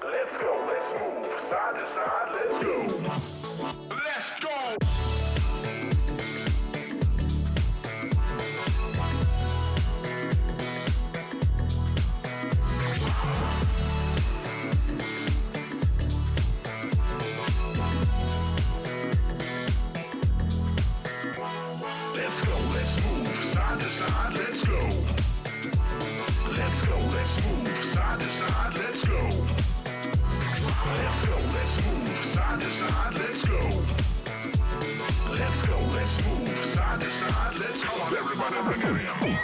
Let's go, let's move. Side to side, let's go. Let's go. Let's go, let's move. Side to side, let's go. Let's go, let's move. Side to side, let's go. Let's go, let's move. Side to side, let's go. Let's go, let's move. Side to side, let's go. Everybody bring it in.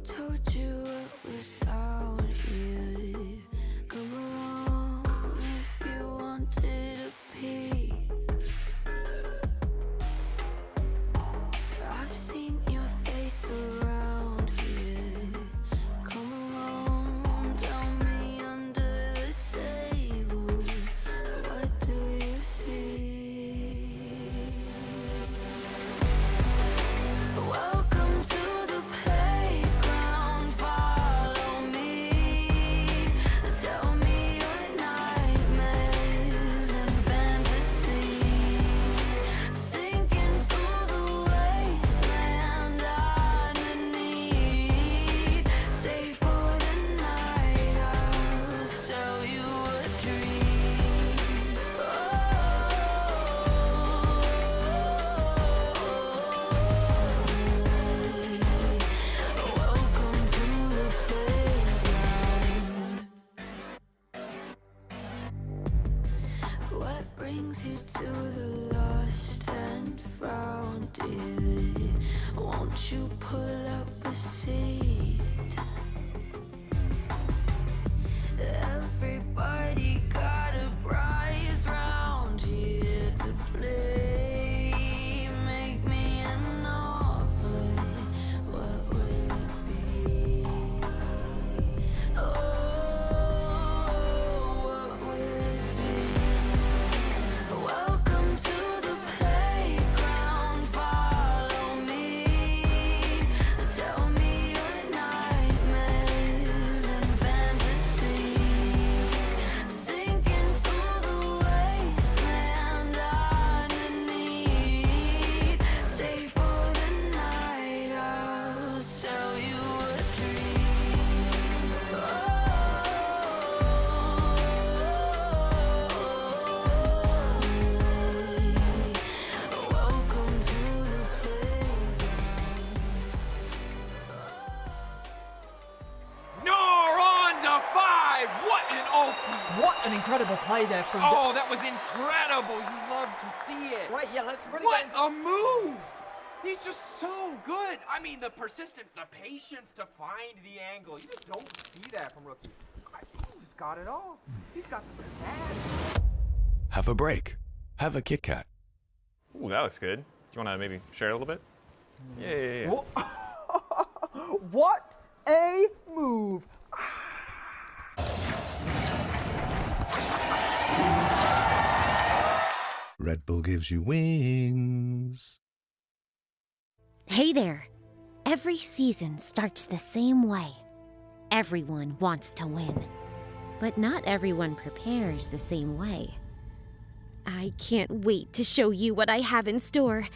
told you it was down here. Come along if you wanted a peek. I've seen your face around here. Come along, tell me under the table, what do you see? Welcome to the playground, follow me. Tell me your nightmares and fantasies. Sink into the wasteland underneath. Stay for the night, I'll sell you a dream. Welcome to the playground. What brings you to the lost and found, dear? Won't you pull up a seat? Everybody got a prize round here to play. Make me an offer, what will it be? Oh, what will it be? Welcome to the playground, follow me. play there from Oh, that was incredible. You love to see it. Right, yeah, let's really What get into... a move! He's just so good. I mean, the persistence, the patience to find the angle. You just don't see that from rookies. I think he's got it all. He's got the bad. Have a break. Have a Kit Kat. Ooh, that looks good. Do you want to maybe share a little bit? Yeah. What a move! Red Bull gives you wings. Hey there. Every season starts the same way. Everyone wants to win. But not everyone prepares the same way. I can't wait to show you what I have in store.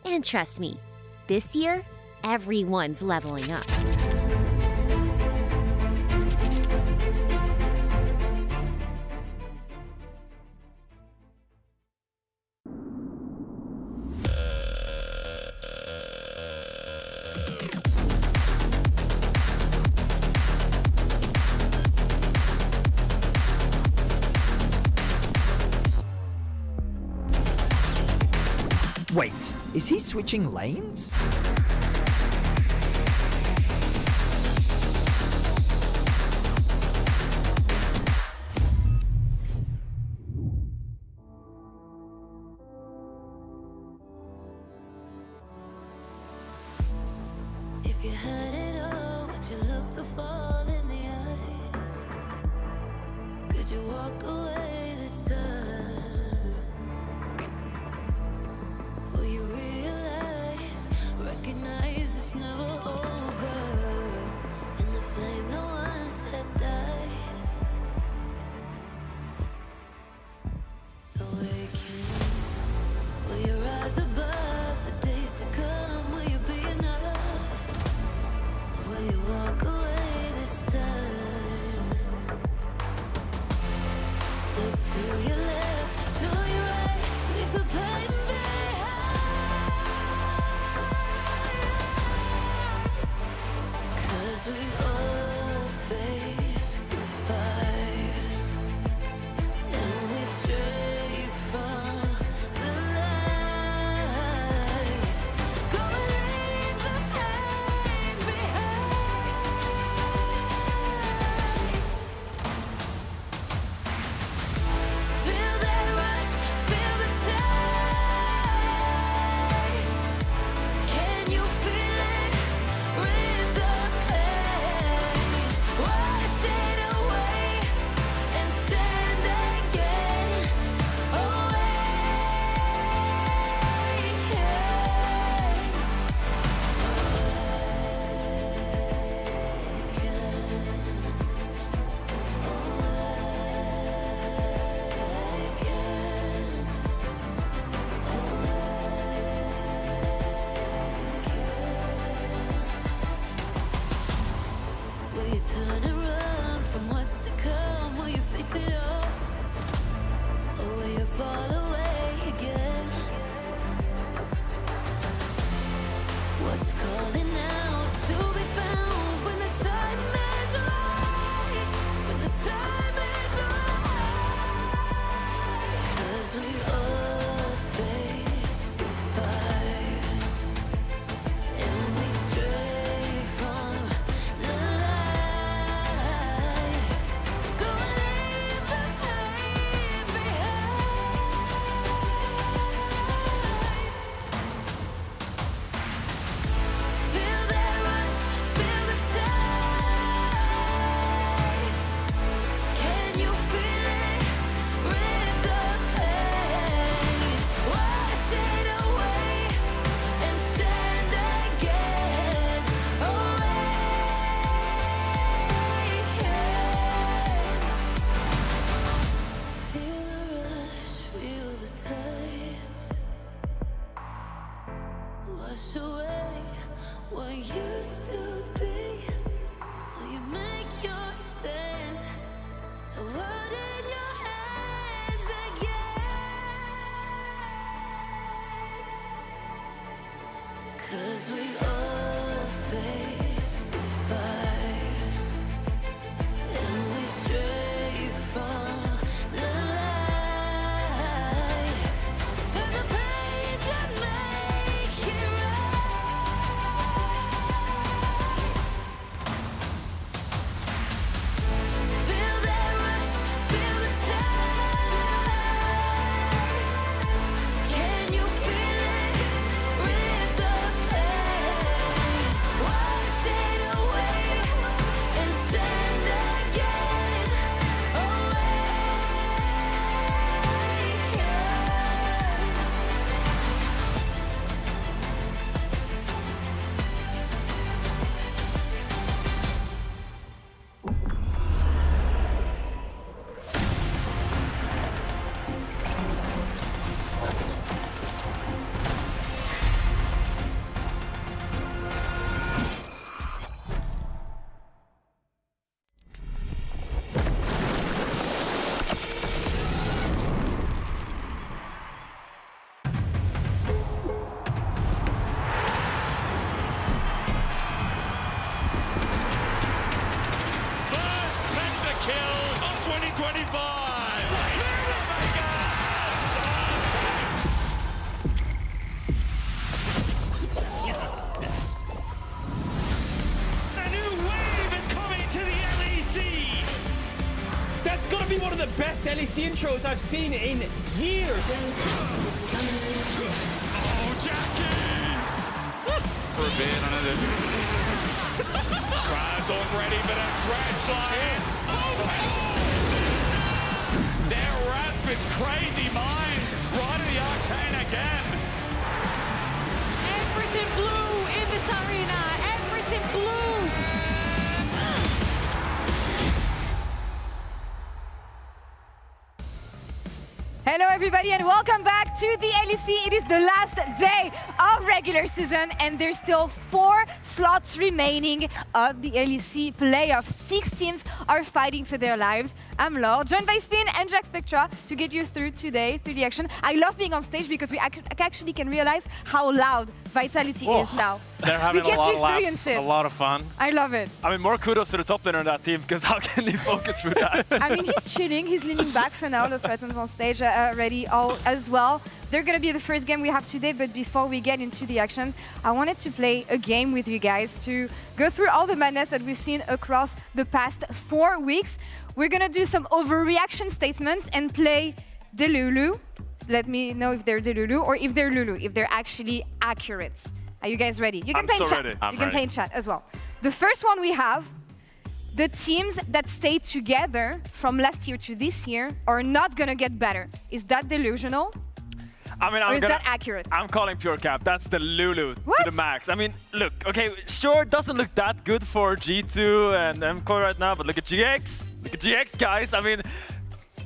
And trust me, this year, everyone's leveling up. Wait, is he switching lanes? If you had it all, would you look the fall in the eyes? Could you walk away this time? Will you realize, recognize it's never over? And the flame that once had died, awaken. Will you rise above the days to come? Will you be enough? Will you walk away this time? Look to your left, to your right, leave the pain behind. 'Cause we all face the fires, and we stray from the light. Go and leave the pain behind. Feel that rush, feel the taste. Can you feel it? Rid the pain. Wash it away and stand again. Will you turn and run from what's to come? Will you face it all? Or will you fall away again? What's calling out to be found when the time is right? When the time is right. 'Cause we all face the fires, and we stray from the light. Go and leave the pain behind. Feel that rush, feel the taste. Can you feel it? Rid the pain. Wash it away and stand again. Awaken. Feel the rush, feel the taste. Wash away what used to be. Will you make your stand? The world in your hands again. 'Cause we all face the fires, and we stray from the A new wave is coming to the LEC! That's gonna be one of the best LEC intros I've seen in years. Oh, Jackies! For a bit, another. Crowd's already been a dredge line. Their rapid, crazy minds brought the arcane again. Everything blue in this arena. Everything blue. Hello everybody and welcome back to the LEC. It is the last day of regular season and there's still 4 slots remaining of the LEC playoffs. 6 teams are fighting for their lives. I'm Laure, joined by Finn and Jack Spectra to get you through today, through the action. I love being on stage because we actually can realize how loud Vitality is now. They're having we get a lot to of laughs, experience it. a lot of fun. I love it. I mean, more kudos to the top laner on that team, because how can they focus through that? I mean, he's chilling, he's leaning back for now. The Stratton's on stage ready all as well. They're going to be the first game we have today, but before we get into the action, I wanted to play a game with you guys to go through all the madness that we've seen across the past 4 weeks. We're going to do some overreaction statements and play Delulu. Let me know if they're Delulu or if they're Lulu, if they're actually accurate. Are you guys ready? You can play in chat. You can play in chat as well. The first one we have, the teams that stayed together from last year to this year are not going to get better. Is that delusional? I mean, or is that accurate? I'm calling pure cap. That's the Lulu What? to the max. I mean, look, okay, sure, it doesn't look that good for G2 and MCOY right now, but look at GX. Look at GX, guys. I mean,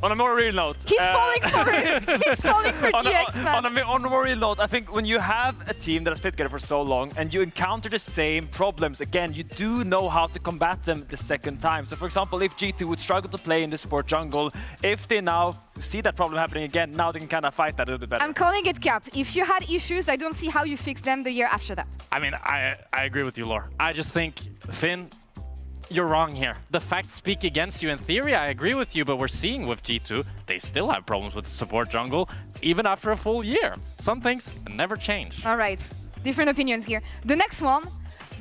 on a more real note. He's falling for it. He's falling for GX, man. On a more real note, I think when you have a team that has played together for so long and you encounter the same problems again, you do know how to combat them the second time. So for example, if G2 would struggle to play in the support jungle, if they now see that problem happening again, now they can kind of fight that a little bit better. I'm calling it cap. If you had issues, I don't see how you fix them the year after that. I mean, I agree with you, Laure. I just think, Finn, you're wrong here. The facts speak against you. In theory, I agree with you, but we're seeing with G2, they still have problems with the support jungle, even after a full year. Some things never change. All right, different opinions here. The next one,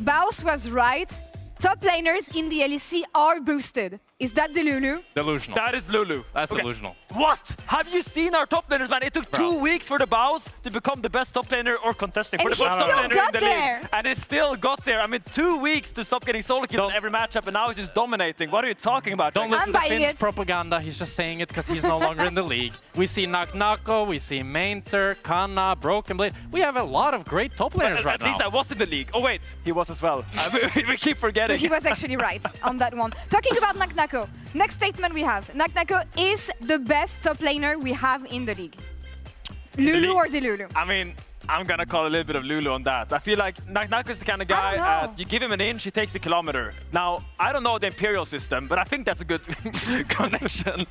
Baus was right. Top laners in the LEC are boosted. Is that the Lulu? Delusional. That is Lulu. That's delusional. What? Have you seen our top laners, man? It took 2 weeks for the Baus to become the best top laner or contesting for the best top laner in the league. And he still got there. I mean, 2 weeks to stop getting solo kills in every matchup, and now he's just dominating. What are you talking about? Don't listen to Finn's propaganda. He's just saying it because he's no longer in the league. We see Naknako, we see Mainter, Kana, Broken Blade. We have a lot of great top laners right now. At least I was in the league. Oh wait, he was as well. We keep forgetting. So he was actually right on that one. Talking about Naknako, next statement we have. Naknako is the best top laner we have in the league. Lulu or Delulu? I mean, I'm gonna call a little bit of Lulu on that. I feel like Naknako is the kind of guy, you give him an inch, he takes a kilometer. Now, I don't know the Imperial system, but I think that's a good connection.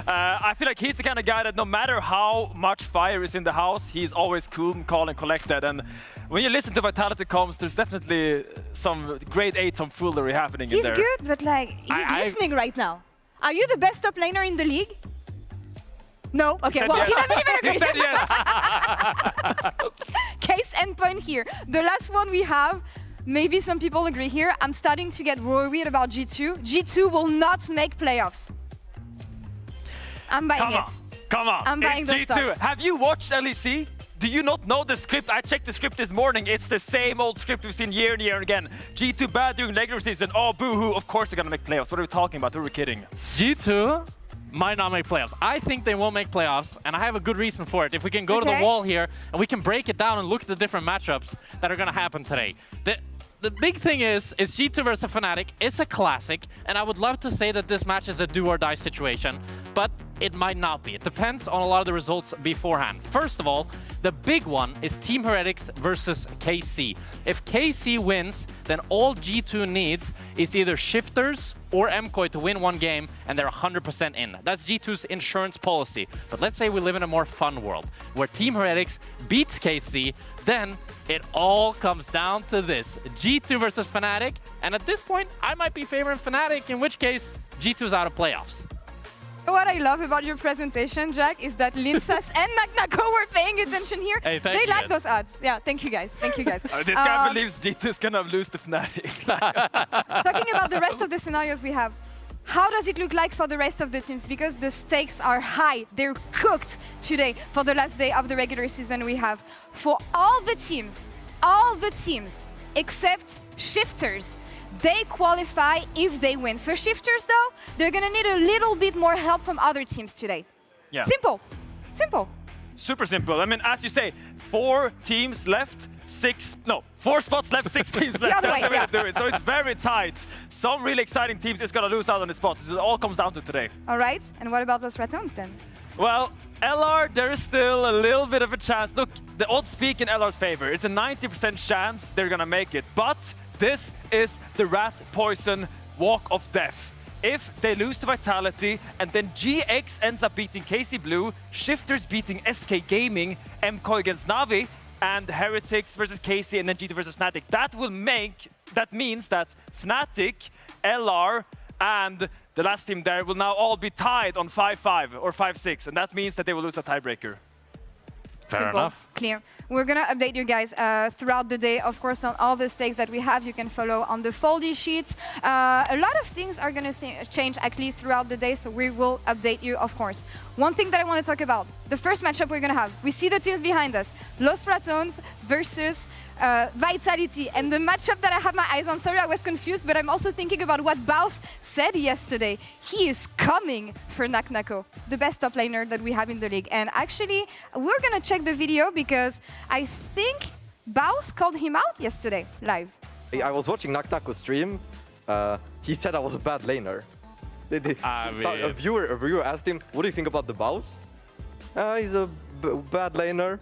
I feel like he's the kind of guy that no matter how much fire is in the house, he's always cool and calm and collected. And when you listen to Vitality comms, there's definitely some grade 8 tomfoolery happening in there. He's good, but like, he's listening right now. Are you the best top laner in the league? No? Okay, well, yes. He doesn't even agree. He said yes. Case and point here. The last one we have, maybe some people agree here. I'm starting to get worried about G2. G2 will not make playoffs. I'm buying it. Come on. I'm buying those stocks. Have you watched LEC? Do you not know the script? I checked the script this morning. It's the same old script we've seen year and year and again. G2 bad during regular season. Oh, boo-hoo. Of course they're going to make playoffs. What are we talking about? Who are we kidding? G2 might not make playoffs. I think they won't make playoffs, and I have a good reason for it. If we can go to the wall here, and we can break it down and look at the different matchups that are going to happen today. The big thing is G2 versus Fnatic. It's a classic, and I would love to say that this match is a do-or-die situation, but it might not be. It depends on a lot of the results beforehand. First of all, the big one is Team Heretics versus KC. If KC wins, then all G2 needs is either Shifters or MCOY to win one game, and they're 100% in. That's G2's insurance policy. But let's say we live in a more fun world, where Team Heretics beats KC, then it all comes down to this. G2 versus Fnatic, and at this point, I might be favoring Fnatic, in which case, G2's out of playoffs. What I love about your presentation, Jack, is that Linsas and NakNako were paying attention here. Hey, thank they you, like guys. those odds. Yeah, thank you guys. Thank you guys. This guy believes G2's gonna lose to Fnatic. Talking about the rest of the scenarios we have, how does it look like for the rest of the teams? Because the stakes are high. They're cooked today for the last day of the regular season we have. For all the teams, except Shifters, they qualify if they win. For Shifters, though, they're going to need a little bit more help from other teams today. Yeah. Simple. Simple. Super simple. I mean, as you say, 4 teams left, 4 spots left, 6 teams left. That's the way to do it. So it's very tight. Some really exciting teams is going to lose out on the spot. So it all comes down to today. All right. And what about Los Ratones then? Well, LR, there is still a little bit of a chance. Look, the odds speak in LR's favor. It's a 90% chance they're going to make it. But this is the Rat Poison Walk of Death. If they lose to Vitality and then GX ends up beating KC Blue, Shifters beating SK Gaming, MCOY against Navi, and Heretics versus KC and then G2 versus Fnatic, that means that Fnatic, LR, and the last team there will now all be tied on 5-5 or 5-6, and that means that they will lose a tiebreaker. Fair enough. Clear. We're going to update you guys throughout the day, of course, on all the stakes that we have. You can follow on the foldy sheets. A lot of things are going to change actually throughout the day, so we will update you, of course. One thing that I want to talk about, the first matchup we're going to have. We see the teams behind us. Los Ratones versus Vitality. And the matchup that I have my eyes on, sorry I was confused, but I'm also thinking about what Baus said yesterday. He is coming for NakNako, the best top laner that we have in the league. And actually, we're going to check the video because I think Baus called him out yesterday, live. I was watching NakNako stream. He said I was a bad laner. A viewer asked him, what do you think about the Baus? He's a bad laner,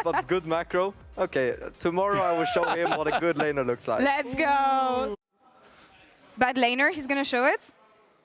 but good macro. Okay, tomorrow I will show him what a good laner looks like. Let's go! Bad laner, he's gonna show it.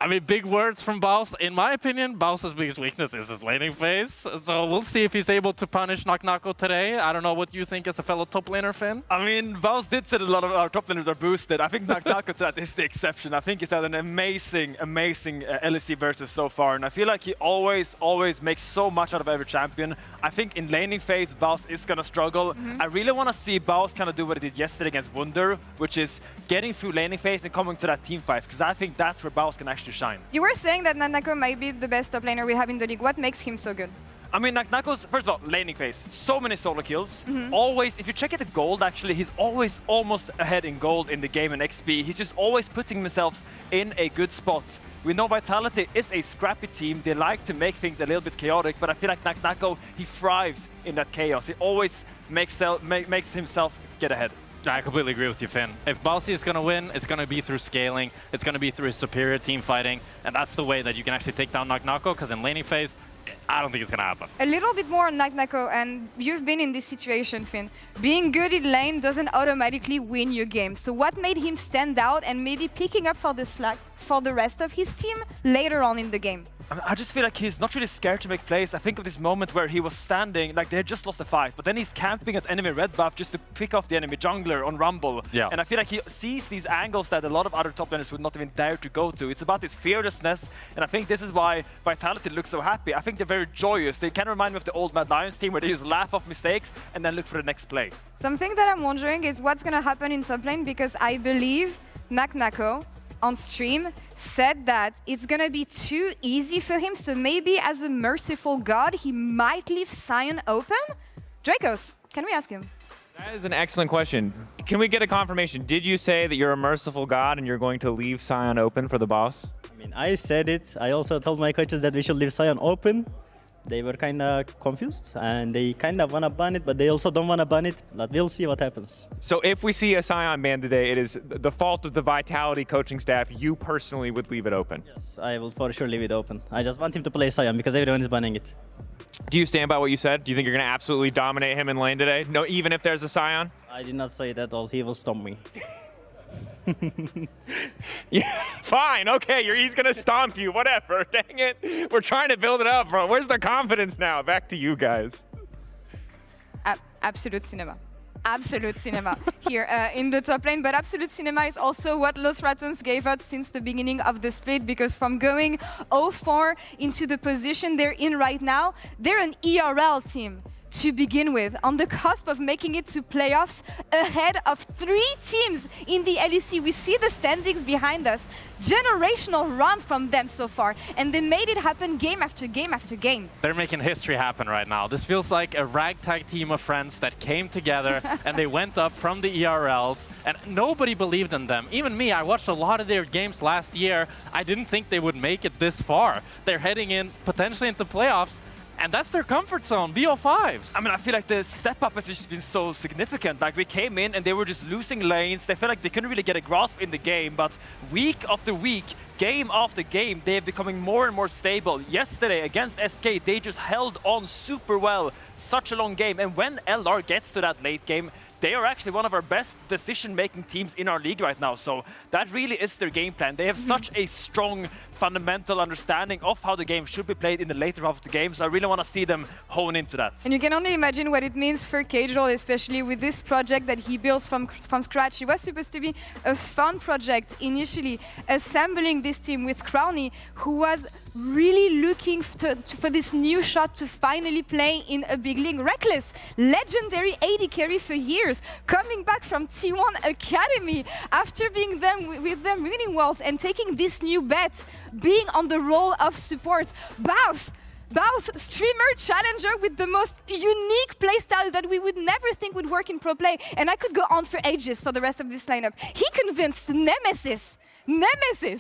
I mean, big words from Baus. In my opinion, Baus's biggest weakness is his laning phase. So we'll see if he's able to punish NakNako today. I don't know what you think as a fellow top laner, Finn. I mean, Baus did say that a lot of our top laners are boosted. I think NakNako to that is the exception. I think he's had an amazing LEC Versus so far. And I feel like he always makes so much out of every champion. I think in laning phase, Baus is going to struggle. I really want to see Baus kind of do what he did yesterday against Wunder, which is getting through laning phase and coming to that team fights. Because I think that's where Baus can actually shine. You were saying that NakNako might be the best top laner we have in the league. What makes him so good? I mean, NakNako's, first of all, laning phase. So many solo kills. Always, if you check at the gold, actually, he's always almost ahead in gold in the game and XP. He's just always putting himself in a good spot. We know Vitality is a scrappy team. They like to make things a little bit chaotic, but I feel like NakNako, he thrives in that chaos. He always makes himself get ahead. I completely agree with you, Finn. If Balsi is going to win, it's going to be through scaling. It's going to be through his superior team fighting. And that's the way that you can actually take down NakNako, because in laning phase, I don't think it's going to happen. A little bit more on NakNako, and you've been in this situation, Finn. Being good in lane doesn't automatically win you games. So what made him stand out and maybe picking up for the slack for the rest of his team later on in the game? I just feel like he's not really scared to make plays. I think of this moment where he was standing, like they had just lost a fight, but then he's camping at enemy red buff just to pick off the enemy jungler on Rumble. Yeah. And I feel like he sees these angles that a lot of other top laners would not even dare to go to. It's about his fearlessness, and I think this is why Vitality looks so happy. I think they're very joyous. They kind of remind me of the old Mad Lions team where they just laugh off mistakes and then look for the next play. Something that I'm wondering is what's going to happen in top lane, because I believe NakNako on stream said that it's gonna be too easy for him, so maybe as a merciful god, he might leave Sion open? Dracos, can we ask him? That is an excellent question. Can we get a confirmation? Did you say that you're a merciful god and you're going to leave Sion open for the boss? I mean, I said it. I also told my coaches that we should leave Sion open. They were kind of confused, and they kind of want to ban it, but they also don't want to ban it. But we'll see what happens. So if we see a Sion ban today, it is the fault of the Vitality coaching staff. You personally would leave it open? Yes, I will for sure leave it open. I just want him to play Sion because everyone is banning it. Do you stand by what you said? Do you think you're going to absolutely dominate him in lane today? No, even if there's a Sion? I did not say that at all. He will stomp me. Yeah, fine, okay, he's gonna stomp you, whatever, dang it. We're trying to build it up, bro. Where's the confidence now? Back to you guys. Absolute cinema. absolute cinema here in the top lane, but absolute cinema is also what Los Ratones gave us since the beginning of the split, because from going 0-4 into the position they're in right now, they're an ERL team to begin with, on the cusp of making it to playoffs ahead of 3 teams in the LEC. We see the standings behind us. Generational run from them so far, and they made it happen game after game after game. They're making history happen right now. This feels like a ragtag team of friends that came together and they went up from the ERLs, and nobody believed in them. Even me, I watched a lot of their games last year. I didn't think they would make it this far. They're heading in potentially into playoffs, and that's their comfort zone, BO5s. I mean, I feel like the step up has just been so significant. Like, we came in and they were just losing lanes. They felt like they couldn't really get a grasp in the game, but week after week, game after game, they are becoming more and more stable. Yesterday, against SK, they just held on super well. Such a long game, and when LR gets to that late game, they are actually one of our best decision-making teams in our league right now. So that really is their game plan. They have such a strong fundamental understanding of how the game should be played in the later half of the game. So I really want to see them hone into that. And you can only imagine what it means for Casual, especially with this project that he builds from scratch. It was supposed to be a fun project initially, assembling this team with Crowny, who was really looking for this new shot to finally play in a big league. Reckless, legendary AD carry for years, coming back from T1 Academy after being with them winning worlds and taking this new bet, being on the role of support. Baus, streamer challenger with the most unique playstyle that we would never think would work in pro play. And I could go on for ages for the rest of this lineup. He convinced Nemesis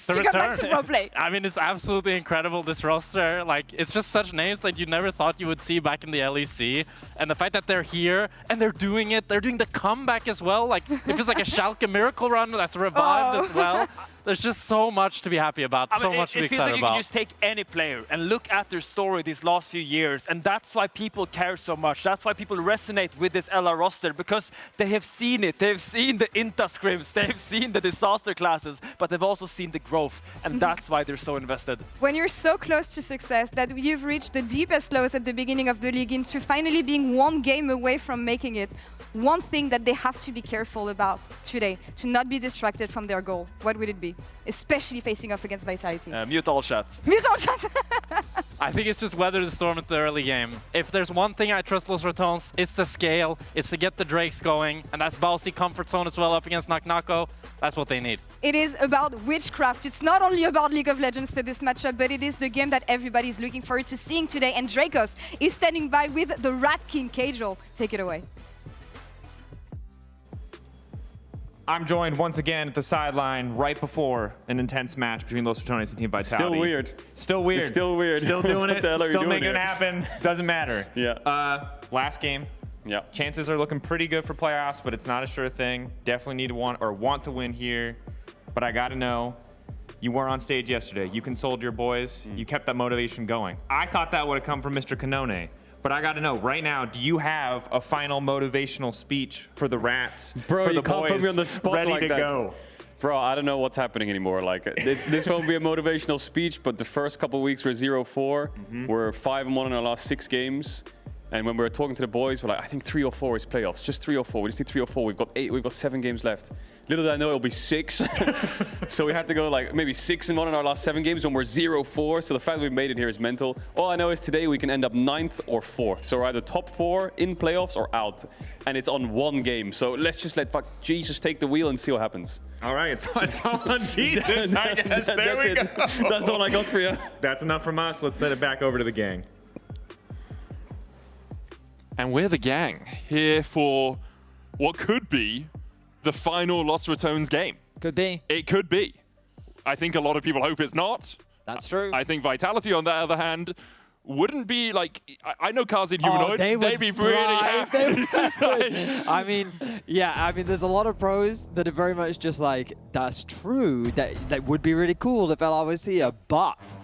to come back to pro play. I mean, it's absolutely incredible, this roster. Like, it's just such names that you never thought you would see back in the LEC. And the fact that they're here and they're doing it, they're doing the comeback as well. Like, it feels like a Schalke miracle run that's revived as well. There's just so much to be happy about, so much to be excited about. It feels like you can just take any player and look at their story these last few years, and that's why people care so much. That's why people resonate with this LR roster, because they have seen it. They've seen the Inta scrims, they've seen the disaster classes, but they've also seen the growth, and that's why they're so invested. When you're so close to success that you've reached the deepest lows at the beginning of the league into finally being one game away from making it, one thing that they have to be careful about today, to not be distracted from their goal, what would it be? Especially facing off against Vitality. Mute all chat. Mute all chat! I think it's just weather the storm at the early game. If there's one thing I trust Los Ratones, it's the scale, it's to get the Drakes going, and that's Bousy comfort zone as well up against Naknako. That's what they need. It is about witchcraft. It's not only about League of Legends for this matchup, but it is the game that everybody's looking forward to seeing today. And Dracos is standing by with the Rat King Cajal. Take it away. I'm joined once again at the sideline right before an intense match between Los Ratones and Team Vitality. Still weird. Still weird. It's still weird. Still doing it. Still making it happen. Doesn't matter. Yeah. Last game. Yeah. Chances are looking pretty good for playoffs, but it's not a sure thing. Definitely need to want to win here. But I got to know, you were on stage yesterday. You consoled your boys. You kept that motivation going. I thought that would have come from Mr. Canone. But I got to know, right now, do you have a final motivational speech for the Rats? Bro, for the you can't boys put me on the spot ready like to that. go? Bro, I don't know what's happening anymore. Like, this won't be a motivational speech, but the first couple of weeks were 0-4. We're 5-1 in our last 6 games. And when we were talking to the boys, we're like, I think 3 or 4 is playoffs. Just 3 or 4. We just need 3 or 4. We've got 8. We've got 7 games left. Little did I know it'll be 6. So we had to go like maybe 6-1 in our last 7 games when we're 0-4. So the fact that we made it here is mental. All I know is today we can end up 9th or 4th. So we're either top 4 in playoffs or out. And it's on 1 game. So let's just let Jesus take the wheel and see what happens. All right, it's all on Jesus, I guess. There we go. That's all I got for you. That's enough from us. Let's send it back over to the gang. And we're the gang, here for what could be the final Los Ratones game. Could be. It could be. I think a lot of people hope it's not. That's true. I think Vitality, on the other hand, wouldn't be like, I know Cars in Humanoid, they'd be really happy. I mean, there's a lot of pros that are very much just like, that's true, that would be really cool if LR was here, but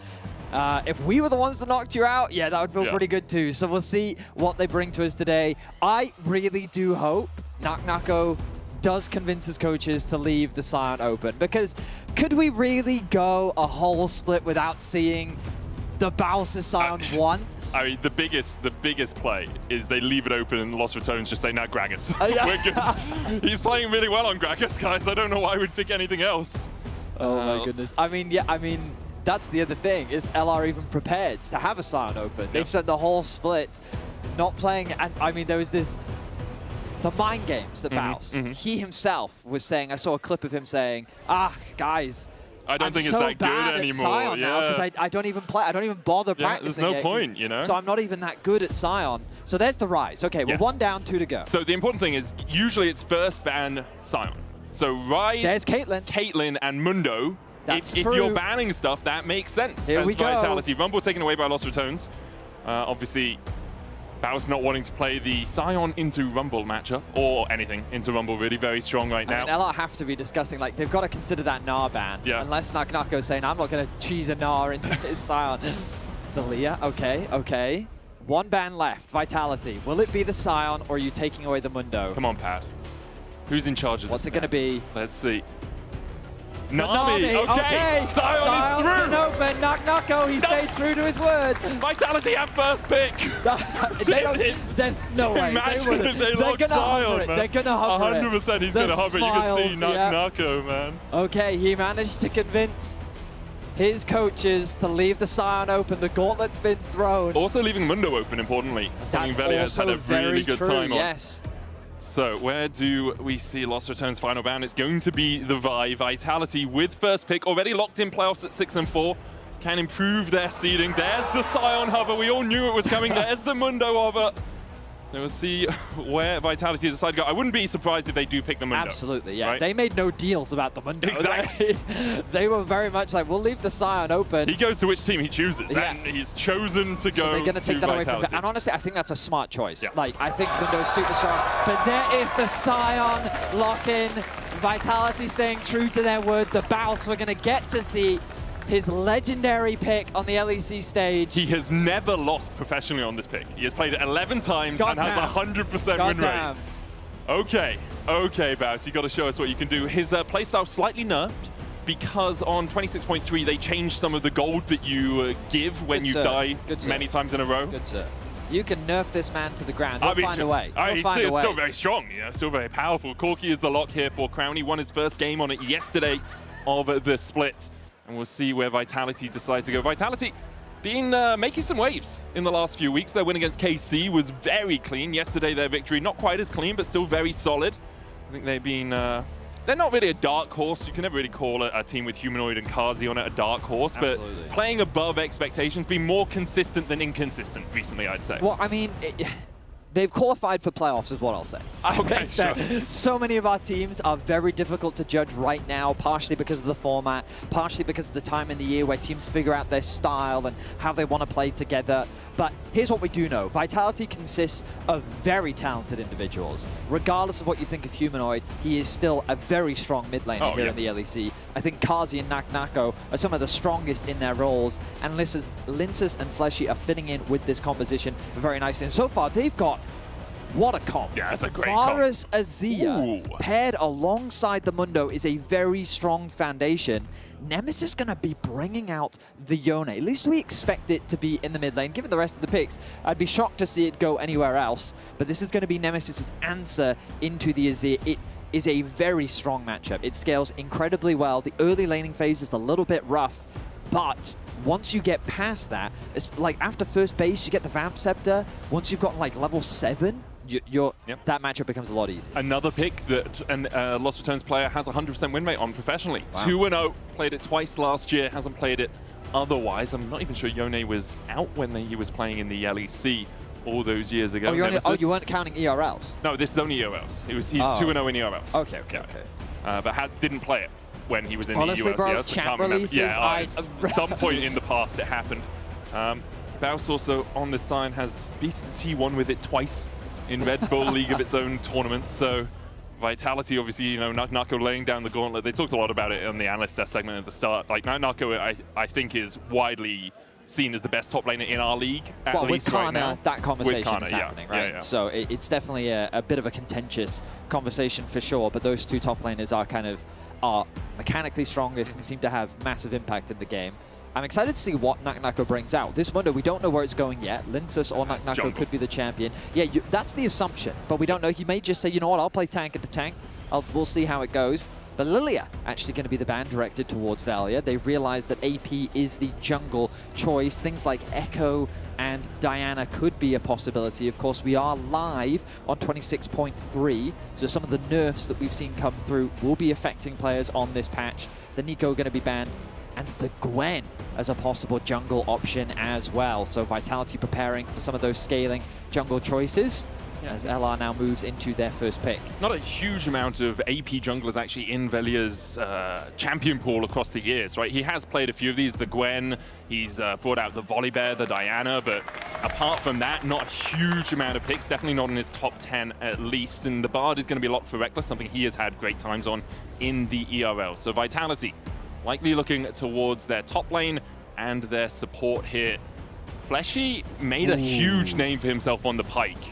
if we were the ones that knocked you out, yeah, that would feel pretty good too. So we'll see what they bring to us today. I really do hope Naknako does convince his coaches to leave the Sion open, because could we really go a whole split without seeing the Bowser's Scion once. I mean, the biggest play is they leave it open and Lost Returns just say, "Now Gragas." Yeah. We're good. He's playing really well on Gragas, guys. I don't know why we'd pick anything else. Oh my goodness. I mean, yeah, I mean, that's the other thing. Is LR even prepared to have a Scion open? They've spent the whole split not playing, and I mean, there was this, the mind games that Baus, he himself was saying, I saw a clip of him saying, guys, I don't think so it's that bad good at anymore. Scion now because I don't even play, I don't even bother practicing there's no it, point, you know? So I'm not even that good at Scion. So there's the Rise. Okay, we're 1 down, 2 to go. So the important thing is, usually it's first ban Scion. So Rise, there's Caitlyn, and Mundo. That's if true. you're banning stuff, that makes sense. Here as we go. Vitality. Rumble taken away by Lost Returns. Obviously, Baus not wanting to play the Scion into Rumble matchup, or anything into Rumble, really very strong right now. I mean, LR have to be discussing, like, they've got to consider that Gnar ban. Yeah. Unless Naknako's saying, I'm not going to cheese a Gnar into his Scion. Zalia, okay. 1 ban left, Vitality. Will it be the Scion, or are you taking away the Mundo? Come on, Pad. Who's in charge of this? What's it going to be? Let's see. Nami, okay. Scion is through. Been open. Naknako, he stayed true to his word. Vitality have first pick. There's no way. Imagine if they They're lock gonna hover Scion, it. man. They're gonna hover 100% he's The gonna hover it. You can see smiles, yeah. Naknako, man. Okay, he managed to convince his coaches to leave the Scion open. The gauntlet's been thrown. Also leaving Mundo open, importantly. Something That's Veli has had a also really very good true, time on. yes. So where do we see Lost Returns final ban? It's going to be the Vitality with first pick, already locked in playoffs at 6 and 4. Can improve their seeding. There's the Scion hover. We all knew it was coming. There's the Mundo hover. Then we'll see where Vitality decide to go. I wouldn't be surprised if they do pick the Mundo. Absolutely, yeah. Right? They made no deals about the Mundo. Exactly. They were very much like, we'll leave the Scion open. He goes to which team he chooses, and he's chosen to go So they're going to take that away from Vitality. them. And honestly, I think that's a smart choice. Like, I think Mundo's super strong. But there is the Scion lock-in. Vitality staying true to their word. The Baus, we're going to get to see his legendary pick on the LEC stage. He has never lost professionally on this pick. He has played it 11 times and has a 100% win rate. Okay, Baus, you got to show us what you can do. His playstyle slightly nerfed because on 26.3 they changed some of the gold that you give when you die many times in a row. Good sir. You can nerf this man to the ground. He'll find a way. He's still very strong, you know, still very powerful. Corki is the lock here for Crown. He won his first game on it yesterday of the split. And we'll see where Vitality decide to go. Vitality been making some waves in the last few weeks. Their win against KC was very clean. Yesterday, their victory, not quite as clean, but still very solid. I think they've been... they're not really a dark horse. You can never really call a team with Humanoid and Kazi on it a dark horse. Absolutely. But playing above expectations, been more consistent than inconsistent recently, I'd say. Well, I mean... They've qualified for playoffs is what I'll say. Okay, sure. So many of our teams are very difficult to judge right now, partially because of the format, partially because of the time in the year where teams figure out their style and how they want to play together. But here's what we do know. Vitality consists of very talented individuals. Regardless of what you think of Humanoid, he is still a very strong mid laner here in the LEC. I think Kazi and Naknako are some of the strongest in their roles, and Linces and Fleshy are fitting in with this composition very nicely. And so far, they've got what a comp. Yeah, that's a great comp. Varus Azia paired alongside the Mundo is a very strong foundation. Nemesis is going to be bringing out the Yone. At least we expect it to be in the mid lane. Given the rest of the picks, I'd be shocked to see it go anywhere else. But this is going to be Nemesis's answer into the Azir. It is a very strong matchup. It scales incredibly well. The early laning phase is a little bit rough, but once you get past that, it's like after first base, you get the Vamp Scepter. Once you've gotten like level 7, that matchup becomes a lot easier. Another pick that a Lost Returns player has 100% win rate on professionally. Wow. 2-0, played it twice last year, hasn't played it otherwise. I'm not even sure Yone was out when he was playing in the LEC all those years ago. You weren't counting ERLs? No, this is only ERLs. He's 2-0 in ERLs. Okay. But didn't play it when he was in Honestly, the bro, ULCS. chat releases, At some point in the past it happened. Baus also on this sign has beaten T1 with it twice in Red Bull League of its own tournaments. So Vitality, obviously, you know, Naknako laying down the gauntlet. They talked a lot about it on the analyst test segment at the start. Like, Naknako, I think, is widely seen as the best top laner in our league, at least right now. That conversation With Kana, is happening, right? Yeah. So it's definitely a bit of a contentious conversation for sure, but those two top laners are mechanically strongest and seem to have massive impact in the game. I'm excited to see what Naknako brings out. This Mundo, we don't know where it's going yet. Linsus or Naknako could be the champion. Yeah, that's the assumption, but we don't know. He may just say, you know what, I'll play tank into tank. We'll see how it goes. But Lilia actually going to be the ban directed towards Valia. They've realized that AP is the jungle choice. Things like Echo and Diana could be a possibility. Of course, we are live on 26.3, so some of the nerfs that we've seen come through will be affecting players on this patch. The Nico going to be banned, and the Gwen as a possible jungle option as well. So Vitality preparing for some of those scaling jungle choices as LR now moves into their first pick. Not a huge amount of AP junglers actually in Velia's champion pool across the years, right? He has played a few of these, the Gwen, he's brought out the Volibear, the Diana, but apart from that, not a huge amount of picks, definitely not in his top 10 at least, and the Bard is going to be locked for Reckless, something he has had great times on in the ERL. So Vitality likely looking towards their top lane and their support here. Fleshy made a huge name for himself on the Pike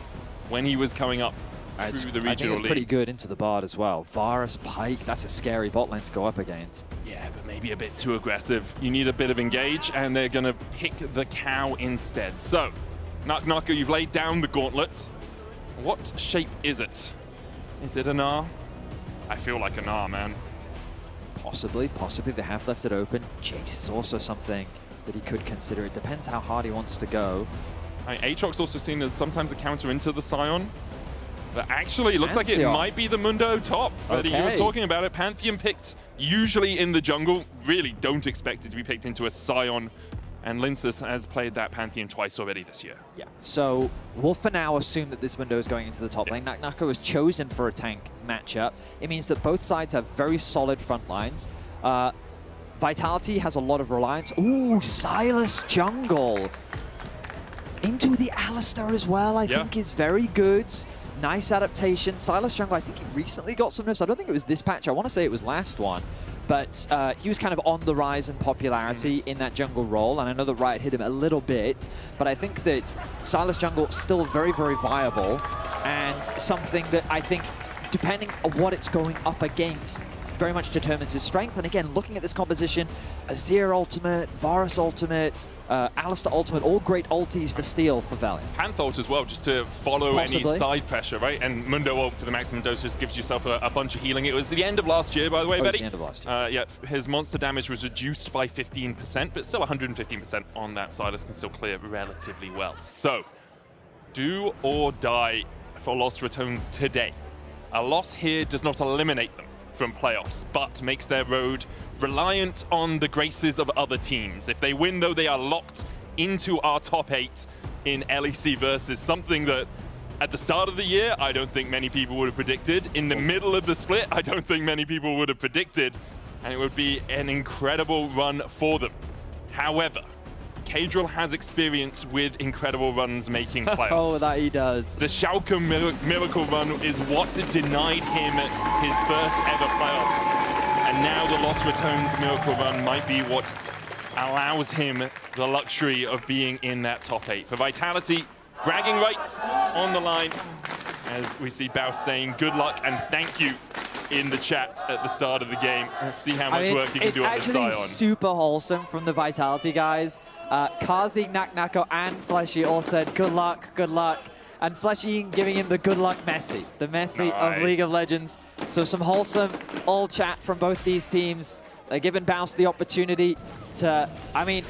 when he was coming up through the regional I think it's pretty leagues. good into the Bard as well. Varus, Pike, that's a scary bot lane to go up against. Yeah, but maybe a bit too aggressive. You need a bit of engage, and they're going to pick the cow instead. So, Naknako, you've laid down the gauntlet. What shape is it? Is it an R? I feel like an R, man. Possibly they have left it open. Jace is also something that he could consider. It depends how hard he wants to go. Aatrox also seen as sometimes a counter into the Scion. But actually, it looks like it might be the Mundo top that you were talking about. It Pantheon picked usually in the jungle. Really don't expect it to be picked into a Scion. And Linsus has played that Pantheon twice already this year. Yeah. So we'll for now assume that this Mundo is going into the top lane. Naknako was chosen for a tank matchup. It means that both sides have very solid front lines. Vitality has a lot of reliance. Ooh, Silas jungle. Into the Alistar as well, I think is very good. Nice adaptation. Silas jungle, I think he recently got some nerfs. I don't think it was this patch. I want to say it was last one. But he was kind of on the rise in popularity in that jungle role, and I know that Riot hit him a little bit, but I think that Silas jungle is still very, very viable, and something that I think, depending on what it's going up against, very much determines his strength. And again, looking at this composition, Azir ultimate, Varus ultimate, Alistar ultimate, all great ultis to steal for Valiant. Panth as well, just to follow any side pressure, right? And Mundo ult for the maximum dose just gives yourself a bunch of healing. It was the end of last year, by the way, Betty. The end of last year. Yeah, his monster damage was reduced by 15%, but still 115% on that. Silas can still clear relatively well. So, do or die for Lost Returns today. A loss here does not eliminate them from playoffs, but makes their road reliant on the graces of other teams. If they win, though, they are locked into our top 8 in LEC Versus, something that at the start of the year, I don't think many people would have predicted. In the middle of the split, I don't think many people would have predicted, and it would be an incredible run for them. However, Kadriel has experience with incredible runs making playoffs. Oh, that he does. The Schalke Miracle Run is what denied him his first ever playoffs. And now the Lost Returns Miracle Run might be what allows him the luxury of being in that top 8. For Vitality, bragging rights on the line, as we see Baus saying good luck and thank you in the chat at the start of the game. Let's see how much work you can do on the Scion. It's actually super wholesome from the Vitality guys. Kazi, Naknako, and Fleshy all said, good luck, and Fleshy giving him the good luck Messi, the Messi of League of Legends. So some wholesome all chat from both these teams. They're giving Baus the opportunity to, I mean,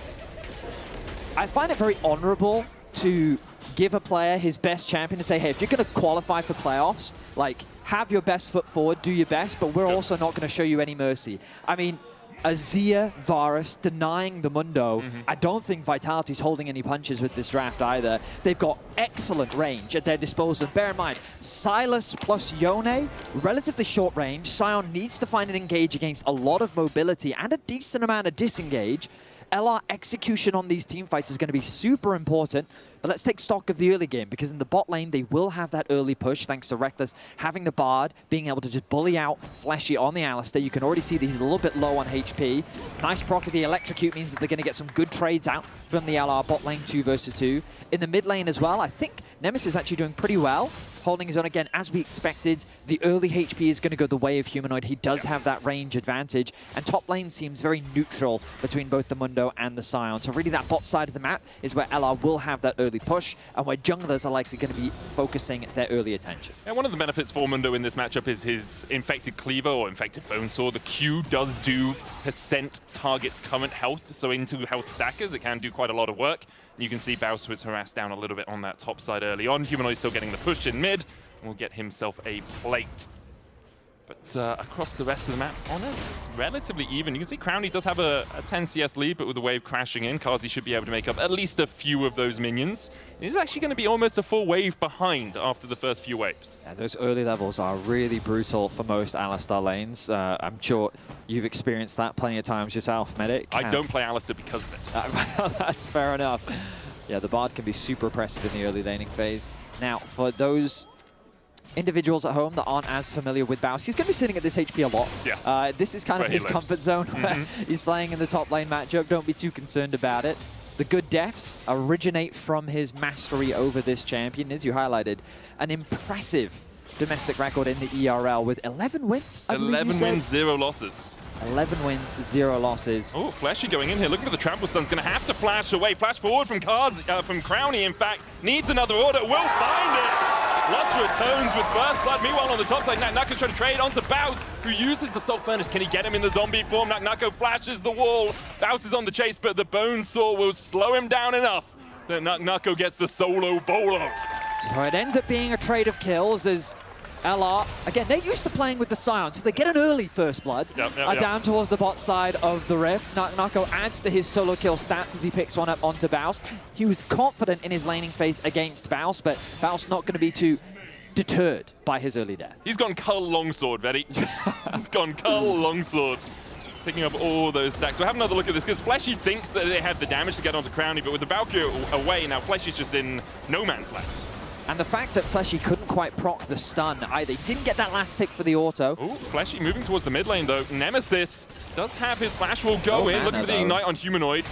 I find it very honorable to give a player his best champion and say, hey, if you're going to qualify for playoffs, like, have your best foot forward, do your best, but we're also not going to show you any mercy. I mean, Azir, Varus denying the Mundo. I don't think Vitality's holding any punches with this draft either. They've got excellent range at their disposal. Bear in mind, Silas plus Yone, relatively short range. Scion needs to find an engage against a lot of mobility and a decent amount of disengage. LR execution on these team fights is going to be super important. But let's take stock of the early game, because in the bot lane, they will have that early push, thanks to Reckless having the Bard, being able to just bully out Fleshy on the Alistar. You can already see that he's a little bit low on HP. Nice proc of the Electrocute means that they're going to get some good trades out from the LR bot lane 2 versus 2. In the mid lane as well, I think Nemesis is actually doing pretty well, holding his own again, as we expected. The early HP is going to go the way of Humanoid. He does have that range advantage, and top lane seems very neutral between both the Mundo and the Scion. So really that bot side of the map is where LR will have that early push, and where junglers are likely going to be focusing their early attention. And one of the benefits for Mundo in this matchup is his Infected Cleaver or Infected Bonesaw. The Q does do percent target's current health, so into health stackers, it can do quite a lot of work. You can see Baus was harassed down a little bit on that top side early on. Humanoid still getting the push in mid, and will get himself a plate. But across the rest of the map, Honor's relatively even. You can see Crowny does have a 10 CS lead, but with the wave crashing in, Kazi should be able to make up at least a few of those minions. It is actually going to be almost a full wave behind after the first few waves. Yeah, those early levels are really brutal for most Alistar lanes. I'm sure you've experienced that plenty of times yourself, Medic. I don't play Alistar because of it. That's fair enough. Yeah, the Bard can be super oppressive in the early laning phase. Now, for those individuals at home that aren't as familiar with Baus, he's going to be sitting at this HP a lot. Yes. This is kind of his comfort zone. He's playing in the top lane matchup. Don't be too concerned about it. The good defs originate from his mastery over this champion, as you highlighted. An impressive domestic record in the ERL with 11 wins. 11 wins, 0 losses. 11 wins, 0 losses. Oh, Fleshy going in here, looking for the Trample Sun's going to have to flash away. Flash forward from Crowny, in fact. Needs another order, will find it! Lots returns with First Blood. Meanwhile, on the top side, Naknako's trying to trade onto Baus, who uses the Salt Furnace. Can he get him in the zombie form? Naknako flashes the wall. Baus is on the chase, but the Bonesaw will slow him down enough that Naknako gets the solo bolo. So it ends up being a trade of kills as LR, again, they're used to playing with the Scion, so they get an early First Blood down towards the bot side of the Rift. Naknako adds to his solo kill stats as he picks one up onto Baus. He was confident in his laning phase against Baus, but Baus not going to be too deterred by his early death. He's gone Cull Longsword, Veddy. He's gone Cull Longsword. Picking up all those stacks. We'll have another look at this, because Fleshy thinks that they have the damage to get onto Crowny, but with the Valkyrie away, now Fleshy's just in no man's land. And the fact that Fleshy couldn't quite proc the stun either. He didn't get that last tick for the auto. Ooh, Fleshy moving towards the mid lane though. Nemesis does have his flash will go in. Looking for the ignite on Humanoid.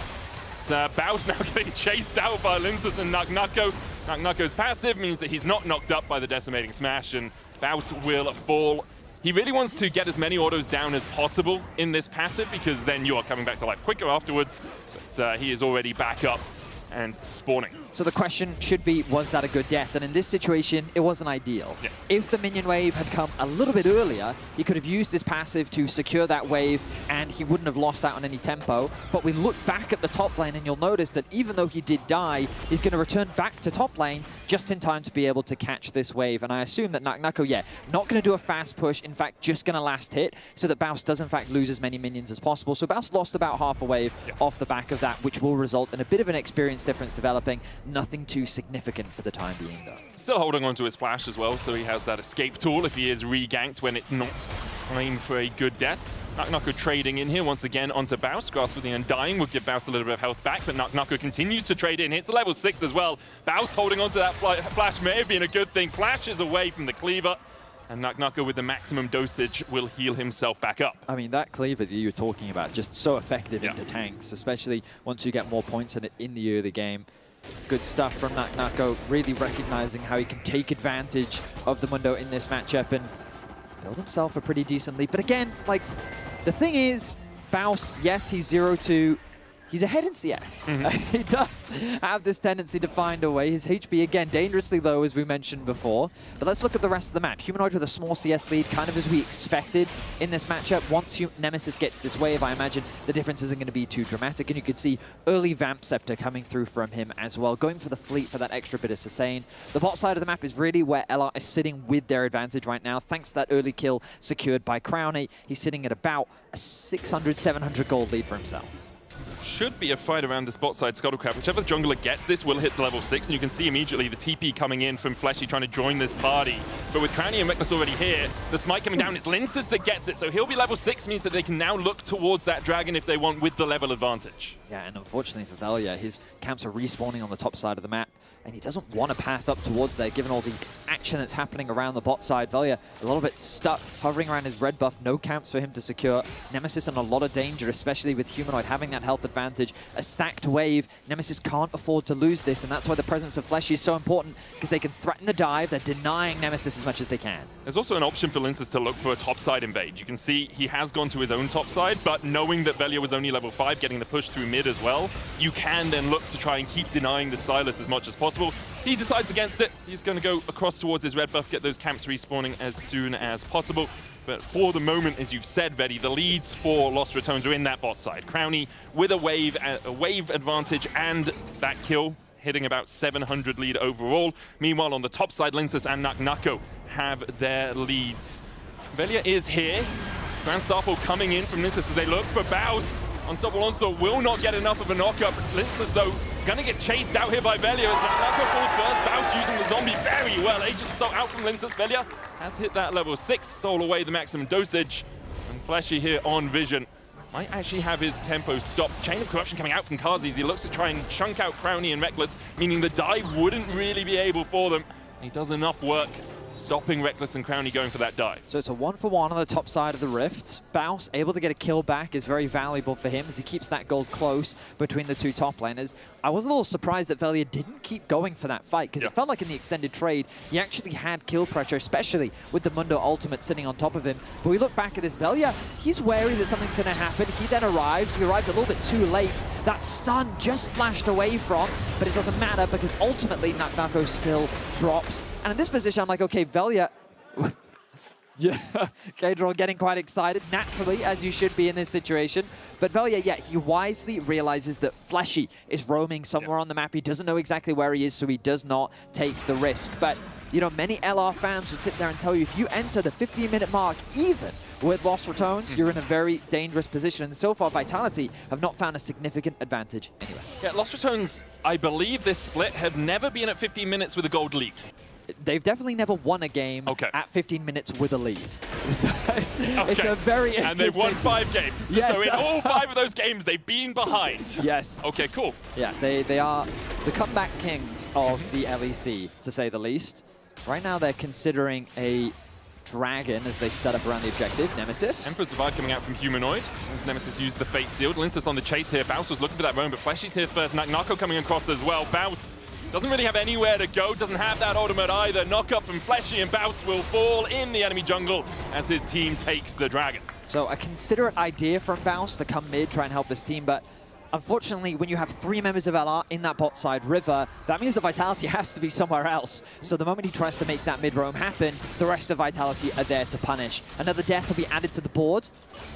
Baus now getting chased out by Linsus and Naknako. Naknako's passive means that he's not knocked up by the decimating smash, and Baus will fall. He really wants to get as many autos down as possible in this passive, because then you are coming back to life quicker afterwards. But he is already back up and spawning. So the question should be, was that a good death? And in this situation, it wasn't ideal. Yeah. If the minion wave had come a little bit earlier, he could have used his passive to secure that wave, and he wouldn't have lost out on any tempo. But we look back at the top lane, and you'll notice that even though he did die, he's going to return back to top lane just in time to be able to catch this wave. And I assume that Naknako, not going to do a fast push, in fact, just going to last hit, so that Baus does in fact lose as many minions as possible. So Baus lost about half a wave off the back of that, which will result in a bit of an experience difference developing. Nothing too significant for the time being, though. Still holding on to his flash as well, so he has that escape tool if he is reganked when it's not time for a good death. Naknako trading in here once again onto Baus. Grasp of the Undying will give Baus a little bit of health back, but Naknako continues to trade in. Hits the level 6 as well. Baus holding onto that flash may have been a good thing. Flashes away from the cleaver, and Naknako with the maximum dosage will heal himself back up. I mean, that cleaver that you were talking about, just so effective into tanks, especially once you get more points in it in the early game. Good stuff from Naknako, really recognizing how he can take advantage of the Mundo in this matchup and build himself a pretty decent lead. But again, like, the thing is, Baus, yes, he's 0-2. He's ahead in CS. He does have this tendency to find a way. His HP, again, dangerously low, as we mentioned before. But let's look at the rest of the map. Humanoid with a small CS lead, kind of as we expected in this matchup. Once Nemesis gets this wave, I imagine the difference isn't going to be too dramatic. And you could see early Vamp Scepter coming through from him as well, going for the fleet for that extra bit of sustain. The bot side of the map is really where LR is sitting with their advantage right now, thanks to that early kill secured by Crowny. He's sitting at about a 600, 700 gold lead for himself. Should be a fight around this bot side Scuttlecraft. Whichever jungler gets this will hit level 6, and you can see immediately the TP coming in from Fleshy trying to join this party. But with Crowny and Reckless already here, the smite coming down, it's Linsus that gets it, so he'll be level 6, means that they can now look towards that dragon if they want with the level advantage. Yeah, and unfortunately for Velia, his camps are respawning on the top side of the map. and he doesn't want to path up towards there, given all the action that's happening around the bot side. Velia a little bit stuck, hovering around his red buff, no camps for him to secure. Nemesis in a lot of danger, especially with Humanoid having that health advantage. A stacked wave, Nemesis can't afford to lose this, and that's why the presence of Fleshy is so important, because they can threaten the dive, they're denying Nemesis as much as they can. There's also an option for Linces to look for a topside invade. You can see he has gone to his own topside, but knowing that Velia was only level 5, getting the push through mid as well, you can then look to try and keep denying the Silas as much as possible. He decides against it. He's going to go across towards his red buff, get those camps respawning as soon as possible. But for the moment, as you've said, Vedi, the leads for Lost Ratones are in that bot side. Crowny with a wave advantage and that kill, hitting about 700 lead overall. Meanwhile, on the top side, Linces and NuckNucko have their leads. Velia is here. Grand Starfall coming in from Linces as they look for Baus. Unstoppable Onslaught will not get enough of a knockup. Linces, though, gonna get chased out here by Velia as NuckNucko falls first. Baus using the zombie very well. Aegis so out from Linces. Velia has hit that level 6, stole away the maximum dosage. And Fleshy here on Vision might actually have his tempo stopped. Chain of Corruption coming out from Kazi. He looks to try and chunk out Crowny and Reckless, meaning the dive wouldn't really be able for them. And he does enough work stopping Reckless and Crowny going for that dive. So it's a 1-for-1 on the top side of the Rift. Baus able to get a kill back is very valuable for him as he keeps that gold close between the two top laners. I was a little surprised that Velia didn't keep going for that fight, because it felt like in the extended trade, he actually had kill pressure, especially with the Mundo ultimate sitting on top of him. But we look back at this, Velia, he's wary that something's going to happen. He then arrives. He arrives a little bit too late. That stun just flashed away from, but it doesn't matter because ultimately NuckNucko still drops. And in this position, I'm like, okay, Velia... yeah, Kadrol getting quite excited, naturally, as you should be in this situation. But Velia, yeah, he wisely realizes that Fleshy is roaming somewhere on the map. He doesn't know exactly where he is, so he does not take the risk. But, you know, many LR fans would sit there and tell you, if you enter the 15-minute mark, even with Lost Ratones, you're in a very dangerous position. And so far, Vitality have not found a significant advantage anyway. Yeah, Lost Ratones, I believe this split, have never been at 15 minutes with a gold lead. They've definitely never won a game at 15 minutes with a lead. So it's a very interesting... And they've won 5 games. Yes. So in all 5 of those games, they've been behind. Yes. Okay, cool. Yeah, they are the comeback kings of the LEC, to say the least. Right now, they're considering a dragon as they set up around the objective. Nemesis. Emperor's Divide coming out from Humanoid as Nemesis used the Fate Sealed. Linces on the chase here. Baus was looking for that roam, but Fleshy's here first. NuckNucko coming across as well. Baus doesn't really have anywhere to go, doesn't have that ultimate either. Knock up from Fleshy and Baus will fall in the enemy jungle as his team takes the dragon. So a considerate idea from Baus to come mid, try and help his team, but unfortunately, when you have 3 members of LR in that bot side River, that means the Vitality has to be somewhere else. So the moment he tries to make that mid roam happen, the rest of Vitality are there to punish. Another death will be added to the board,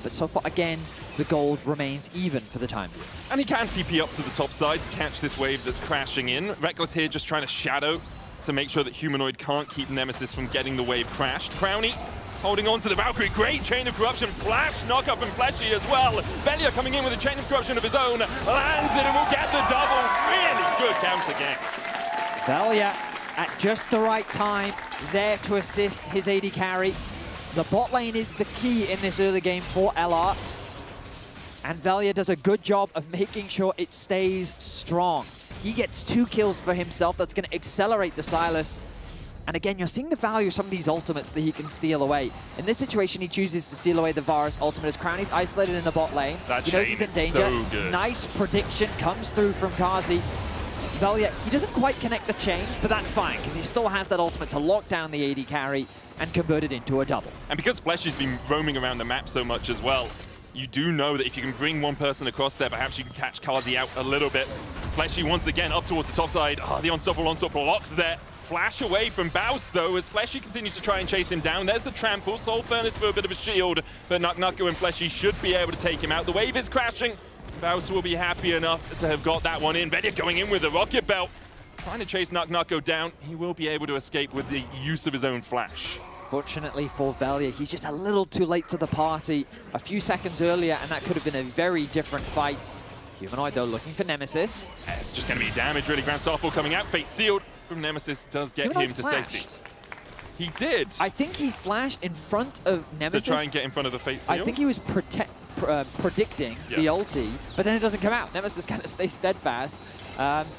but so far, again, the gold remains even for the time being. And he can TP up to the top side to catch this wave that's crashing in. Reckless here just trying to shadow to make sure that Humanoid can't keep Nemesis from getting the wave crashed. Crowny holding on to the Valkyrie. Great Chain of Corruption. Flash, knock up and Fleshy as well. Velia coming in with a Chain of Corruption of his own. Lands it and will get the double. Really good counter game. Velia at just the right time, there to assist his AD carry. The bot lane is the key in this early game for LR. And Velia does a good job of making sure it stays strong. He gets 2 kills for himself. That's going to accelerate the Silas. And again, you're seeing the value of some of these ultimates that he can steal away. In this situation, he chooses to steal away the Varus ultimate as Crowny's isolated in the bot lane. That he knows he's in danger. So good. Nice prediction comes through from Kazi. Velia, he doesn't quite connect the chains, but that's fine, because he still has that ultimate to lock down the AD carry and convert it into a double. And because Fleshy's been roaming around the map so much as well, you do know that if you can bring one person across there, perhaps you can catch Kazi out a little bit. Fleshy once again up towards the top side. Oh, the Unstoppable locked there. Flash away from Baus, though, as Fleshy continues to try and chase him down. There's the trample. Soul Furnace for a bit of a shield, but NuckNucko and Fleshy should be able to take him out. The wave is crashing. Baus will be happy enough to have got that one in. Vedia going in with the rocket belt. Trying to chase NuckNucko down. He will be able to escape with the use of his own flash. Fortunately for Velia, he's just a little too late to the party. A few seconds earlier, and that could have been a very different fight. Humanoid, though, looking for Nemesis. It's just going to be damage, really. Grand Starfall coming out. Fate Sealed from Nemesis does get Humanoid him to flashed. safety. He did. I think he flashed in front of Nemesis. To try and get in front of the Fate Sealed? I think he was predicting the ulti, but then it doesn't come out. Nemesis kind of stays steadfast.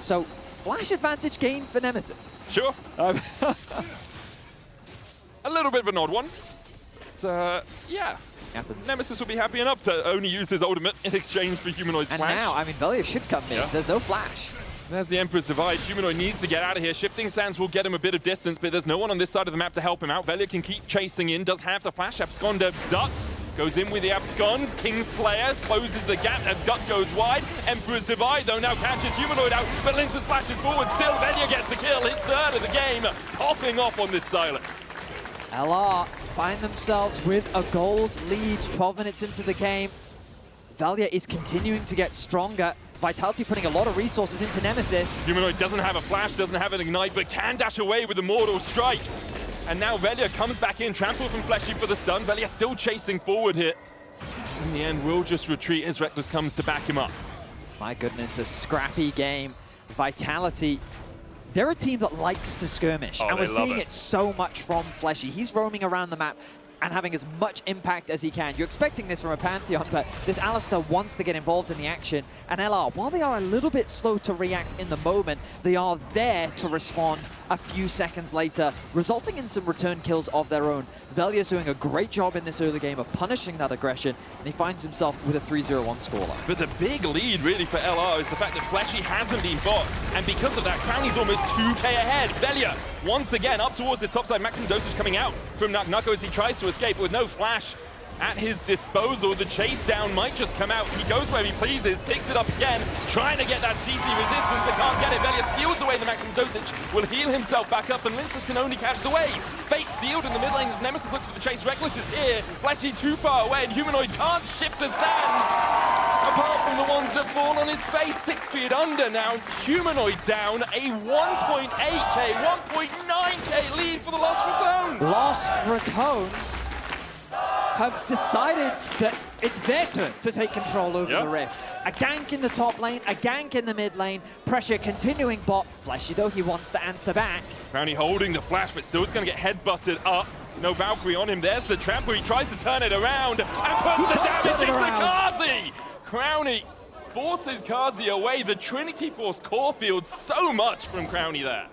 So flash advantage gained for Nemesis? Sure. A little bit of an odd one. But, yeah. Happens. Nemesis will be happy enough to only use his ultimate in exchange for Humanoid's And flash. now, I mean, Velia should come in. Yeah. There's no flash. There's the Emperor's Divide. Humanoid needs to get out of here. Shifting Sands will get him a bit of distance, but there's no one on this side of the map to help him out. Velia can keep chasing in, does have the flash. Absconder ducked, goes in with the Abscond. Kingslayer closes the gap, Duck goes wide. Emperor's Divide, though, now catches Humanoid out, but Lintus flashes forward. Still, Velia gets the kill, his third of the game, popping off on this Silas. LR find themselves with a gold lead 12 minutes into the game. Velia is continuing to get stronger. Vitality putting a lot of resources into Nemesis. Humanoid doesn't have a flash, doesn't have an ignite, but can dash away with a Mortal Strike. And now Velia comes back in, trampled from Fleshy for the stun. Velia still chasing forward here. In the end, will just retreat as Reckless comes to back him up. My goodness, a scrappy game. Vitality, they're a team that likes to skirmish, and we're seeing it so much from Fleshy. He's roaming around the map and having as much impact as he can. You're expecting this from a Pantheon, but this Alistair wants to get involved in the action. And LR, while they are a little bit slow to react in the moment, they are there to respond a few seconds later, resulting in some return kills of their own. Velia's doing a great job in this early game of punishing that aggression, and he finds himself with a 3-0-1 scoreline. But the big lead really for LR is the fact that Fleshy hasn't been bought, and because of that, Crowny's almost 2k ahead. Velia, once again, up towards this top side, maximum dosage coming out from Nucko as he tries to escape with no flash at his disposal. The chase down might just come out. He goes where he pleases, picks it up again, trying to get that CC resistance, but can't get it. Velia steals away the maximum dosage, will heal himself back up, and Linsus can only catch the wave. Fate sealed in the mid lane as Nemesis looks for the chase. Reckless is here, Fleshy too far away, and Humanoid can't shift the sands. Apart from the ones that fall on his face, 6 feet under now. Humanoid down, a 1.8k, 1.9k lead for the Lost Ratones. Lost Ratones have decided that it's their turn to take control over the Rift. A gank in the top lane, a gank in the mid lane, pressure continuing bot. Fleshy though, he wants to answer back. Crowny holding the flash, but still is going to get head-butted up. No Valkyrie on him, there's the trample, he tries to turn it around, and puts the damage into Kazi! Crowny forces Kazi away, the Trinity Force core field so much from Crowny there.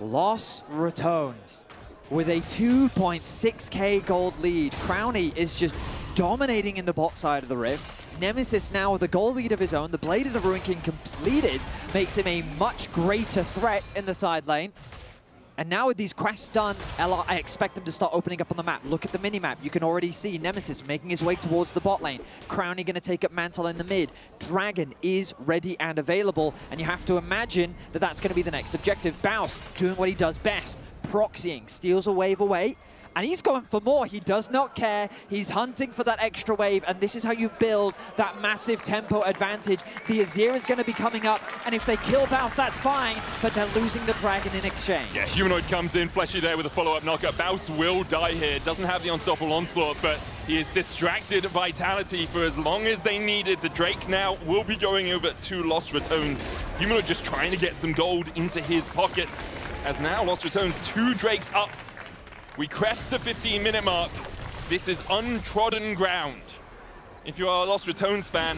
Lost Ratones with a 2.6k gold lead. Crowny is just dominating in the bot side of the Rift. Nemesis now with a gold lead of his own. The Blade of the Ruin King completed makes him a much greater threat in the side lane. And now with these quests done, LR, I expect them to start opening up on the map. Look at the mini-map. You can already see Nemesis making his way towards the bot lane. Crowny going to take up Mantle in the mid. Dragon is ready and available, and you have to imagine that that's going to be the next objective. Baus doing what he does best. Proxying, steals a wave away, and he's going for more. He does not care. He's hunting for that extra wave, and this is how you build that massive tempo advantage. The Azir is going to be coming up, and if they kill Baus, that's fine, but they're losing the Dragon in exchange. Yeah, Humanoid comes in, Fleshy there with a follow-up knockup. Baus will die here, doesn't have the unstoppable onslaught, but he is distracted Vitality for as long as they needed. The Drake now will be going over to Lost Ratones. Humanoid just trying to get some gold into his pockets. As now Lost Ratones 2 Drakes up. We crest the 15-minute mark. This is untrodden ground. If you are a Lost Ratones fan,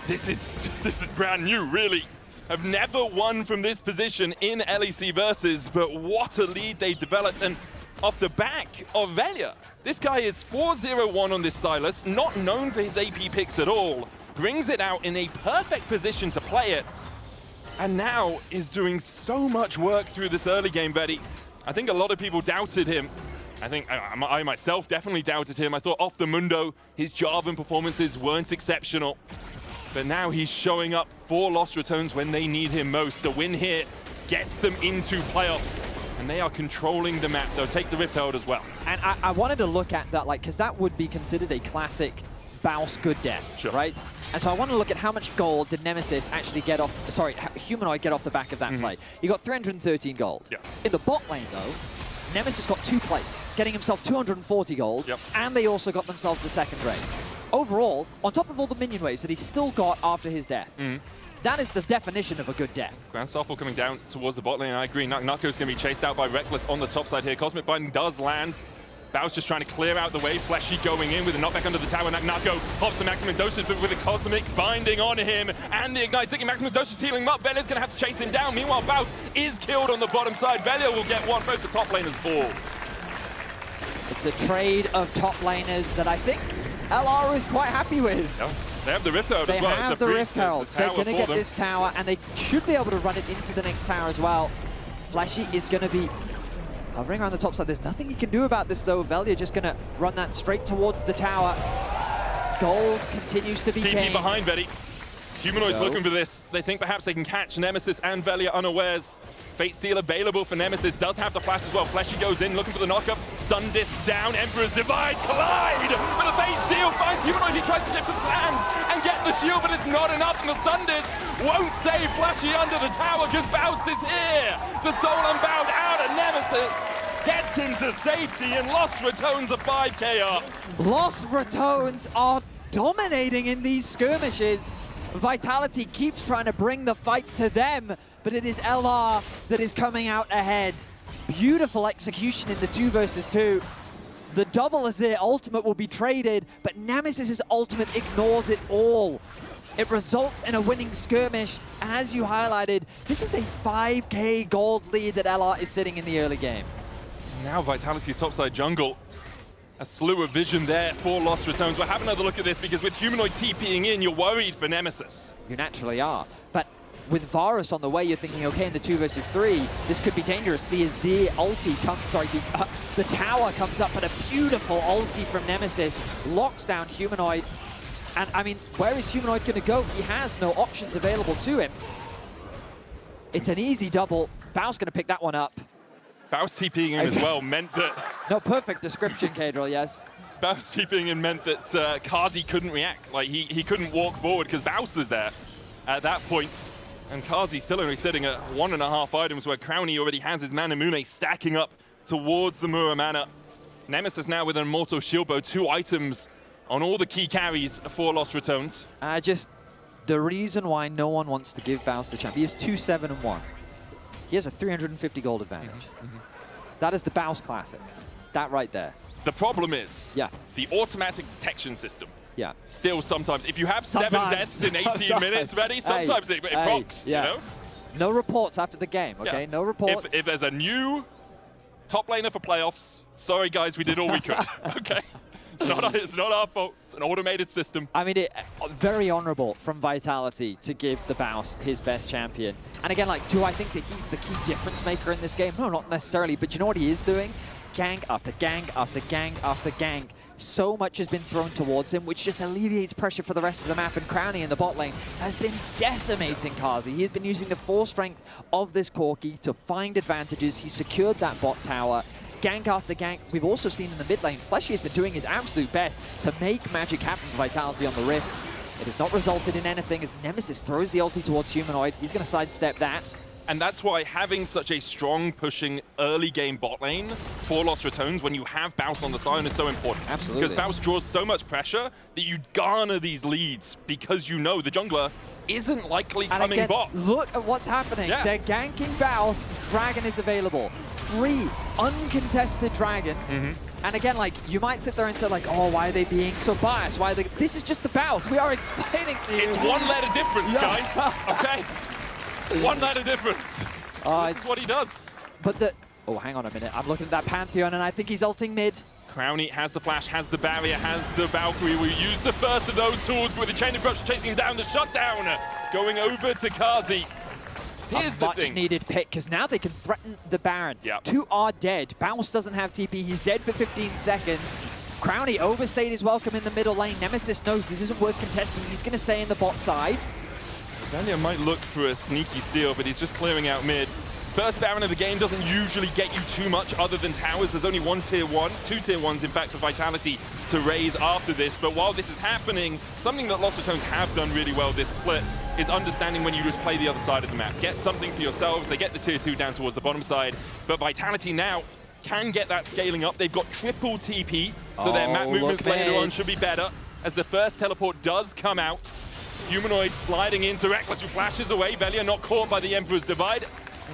this is brand new, really. Have never won from this position in LEC Versus, but what a lead they developed. And off the back of Velia, this guy is 4-0-1 on this Silas, not known for his AP picks at all. Brings it out in a perfect position to play it. And now is doing so much work through this early game, Betty. I think a lot of people doubted him. I think I myself definitely doubted him. I thought off the Mundo, his Jarvan performances weren't exceptional. But now he's showing up for Lost Ratones when they need him most. A win here gets them into playoffs. And they are controlling the map. They'll take the Rift Herald as well. And I wanted to look at that, like, because that would be considered a classic Baus good death, right? And so I want to look at how much gold did Nemesis actually get off, sorry, Humanoid get off the back of that play. He got 313 gold. In the bot lane, though, Nemesis got 2 plates, getting himself 240 gold, and they also got themselves the second raid. Overall, on top of all the minion waves that he still got after his death, that is the definition of a good death. Grand Starfall coming down towards the bot lane. I agree. Nucko's going to be chased out by Reckless on the top side here. Cosmic Binding does land. Baus just trying to clear out the way. Fleshy going in with a knockback under the tower. Nako pops the maximum dosage, but with a cosmic binding on him and the ignite taking maximum dosage, healing him up. Velia's going to have to chase him down. Meanwhile, Baus is killed on the bottom side. Velia will get one. Both the top laners fall. It's a trade of top laners that I think LR is quite happy with. Yeah. They have the Rift Herald as well. They have the Rift Herald. They're going to get this tower, and they should be able to run it into the next tower as well. Fleshy is going to be hovering around the top side. There's nothing he can do about this, though. Velia just going to run that straight towards the tower. Gold continues to be TP behind Veli. Humanoids looking for this. They think perhaps they can catch Nemesis and Velia unawares. Fate Seal available for Nemesis. Does have the flash as well. Fleshy goes in, looking for the knockup. Sun Disc down. Emperor's Divide collide. But the Fate Seal finds Humanoid. He tries to chip the hands and get the shield, but it's not enough. And the Sun Disc won't save Fleshy under the tower because Baus is here. The Soul Unbound out of Nemesis gets him to safety, and Lost Ratones are 5k up. Lost Ratones are dominating in these skirmishes. Vitality keeps trying to bring the fight to them, but it is LR that is coming out ahead. Beautiful execution in the 2 versus 2. The double as their ultimate will be traded, but Nemesis's ultimate ignores it all. It results in a winning skirmish, and as you highlighted, this is a 5k gold lead that LR is sitting in the early game. Now Vitality's topside jungle. A slew of vision there for Lost Ratones. We'll have another look at this because with Humanoid TPing in, you're worried for Nemesis. You naturally are. But with Varus on the way, you're thinking, okay, in the 2 versus 3, this could be dangerous. The Azir ulti comes, sorry, the tower comes up, but a beautiful ulti from Nemesis locks down Humanoid. And I mean, where is Humanoid going to go? He has no options available to him. It's an easy double. Baus going to pick that one up. Baus TPing in as well meant that... No, perfect description, Kadril, yes. Baus TPing in meant that Kazi couldn't react. Like, he couldn't walk forward because Baus was there at that point. And Kazi still only sitting at 1.5 items where Crowny already has his Manamune stacking up towards the Muramana. Nemesis now with an Immortal Shield Bow, 2 items on all the key carries for Lost Ratones. The reason why no one wants to give Baus the champ, he has 2-7-1. He has a 350 gold advantage. That is the Baus Classic. That right there. The problem is the automatic detection system. Yeah. Still sometimes, if you have 7 deaths in 18 minutes, ready, sometimes it procs, you know? No reports after the game, okay? No reports. If there's a new top laner for playoffs, sorry guys, we did all we could, okay? It's not our fault. It's an automated system. I mean, very honorable from Vitality to give the Baus his best champion. And again, like, do I think that he's the key difference maker in this game? No, not necessarily. But you know what he is doing? Gang after gang after gang after gang. So much has been thrown towards him, which just alleviates pressure for the rest of the map. And Crowny in the bot lane has been decimating Kazi. He has been using the full strength of this Corki to find advantages. He secured that bot tower. Gank after gank. We've also seen in the mid lane, Fleshy has been doing his absolute best to make magic happen for Vitality on the Rift. It has not resulted in anything as Nemesis throws the ulti towards Humanoid. He's going to sidestep that. And that's why having such a strong pushing early game bot lane for Lost Ratones when you have Baus on the side is so important. Absolutely. Because Baus draws so much pressure that you garner these leads because you know the jungler isn't likely coming again, bot. Look at what's happening. Yeah. They're ganking Baus. Dragon is available. 3 uncontested dragons. And again, like, you might sit there and say, like, oh, why are they being so biased? Why are they... This is just the Baus. We are explaining to you. It's 1 letter difference, guys. Okay? 1 letter difference. This is what he does. But the... Oh, hang on a minute. I'm looking at that Pantheon, and I think he's ulting mid. Crowny has the flash, has the barrier, has the Valkyrie. We use the first of those tools with the chain of corruption chasing him down. The shutdown going over to Kazi. Here's the thing. Much needed pick, because now they can threaten the Baron. 2 are dead. Baus doesn't have TP. He's dead for 15 seconds. Crowny overstayed his welcome in the middle lane. Nemesis knows this isn't worth contesting. He's going to stay in the bot side. Velia might look for a sneaky steal, but he's just clearing out mid. First Baron of the game doesn't usually get you too much other than towers. There's only 1 tier 1, 2 tier 1s in fact for Vitality to raise after this. But while this is happening, something that Lost Ratones have done really well this split is understanding when you just play the other side of the map. Get something for yourselves. They get the tier 2 down towards the bottom side. But Vitality now can get that scaling up. They've got triple TP, so their map movements later on should be better. As the first teleport does come out, Humanoid sliding into Reckless, who flashes away. Velia not caught by the Emperor's Divide.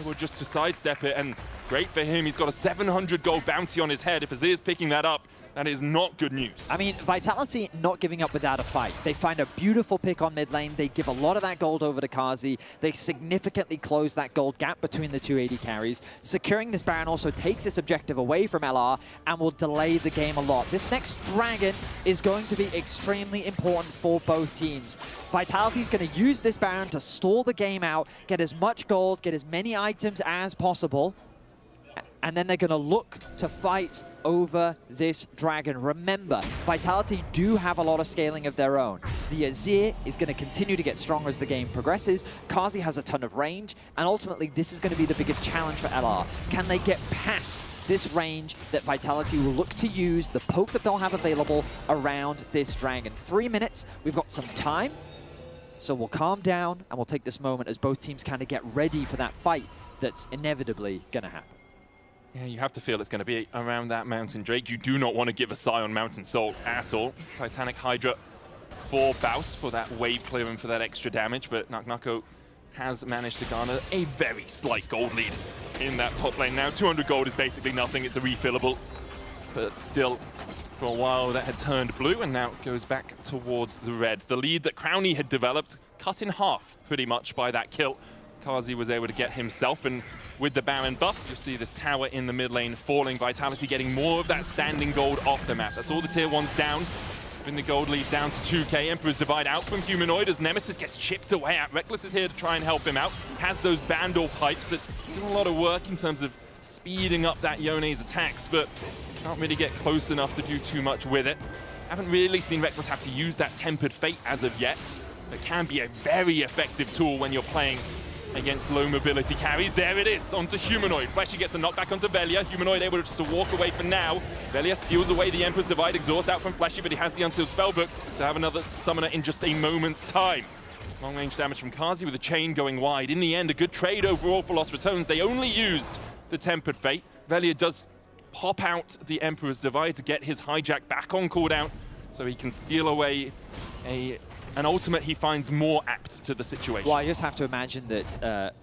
Able just to sidestep it, and Great for him. He's got a 700 gold bounty on his head. If Azir's picking that up, that is not good news. I mean, Vitality not giving up without a fight. They find a beautiful pick on mid lane. They give a lot of that gold over to Kazi. They significantly close that gold gap between the two AD carries. Securing this Baron also takes this objective away from LR and will delay the game a lot. This next Dragon is going to be extremely important for both teams. Vitality is going to use this Baron to stall the game out, get as much gold, get as many items as possible, and then they're going to look to fight over this Dragon. Remember, Vitality do have a lot of scaling of their own. The Azir is going to continue to get stronger as the game progresses. Kazi has a ton of range, and ultimately this is going to be the biggest challenge for LR. Can they get past this range that Vitality will look to use, the poke that they'll have available around this Dragon? 3 minutes, we've got some time, so we'll calm down and we'll take this moment as both teams kind of get ready for that fight that's inevitably going to happen. Yeah, you have to feel it's going to be around that Mountain Drake. You do not want to give a sigh on Mountain Soul at all. Titanic Hydra for Baus for that wave clear and for that extra damage, but Naknako has managed to garner a very slight gold lead in that top lane. Now 200 gold is basically nothing, it's a refillable, but still for a while that had turned blue and now goes back towards the red. The lead that Crownie had developed cut in half pretty much by that kill. Kazi was able to get himself, and with the Baron buff, you'll see this tower in the mid lane falling. Vitality getting more of that standing gold off the map. That's all the tier 1s down. Bring the gold lead down to 2k. Emperor's Divide out from Humanoid as Nemesis gets chipped away at. Reckless is here to try and help him out. Has those Bandor pipes that do a lot of work in terms of speeding up that Yone's attacks, but can't really get close enough to do too much with it. Haven't really seen Reckless have to use that Tempered Fate as of yet. It can be a very effective tool when you're playing against low mobility carries. There it is, onto Humanoid. Fleshy gets the knockback onto Velia. Humanoid able just to walk away for now. Velia steals away the Emperor's Divide, exhaust out from Fleshy, but he has the Unsealed Spellbook to have another summoner in just a moment's time. Long range damage from Kazi with the chain going wide. In the end, a good trade overall for Lost Returns. They only used the Tempered Fate. Velia does pop out the Emperor's Divide to get his hijack back on cooldown, so he can steal away an ultimate he finds more apt to the situation. Well, I just have to imagine that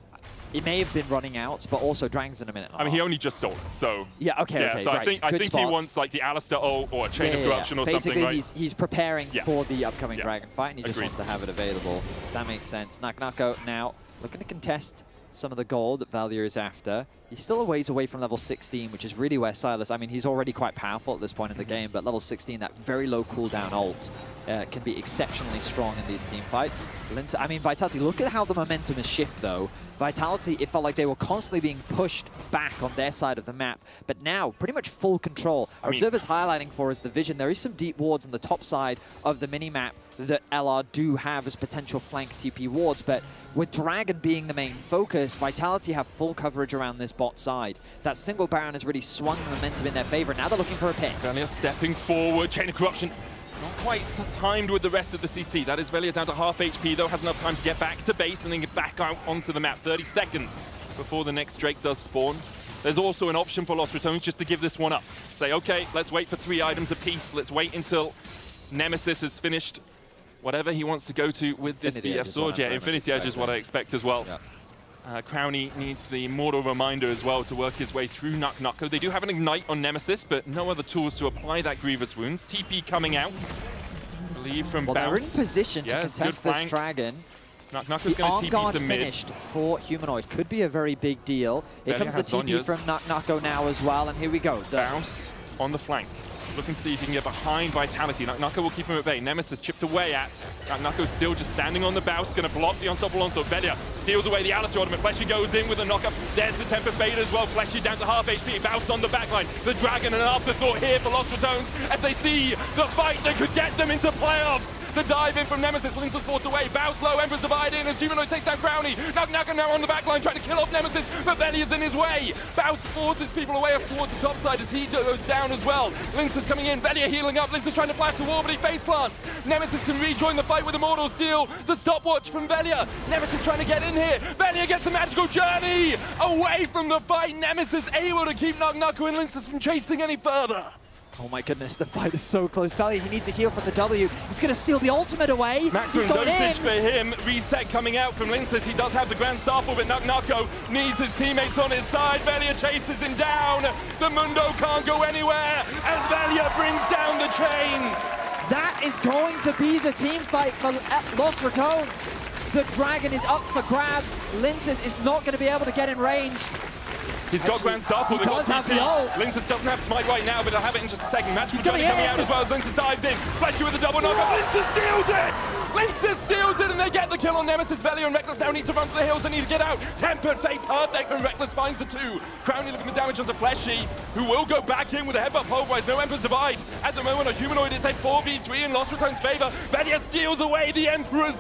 it may have been running out, but also Dragon's in a minute. I mean, he only just stole it, so... Yeah, okay, so right. I think he wants like the Alistair ult or a Chain of Corruption or Basically, something, right? He's preparing for the upcoming Dragon fight, and he just wants to have it available. That makes sense. Naknako now looking to contest some of the gold that Valia is after. He's still a ways away from level 16, which is really where Sylas, I mean, he's already quite powerful at this point in the game, but level 16, that very low cooldown ult can be exceptionally strong in these team fights. I mean, Vitality, look at how the momentum is shift, though. Vitality, it felt like they were constantly being pushed back on their side of the map, but now pretty much full control. Observer's highlighting for us the vision. There is some deep wards on the top side of the mini-map that LR do have as potential flank TP wards, but with Dragon being the main focus, Vitality have full coverage around this bot side. That single Baron has really swung the momentum in their favor. Now they're looking for a pick. Velia stepping forward, Chain of Corruption. Not quite timed with the rest of the CC. That is Velia down to half HP, though. Has enough time to get back to base and then get back out onto the map. 30 seconds before the next Drake does spawn. There's also an option for Lost Returns just to give this one up. Say, okay, let's wait for 3 items apiece. Let's wait until Nemesis has finished whatever he wants to go to with this BF sword. Yeah, Infinity Edge is what I expect as well. Crownie needs the Mortal Reminder as well to work his way through Naknako. They do have an Ignite on Nemesis, but no other tools to apply that Grievous Wounds. TP coming out. Leave from Baus. They're in position to contest this Dragon. Naknako's the going to TP to mid. Finished for Humanoid could be a very big deal. Here comes the TP from Naknako now as well, and here we go. Baus on the flank. Look and see if he can get behind Vitality. Naknako will keep him at bay. Nemesis chipped away at. Naknako's still just standing on the Baus, going to block the Unstoppable Onslaught. Velia steals away the Alistair ultimate. Fleshy goes in with a knockup. There's the Tempered Fate as well. Fleshy down to half HP. Baus on the backline. The Dragon, an afterthought here for Lost Returns as they see the fight that could get them into playoffs. The dive in from Nemesis, Lynx was forced away. Baus low, Emperor's Divide in as Humanoid takes down Crownie. Naknako now on the backline trying to kill off Nemesis, but Velia's in his way. Baus forces people away up towards the top side as he goes down as well. Lynx is coming in, Velia healing up. Lynx is trying to flash the wall, but he face plants. Nemesis can rejoin the fight with Immortal Steel. The stopwatch from Velia. Nemesis trying to get in here. Velia gets the magical journey away from the fight. Nemesis able to keep Naknako and Lynx from chasing any further. Oh my goodness, the fight is so close. Valley, he needs a heal for the W. He's going to steal the ultimate away. Maximum He's going dosage in. for him. Reset coming out from Linces. He does have the Grand Sample, but Nako needs his teammates on his side. Velia chases him down. The Mundo can't go anywhere as Velia brings down the chains. That is going to be the team fight for Los Ratones. The Dragon is up for grabs. Linces is not going to be able to get in range. He's got Grand Sample. He does have the ult. Linces doesn't have Smite right now, but he'll have it in just a second. Magic He's coming coming out as well as Linces dives in. Fletcher with a double knockup. Linces steals it! Linces steals it, and they get the kill on Nemesis. Velia and Reckless now need to run for the hills. They need to get out. Tempered Fate perfect, and Reckless finds the two. Crowny looking for damage onto Fleshy, who will go back in with a headbutt pulverize. No Emperor's Divide. At the moment, a Humanoid is a 4v3 in Lost Ratone's favor. Velia steals away the Emperors.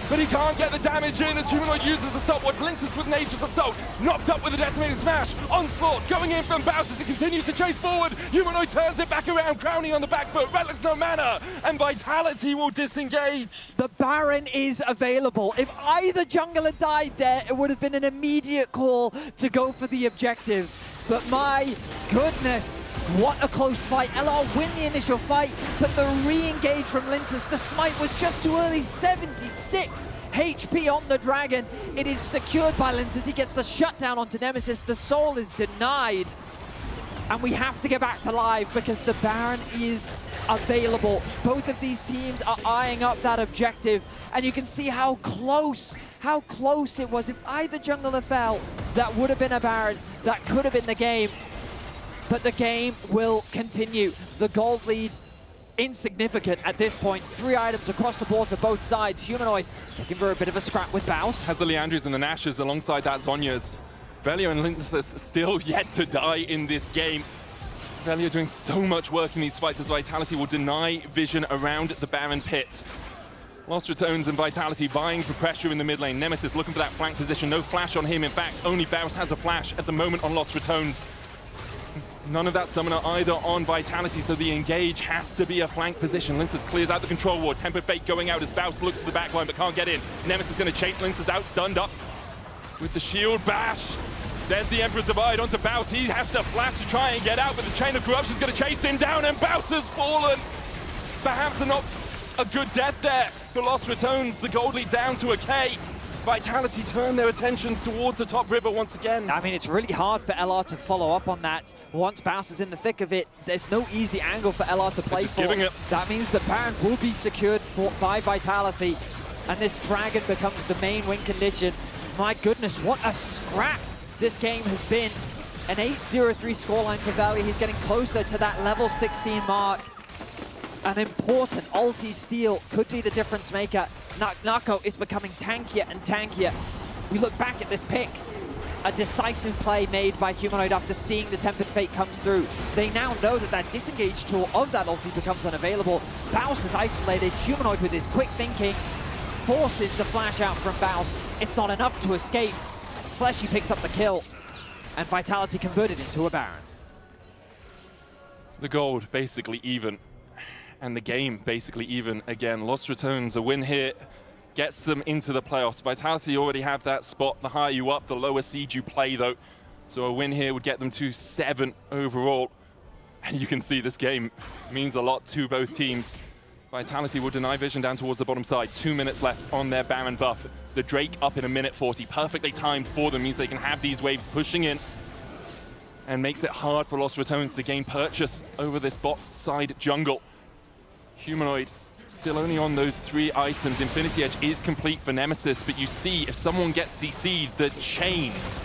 But he can't get the damage in as Humanoid uses the stopwatch. Linces with Nature's Assault, knocked up with a decimating smash. Onslaught going in from Bounce as he continues to chase forward. Humanoid turns it back around, Crowny on the back foot. Reckless no mana, and Vitality will disengage. The Baron is available. If either jungler died there, it would have been an immediate call to go for the objective. But my goodness, what a close fight. LR win the initial fight, but the re-engage from Linces, the smite was just too early, 76 HP on the Dragon. It is secured by Linces. He gets the shutdown onto Nemesis. The soul is denied. And we have to get back to live because the Baron is available. Both of these teams are eyeing up that objective. And you can see how close it was. If either jungler fell, that would have been a Baron. That could have been the game. But the game will continue. The gold lead, insignificant at this point. 3 items across the board for both sides. Humanoid looking for a bit of a scrap with Baus. Has the Leandries and the Nashes alongside that Zhonya's. Velia and Linces still yet to die in this game. Velia doing so much work in these fights as Vitality will deny vision around the Baron pit. Lost Ratones and Vitality vying for pressure in the mid lane. Nemesis looking for that flank position. No flash on him. In fact, only Baus has a flash at the moment on Lost Ratones. None of that summoner either on Vitality, so the engage has to be a flank position. Linces clears out the control ward. Tempered Fate going out as Baus looks to the backline but can't get in. Nemesis is going to chase Linces out, stunned up with the shield bash. There's the Emperor's Divide onto Baus. He has to flash to try and get out, but the Chain of Corruption is going to chase him down, and Baus has fallen. Perhaps not a good death there for Lost Ratones. The gold lead down to a K. Vitality turn their attentions towards the top river once again. I mean, it's really hard for LR to follow up on that. Once Baus is in the thick of it, there's no easy angle for LR to play for. That means the Baron will be secured by Vitality, and this Dragon becomes the main win condition. My goodness, what a scrap this game has been. An 8-0-3 scoreline for Valley. He's getting closer to that level 16 mark. An important ulti steal could be the difference maker. Nako is becoming tankier and tankier. We look back at this pick. A decisive play made by Humanoid after seeing the Tempered Fate comes through. They now know that that disengage tool of that ulti becomes unavailable. Baus is isolated. Humanoid with his quick thinking forces the flash out from Baus. It's not enough to escape. Fleshy picks up the kill, and Vitality converted into a Baron. The gold basically even, and the game basically even again. Lost Ratones, a win here gets them into the playoffs. Vitality already have that spot. The higher you up, the lower seed you play though. So a win here would get them to 7 overall. And you can see this game means a lot to both teams. Vitality will deny vision down towards the bottom side. 2 minutes left on their Baron buff. The Drake up in 1:40. Perfectly timed for them, means they can have these waves pushing in and makes it hard for Lost Ratones to gain purchase over this bot side jungle. Humanoid still only on those 3 items. Infinity Edge is complete for Nemesis, but you see if someone gets CC'd, the chains,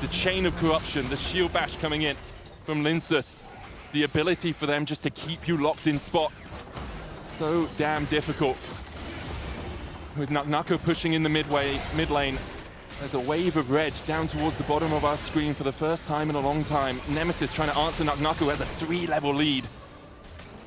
the chain of corruption, the shield bash coming in from Linces, the ability for them just to keep you locked in spot. So damn difficult. With Nako pushing in the mid lane, there's a wave of red down towards the bottom of our screen for the first time in a long time. Nemesis trying to answer Nako has a 3-level lead.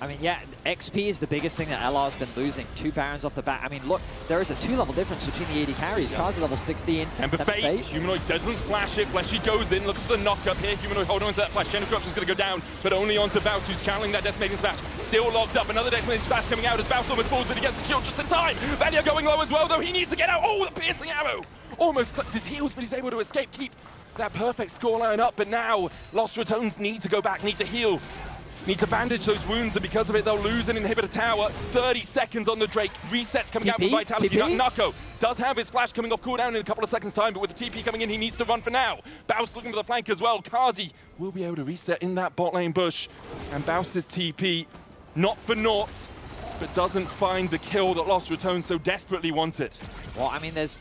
I mean, yeah, XP is the biggest thing that LR's been losing. 2 Barons off the bat. I mean, look, there is a 2-level difference between the AD carries. Kaz level 16. Tempered Fate. Humanoid doesn't flash it. Fleshy goes in. Look at the knock up here. Humanoid holding on to that flash. Chain of Corruption's going to go down, but only onto Baus, who's channeling that Decimating Smash. Still locked up. Another Decimating Smash coming out as Baus almost falls, but he gets the shield just in time. Velia going low as well, though. He needs to get out. Oh, the piercing arrow. Almost clipped his heels, but he's able to escape. Keep that perfect scoreline up, but now Lost Ratones need to go back, need to heal. Need to bandage those wounds, and because of it, they'll lose an inhibitor tower. 30 seconds on the Drake. Resets coming out from Vitality. Nako does have his flash coming off cooldown in a couple of seconds' time, but with the TP coming in, he needs to run for now. Baus looking for the flank as well. Kazi will be able to reset in that bot lane bush. And Baus's TP, not for naught, but doesn't find the kill that Lost Return so desperately wanted. Well, I mean, there's...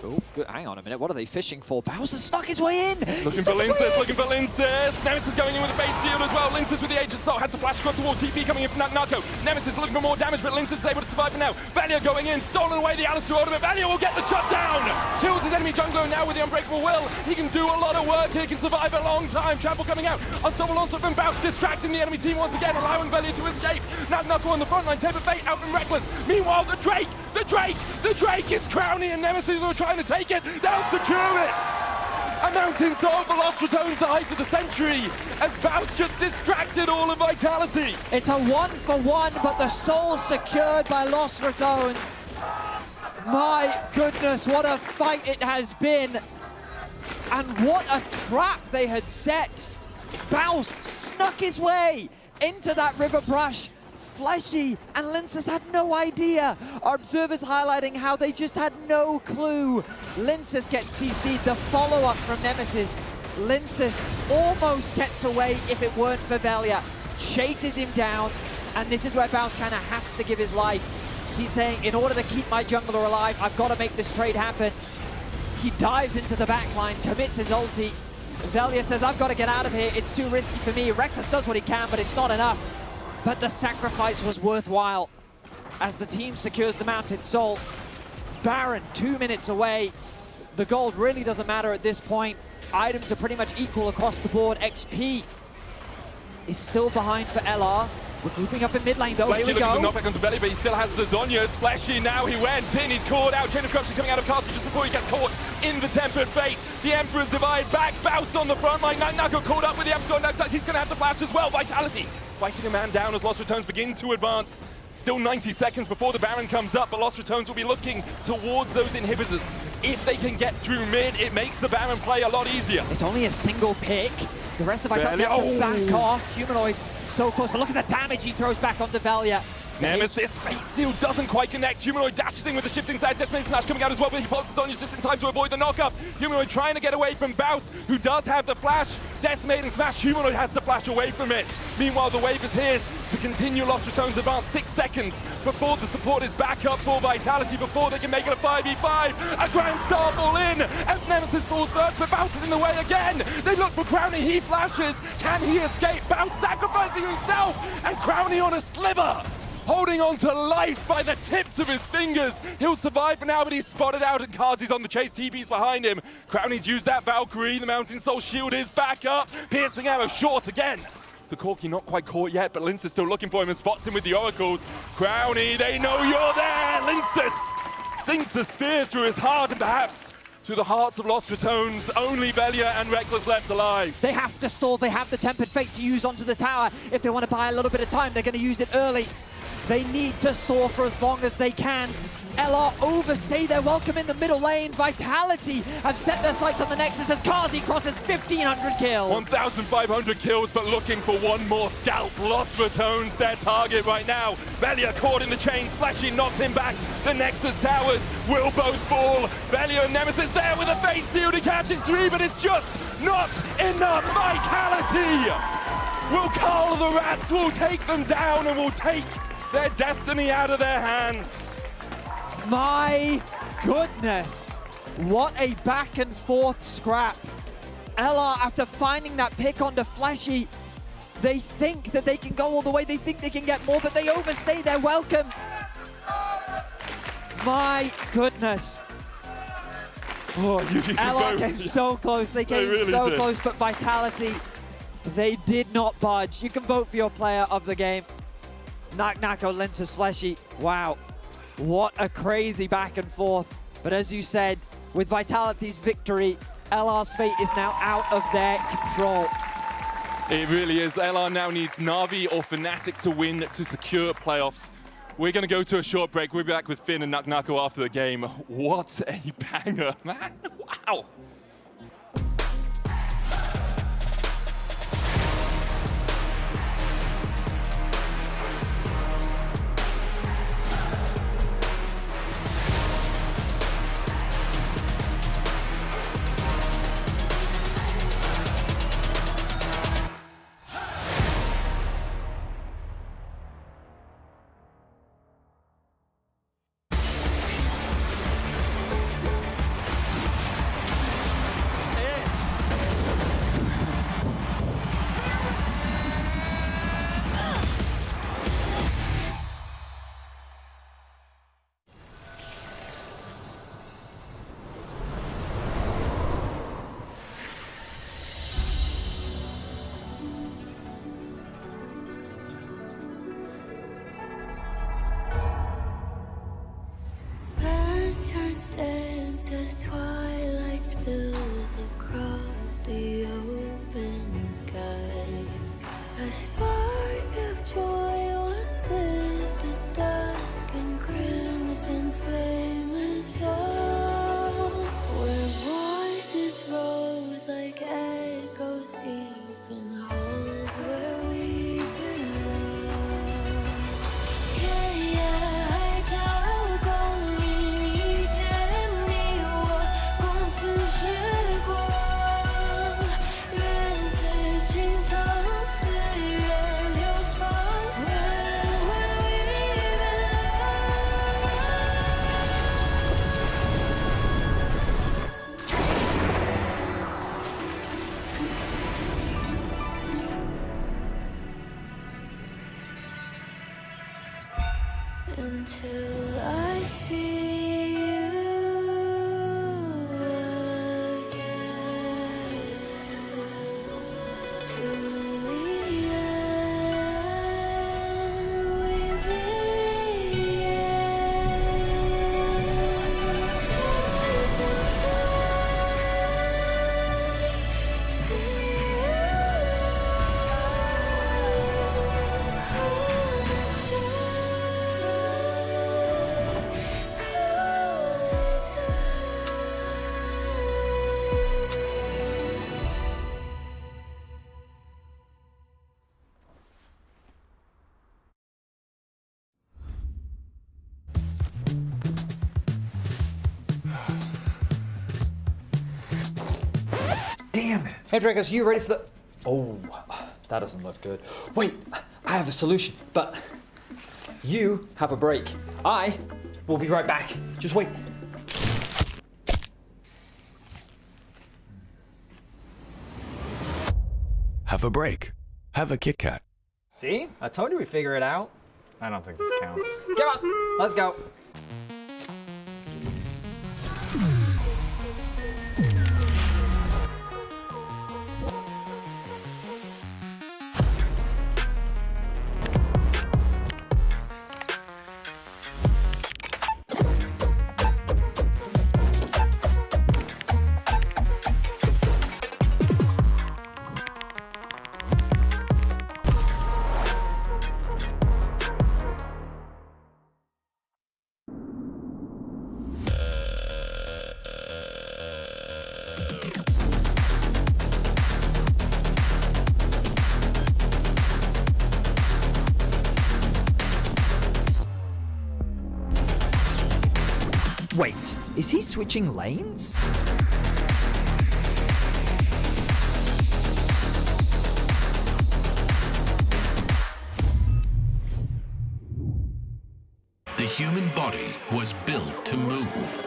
Oh, good. Hang on a minute. What are they fishing for? Bowser snuck his way in. Looking for Linces, looking for Linces. Nemesis going in with a base shield as well. Linces with the Aegis Assault has to flash across the wall. TP coming in from Nako. Nemesis looking for more damage, but Linces is able to survive for now. Valia going in, stolen away the Alistair ultimate. Valia will get the shutdown. Kills his enemy jungler now with the Unbreakable Will. He can do a lot of work. He can survive a long time. Trample coming out. Unstoppable onslaught from Baus, distracting the enemy team once again, allowing Valia to escape. Nako on the front line. Taper Fate out and Reckless. Meanwhile, the Drake is Crowny, and Nemesis are trying to take it. They'll secure it! A mountain sword for Lost Returns the height of the century as Baus just distracted all of Vitality. It's a 1-for-1, but the soul's secured by Lost Returns. My goodness, what a fight it has been. And what a trap they had set. Baus snuck his way into that river brush. Fleshy and Linces had no idea. Our observers highlighting how they just had no clue. Linces gets CC'd, the follow-up from Nemesis. Linces almost gets away if it weren't for Velia. Chases him down, and this is where Baus kind of has to give his life. He's saying, in order to keep my jungler alive, I've got to make this trade happen. He dives into the backline, commits his ulti. Velia says, I've got to get out of here. It's too risky for me. Reckless does what he can, but it's not enough. But the sacrifice was worthwhile as the team secures the Mountain Soul. Baron 2 minutes away. The gold really doesn't matter at this point. Items are pretty much equal across the board. XP is still behind for LR. We're grouping up in mid lane though. Fleshy Here we go. Knockback onto Belly, but he still has the Zonias. Fleshy now he went in. He's caught out. Chain of Corruption coming out of Castle just before he gets caught in the Tempered Fate. The Emperor's Divide back. Baus on the front line. Nako caught up with the Abscond. He's going to have to flash as well. Vitality fighting a man down as Lost Returns begin to advance. Still 90 seconds before the Baron comes up, but Lost Returns will be looking towards those inhibitors. If they can get through mid, it makes the Baron play a lot easier. It's only a single pick. The rest of Vitality have to back off. Humanoid so close, but look at the damage he throws back onto Valia. Nemesis, Fate Seal doesn't quite connect. Humanoid dashes in with the shifting side. Decimating Smash coming out as well, but he pops the Zonia's just in time to avoid the knockup. Humanoid trying to get away from Baus, who does have the flash. Decimating Smash, Humanoid has to flash away from it. Meanwhile, the wave is here to continue Lost Returns advance. 6 seconds before the support is back up for Vitality, before they can make it a 5v5. A Grand Star fall in as Nemesis falls first, but Baus is in the way again. They look for Crowny, he flashes. Can he escape? Baus sacrificing himself, and Crowny on a sliver. Holding on to life by the tips of his fingers. He'll survive for now, but he's spotted out and Kazi's on the chase. TP's behind him. Crowny's used that Valkyrie. The Mountain Soul shield is back up. Piercing arrow short again. The Corki not quite caught yet, but Linces still looking for him and spots him with the oracles. Crowny, they know you're there. Linces sinks a spear through his heart and perhaps through the hearts of Lost Returns. Only Velia and Reckless left alive. They have to stall. They have the Tempered Fate to use onto the tower. If they want to buy a little bit of time, they're going to use it early. They need to store for as long as they can. LR overstay their welcome in the middle lane. Vitality have set their sights on the Nexus as Kazi crosses 1,500 kills. 1,500 kills, but looking for one more scalp. Lost Returns their target right now. Velia caught in the chains. Fleshy knocks him back. The Nexus towers will both fall. Velia and Nemesis there with a face shield. He catches 3, but it's just not enough. Vitality will cull the rats, will take them down, and will take their destiny out of their hands. My goodness, what a back and forth scrap. LR, after finding that pick onto Fleshy, they think that they can go all the way, they think they can get more, but they overstay their welcome. My goodness. Oh, LR came so close, they came really so did. close, but Vitality, they did not budge. You can vote for your player of the game. Nako, Linces, Fleshy. Wow, what a crazy back and forth. But as you said, with Vitality's victory, LR's fate is now out of their control. It really is. LR now needs Na'Vi or Fnatic to win to secure playoffs. We're going to go to a short break. We'll be back with Finn and Nako after the game. What a banger, man. Wow. until I see you again. To the end we begin. Taste the flame, stay Damn it. Hey, Dragos, you ready for the... Oh, that doesn't look good. Wait, I have a solution, but you have a break. I will be right back. Just wait. Have a break. Have a Kit Kat. See? I told you we'd figure it out. I don't think this counts. Come on, let's go. Wait, is he switching lanes? The human body was built to move.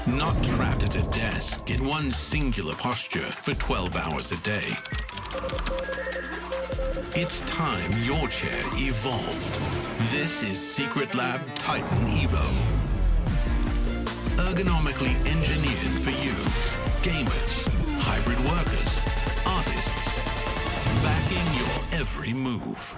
Not trapped at a desk in one singular posture for 12 hours a day. It's time your chair evolved. This is Secret Lab Titan Evo. Ergonomically engineered for you. Gamers, hybrid workers, artists. Backing your every move.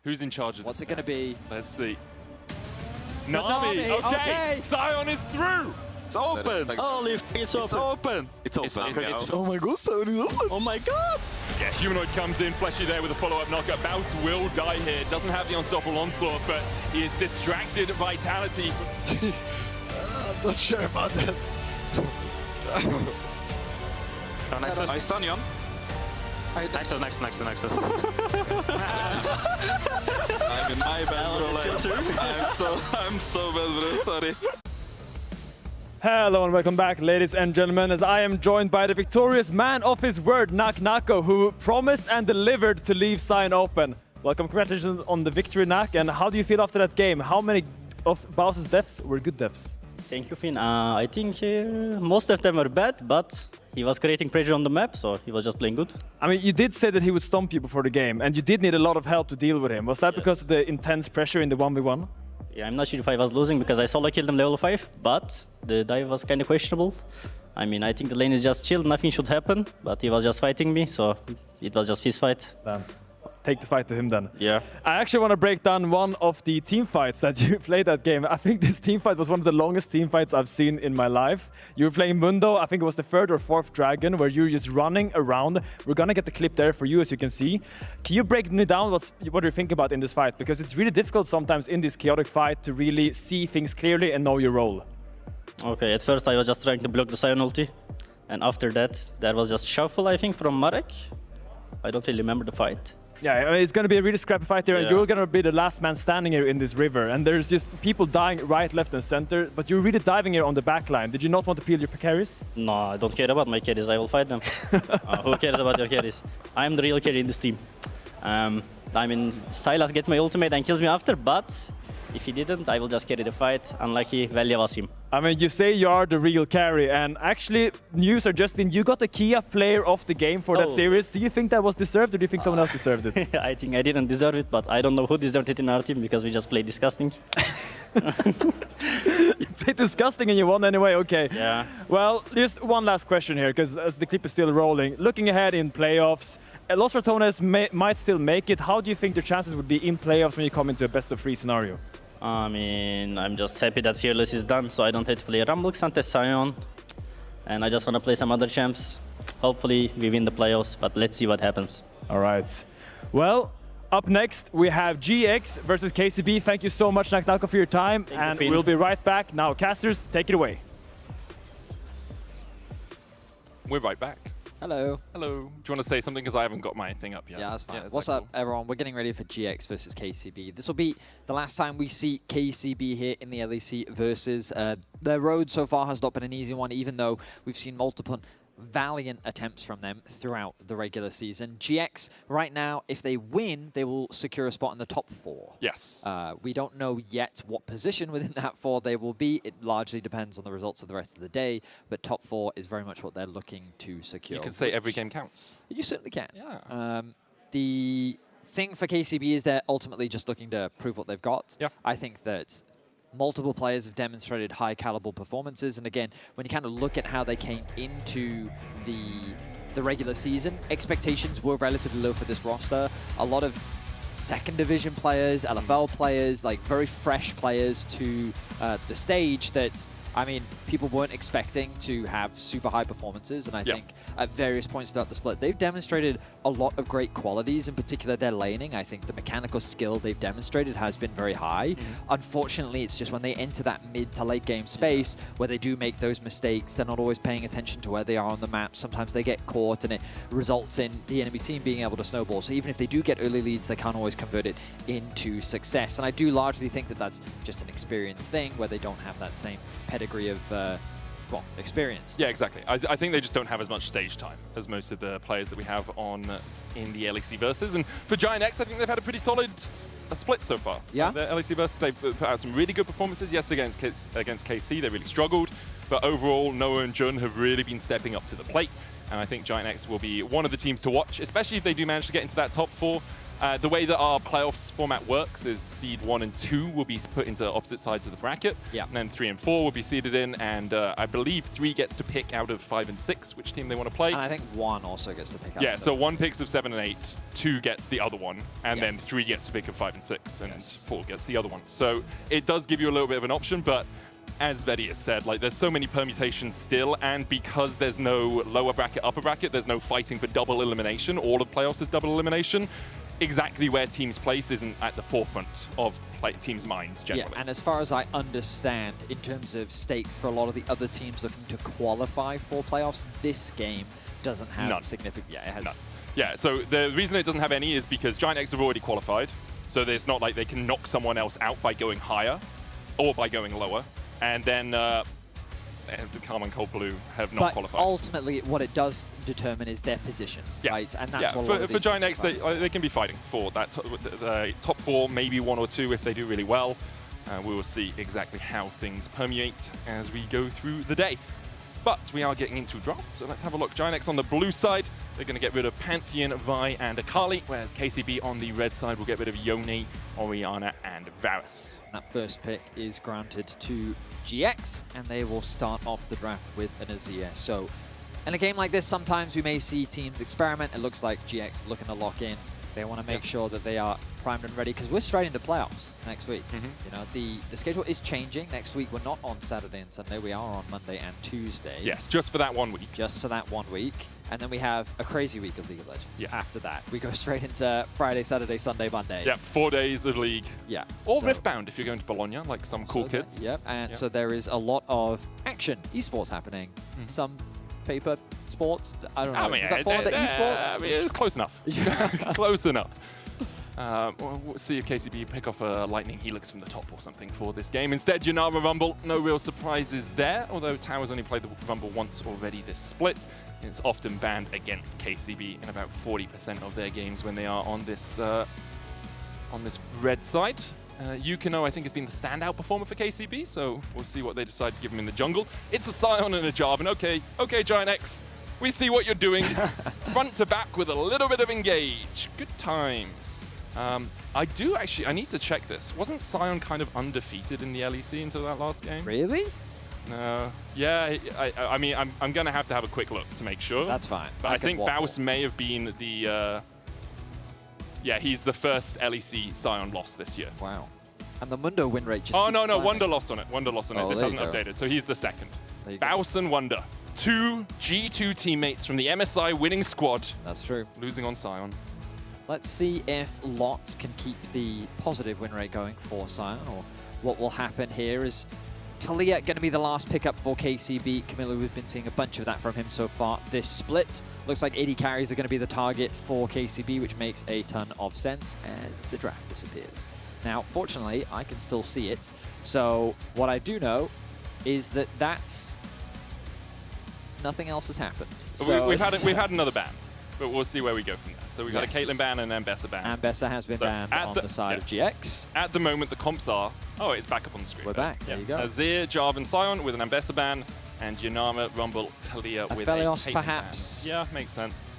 Who's in charge of What's this? it going to be? Let's see. Nami, Nami, okay. okay. Sion is through. It's open. Holy f, it's open. It's open. Oh my god, Sion is open. Oh my god. Yeah, Humanoid comes in, Fleshy there with a follow-up knockup. Baus will die here. Doesn't have the unstoppable onslaught, but he is distracted. Vitality. I'm not sure about that. Nexus. I stun you. Nexus. I'm in my bad, bro. Like, I'm so bad, bro. Sorry. Hello and welcome back, ladies and gentlemen, as I am joined by the victorious man of his word, Nak, who promised and delivered to leave Sion open. Welcome, congratulations on the victory, Nak, and how do you feel after that game? How many of Baus's deaths were good deaths? Thank you, Finn. I think most of them were bad, but he was creating pressure on the map, so he was just playing good. I mean, you did say that he would stomp you before the game, and you did need a lot of help to deal with him. Was that because of the intense pressure in the 1v1? Yeah, I'm not sure if I was losing because I solo killed him level 5, but the dive was kind of questionable. I mean, I think the lane is just chilled, nothing should happen, but he was just fighting me, so it was just fist fight. Damn. Take the fight to him then. Yeah. I actually want to break down one of the team fights that you played that game. I think this team fight was one of the longest team fights I've seen in my life. You were playing Mundo, I think it was the 3rd or 4th dragon, where you were just running around. We're gonna get the clip there for you, as you can see. Can you break me down what you think about in this fight? Because it's really difficult sometimes in this chaotic fight to really see things clearly and know your role. Okay, at first I was just trying to block the Sion ulti. And after that, there was just shuffle, I think, from Marek. I don't really remember the fight. Yeah, I mean, it's going to be a really scrappy fight here, and you're going to be the last man standing here in this river. And there's just people dying right, left, and center. But you're really diving here on the back line. Did you not want to peel your carries? No, I don't care about my carries. I will fight them. Who cares about your carries? I'm the real carry in this team. I mean, Sylas gets my ultimate and kills me after, but if he didn't, I will just carry the fight. Unlucky, Velya was him. I mean, you say you are the real carry, and actually, news are just in, you got the Kia player of the game for that series. Do you think that was deserved, or do you think someone else deserved it? I think I didn't deserve it, but I don't know who deserved it in our team, because we just played disgusting. You played disgusting and you won anyway, okay. Yeah. Well, just one last question here, because as the clip is still rolling, looking ahead in playoffs, Los Ratones might still make it. How do you think the chances would be in playoffs when you come into a best-of-3 scenario? I mean, I'm just happy that Fearless is done, so I don't have to play Rumble, Xante, Sion. And I just want to play some other champs. Hopefully, we win the playoffs, but let's see what happens. All right. Well, up next, we have GX versus KCB. Thank you so much, Nak, for your time. Thank you, we'll be right back. Now, casters, take it away. We're right back. Hello. Hello. Do you want to say something? Because I haven't got my thing up yet. Yeah, that's fine. Is What's that up, everyone? We're getting ready for GX versus KCB. This will be the last time we see KCB here in the LEC Versus. Their road so far has not been an easy one, even though we've seen multiple valiant attempts from them throughout the regular season. GX, right now, if they win, they will secure a spot in the top 4. Yes. We don't know yet what position within that 4 they will be. It largely depends on the results of the rest of the day, but top 4 is very much what they're looking to secure. You can say every game counts. You certainly can. Yeah. The thing for KCB is they're ultimately just looking to prove what they've got. Yeah. I think that multiple players have demonstrated high caliber performances, and again, when you kind of look at how they came into the regular season, expectations were relatively low for this roster. A lot of second division players, LFL players, like very fresh players to the stage that, I mean, people weren't expecting to have super high performances, and I think at various points throughout the split, they've demonstrated a lot of great qualities, in particular their laning. I think the mechanical skill they've demonstrated has been very high. Unfortunately, it's just when they enter that mid to late game space where they do make those mistakes, they're not always paying attention to where they are on the map. Sometimes they get caught and it results in the enemy team being able to snowball. So even if they do get early leads, they can't always convert it into success. And I do largely think that that's just an experience thing where they don't have that same pedigree of well, experience. Yeah, exactly. I think they just don't have as much stage time as most of the players that we have on in the LEC Versus. And for Giant X, I think they've had a pretty solid split so far. Yeah. The LEC Versus, they've put out some really good performances. Yes, against KC, they really struggled. But overall, Noah and Jun have really been stepping up to the plate. And I think Giant X will be one of the teams to watch, especially if they do manage to get into that top 4. The way that our playoffs format works is seed 1 and 2 will be put into opposite sides of the bracket. Yeah. And then 3 and 4 will be seeded in, and I believe 3 gets to pick out of 5 and 6 which team they want to play. And I think 1 also gets to pick out. Yeah, so 1 picks of 7 and 8, 2 gets the other one, and then 3 gets to pick of 5 and 6, and 4 gets the other one. So it does give you a little bit of an option, but as Vedi has said, like there's so many permutations still, and because there's no lower bracket, upper bracket, there's no fighting for double elimination. All of playoffs is double elimination. Exactly where teams place isn't at the forefront of teams' minds generally. Yeah, and as far as I understand, in terms of stakes for a lot of the other teams looking to qualify for playoffs, this game doesn't have significant. Yeah, it has. None. Yeah, so the reason it doesn't have any is because Giant X have already qualified, so it's not like they can knock someone else out by going higher or by going lower, and then the Calm and Cold Blue have not qualified. But ultimately, what it does determine is their position, right? And that's what for Giant X, they can be fighting for that top 4, maybe 1 or 2 if they do really well. We will see exactly how things permeate as we go through the day. But we are getting into drafts, so let's have a look. Giant X on the blue side, they're going to get rid of Pantheon, Vi, and Akali, whereas KCB on the red side will get rid of Yone, Orianna, and Varus. That first pick is granted to GX, and they will start off the draft with an Azir. So in a game like this, sometimes we may see teams experiment. It looks like GX looking to lock in. They want to make sure that they are primed and ready, because we're straight into playoffs next week. You know, the schedule is changing. Next week, we're not on Saturday and Sunday. We are on Monday and Tuesday. Yes, just for that 1 week. Just for that 1 week. And then we have a crazy week of League of Legends. After that, we go straight into Friday, Saturday, Sunday, Monday. Yep, 4 days of League. Yeah. Or Riftbound if you're going to Bologna, like some cool kids. Yep, and so there is a lot of action, esports happening. Some paper sports, I don't know. I mean, Does that fall under esports? I mean, it's close enough. Close enough. We'll see if KCB pick off a Lightning Helix from the top or something for this game. Instead, Janara Rumble, no real surprises there, although Towers only played the Rumble once already this split. It's often banned against KCB in about 40% of their games when they are on this red side. Yukino, I think, has been the standout performer for KCB, so we'll see what they decide to give him in the jungle. It's a Sion and a Jarvan. Okay, Giant X, we see what you're doing. Front to back with a little bit of engage. Good times. I need to check this. Wasn't Sion kind of undefeated in the LEC until that last game? Really? No. Yeah, I mean, I'm going to have a quick look to make sure. That's fine. But I think Baus may have been the... yeah, he's the first LEC Sion loss this year. Wow. And the Mundo win rate just no, climbing. Wonder lost on it. Wonder lost on it. This hasn't updated. So he's the second. Baus and Wonder. 2 G2 teammates from the MSI winning squad. That's true. Losing on Sion. Let's see if Lot can keep the positive win rate going for Sion, or what will happen here is Talia going to be the last pickup for KCB. Camilla, we've been seeing a bunch of that from him so far this split. Looks like 80 carries are going to be the target for KCB, which makes a ton of sense as the draft disappears. Now, fortunately, I can still see it. So what I do know is that nothing else has happened. So we've had another ban, but we'll see where we go from there. So we've got a Caitlyn ban and an Ambessa ban. Ambessa has been banned on the side of GX. At the moment, the comps are... Oh, it's back up on the screen. We're back. There you go. Azir, Jarvan, Sion with an Ambessa ban, and Yanama, Rumble, Talia with a Caitlyn perhaps. ban. Yeah, makes sense.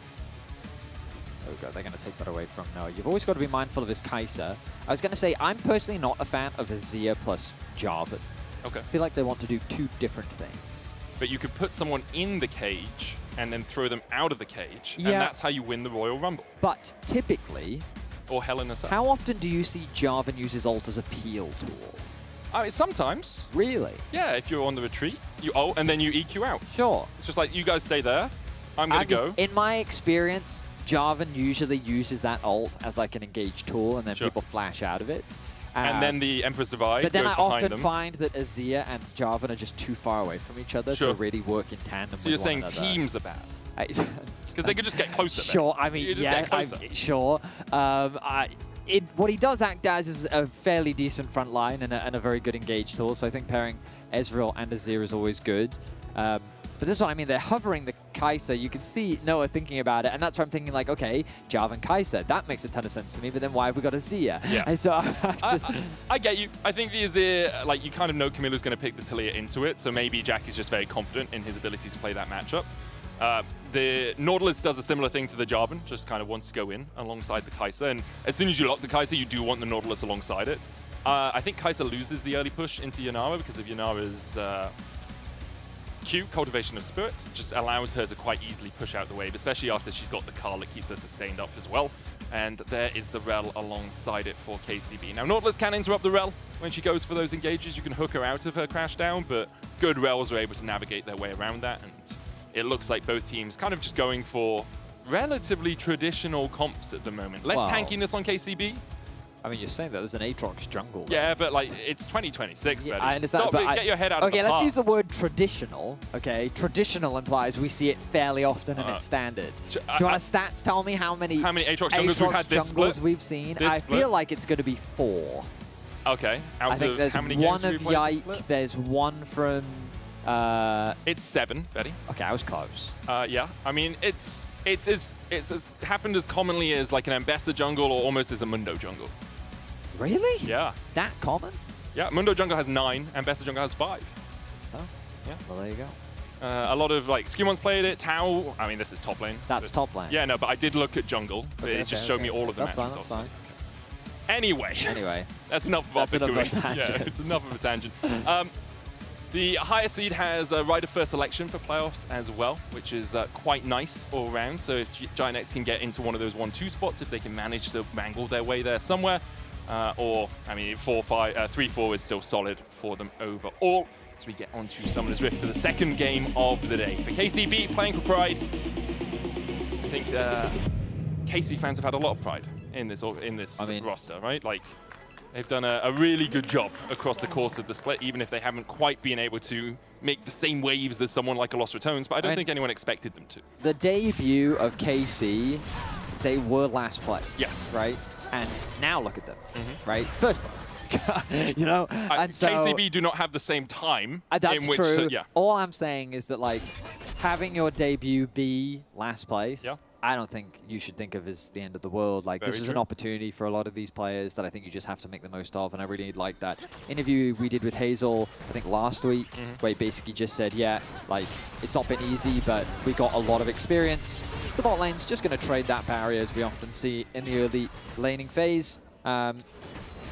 Oh god, they're going to take that away from Noah. You've always got to be mindful of his Kai'Sa. I was going to say, I'm personally not a fan of Azir plus Jarvan. Okay. I feel like they want to do 2 different things. But you could put someone in the cage and then throw them out of the cage, and that's how you win the Royal Rumble. But typically... Or Hell in a Cell. How often do you see Jarvan use his ult as a peel tool? Sometimes. Really? Yeah, if you're on the retreat, you ult and then you EQ out. Sure. It's just like, you guys stay there, I'm going to go. In my experience, Jarvan usually uses that ult as like an engaged tool, and then people flash out of it. And then the Emperor's Divide But then goes I behind often them. find that Azir and Jarvan are just too far away from each other to really work in tandem with one another. So you're saying teams are bad? Because they could just get closer. Sure, I mean, sure. What he does act as is a fairly decent front line and a very good engaged tool, so I think pairing Ezreal and Azir is always good. But this one, I mean, they're hovering the Kai'Sa. You can see Noah thinking about it, and that's where I'm thinking, like, okay, Jarvan Kai'Sa, that makes a ton of sense to me, but then why have we got Azir? Yeah. And so I get you. I think the Azir, like, you kind of know Camilla's going to pick the Talia into it, so maybe Jack is just very confident in his ability to play that matchup. The Nautilus does a similar thing to the Jarvan, just kind of wants to go in alongside the Kai'Sa, and as soon as you lock the Kai'Sa, you do want the Nautilus alongside it. I think Kai'Sa loses the early push into Yanara because of Yanara's Q, Cultivation of Spirit, just allows her to quite easily push out the wave, especially after she's got the Carl that keeps her sustained up as well. And there is the Rel alongside it for KCB. Now, Nautilus can interrupt the Rel when she goes for those engages. You can hook her out of her crash down, but good Rels are able to navigate their way around that, and it looks like both teams kind of just going for relatively traditional comps at the moment. Less tankiness on KCB. I mean, you're saying that there's an Aatrox jungle. Yeah, but like, it's 2026, yeah, buddy. I understand, Stop but it, get your head out of the Okay, let's use the past. word traditional, okay? Traditional implies we see it fairly often and it's standard. Do you want to stats tell me how many Aatrox jungles we've had this jungles split? we've seen? This I split? feel like it's going to be 4. Okay, I think there's how many one games of have we played this Yike, split? there's one from... It's 7, Betty. Okay, I was close. Yeah, I mean, it's as happened as commonly as like an Ambessa jungle or almost as a Mundo jungle. Really? Yeah. That common? Yeah, Mundo jungle has 9, Ambessa jungle has 5. Oh, yeah. Well, there you go. A lot of like Skummon's played it. Tau, I mean, this is top lane. That's top lane. Yeah, no, but I did look at jungle. Okay, it just showed me all of the That's fine, matches. that's fine. Anyway, that's enough of That's enough of a Apicui. Yeah, tangent. it's enough of a tangent. The higher seed has a right of first selection for playoffs as well, which is quite nice all around. So if Giant can get into one of those 1-2 spots, if they can manage to mangle their way there somewhere, or, I mean, 3-4 is still solid for them overall. As we get onto Summoner's Rift for the second game of the day. For KCB, playing for Pride, I think KC fans have had a lot of pride in this roster, right? Like, they've done a really good job across the course of the split, even if they haven't quite been able to make the same waves as someone like a Lost Returns, but I don't think anyone expected them to. The debut of KC, they were last place. Yes. Right? And now look at them, right? First place. You know? And so, KCB do not have the same time that's in which true. yeah. All I'm saying is that, like, having your debut be last place, I don't think you should think of as the end of the world. Like, this is an opportunity for a lot of these players that I think you just have to make the most of, and I really like that interview we did with Hazel, I think last week, where he basically just said, yeah, like, it's not been easy, but we got a lot of experience. The bot lane's just going to trade that barrier, as we often see in the early laning phase.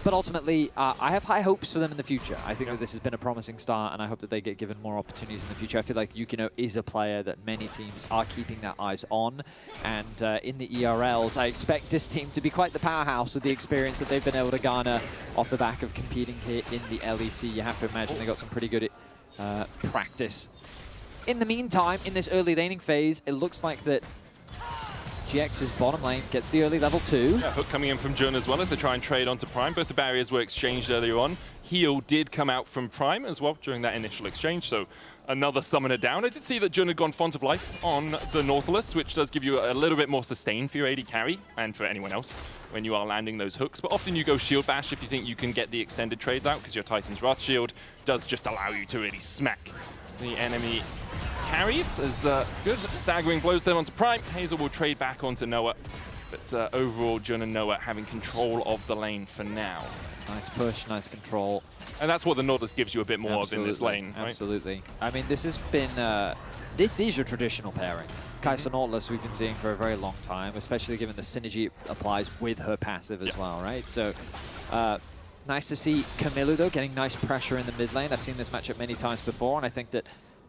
But ultimately, I have high hopes for them in the future. I think that this has been a promising start, and I hope that they get given more opportunities in the future. I feel like Yukino is a player that many teams are keeping their eyes on. And in the ERLs, I expect this team to be quite the powerhouse with the experience that they've been able to garner off the back of competing here in the LEC. You have to imagine they got some pretty good practice. In the meantime, in this early laning phase, it looks like that GX's bottom lane gets the early level 2. Yeah, hook coming in from Jun as well as they try and trade onto Prime. Both the barriers were exchanged earlier on. Heal did come out from Prime as well during that initial exchange, so another summoner down. I did see that Jun had gone Font of Life on the Nautilus, which does give you a little bit more sustain for your AD carry and for anyone else when you are landing those hooks. But often you go Shield Bash if you think you can get the extended trades out, because your Tyson's Wrath Shield does just allow you to really smack the enemy carries as good staggering blows them onto Prime. Hazel will trade back onto Noah, but overall Jun and Noah having control of the lane for now. Nice push, nice control. And that's what the Nautilus gives you a bit more of in this lane, right? Absolutely. I mean, this has been, this is your traditional pairing. Kai'Sa Nautilus we've been seeing for a very long time, especially given the synergy it applies with her passive as well, right? So, nice to see Camilo, though, getting nice pressure in the mid lane. I've seen this matchup many times before, and I think that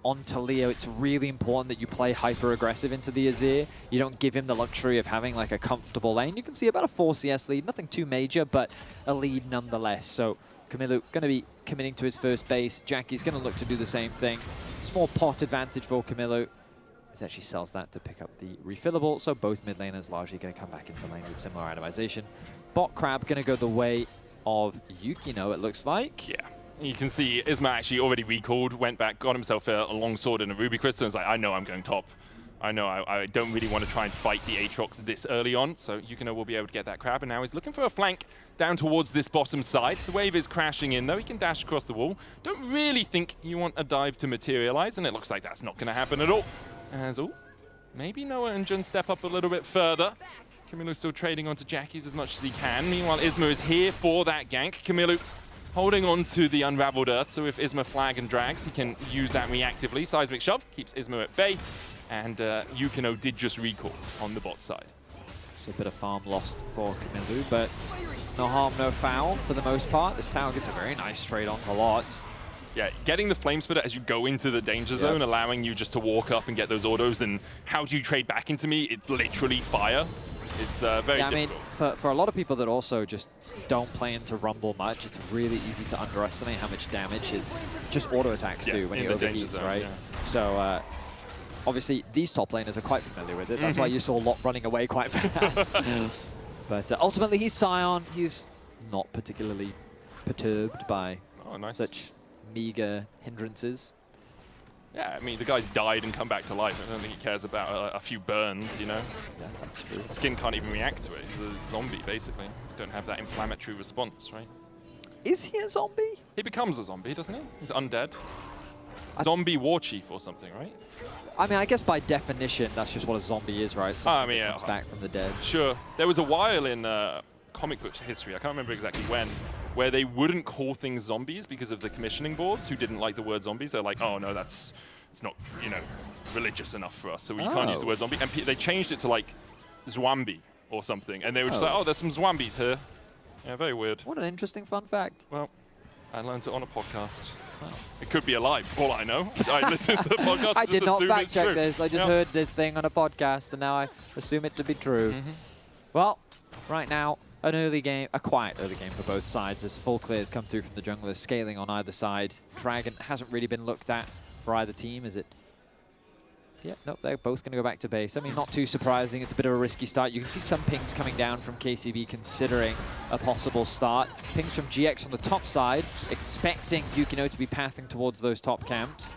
on Taliyah, it's really important that you play hyper-aggressive into the Azir. You don't give him the luxury of having like a comfortable lane. You can see about a 4 CS lead, nothing too major, but a lead nonetheless. So Camilo going to be committing to his first base. Jackie's going to look to do the same thing. Small pot advantage for Camilo. He actually sells that to pick up the refillable, so both mid laners largely going to come back into lane with similar itemization. Bot Crab going to go the way of Yukino, it looks like. Yeah. You can see Isma actually already recalled, went back, got himself a long sword and a Ruby Crystal, and was like, I know I'm going top. I know I don't really want to try and fight the Aatrox this early on, so Yukino will be able to get that crab, and now he's looking for a flank down towards this bottom side. The wave is crashing in, though. He can dash across the wall. Don't really think you want a dive to materialize, and it looks like that's not going to happen at all. As, maybe Noah and Jun step up a little bit further. Camilo still trading onto Jackie's as much as he can. Meanwhile, Isma is here for that gank. Camilo holding on to the Unraveled Earth, so if Isma flag and drags, he can use that reactively. Seismic Shove keeps Isma at bay. and Yukino did just recall on the bot side. So a bit of farm lost for Camillu, but no harm, no foul for the most part. This tower gets a very nice trade onto Lot. Yeah, getting the Flame Splitter as you go into the danger zone, allowing you just to walk up and get those autos, and how do you trade back into me? It's literally fire. It's very difficult. I mean, for a lot of people that also just don't play into Rumble much, it's really easy to underestimate how much damage his just auto attacks do when you overheat, right? Yeah. So obviously these top laners are quite familiar with it. That's why you saw Lot running away quite fast. But ultimately he's Scion. He's not particularly perturbed by such meager hindrances. Yeah, I mean, the guy's died and come back to life. I don't think he cares about a few burns, you know? Yeah, that's true. The skin can't even react to it. He's a zombie, basically. Don't have that inflammatory response, right? Is he a zombie? He becomes a zombie, doesn't he? He's undead. Zombie war chief or something, right? I mean, I guess by definition, that's just what a zombie is, right? Something I mean, that comes back from the dead. Sure. There was a while in comic book history, I can't remember exactly when, where they wouldn't call things zombies because of the commissioning boards who didn't like the word zombies. They're like, oh no, it's not, you know, religious enough for us, so we can't use the word zombie. And they changed it to like Zwambi or something, and they were just like, oh, there's some Zwambies here. Yeah, very weird. What an interesting fun fact. Well, I learned it on a podcast. Wow. It could be a lie, for all I know. I listened to the podcast. I did not fact check true. this. I just heard this thing on a podcast, and now I assume it to be true. Well, right now, an early game, a quiet early game for both sides as full clears come through from the junglers, scaling on either side. Dragon hasn't really been looked at for either team, is it? Yeah, nope, they're both going to go back to base. I mean, not too surprising. It's a bit of a risky start. You can see some pings coming down from KCB considering a possible start. Pings from GX on the top side, expecting Yukino to be pathing towards those top camps.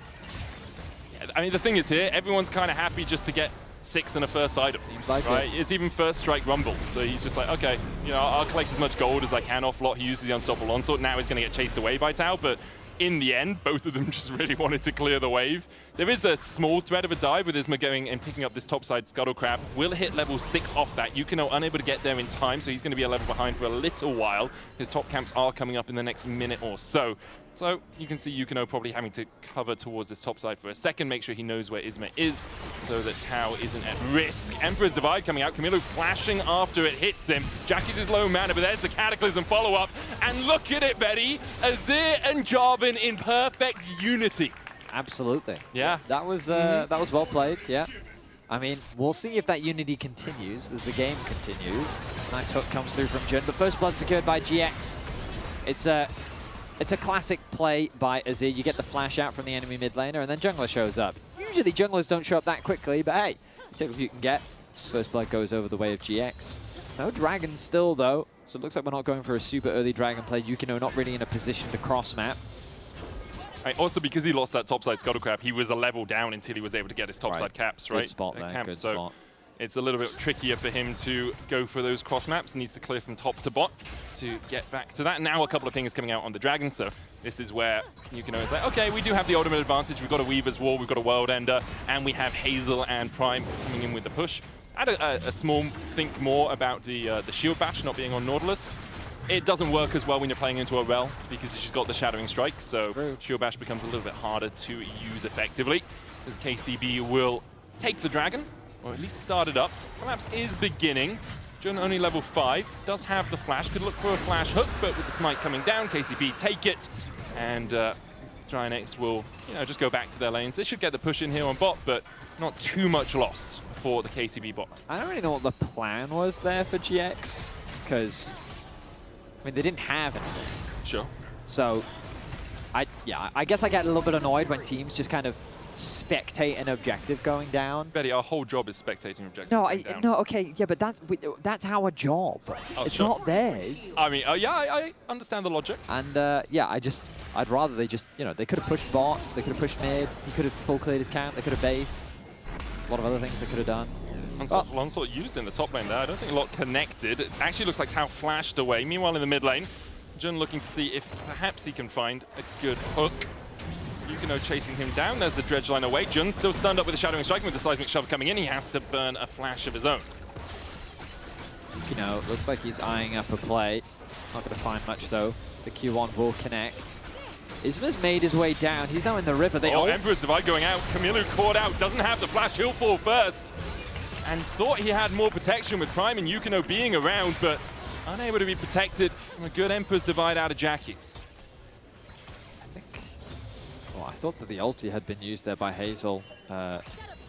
Yeah, I mean, the thing is here, everyone's kind of happy just to get 6 and a first item. Seems like right? It's even first strike Rumble. So he's just like, okay, you know, I'll collect as much gold as I can off Lot. He uses the Unstoppable Onslaught. Now he's going to get chased away by Tao, but in the end, both of them just really wanted to clear the wave. There is a small threat of a dive with Isma going and picking up this topside Scuttle Crab. Will hit level 6 off that. Yukino unable to get there in time, so he's going to be a level behind for a little while. His top camps are coming up in the next minute or so. So you can see Yukino probably having to cover towards this top side for a second, make sure he knows where Isma is so that Tao isn't at risk. Emperor's Divide coming out, Camillu flashing after it hits him. Jack uses low mana, but there's the Cataclysm follow-up. And look at it, Betty! Azir and Jarvan in perfect unity. Absolutely. Yeah. That was well played, yeah. I mean, we'll see if that unity continues as the game continues. Nice hook comes through from Jun, but first blood secured by GX. It's a classic play by Azir. You get the flash out from the enemy mid laner, and then jungler shows up. Usually junglers don't show up that quickly, but hey, take what you can get. First blood goes over the way of GX. No dragons still, though, so it looks like we're not going for a super early dragon play. Yukino not really in a position to cross map. Also, because he lost that topside Scuttle Crab, he was a level down until he was able to get his topside caps, right? Good spot there, good spot. It's a little bit trickier for him to go for those cross maps. He needs to clear from top to bot to get back to that. Now a couple of things coming out on the Dragon, so this is where Yukino is like, okay, we do have the ultimate advantage. We've got a Weaver's Wall, we've got a World Ender, and we have Hazel and Prime coming in with the push. I had a small think more about the Shield Bash not being on Nautilus. It doesn't work as well when you're playing into a Rel because she's got the Shadowing Strike, so Shield Bash becomes a little bit harder to use effectively as KCB will take the Dragon, or at least start it up. Collapse is beginning. Jun only level 5, does have the flash, could look for a flash hook, but with the smite coming down, KCB take it, and Dryanex will, you know, just go back to their lanes. They should get the push in here on bot, but not too much loss for the KCB bot. I don't really know what the plan was there for GX, because, I mean, they didn't have anything. Sure. So, I guess I get a little bit annoyed when teams just kind of spectate an objective going down. Betty, our whole job is spectating objectives going down. No, okay, yeah, but that's our job. Oh, it's sure. not theirs. I mean, yeah, I understand the logic. And yeah, I'd rather they just, you know, they could have pushed bots, they could have pushed mid, he could have full cleared his camp, they could have based. A lot of other things they could have done. Onslaught used in the top lane there. I don't think a lot connected. It actually looks like Tao flashed away. Meanwhile, in the mid lane, Jun looking to see if perhaps he can find a good hook. Yukino chasing him down. There's the dredge line away. Jun still stunned up with the Shadowing Strike. With the Seismic Shove coming in, he has to burn a flash of his own. Looks like he's eyeing up a play. Not going to find much, though. The Q1 will connect. Isma's made his way down. He's now in the river. They Emperor's Divide going out. Camilo caught out. Doesn't have the flash. He'll fall first. And thought he had more protection with Prime and Yukino being around, but unable to be protected from a good Emperor's Divide out of Jackie's. I thought that the ulti had been used there by Hazel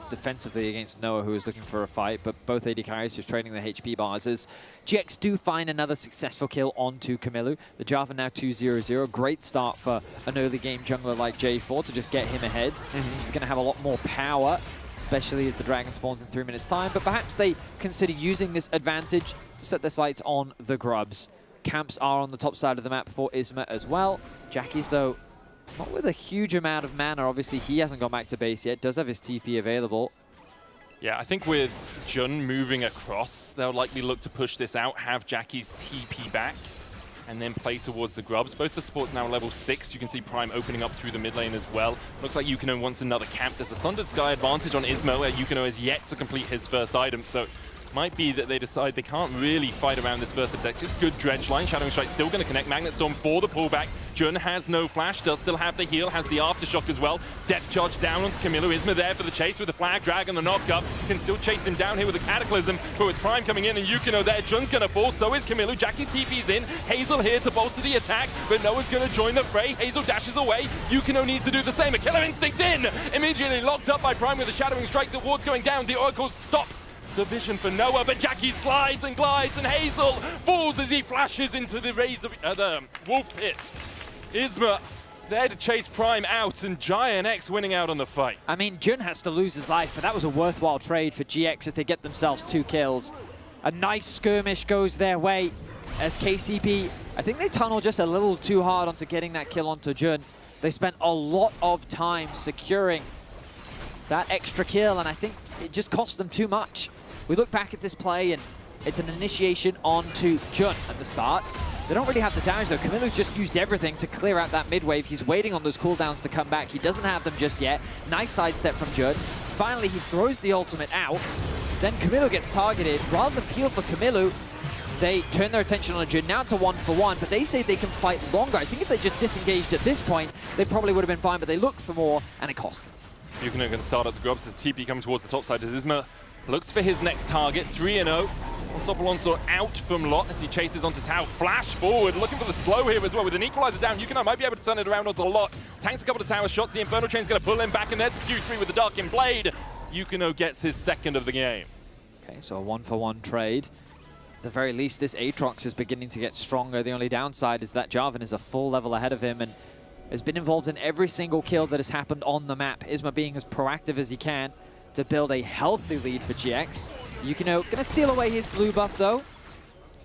defensively against Noah, who was looking for a fight, but both AD carries just trading the HP bars as GX do find another successful kill onto Camilo. The Java now 2-0-0. Great start for an early game jungler like J4 to just get him ahead. He's going to have a lot more power, especially as the dragon spawns in 3 minutes time, but perhaps they consider using this advantage to set their sights on the Grubs. Camps are on the top side of the map for Isma as well. Jackie's, though, not with a huge amount of mana. Obviously, he hasn't gone back to base yet. Does have his TP available. Yeah, I think with Jun moving across, they'll likely look to push this out, have Jackie's TP back, and then play towards the Grubs. Both the supports now level 6. You can see Prime opening up through the mid lane as well. Looks like Yukino wants another camp. There's a Sundered Sky advantage on Ismo, where Yukino is yet to complete his first item, so might be that they decide they can't really fight around this first objective. Good dredge line. Shadowing Strike still going to connect. Magnet Storm for the pullback. Jun has no flash, does still have the heal, has the aftershock as well. Depth charge down onto Camilo. Isma there for the chase with the flag drag and the knock-up. Can still chase him down here with the Cataclysm, but with Prime coming in and Yukino there, Jun's going to fall, so is Camilo. Jackie's TP's in. Hazel here to bolster the attack, but Noah's going to join the fray. Hazel dashes away. Yukino needs to do the same. A Killer Instinct in! Immediately locked up by Prime with a Shadowing Strike. The ward's going down. The Oracle stops the vision for Noah, but Jackie slides and glides, and Hazel falls as he flashes into the the Wolf Pit. Isma there to chase Prime out, and Giant X winning out on the fight. I mean, Jun has to lose his life, but that was a worthwhile trade for GX as they get themselves 2 kills. A nice skirmish goes their way as KCP, I think they tunnel just a little too hard onto getting that kill onto Jun. They spent a lot of time securing that extra kill, and I think it just cost them too much. We look back at this play, and it's an initiation onto Jun at the start. They don't really have the damage, though. Camilo's just used everything to clear out that mid wave. He's waiting on those cooldowns to come back. He doesn't have them just yet. Nice sidestep from Jun. Finally, he throws the ultimate out. Then Camilo gets targeted. Rather than peel for Camilo, they turn their attention on Jun. Now it's a 1-for-1, but they say they can fight longer. I think if they just disengaged at this point, they probably would have been fine, but they looked for more, and it cost them. Yukino going to start up the Grubs as TP coming towards the top side as Isma looks for his next target. 3-0. Unstoppable Onslaught out from Lot as he chases onto Tau. Flash forward, looking for the slow here as well. With an equalizer down, Yukino might be able to turn it around onto Lot. Tanks a couple of tower shots. The Infernal Chain's going to pull him back, and there's the Q3 with the Darkin Blade. Yukino gets his second of the game. Okay, so a 1-for-1 trade. At the very least, this Aatrox is beginning to get stronger. The only downside is that Jarvan is a full level ahead of him and has been involved in every single kill that has happened on the map. Isma being as proactive as he can to build a healthy lead for GX. Yukino gonna steal away his blue buff though.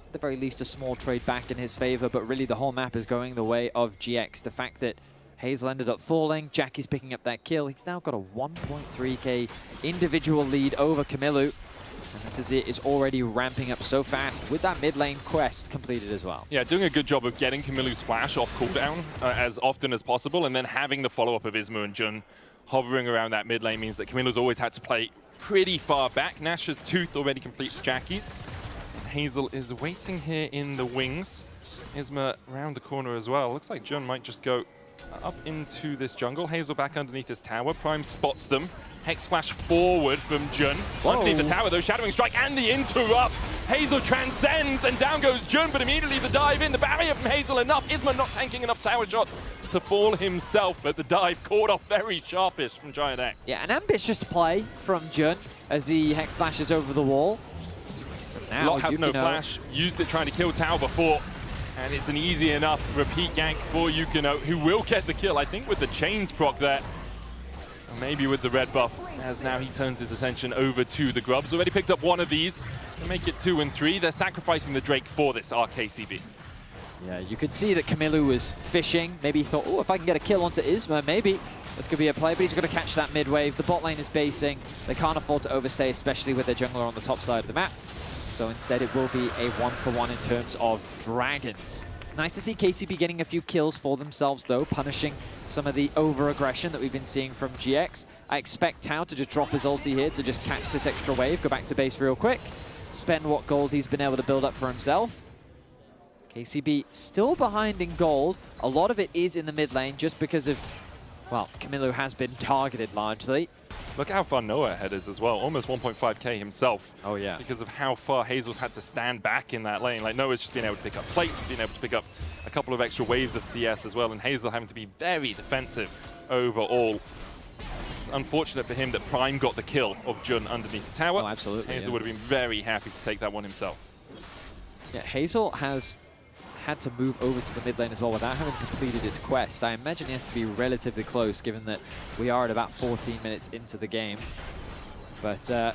At the very least, a small trade back in his favor, but really the whole map is going the way of GX. The fact that Hazel ended up falling, Jackie's picking up that kill. He's now got a 1.3k individual lead over Camilo. And this is it, is already ramping up so fast with that mid lane quest completed as well. Yeah, doing a good job of getting Camilo's flash off cooldown as often as possible, and then having the follow-up of Isma and Jun hovering around that mid lane means that Camilo's always had to play pretty far back. Nash's Tooth already complete for Jackie's. Hazel is waiting here in the wings. Isma around the corner as well. Looks like Jun might just go up into this jungle. Hazel back underneath this tower. Prime spots them. Hex flash forward from Jun. Underneath the tower though, Shadowing Strike and the interrupt. Hazel transcends and down goes Jun, but immediately the dive in. The barrier from Hazel enough. Isma not tanking enough tower shots to fall himself, but the dive caught off very sharpish from Giant X. Yeah, an ambitious play from Jun as he hex flashes over the wall. But now Lot has no flash, used it trying to kill Tau before, and it's an easy enough repeat gank for Yukino, who will get the kill, I think, with the chains proc there. Or maybe with the red buff, as now he turns his attention over to the Grubs. Already picked up one of these to make it 2 and 3. They're sacrificing the Drake for this RKCB. Yeah, you could see that Camilo was fishing. Maybe he thought, oh, if I can get a kill onto Isma, maybe this could be a play, but he's going to catch that mid wave. The bot lane is basing. They can't afford to overstay, especially with their jungler on the top side of the map. So instead it will be a 1-for-1 in terms of dragons. Nice to see KCP getting a few kills for themselves though, punishing some of the over-aggression that we've been seeing from GX. I expect Tau to just drop his ulti here to just catch this extra wave, go back to base real quick, spend what gold he's been able to build up for himself. KCB still behind in gold. A lot of it is in the mid lane just because of, well, Camilo has been targeted largely. Look how far Noah ahead is as well. Almost 1.5k himself. Oh, yeah. Because of how far Hazel's had to stand back in that lane. Like, Noah's just been able to pick up plates, been able to pick up a couple of extra waves of CS as well, and Hazel having to be very defensive overall. It's unfortunate for him that Prime got the kill of Jun underneath the tower. Oh, absolutely. Hazel would have been very happy to take that one himself. Yeah, Hazel has had to move over to the mid lane as well without having completed his quest. I imagine he has to be relatively close given that we are at about 14 minutes into the game. But not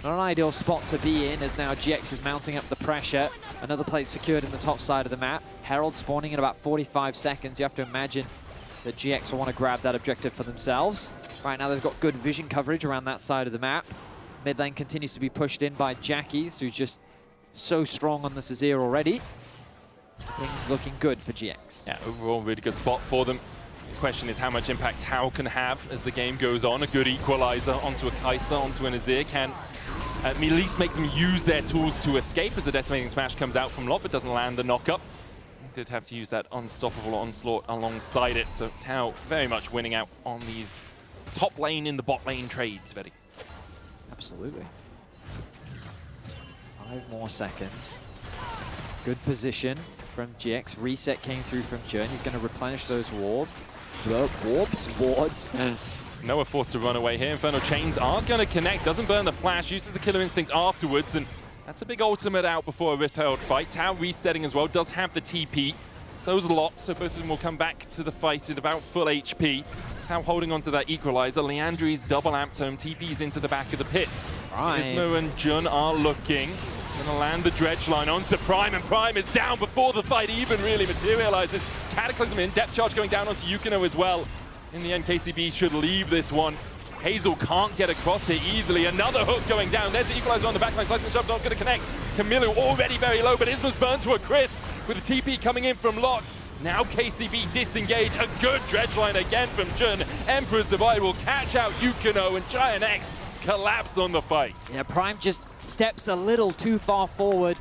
an ideal spot to be in as now GX is mounting up the pressure. Another plate secured in the top side of the map. Herald spawning in about 45 seconds. You have to imagine that GX will want to grab that objective for themselves. Right now they've got good vision coverage around that side of the map. Mid lane continues to be pushed in by Jackies, who's just so strong on the Azir already. Things looking good for GX. Yeah, overall really good spot for them. The question is how much impact Tau can have as the game goes on. A good equalizer onto a Kai'Sa, onto an Azir can at least make them use their tools to escape as the Decimating Smash comes out from Lot but doesn't land the knock-up. Did have to use that unstoppable onslaught alongside it. So Tau very much winning out on these top lane in the bot lane trades, Vedi. Absolutely. 5 more seconds. Good position from GX. Reset came through from Jun. He's going to replenish those wards. Wards. Noah forced to run away here. Infernal Chains aren't going to connect. Doesn't burn the flash. Uses the Killer Instinct afterwards. And that's a big ultimate out before a Rift Herald fight. Tau resetting as well. Does have the TP. So's a lot. So both of them will come back to the fight at about full HP. Tau holding on to that equalizer. Leandri's double amp tome. TP's into the back of the pit. Right. Ismo and Jun are looking. Gonna land the dredge line onto Prime, and Prime is down before the fight even really materializes. Cataclysm in, depth charge going down onto Yukino as well. In the end, KCB should leave this one. Hazel can't get across here easily. Another hook going down. There's the equalizer on the backline. Slice and shove, not gonna connect. Camilo already very low, but Isma's burned to a crisp with a TP coming in from Lot. Now KCB disengage. A good dredge line again from Jun. Emperor's Divide will catch out Yukino, and Giant X collapse on the fight. Yeah, Prime just steps a little too far forward,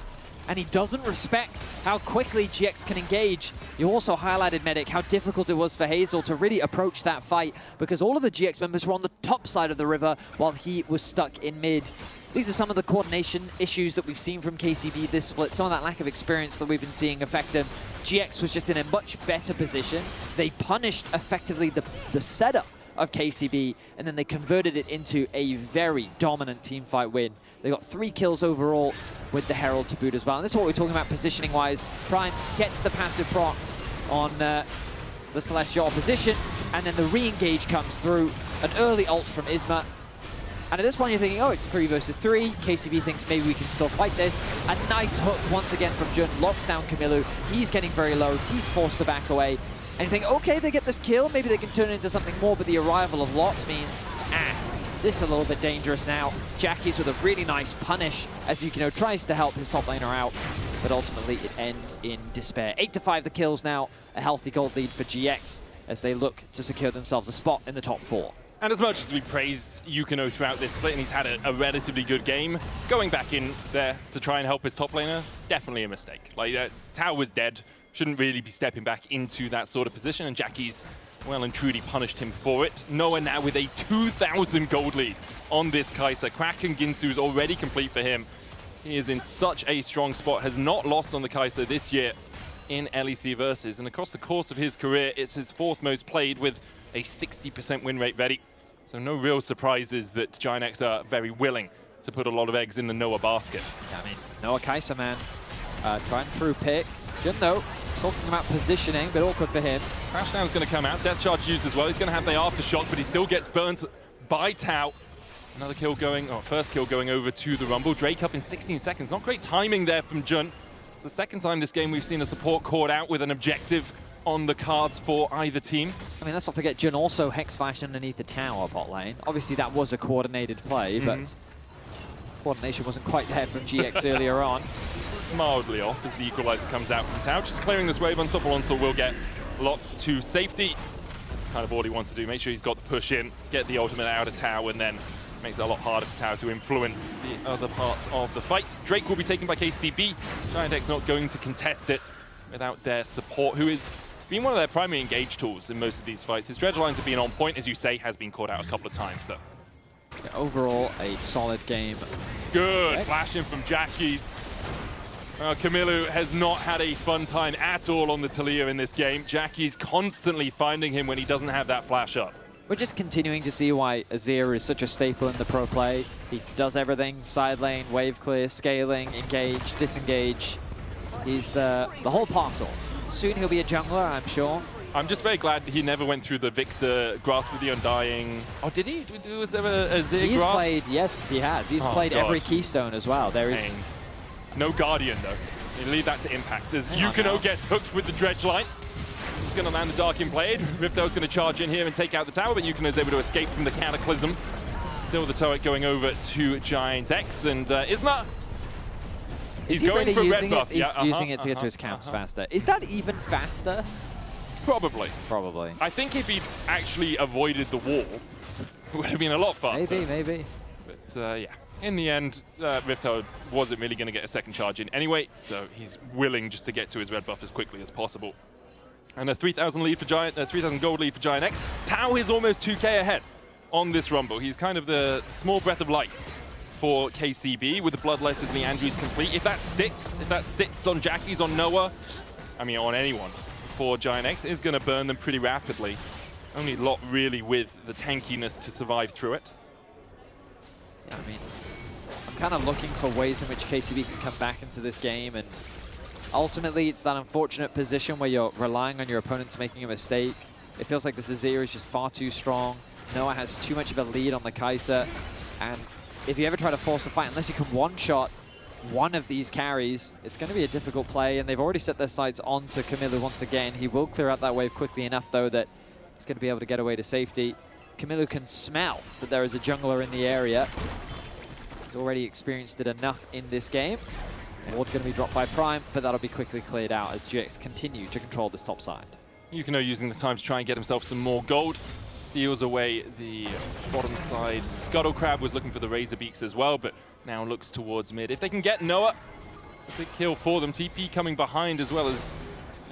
and he doesn't respect how quickly GX can engage. You also highlighted, Medic, how difficult it was for Hazel to really approach that fight because all of the GX members were on the top side of the river while he was stuck in mid. These are some of the coordination issues that we've seen from KCB this split, some of that lack of experience that we've been seeing affect them. GX was just in a much better position. They punished effectively the setup of KCB, and then they converted it into a very dominant teamfight win. They got 3 kills overall with the Herald to boot as well. And this is what we're talking about positioning-wise. Prime gets the passive proc on the Celestial opposition, and then the re-engage comes through. An early ult from Isma. And at this point you're thinking, oh, it's 3 versus 3. KCB thinks maybe we can still fight this. A nice hook once again from Jun, locks down Camilo. He's getting very low, he's forced to back away. And you think, okay, they get this kill, maybe they can turn it into something more, but the arrival of Lot means, this is a little bit dangerous now. Jackie's with a really nice punish as Yukino tries to help his top laner out, but ultimately it ends in despair. 8-5 the kills now, a healthy gold lead for GX as they look to secure themselves a spot in the top 4. And as much as we praised Yukino throughout this split, and he's had a relatively good game, going back in there to try and help his top laner, definitely a mistake. Like, Tau was dead. Shouldn't really be stepping back into that sort of position, and Jackie's well and truly punished him for it. Noah now with a 2,000 gold lead on this Kai'Sa. Kraken Ginsu's already complete for him. He is in such a strong spot, has not lost on the Kai'Sa this year in LEC Versus, and across the course of his career, it's his 4th most played with a 60% win rate ready. So no real surprises that Giant X are very willing to put a lot of eggs in the Noah basket. Yeah, I mean, Noah Kai'Sa, man. Trying through pick. Jun, though, talking about positioning, but awkward for him. Crashdown's going to come out. Death Charge used as well. He's going to have the aftershock, but he still gets burnt by Tau. Another kill going, first kill going over to the Rumble. Drake up in 16 seconds. Not great timing there from Jun. It's the second time this game we've seen a support caught out with an objective on the cards for either team. I mean, let's not forget Jun also Hex flashed underneath the tower bot lane. Obviously, that was a coordinated play, but coordination wasn't quite there from GX earlier on. It's mildly off as the equalizer comes out from Tau. Just clearing this wave, Unstoppable Onslaught will get locked to safety. That's kind of all he wants to do. Make sure he's got the push in, get the ultimate out of Tau, and then Makes it a lot harder for Tao to influence the other parts of the fight. Drake will be taken by KCB. Giant X not going to contest it without their support, who is been one of their primary engage tools in most of these fights. His dredge lines have been on point, as you say, has been caught out a couple of times though. Yeah, overall, a solid game. Good flashing from Jackie's. Camilo has not had a fun time at all on the Talia in this game. Jackie's constantly finding him when he doesn't have that flash up. We're just continuing to see why Azir is such a staple in the pro play. He does everything: side lane, wave clear, scaling, engage, disengage. He's the whole parcel. Soon he'll be a jungler, I'm sure. I'm just very glad he never went through the Victor Grasp of the Undying. Oh, did he? Was there a Azir He's Grasp? played, yes, he has. He's played every Keystone as well. There is no Guardian, though. You leave that to Impact, as Yukino gets hooked with the dredge line. He's going to land the Dark in Blade. Rifto's going to charge in here and take out the tower, but Yukino's able to escape from the Cataclysm. Still the turret going over to Giant X, and Isma, he's going for red buff. He's using it to get to his camps faster. Is that even faster? Probably. Probably. I think if he'd actually avoided the wall, it would have been a lot faster. Maybe. But yeah, in the end, Rifto wasn't really going to get a second charge in anyway, so he's willing just to get to his red buff as quickly as possible. And a 3,000 lead for 3,000 gold lead for Giant X. Tao is almost 2k ahead on this Rumble. He's kind of the small breath of light for KCB with the Bloodletters and the Andrews complete. If that sticks, if that sits on Jackie's, on Noah, I mean on anyone, for Giant X, is going to burn them pretty rapidly. Only Lot really with the tankiness to survive through it. Yeah, I mean, I'm kind of looking for ways in which KCB can come back into this game, and ultimately it's that unfortunate position where you're relying on your opponents making a mistake. It feels like this Azir is just far too strong. Noah has too much of a lead on the Kai'Sa, and if you ever try to force a fight, unless you can one-shot one of these carries, it's going to be a difficult play, and they've already set their sights onto Camilo once again. He will clear out that wave quickly enough, though, that he's going to be able to get away to safety. Camilo can smell that there is a jungler in the area. He's already experienced it enough in this game. Ward's going to be dropped by Prime, but that'll be quickly cleared out as GX continue to control this top side. Yukino using the time to try and get himself some more gold. Steals away the bottom side. Scuttle Crab was looking for the Razor Beaks as well, but now looks towards mid. If they can get Noah, it's a big kill for them. TP coming behind as well as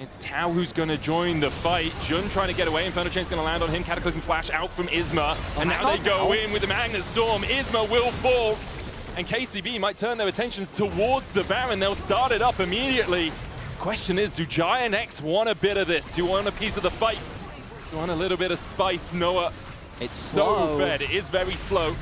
it's Tao who's going to join the fight. Jun trying to get away. Inferno Chain's going to land on him. Cataclysm Flash out from Isma. And now they go in with the Magnet Storm. Isma will fall. And KCB might turn their attentions towards the Baron. They'll start it up immediately. Question is, do Giant X want a bit of this? Do you want a piece of the fight? Do you want a little bit of spice? Noah, it's so fed. It is very slow.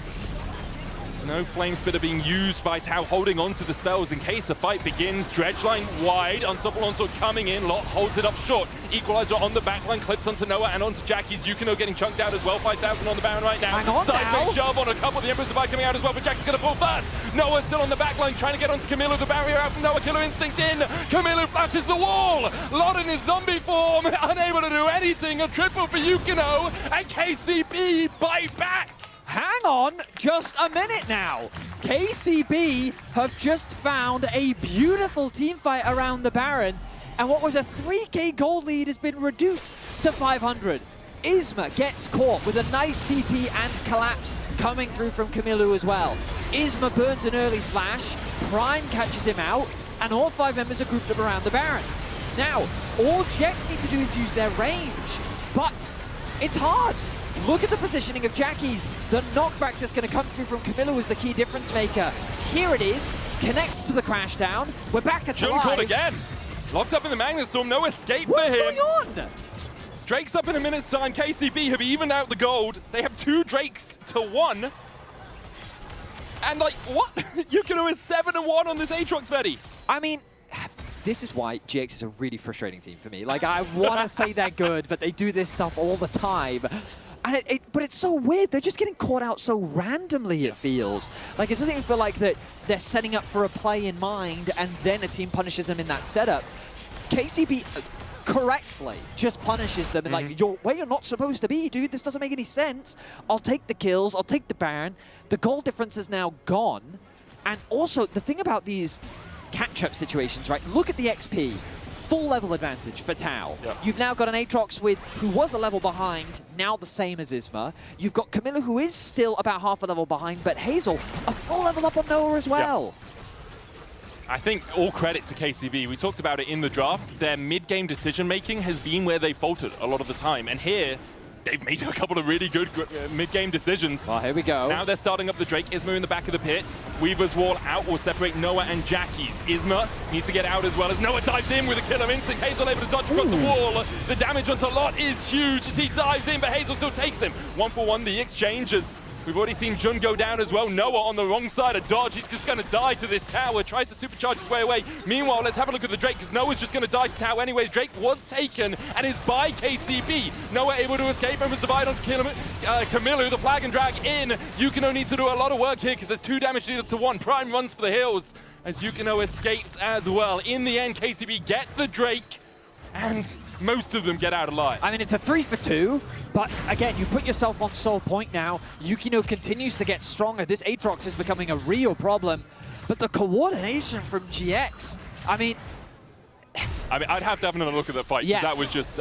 No Flame Spitter being used by Tao, holding on to the spells in case a fight begins. Dredgeline wide, Unstoppable Onslaught coming in. Lot holds it up short. Equalizer on the backline, clips onto Noah and onto Jackie's. Yukino getting chunked out as well. 5,000 on the Baron right now. Hang on Side shove on a couple. The Emperor's Divide coming out as well, but Jackie's going to fall first. Noah's still on the backline, trying to get onto Camilo. The barrier out from Noah. Killer Instinct in. Camilo flashes the wall. Lot in his zombie form, unable to do anything. A triple for Yukino, and KCB bite back. Hang on just a minute now. KCB have just found a beautiful team fight around the Baron, and what was a 3k gold lead has been reduced to 500. Isma gets caught with a nice TP and collapse coming through from Camilo as well. Isma burns an early flash, Prime catches him out, and all 5 members are grouped up around the Baron. Now, all Jets need to do is use their range, but it's hard. Look at the positioning of Jackie's. The knockback that's going to come through from Camilo is the key difference maker. Here it is, connects to the crash down. We're back at the Jun caught again. Locked up in the Magnet Storm, no escape for him. What's going on? Drake's up in a minute's time. KCB have evened out the gold. They have 2 Drakes to 1. And like, what? Yukino is 7-1 on this Aatrox, Betty. I mean, this is why GX is a really frustrating team for me. Like, I want to say they're good, but they do this stuff all the time. And but it's so weird. They're just getting caught out so randomly, it feels. Like, it doesn't even feel like that they're setting up for a play in mind and then a team punishes them in that setup. KCB correctly just punishes them and like, you're where you're not supposed to be, dude. This doesn't make any sense. I'll take the kills. I'll take the Baron. The goal difference is now gone. And also, the thing about these catch-up situations, right? Look at the XP. full level advantage for Tau. You've now got an Aatrox who was a level behind, now the same as Isma. You've got Camilla, who is still about half a level behind, but Hazel, a full level up on Noah as well. I think all credit to KCB. We talked about it in the draft. Their mid-game decision-making has been where they faltered a lot of the time. And here, they've made a couple of really good mid-game decisions. Oh, here we go. Now they're starting up the Drake. Isma in the back of the pit. Weaver's wall out will separate Noah and Jackie's. Isma needs to get out as well as Noah dives in with a killer instinct. Hazel able to dodge across the wall. The damage onto Lot is huge as he dives in, but Hazel still takes him. 1-for-1, the exchanges. We've already seen Jun go down as well. Noah on the wrong side of dodge. He's just going to die to this tower. Tries to supercharge his way away. Meanwhile, let's have a look at the Drake, because Noah's just going to die to tower anyway. Drake was taken and is by KCB. Noah able to escape and was divided onto Camilla, the flag and drag in. Yukino needs to do a lot of work here because there's 2 damage dealers to 1. Prime runs for the hills as Yukino escapes as well. In the end, KCB get the Drake, and most of them get out alive. I mean, it's a 3 for 2, but again, you put yourself on sole point now. Yukino continues to get stronger. This Aatrox is becoming a real problem, but the coordination from GX, I mean, I'd have to have another look at the fight, because that was just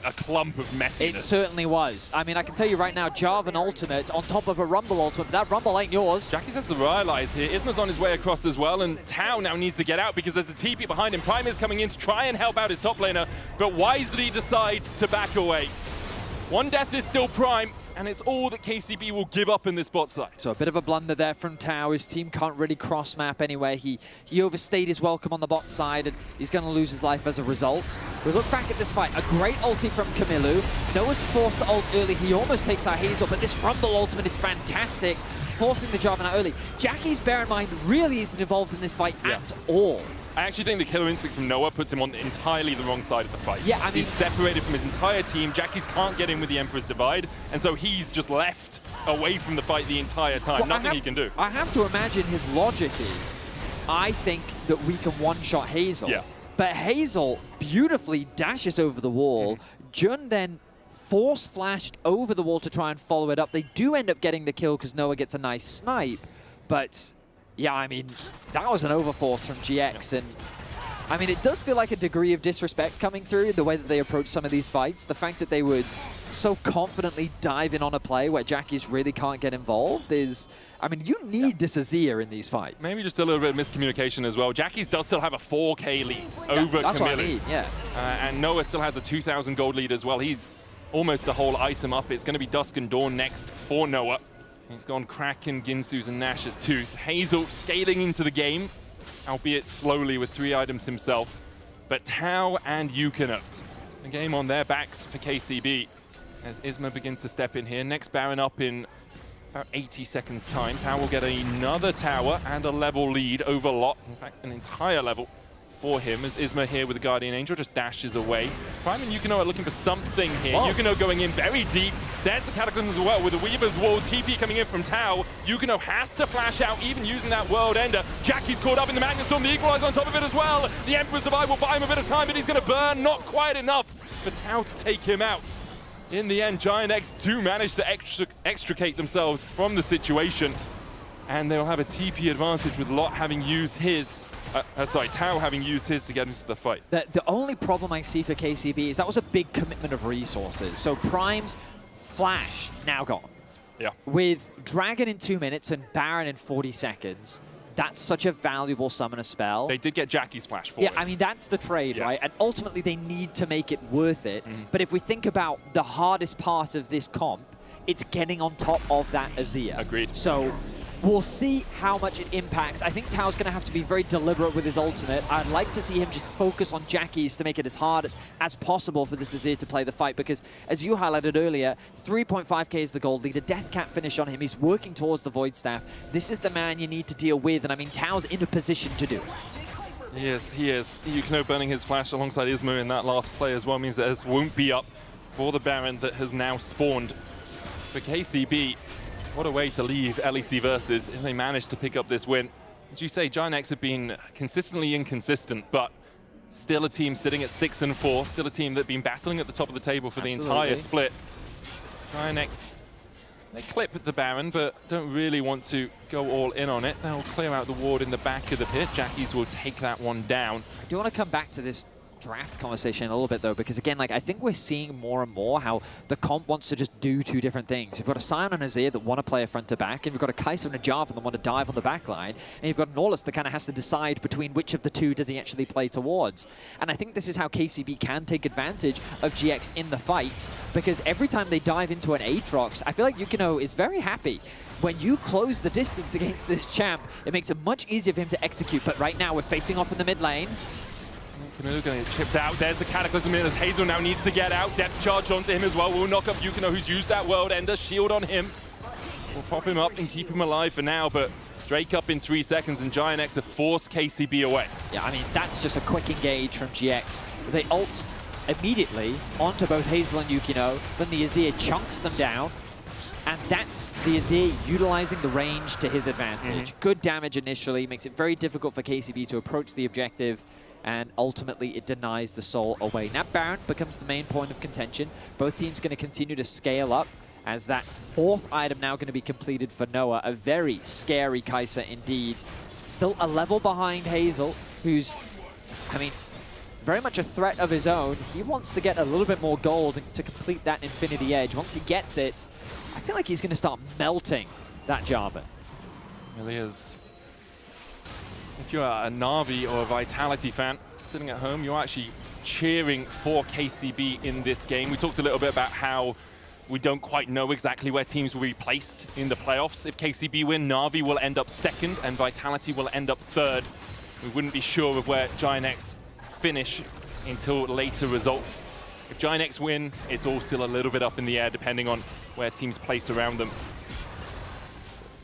a clump of messiness. It certainly was. I mean, I can tell you right now, Jarvan ultimate on top of a Rumble ultimate. That Rumble ain't yours. Jackie's has to realize here, Isma's on his way across as well, and Tau now needs to get out because there's a TP behind him. Prime is coming in to try and help out his top laner, but wisely decides to back away. 1 death is still Prime, and it's all that KCB will give up in this bot side. So a bit of a blunder there from Tau. His team can't really cross-map anyway. He overstayed his welcome on the bot side, and he's going to lose his life as a result. We look back at this fight. A great ulti from Camilo. Noah's forced to ult early. He almost takes our Hazel, but this Rumble ultimate is fantastic, forcing the Jarvan out early. Jackie's, bear in mind, really isn't involved in this fight at all. I actually think the killer instinct from Noah puts him on entirely the wrong side of the fight. Yeah, I mean, he's separated from his entire team. Jackie's can't get in with the Emperor's Divide, and so he's just left away from the fight the entire time. Well, Nothing he can do. I have to imagine his logic is, I think that we can one-shot Hazel. Yeah. But Hazel beautifully dashes over the wall. Jun then force-flashed over the wall to try and follow it up. They do end up getting the kill because Noah gets a nice snipe, but yeah, I mean, that was an overforce from GX, and I mean, it does feel like a degree of disrespect coming through in the way that they approach some of these fights. The fact that they would so confidently dive in on a play where Jackie's really can't get involved is, I mean, you need this Azir in these fights. Maybe just a little bit of miscommunication as well. Jackie's does still have a 4K lead over that's Camille. What I mean, yeah. And Noah still has a 2,000 gold lead as well. He's almost the whole item up. It's going to be Dusk and Dawn next for Noah. He's gone Kraken, Ginsu's, and Nash's Tooth. Hazel scaling into the game, albeit slowly with 3 items himself. But Tau and Yukino, the game on their backs for KCB as Isma begins to step in here. Next Baron up in about 80 seconds time. Tau will get another tower and a level lead over Lot. In fact, an entire level for him as Isma here with the Guardian Angel just dashes away. Prime and Yukino are looking for something here. Whoa. Yukino going in very deep. There's the Cataclysm as well with the Weaver's Wall. TP coming in from Tau. Yukino has to flash out, even using that World Ender. Jackie's caught up in the Magnus Storm, the Equalizer on top of it as well. The Emperor's Divide will buy him a bit of time, but he's going to burn. Not quite enough for Tau to take him out. In the end, Giant X do manage to extricate themselves from the situation, and they'll have a TP advantage with Lot having used his Tau having used his to get into the fight. The only problem I see for KCB is that was a big commitment of resources. So Prime's Flash, now gone. Yeah. With Dragon in 2 minutes and Baron in 40 seconds, that's such a valuable summoner spell. They did get Jackie's Flash for it. it. I mean, that's the trade, right? And ultimately, they need to make it worth it. But if we think about the hardest part of this comp, it's getting on top of that Azir. Agreed. So we'll see how much it impacts. I think Tau's going to have to be very deliberate with his ultimate. I'd like to see him just focus on Jackie's to make it as hard as possible for this Azir to play the fight, because as you highlighted earlier, 3.5k is the gold lead, a death cap finish on him. He's working towards the Void Staff. This is the man you need to deal with, and I mean, Tau's in a position to do it. Yes, he is. Yukino burning his Flash alongside Isma in that last play as well means that this won't be up for the Baron that has now spawned. For KCB, what a way to leave LEC Versus if they manage to pick up this win. As you say, Giant X have been consistently inconsistent, but still a team sitting at 6-4, still a team that have been battling at the top of the table for the entire split. Giant X, they clip the Baron, but don't really want to go all in on it. They'll clear out the ward in the back of the pit. Jackie's will take that one down. I do want to come back to this draft conversation in a little bit, though, because again, like I think we're seeing more and more how the comp wants to just do two different things. You've got a Sion and Azir that want to play a front to back, and you've got a Kai'Sa and a Jarvan that want to dive on the back line, and you've got an Orlus that kind of has to decide between which of the two does he actually play towards. And I think this is how KCB can take advantage of GX in the fights, because every time they dive into an Aatrox, I feel like Yukino is very happy. When you close the distance against this champ, it makes it much easier for him to execute. But right now, we're facing off in the mid lane. Camilo going to get chipped out. There's the Cataclysm in as Hazel now needs to get out. Depth charge onto him as well. We'll knock up Yukino, who's used that World Ender shield on him. We'll pop him up and keep him alive for now, but Drake up in 3 seconds, and Giant X have forced KCB away. Yeah, I mean, that's just a quick engage from GX. They ult immediately onto both Hazel and Yukino. Then the Azir chunks them down. And that's the Azir utilizing the range to his advantage. Good damage initially, makes it very difficult for KCB to approach the objective, and ultimately it denies the soul away. Now Baron becomes the main point of contention. Both teams going to continue to scale up as that 4th item now going to be completed for Noah. A very scary Kai'Sa indeed. Still a level behind Hazel, who's, I mean, very much a threat of his own. He wants to get a little bit more gold to complete that Infinity Edge. Once he gets it, I feel like he's going to start melting that Jarvan. Really is. If you're a Na'Vi or a Vitality fan sitting at home, you're actually cheering for KCB in this game. We talked a little bit about how we don't quite know exactly where teams will be placed in the playoffs. If KCB win, Na'Vi will end up 2nd and Vitality will end up 3rd. We wouldn't be sure of where Giant X finish until later results. If Giant X win, it's all still a little bit up in the air depending on where teams place around them.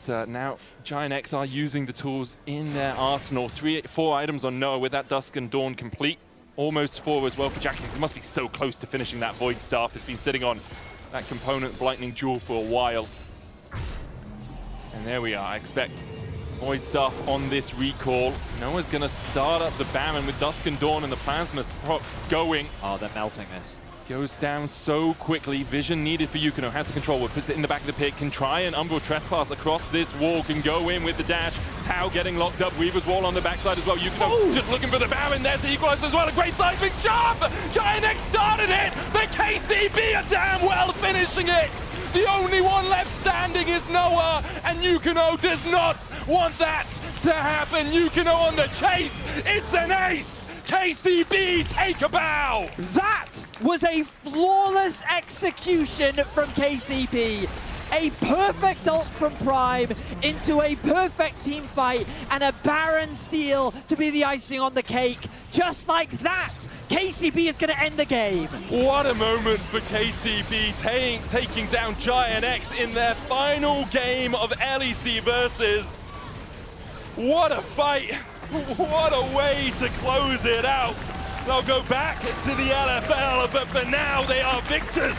But now Giant X are using the tools in their arsenal. 4 items on Noah with that Dusk and Dawn complete. Almost 4 as well for Jackie. He must be so close to finishing that Void Staff. Has been sitting on that component Lightning Jewel for a while. And there we are. I expect Void Staff on this recall. Noah's going to start up the Baron with Dusk and Dawn and the Plasma procs going. Oh, they're melting this. Goes down so quickly. Vision needed for Yukino. Has the control. Puts it in the back of the pit. Can try and Umbral Trespass across this wall. Can go in with the dash. Tau getting locked up. Weaver's Wall on the backside as well. Yukino just looking for the Baron. There's the equalizer as well. A great seismic jump! Giant X started it! The KCB are damn well finishing it! The only one left standing is Noah, and Yukino does not want that to happen. Yukino on the chase. It's an ace! KCB, take a bow! That was a flawless execution from KCB. A perfect ult from Prime into a perfect team fight, and a Baron steal to be the icing on the cake. Just like that, KCB is going to end the game. What a moment for KCB taking down Giant X in their final game of LEC Versus. What a fight. What a way to close it out. They'll go back to the LFL, but for now they are victors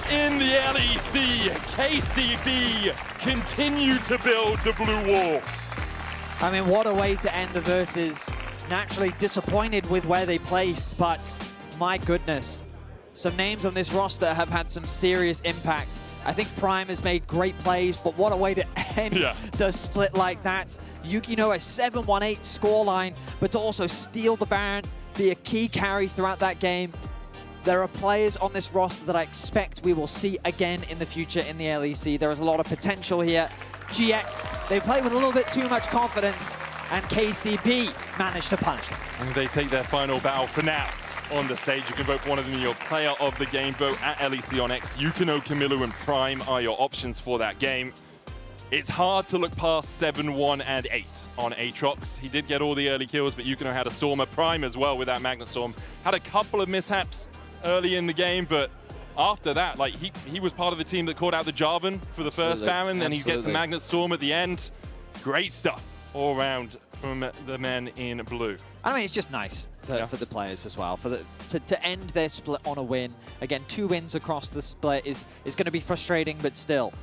in the LEC. KCB continue to build the blue wall. I mean, what a way to end the Versus. Naturally disappointed with where they placed, but my goodness. Some names on this roster have had some serious impact. I think Prime has made great plays, but what a way to end the split like that. Yukino, a 7-1-8 scoreline, but to also steal the Baron, be a key carry throughout that game. There are players on this roster that I expect we will see again in the future in the LEC. There is a lot of potential here. GX, they play with a little bit too much confidence, and KCB managed to punish them. And they take their final bow for now. On the stage, you can vote for one of them in your player of the game. Vote at LEC on X. Yukino, Camilo, and Prime are your options for that game. It's hard to look past 7, 1, and 8 on Aatrox. He did get all the early kills, but Yukino had a Stormer. Prime as well with that Magnet Storm. Had a couple of mishaps early in the game, but after that, like he was part of the team that caught out the Jarvan for the first Baron, and he gets the Magnet Storm at the end. Great stuff all around from the men in blue. I mean, it's just nice for the players as well. To end their split on a win. Again, 2 wins across the split is going to be frustrating, but still,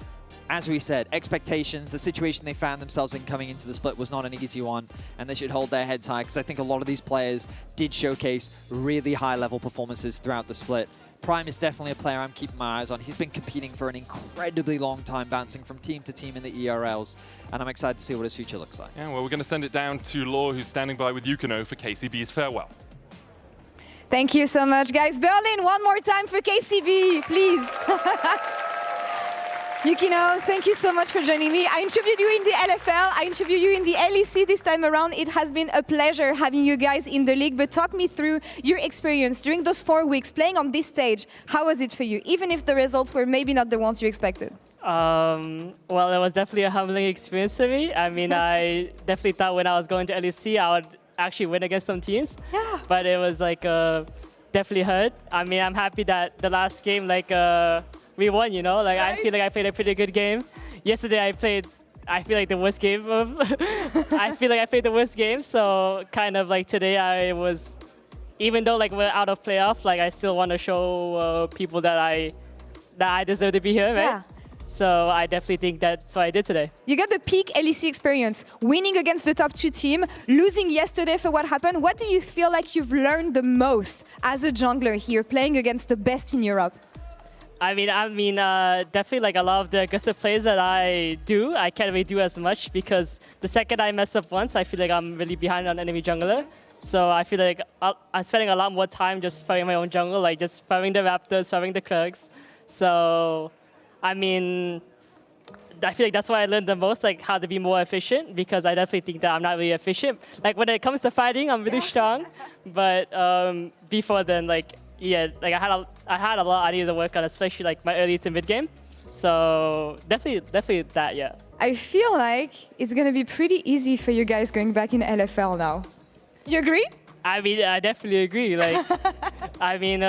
as we said, expectations, the situation they found themselves in coming into the split was not an easy one, and they should hold their heads high, because I think a lot of these players did showcase really high-level performances throughout the split. Prime is definitely a player I'm keeping my eyes on. He's been competing for an incredibly long time, bouncing from team to team in the ERLs, and I'm excited to see what his future looks like. Yeah, well, we're going to send it down to Law, who's standing by with Yukino for KCB's farewell. Thank you so much, guys. Berlin, one more time for KCB, please. Yukino, thank you so much for joining me. I interviewed you in the LFL, I interviewed you in the LEC this time around. It has been a pleasure having you guys in the league, but talk me through your experience during those 4 weeks playing on this stage. How was it for you, even if the results were maybe not the ones you expected? Well, it was definitely a humbling experience for me. I mean, I definitely thought when I was going to LEC, I would actually win against some teams. Yeah. But it was like definitely hurt. I mean, I'm happy that the last game, like, we won, you know? Like, I feel like I played a pretty good game. Yesterday, I feel like the worst game of... I feel like I played the worst game, so kind of like today I was... Even though like we're out of playoff, like I still want to show people that I deserve to be here, right? Yeah. So I definitely think that's what I did today. You got the peak LEC experience, winning against the top 2 team, losing yesterday for what happened. What do you feel like you've learned the most as a jungler here, playing against the best in Europe? I mean, definitely like a lot of the aggressive plays that I do, I can't really do as much because the second I mess up once, I feel like I'm really behind on enemy jungler. So I feel like I'm spending a lot more time just farming my own jungle, like just farming the Raptors, farming the Krugs. So, I mean, I feel like that's why I learned the most, like how to be more efficient, because I definitely think that I'm not really efficient. Like when it comes to fighting, I'm really strong, but before then, like, yeah, like I had a lot I needed to work on, especially like my early to mid game. So definitely that, yeah. I feel like it's gonna be pretty easy for you guys going back in LFL now. You agree? I mean, I definitely agree. Like, I mean,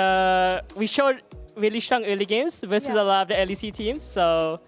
we showed really strong early games versus a lot of the LEC teams. So,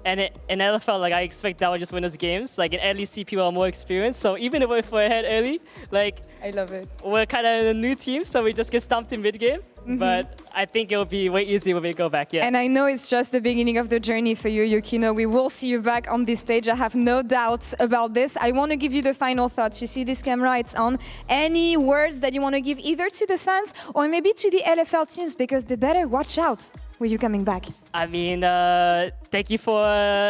and in LFL, like I expect that would just win us games. Like in LEC, people are more experienced. So even if we're ahead early, like I love it. We're kind of a new team, so we just get stomped in mid game. But I think it will be way easier when we go back. Yeah. And I know it's just the beginning of the journey for you, Yukino. We will see you back on this stage. I have no doubts about this. I want to give you the final thoughts. You see this camera, it's on. Any words that you want to give either to the fans or maybe to the LFL teams, because they better watch out with you coming back. I mean, thank you for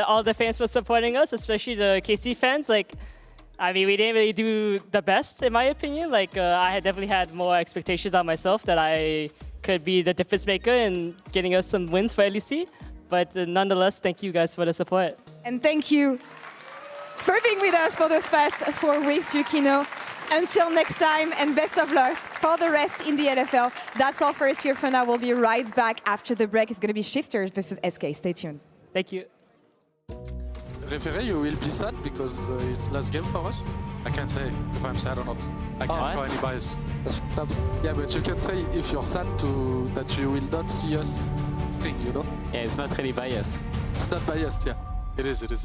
all the fans for supporting us, especially the KC fans. Like, I mean, we didn't really do the best, in my opinion. Like, I had definitely had more expectations on myself that I could be the difference maker in getting us some wins for LEC. But nonetheless, thank you guys for the support. And thank you for being with us for those past 4 weeks, Yukino. Until next time, and best of luck for the rest in the LFL. That's all for us here for now. We'll be right back after the break. It's going to be Shifters versus SK. Stay tuned. Thank you. Referee, you will be sad because it's last game for us? I can't say if I'm sad or not. I can't show any bias. Yeah, but you can say if you're sad that you will not see us thing, you know? Yeah, it's not really biased. It's not biased, yeah. It is. Kill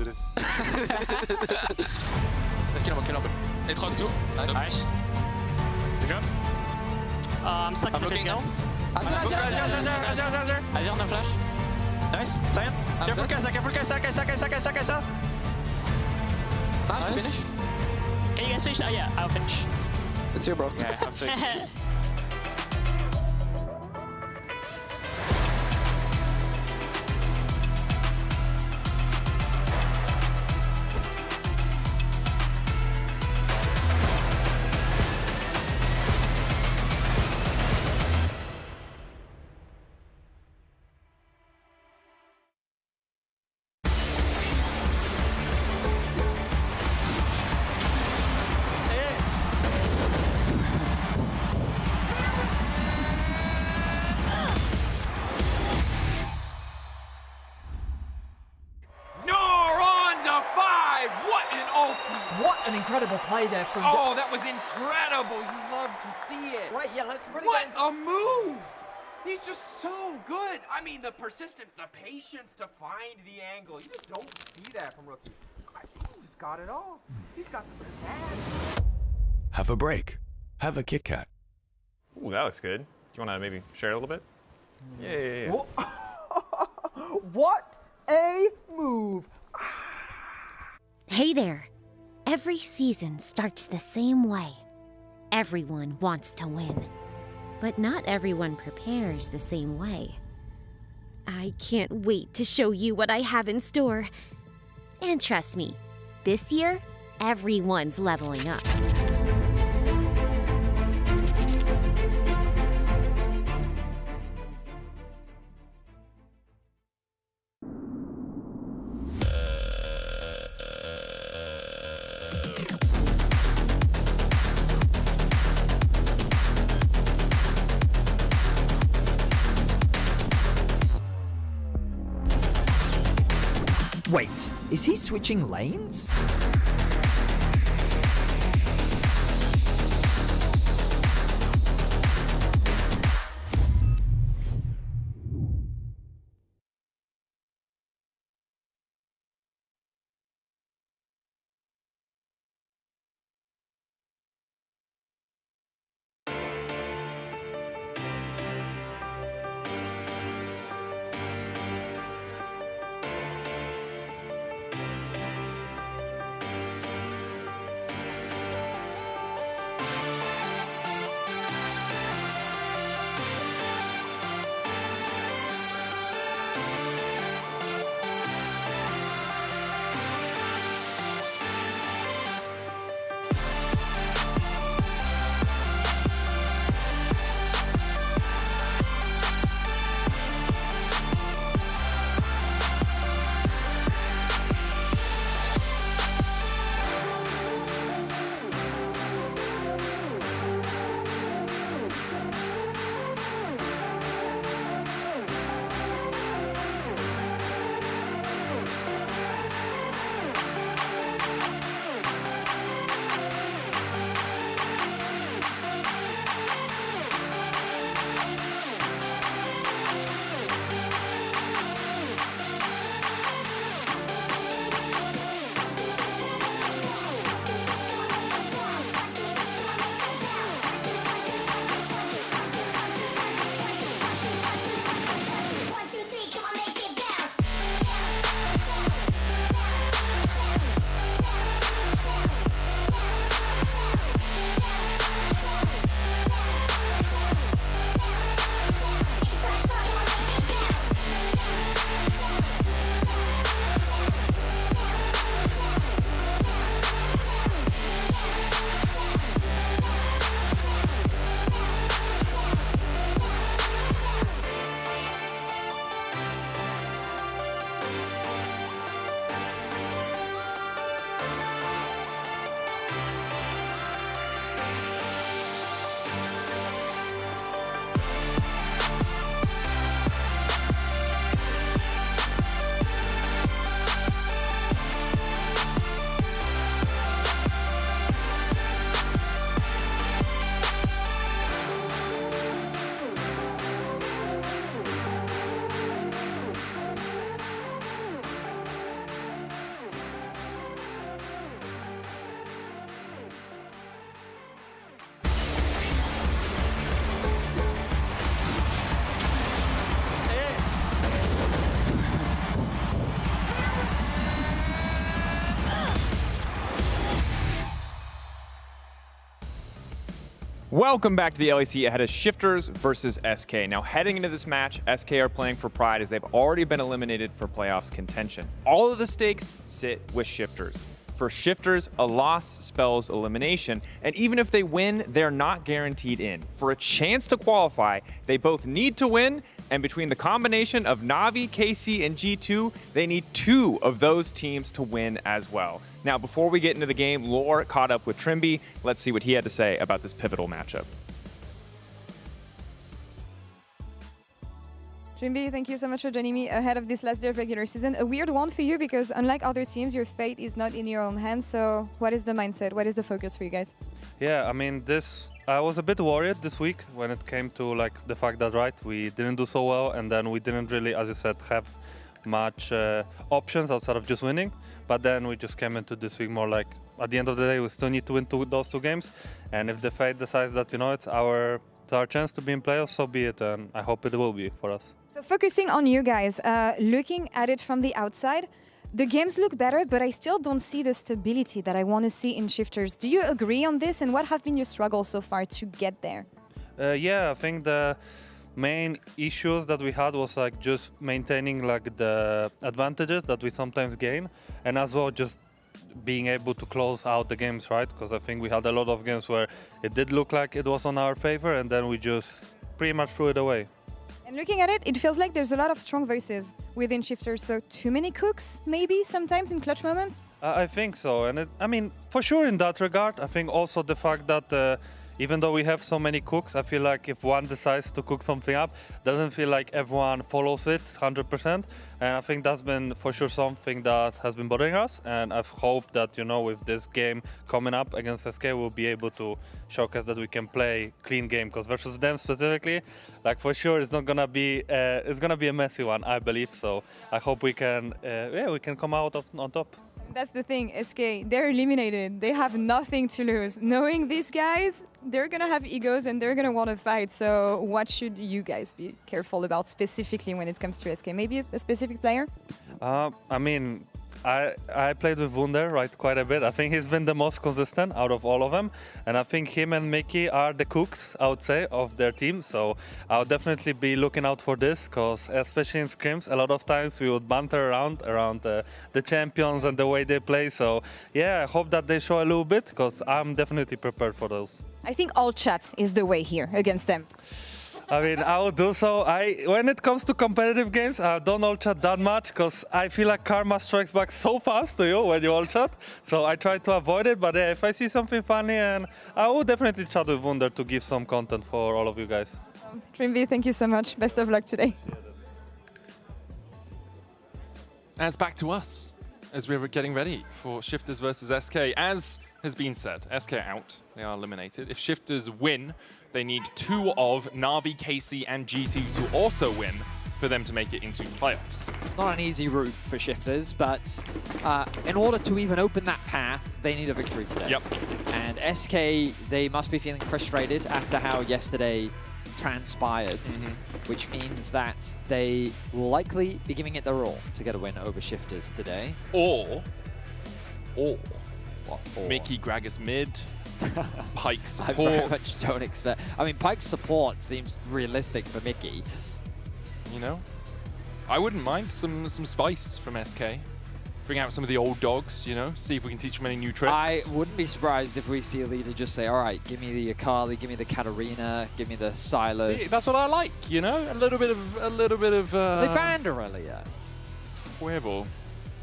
him. It rocks too. Nice. Good job. I'm stuck in the pit now. Azir, no flash. Nice. Cyan. Careful Kai'Sa. Nice. Finish. Can you guys finish? Oh yeah, I'll finish. It's you, bro. Yeah, I have to. Incredible play there from... Oh, that was incredible. You love to see it. Right, yeah, let's really What a move! He's just so good. I mean, the persistence, the patience to find the angle. You just don't see that from rookies. I think he's got it all. He's got the pizzazz. Have a break. Have a Kit Kat. Ooh, that looks good. Do you want to maybe share a little bit? Yeah. What a move! Hey there. Every season starts the same way. Everyone wants to win. But not everyone prepares the same way. I can't wait to show you what I have in store. And trust me, this year, everyone's leveling up. Wait, is he switching lanes? Welcome back to the LEC ahead of Shifters versus SK. Now heading into this match, SK are playing for pride as they've already been eliminated for playoffs contention. All of the stakes sit with Shifters. For Shifters, a loss spells elimination, and even if they win, they're not guaranteed in. For a chance to qualify, they both need to win, and between the combination of Na'Vi, KC, and G2, they need 2 of those teams to win as well. Now, before we get into the game, Lore caught up with Trimby. Let's see what he had to say about this pivotal matchup. Trimby, thank you so much for joining me ahead of this last day of regular season. A weird one for you because unlike other teams, your fate is not in your own hands. So what is the mindset? What is the focus for you guys? Yeah, I mean, I was a bit worried this week when it came to like the fact that, right, we didn't do so well, and then we didn't really, as you said, have much options outside of just winning. But then we just came into this week more like, at the end of the day, we still need to win those 2 games. And if the fate decides that, you know, it's our chance to be in playoffs, so be it. And I hope it will be for us. So focusing on you guys, looking at it from the outside, the games look better, but I still don't see the stability that I want to see in Shifters. Do you agree on this? And what have been your struggles so far to get there? Yeah, I think the main issues that we had was like just maintaining like the advantages that we sometimes gain, and as well just being able to close out the games, right? Because I think we had a lot of games where it did look like it was on our favor, and then we just pretty much threw it away. And looking at it, it feels like there's a lot of strong voices within Shifters, so too many cooks, maybe, sometimes in clutch moments? I think so, and I mean, for sure in that regard, I think also the fact that even though we have so many cooks, I feel like if one decides to cook something up, doesn't feel like everyone follows it 100%. And I think that's been for sure something that has been bothering us. And I hope that, you know, with this game coming up against SK, we'll be able to showcase that we can play clean game. Because versus them specifically, like for sure, it's not gonna be it's gonna be a messy one, I believe. So I hope we can we can come out on top. That's the thing, SK, they're eliminated. They have nothing to lose. Knowing these guys, they're gonna have egos and they're gonna want to fight. So what should you guys be careful about specifically when it comes to SK? Maybe a specific player? I mean, I played with Wunder quite a bit. I think he's been the most consistent out of all of them. And I think him and Mickey are the cooks, I would say, of their team. So I'll definitely be looking out for this because especially in scrims, a lot of times we would banter around the champions and the way they play. So yeah, I hope that they show a little bit because I'm definitely prepared for those. I think all chat is the way here against them. I mean, I will do so. When it comes to competitive games, I don't all chat that much because I feel like karma strikes back so fast to you when you all chat. So I try to avoid it. But if I see something funny, and I will definitely chat with Wunder to give some content for all of you guys. Trimby, thank you so much. Best of luck today. As back to us, as we're getting ready for Shifters versus SK. As has been said, SK out. They are eliminated. If Shifters win, they need 2 of Na'Vi, KC, and G2 to also win for them to make it into playoffs. It's not an easy route for Shifters, but in order to even open that path, they need a victory today. Yep. And SK, they must be feeling frustrated after how yesterday transpired, which means that they will likely be giving it their all to get a win over Shifters today. Or Mickey Gragas mid, Pyke support. I very much don't expect. I mean, Pyke's support seems realistic for Mickey. You know, I wouldn't mind some spice from SK. Bring out some of the old dogs, you know, see if we can teach them any new tricks. I wouldn't be surprised if we see a leader just say, all right, give me the Akali, give me the Katarina, give me the Silas. See, that's what I like, you know, a little bit of. They banned Aurelia. Huevo.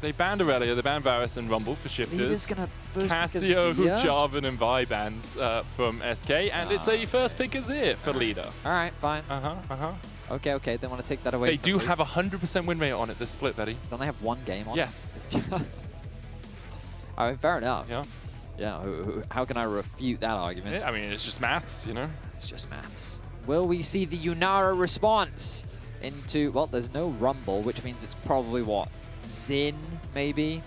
They banned Aurelia, they banned Varus and Rumble for Shifters. Leader's gonna first Cassio, pick Azir. Jarvan, and Vi bans from SK, and it's a first pick Azir for leader. All right, fine. Okay, they want to take that away. They do have a 100% win rate on it this split, Betty. Don't they have one game on yes. it? All right, fair enough. Yeah. Yeah, how can I refute that argument? Yeah, I mean, it's just maths, you know? It's just maths. Will we see the Yunara response into, well, there's no Rumble, which means it's probably what? Xin, maybe?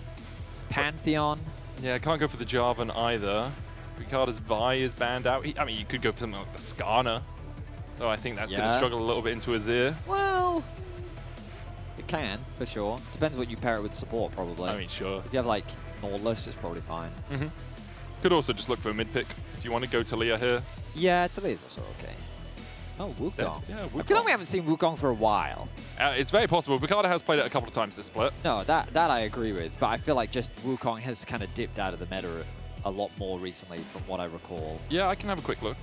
Pantheon? Yeah, can't go for the Jarvan either. Ricardo's Vi is banned out. I mean, you could go for something like the Skarner. Though I think that's going to struggle a little bit into Azir. Well, it can, for sure. Depends what you pair it with support, probably. I mean, sure. If you have, like, Nautilus, it's probably fine. Could also just look for a mid pick if you want to go Talia here. Yeah, Talia's also okay. Oh, Wukong. Yeah, I feel like we haven't seen Wukong for a while. It's very possible. Ricardo has played it a couple of times this split. No, that I agree with, but I feel like just Wukong has kind of dipped out of the meta a lot more recently from what I recall. Yeah, I can have a quick look.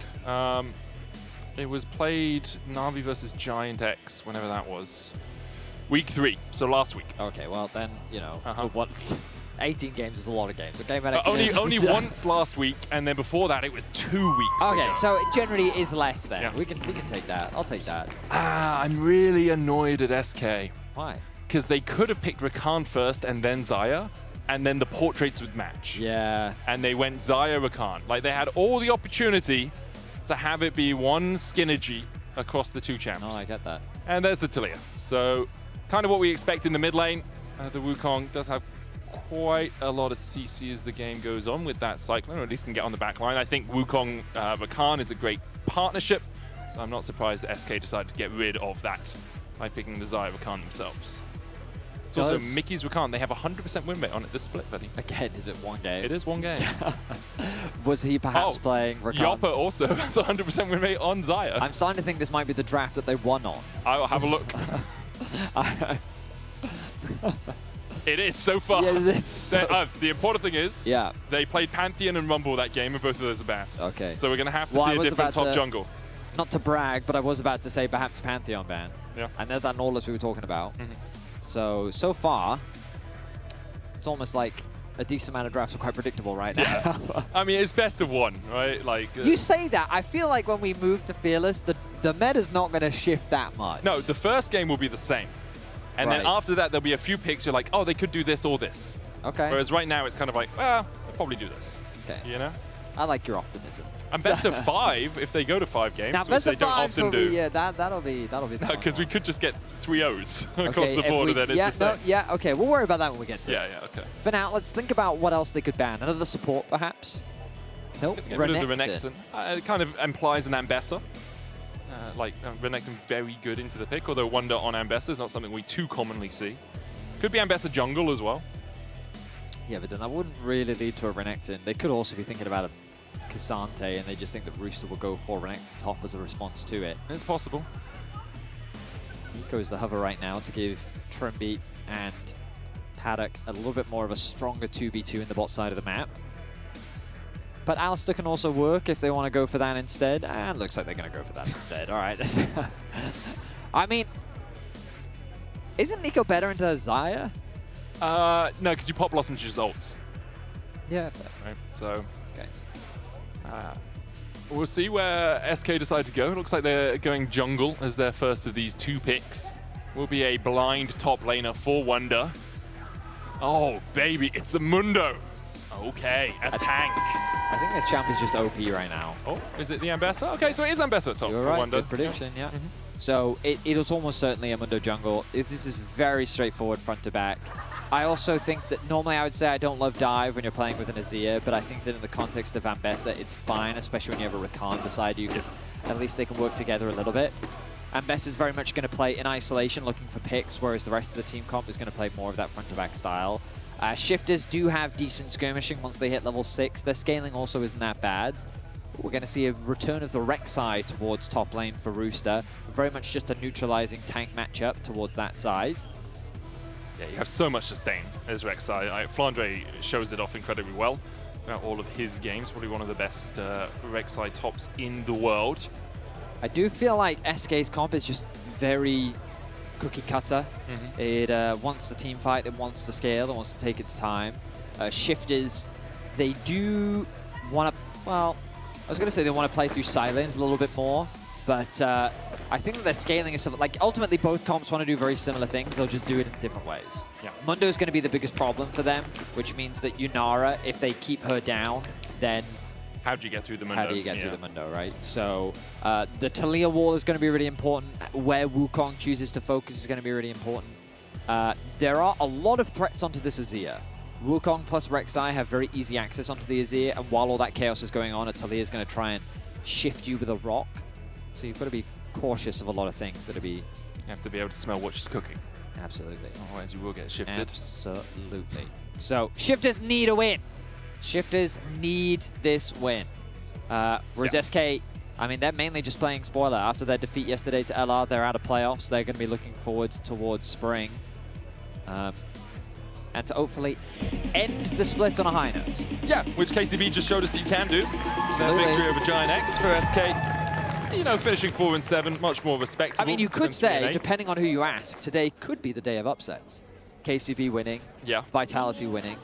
It was played Na'Vi versus Giant X, whenever that was. Week 3, so last week. Okay, well then, you know, 18 games is a lot of games. Okay, only once last week, and then before that it was 2 weeks Okay, ago. so it generally is less then. Yeah. We can take that. I'll take that. I'm really annoyed at SK. Why? Because they could have picked Rakan first and then Xayah, and then the portraits would match. Yeah. And they went Xayah, Rakan. Like, they had all the opportunity to have it be one Skinergy across the 2 champs. Oh, I get that. And there's the Talia. So, kind of what we expect in the mid lane. The Wukong does have quite a lot of CC as the game goes on with that Cyclone, or at least can get on the back line. I think Wukong Rakan is a great partnership, so I'm not surprised that SK decided to get rid of that by picking the Xayah Rakan themselves. It's also Mickey's Rakan. They have a 100% win rate on it this split, buddy. Again, is it one game? It is one game. Was he perhaps playing Rakan? Yoppa also has a 100% win rate on Xayah. I'm starting to think this might be the draft that they won on. I'll have a look. It is so far. Yeah, it's the important thing is, they played Pantheon and Rumble that game, and both of those are banned. Okay. So we're going to have to see a different top jungle. Not to brag, but I was about to say perhaps Pantheon ban. Yeah. And there's that Nautilus we were talking about. So far, it's almost like a decent amount of drafts are quite predictable right now. I mean, it's best of one, right? Like You say that. I feel like when we move to Fearless, the meta's not going to shift that much. No, the first game will be the same. And then after that, there'll be a few picks. You're like, oh, they could do this or this. Okay. Whereas right now, it's kind of like, well, they'll probably do this. Okay. You know? I like your optimism. And best of 5 if they go to 5 games, Now, which best they of don't fives often will do. be, yeah, that'll be Because we could just get 3 O's across okay, the board, and then it's the same. Okay, we'll worry about that when we get to it. Yeah, okay. For now, let's think about what else they could ban. Another support, perhaps? Nope, Get rid of the Renekton. Renekton. It kind of implies an Ambessa. Renekton very good into the pick, although Wonder on Ambessa is not something we too commonly see. Could be Ambessa jungle as well. Yeah, but then that wouldn't really lead to a Renekton. They could also be thinking about a Cassante, and they just think that Rooster will go for Renekton top as a response to it. It's possible. Goes the hover right now to give Trimby and Paddock a little bit more of a stronger 2v2 in the bot side of the map. But Alistair can also work if they want to go for that instead. And looks like they're going to go for that instead. All right. I mean, isn't Nico better into Xayah? No, because you pop Blossom to just ults. Yeah. Right, so... Okay. We'll see where SK decide to go. It looks like they're going jungle as their first of these 2 picks. Will be a blind top laner for Wonder. Oh, baby, it's a Mundo. Okay, a tank. I think the champ is just OP right now. Oh, is it the Ambessa? Okay, so it is Ambessa top You're for right, Wonder. good prediction, yeah. So it was almost certainly a Mundo jungle. This is very straightforward front to back. I also think that normally I would say I don't love dive when you're playing with an Azir, but I think that in the context of Ambessa, it's fine, especially when you have a Rakan beside you, because at least they can work together a little bit. Ambessa is very much going to play in isolation, looking for picks, whereas the rest of the team comp is going to play more of that front to back style. Shifters do have decent skirmishing once they hit level 6. Their scaling also isn't that bad. We're going to see a return of the Rek'Sai towards top lane for Rooster. Very much just a neutralizing tank matchup towards that side. Yeah, you have so much sustain as Rek'Sai. Flandre shows it off incredibly well throughout all of his games. Probably one of the best Rek'Sai tops in the world. I do feel like SK's comp is just very cookie cutter. It wants the team fight, it wants to scale, it wants to take its time. Shifters, they do want to, well, I was going to say they want to play through silence a little bit more, but I think that their scaling is something, like ultimately both comps want to do very similar things, they'll just do it in different ways. Yeah. Mundo is going to be the biggest problem for them, which means that Yunara, if they keep her down, then how do you get through the Mundo? How do you get through the Mundo, right? So the Talia wall is going to be really important. Where Wukong chooses to focus is going to be really important. There are a lot of threats onto this Azir. Wukong plus Rek'Sai have very easy access onto the Azir, and while all that chaos is going on, a Talia is going to try and shift you with a rock. So you've got to be cautious of a lot of things that'll be... You have to be able to smell what she's cooking. Absolutely. Otherwise you will get shifted. Absolutely. So Shifters need a win. Shifters need this win. Whereas SK, I mean, they're mainly just playing spoiler. After their defeat yesterday to LR, they're out of playoffs. They're going to be looking forward towards spring. And to hopefully end the split on a high note. Yeah, which KCB just showed us that you can do. Absolutely. Victory over Giant X for SK. You know, finishing 4-7, much more respectable. I mean, you could say, TNA. depending on who you ask, today could be the day of upsets. KCB winning. Yeah. Vitality winning.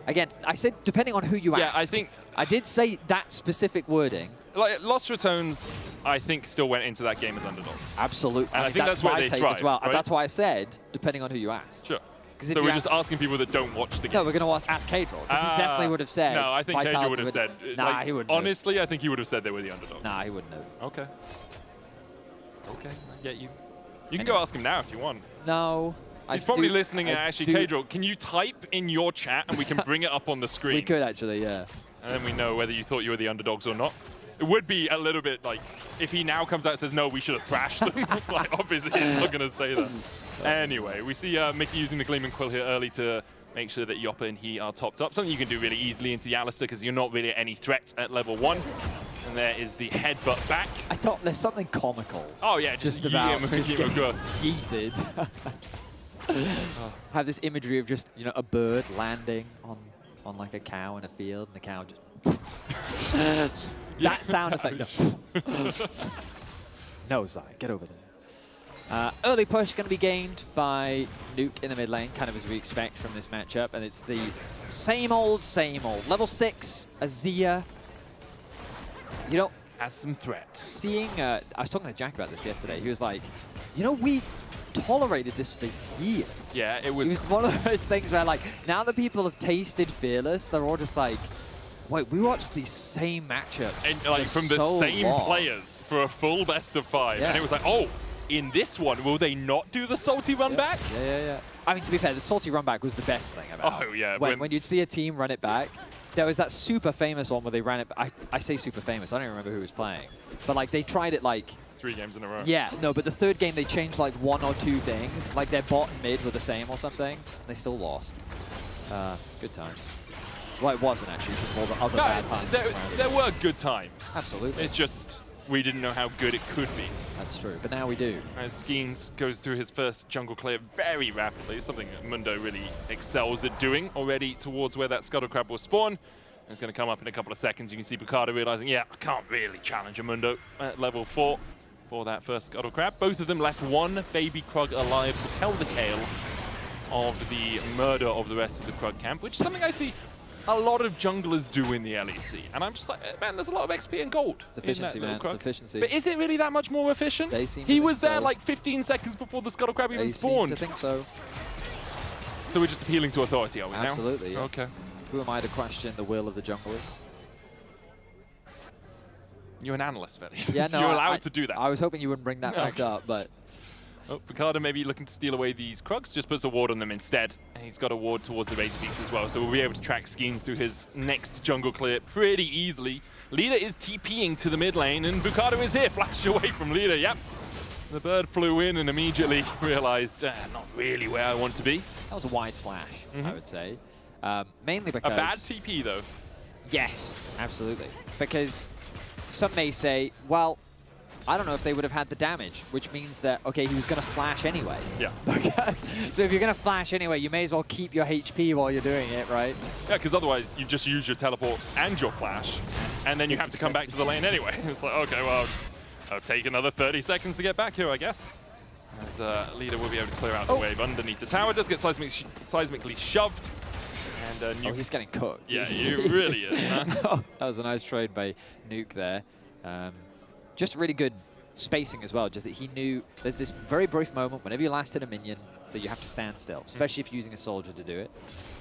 Again, I said depending on who you ask. I think... I did say that specific wording. Like, Lost Returns, I think, still went into that game as underdogs. Absolutely. And I think that's where they take thrive, as well. right? And that's why I said, depending on who you ask. Sure. So we're just asking people that don't watch the game. No, we're going to ask Kadril, because he definitely would have said. No, I think Kadril would have said. Nah, like, he wouldn't. Honestly, I think he would have said they were the underdogs. Nah, he wouldn't have. Okay. Okay, I get you. You can go ask him now if you want. No. He's probably listening and actually, Kadril, can you type in your chat and we can bring it up on the screen? We could actually, yeah. And then we know whether you thought you were the underdogs or not. It would be a little bit like, if he now comes out and says, no, we should have thrashed them. Like, obviously, he's not going to say that. Anyway, we see Mickey using the Gleaming Quill here early to make sure that Yoppa and he are topped up. Something you can do really easily into the Alistair because you're not really any threat at level 1. And there is the headbutt back. I thought there's something comical. Oh, yeah, just about just getting across. heated. Have this imagery of just, you know, a bird landing on like a cow in a field, and the cow just... that sound effect. No, Zai, get over there. Early push going to be gained by Nuke in the mid lane, kind of as we expect from this matchup. And it's the same old, same old. Level 6, Azia. You know, has some threat. Seeing, I was talking to Jack about this yesterday. He was like, you know, we tolerated this for years. Yeah, it was one of those things where, like, now that people have tasted Fearless, they're all just like, wait, we watched these same matchups. And, like, from the same players for a full best of 5. Yeah. And it was like, oh, in this one, will they not do the salty run back? Yeah. I mean, to be fair, the salty run back was the best thing about it. Oh, yeah. When you'd see a team run it back, there was that super famous one where they ran it. I say super famous. I don't even remember who was playing. But, like, they tried it, like... 3 games in a row. Yeah, no, but the third game, they changed, like, 1 or 2 things. Like, their bot and mid were the same or something. They still lost. Good times. Well, it wasn't, actually, because of all the other bad times. There were good times. Absolutely. It's just... we didn't know how good it could be. That's true, but now we do. As Skeens goes through his first jungle clear very rapidly, something that Mundo really excels at doing already towards where that Scuttle Crab will spawn. And it's going to come up in a couple of seconds. You can see Bukado realizing, yeah, I can't really challenge a Mundo at level 4 for that first Scuttle Crab. Both of them left one baby Krug alive to tell the tale of the murder of the rest of the Krug camp, which is something I see a lot of junglers do in the LEC. And I'm just like, man, there's a lot of XP and gold. It's efficiency, in that man. Krug. It's efficiency. But is it really that much more efficient? They seem he to was think there so. like 15 seconds before the Scuttle Crab even spawned. Seem to think so. So we're just appealing to authority, are we Absolutely, now? yeah. Okay. Who am I to question the will of the junglers? You're an analyst, Fetty. Yeah, no, You're allowed to do that. I was hoping you wouldn't bring that back up, but... Oh, Picardo maybe looking to steal away these Krugs, just puts a ward on them instead. And he's got a ward towards the Razor Beaks as well, so we'll be able to track Skeens through his next jungle clear pretty easily. Leader is TPing to the mid lane, and Bukado is here, flashed away from Leader, yep. The bird flew in and immediately realized, not really where I want to be. That was a wise flash, I would say. Mainly because... A bad TP, though. Yes, absolutely. Because some may say, well, I don't know if they would have had the damage, which means that, okay, he was going to flash anyway. Yeah. So if you're going to flash anyway, you may as well keep your HP while you're doing it, right? Yeah, because otherwise you just use your teleport and your flash, and then you have to come back to the lane anyway. It's like, okay, well, I'll take another 30 seconds to get back here, I guess. As Leader will be able to clear out the wave underneath the tower. Does get seismically shoved. And oh, he's getting cooked. Yeah, he really is, man. That was a nice trade by Nuke there. Just really good spacing as well, just that he knew there's this very brief moment whenever you last hit a minion that you have to stand still, especially if you're using a soldier to do it.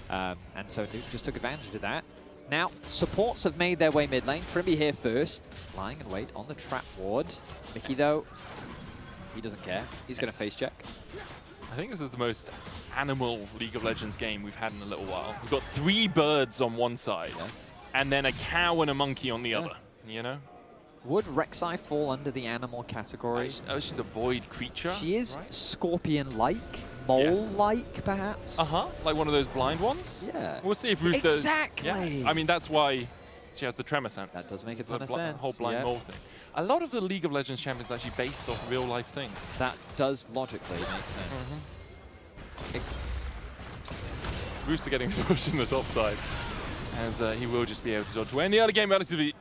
And so Nuke just took advantage of that. Now, supports have made their way mid lane. Trimby here first, lying in wait on the trap ward. Mickey, though, he doesn't care. He's going to face check. I think this is the most animal League of Legends game we've had in a little while. We've got 3 birds on one side, and then a cow and a monkey on the other, you know? Would Rek'Sai fall under the animal category? Oh, she's a void creature. She is right? scorpion-like, mole-like, perhaps. Like one of those blind ones? Yeah. We'll see if Rooster... Exactly! Yeah. I mean, that's why she has the tremor sense. That does make a ton of sense. Whole blind mole thing. A lot of the League of Legends champions are actually based off real-life things. That does logically make sense. Rooster getting pushed in the top side, as he will just be able to dodge away. In the early game, relatively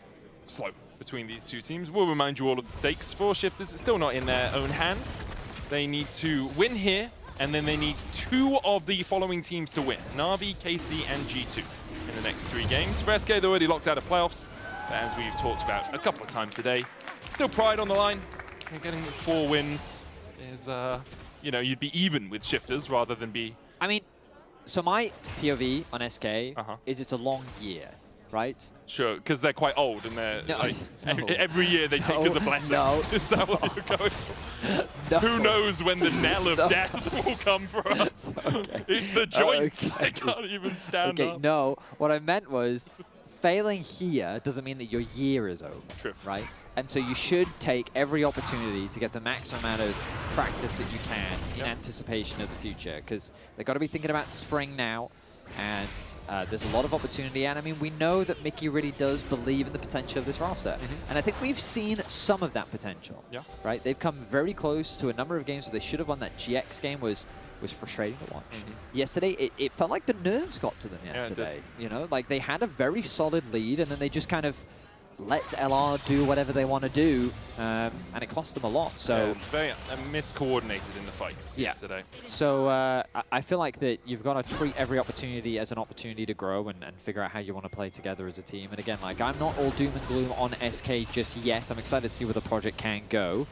slow between these two teams. We'll remind you all of the stakes for Shifters. It's still not in their own hands. They need to win here, and then they need 2 of the following teams to win. Na'Vi, KC, and G2 in the next 3 games. For SK, they're already locked out of playoffs, as we've talked about a couple of times today. Still pride on the line. You're getting 4 wins is, you know, you'd be even with Shifters rather than be... I mean, so my POV on SK is it's a long year, right? Sure, because they're quite old and they're like every year they take as a blessing. Is that what you're going for? Who knows when the knell of death will come for us? It's the joints. I can't even stand up. No, what I meant was failing here doesn't mean that your year is over, right? And so you should take every opportunity to get the maximum amount of practice that you can in anticipation of the future, because they've got to be thinking about spring now. And there's a lot of opportunity, and I mean, we know that Mickey really does believe in the potential of this roster. And I think we've seen some of that potential, right? They've come very close to a number of games where they should have won. That GX game was frustrating to watch. Yesterday, it felt like the nerves got to them yesterday. You know, like they had a very solid lead, and then they just kind of let LR do whatever they want to do, and it cost them a lot. So very miscoordinated in the fights yesterday. So I feel like that you've got to treat every opportunity as an opportunity to grow and figure out how you want to play together as a team. And again, like, I'm not all doom and gloom on SK just yet. I'm excited to see where the project can go.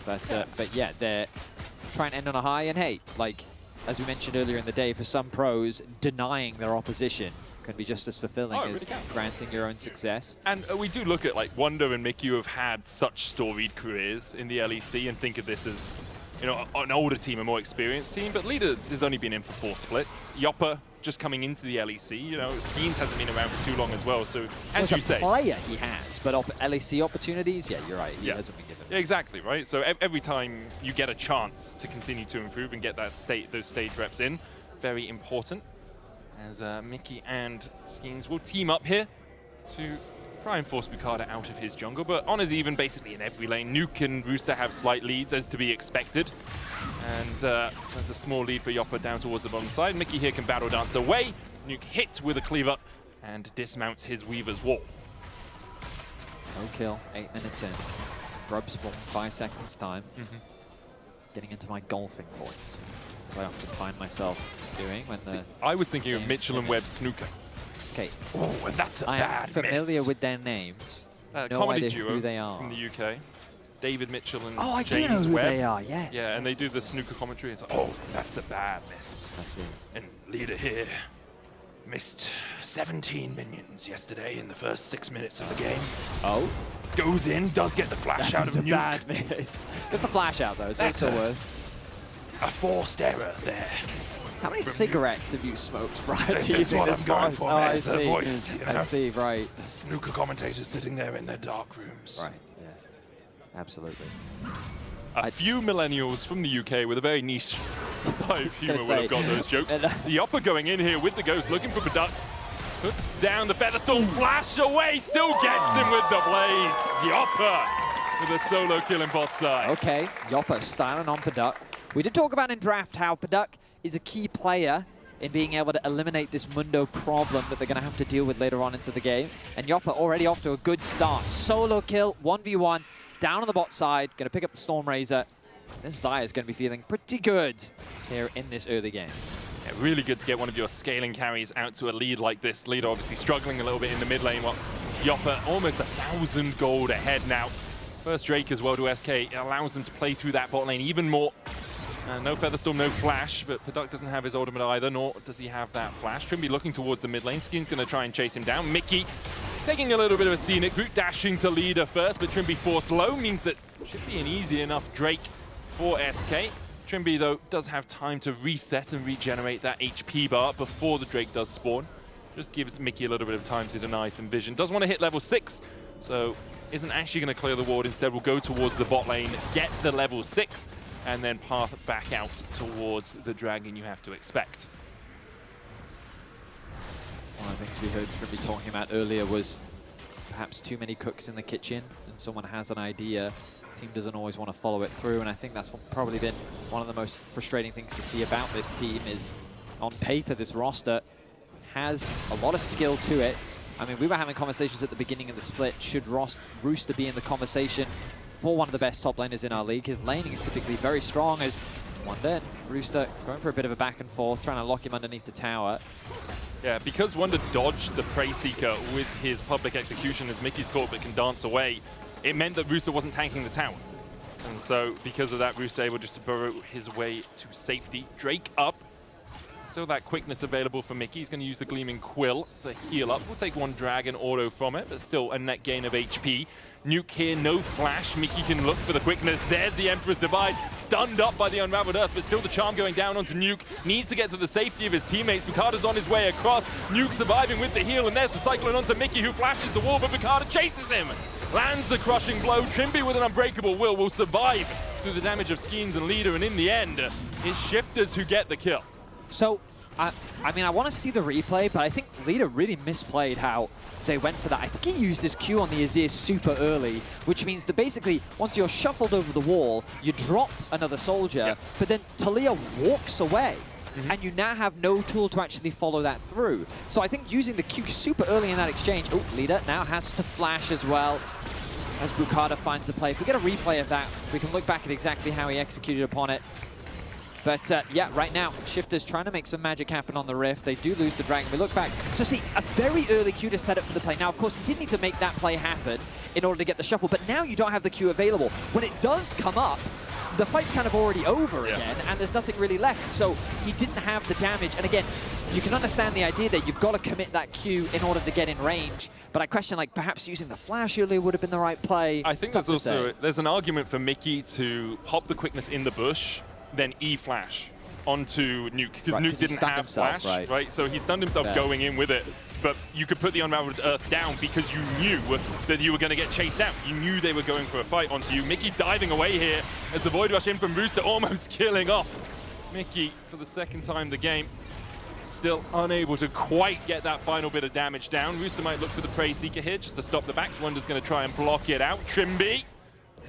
But yeah, they're trying to end on a high. And hey, like, as we mentioned earlier in the day, for some pros, denying their opposition can be just as fulfilling as granting your own success. And we do look at, like, Wonder and Mickey, who have had such storied careers in the LEC, and think of this as, you know, an older team, a more experienced team. But Leader has only been in for 4 splits. Yoppa just coming into the LEC. You know, Skeens hasn't been around for too long as well. So, as you say, player he has, but LEC opportunities, yeah, you're right. He hasn't been given. Yeah, exactly, right? So every time you get a chance to continue to improve and get that those stage reps in, very important. As Mickey and Skeens will team up here to try and force Bukada out of his jungle. But Honor's even basically in every lane. Nuke and Rooster have slight leads, as to be expected. And there's a small lead for Yoppa down towards the bottom side. Mickey here can battle dance away. Nuke hit with a cleaver and dismounts his Weaver's wall. No kill, 8 minutes in. Grub spawn, 5 seconds time. Getting into my golfing voice, as I often find myself doing when the... I was thinking of Mitchell and Webb snooker. Okay. Oh, and that's a I bad am familiar miss. with their names. No Comedy idea duo who they are. from the UK. David Mitchell and I James do know who Webb. they are, yes. Yeah, and they do the snooker commentary. It's like, oh, that's a bad miss. I see. And Leader here missed 17 minions yesterday in the first 6 minutes of the game. Oh. Goes in, does get the flash out of Nuke. Bad miss. Get the flash out though, so it's still worth. A forced error there. How many cigarettes have you smoked, Brian? This is what I'm going for, Oh, I the see. voice. You know? I see, right. Snooker commentators sitting there in their dark rooms. Right, yes. Absolutely. A few millennials from the UK with a very niche side of humor would have got those jokes. The Yoppa going in here with the Ghost, looking for Product. Puts down the Featherstorm, flash away, still gets him with the blades. Yoppa with a solo kill in bot side. Okay, Yoppa styling on Paduk. We did talk about in draft how Paduk is a key player in being able to eliminate this Mundo problem that they're going to have to deal with later on into the game. And Yoppa already off to a good start. Solo kill, 1v1, down on the bot side, going to pick up the Storm Razor. This Xayah's going to be feeling pretty good here in this early game. Yeah, really good to get one of your scaling carries out to a lead like this. Leader obviously struggling a little bit in the mid lane, while Yoppa almost 1,000 gold ahead now. First Drake as well to SK. It allows them to play through that bot lane even more. No Featherstorm, no flash, but Paduk doesn't have his ultimate either, nor does he have that flash. Trimby looking towards the mid lane. Skin's going to try and chase him down. Mickey taking a little bit of a scenic route, dashing to Leader first, but Trimby forced low means that should be an easy enough Drake for SK. Trimby, though, does have time to reset and regenerate that HP bar before the Drake does spawn. Just gives Mickey a little bit of time to deny some vision. Does want to hit level 6, so isn't actually going to clear the ward. Instead, will go towards the bot lane, get the level 6, and then path back out towards the dragon you have to expect. One of the things we heard Trimby talking about earlier was perhaps too many cooks in the kitchen, and someone has an idea. The team doesn't always want to follow it through, and I think that's probably been one of the most frustrating things to see about this team is, on paper, this roster has a lot of skill to it. I mean, we were having conversations at the beginning of the split. Should Rooster be in the conversation for one of the best top laners in our league? His laning is typically very strong as Wonder and Rooster going for a bit of a back and forth, trying to lock him underneath the tower. Yeah, because Wonder dodged the Prey Seeker with his public execution as Mickey's caught but can dance away, it meant that Rooster wasn't tanking the tower. And so, because of that, Rooster able just to burrow his way to safety. Drake up. Still that quickness available for Mickey. He's going to use the Gleaming Quill to heal up. We'll take one Dragon Auto from it, but still a net gain of HP. Nuke here, no flash. Mickey can look for the quickness. There's the Emperor's Divide. Stunned up by the Unraveled Earth, but still the charm going down onto Nuke. Needs to get to the safety of his teammates. Bukada's on his way across. Nuke surviving with the heal, and there's the Cyclone onto Mickey, who flashes the wall, but Bukada chases him. Lands the crushing blow. Trimby with an Unbreakable will survive through the damage of Skeens and Leader, and in the end, it's Shifters who get the kill. So, I mean, I want to see the replay, but I think Leader really misplayed how they went for that. I think he used his Q on the Azir super early, which means that basically, once you're shuffled over the wall, you drop another soldier, but then Talia walks away. and you now have no tool to actually follow that through. So I think using the Q super early in that exchange, oh, Leader now has to flash as well, as Bukada finds a play. If we get a replay of that, we can look back at exactly how he executed upon it. But yeah, right now, Shifters trying to make some magic happen on the Rift. They do lose the Dragon. We look back. So see, a very early Q to set up for the play. Now, of course, he did need to make that play happen in order to get the shuffle, but now you don't have the Q available. When it does come up, the fight's kind of already over again, and there's nothing really left. So he didn't have the damage. And again, you can understand the idea that you've got to commit that Q in order to get in range. But I question, like, perhaps using the flash earlier would have been the right play. I think Tough there's to also say. there's an argument for Mickey to pop the quickness in the bush, then E-flash onto Nuke, because Nuke didn't have flash, right? So he stunned himself going in with it. But you could put the Unraveled Earth down because you knew that you were going to get chased out. You knew they were going for a fight onto you. Mickey diving away here as the Void Rush in from Rooster, almost killing off Mickey for the second time the game. Still unable to quite get that final bit of damage down. Rooster might look for the Prey Seeker here just to stop the backs. Wonder's going to try and block it out. Trimby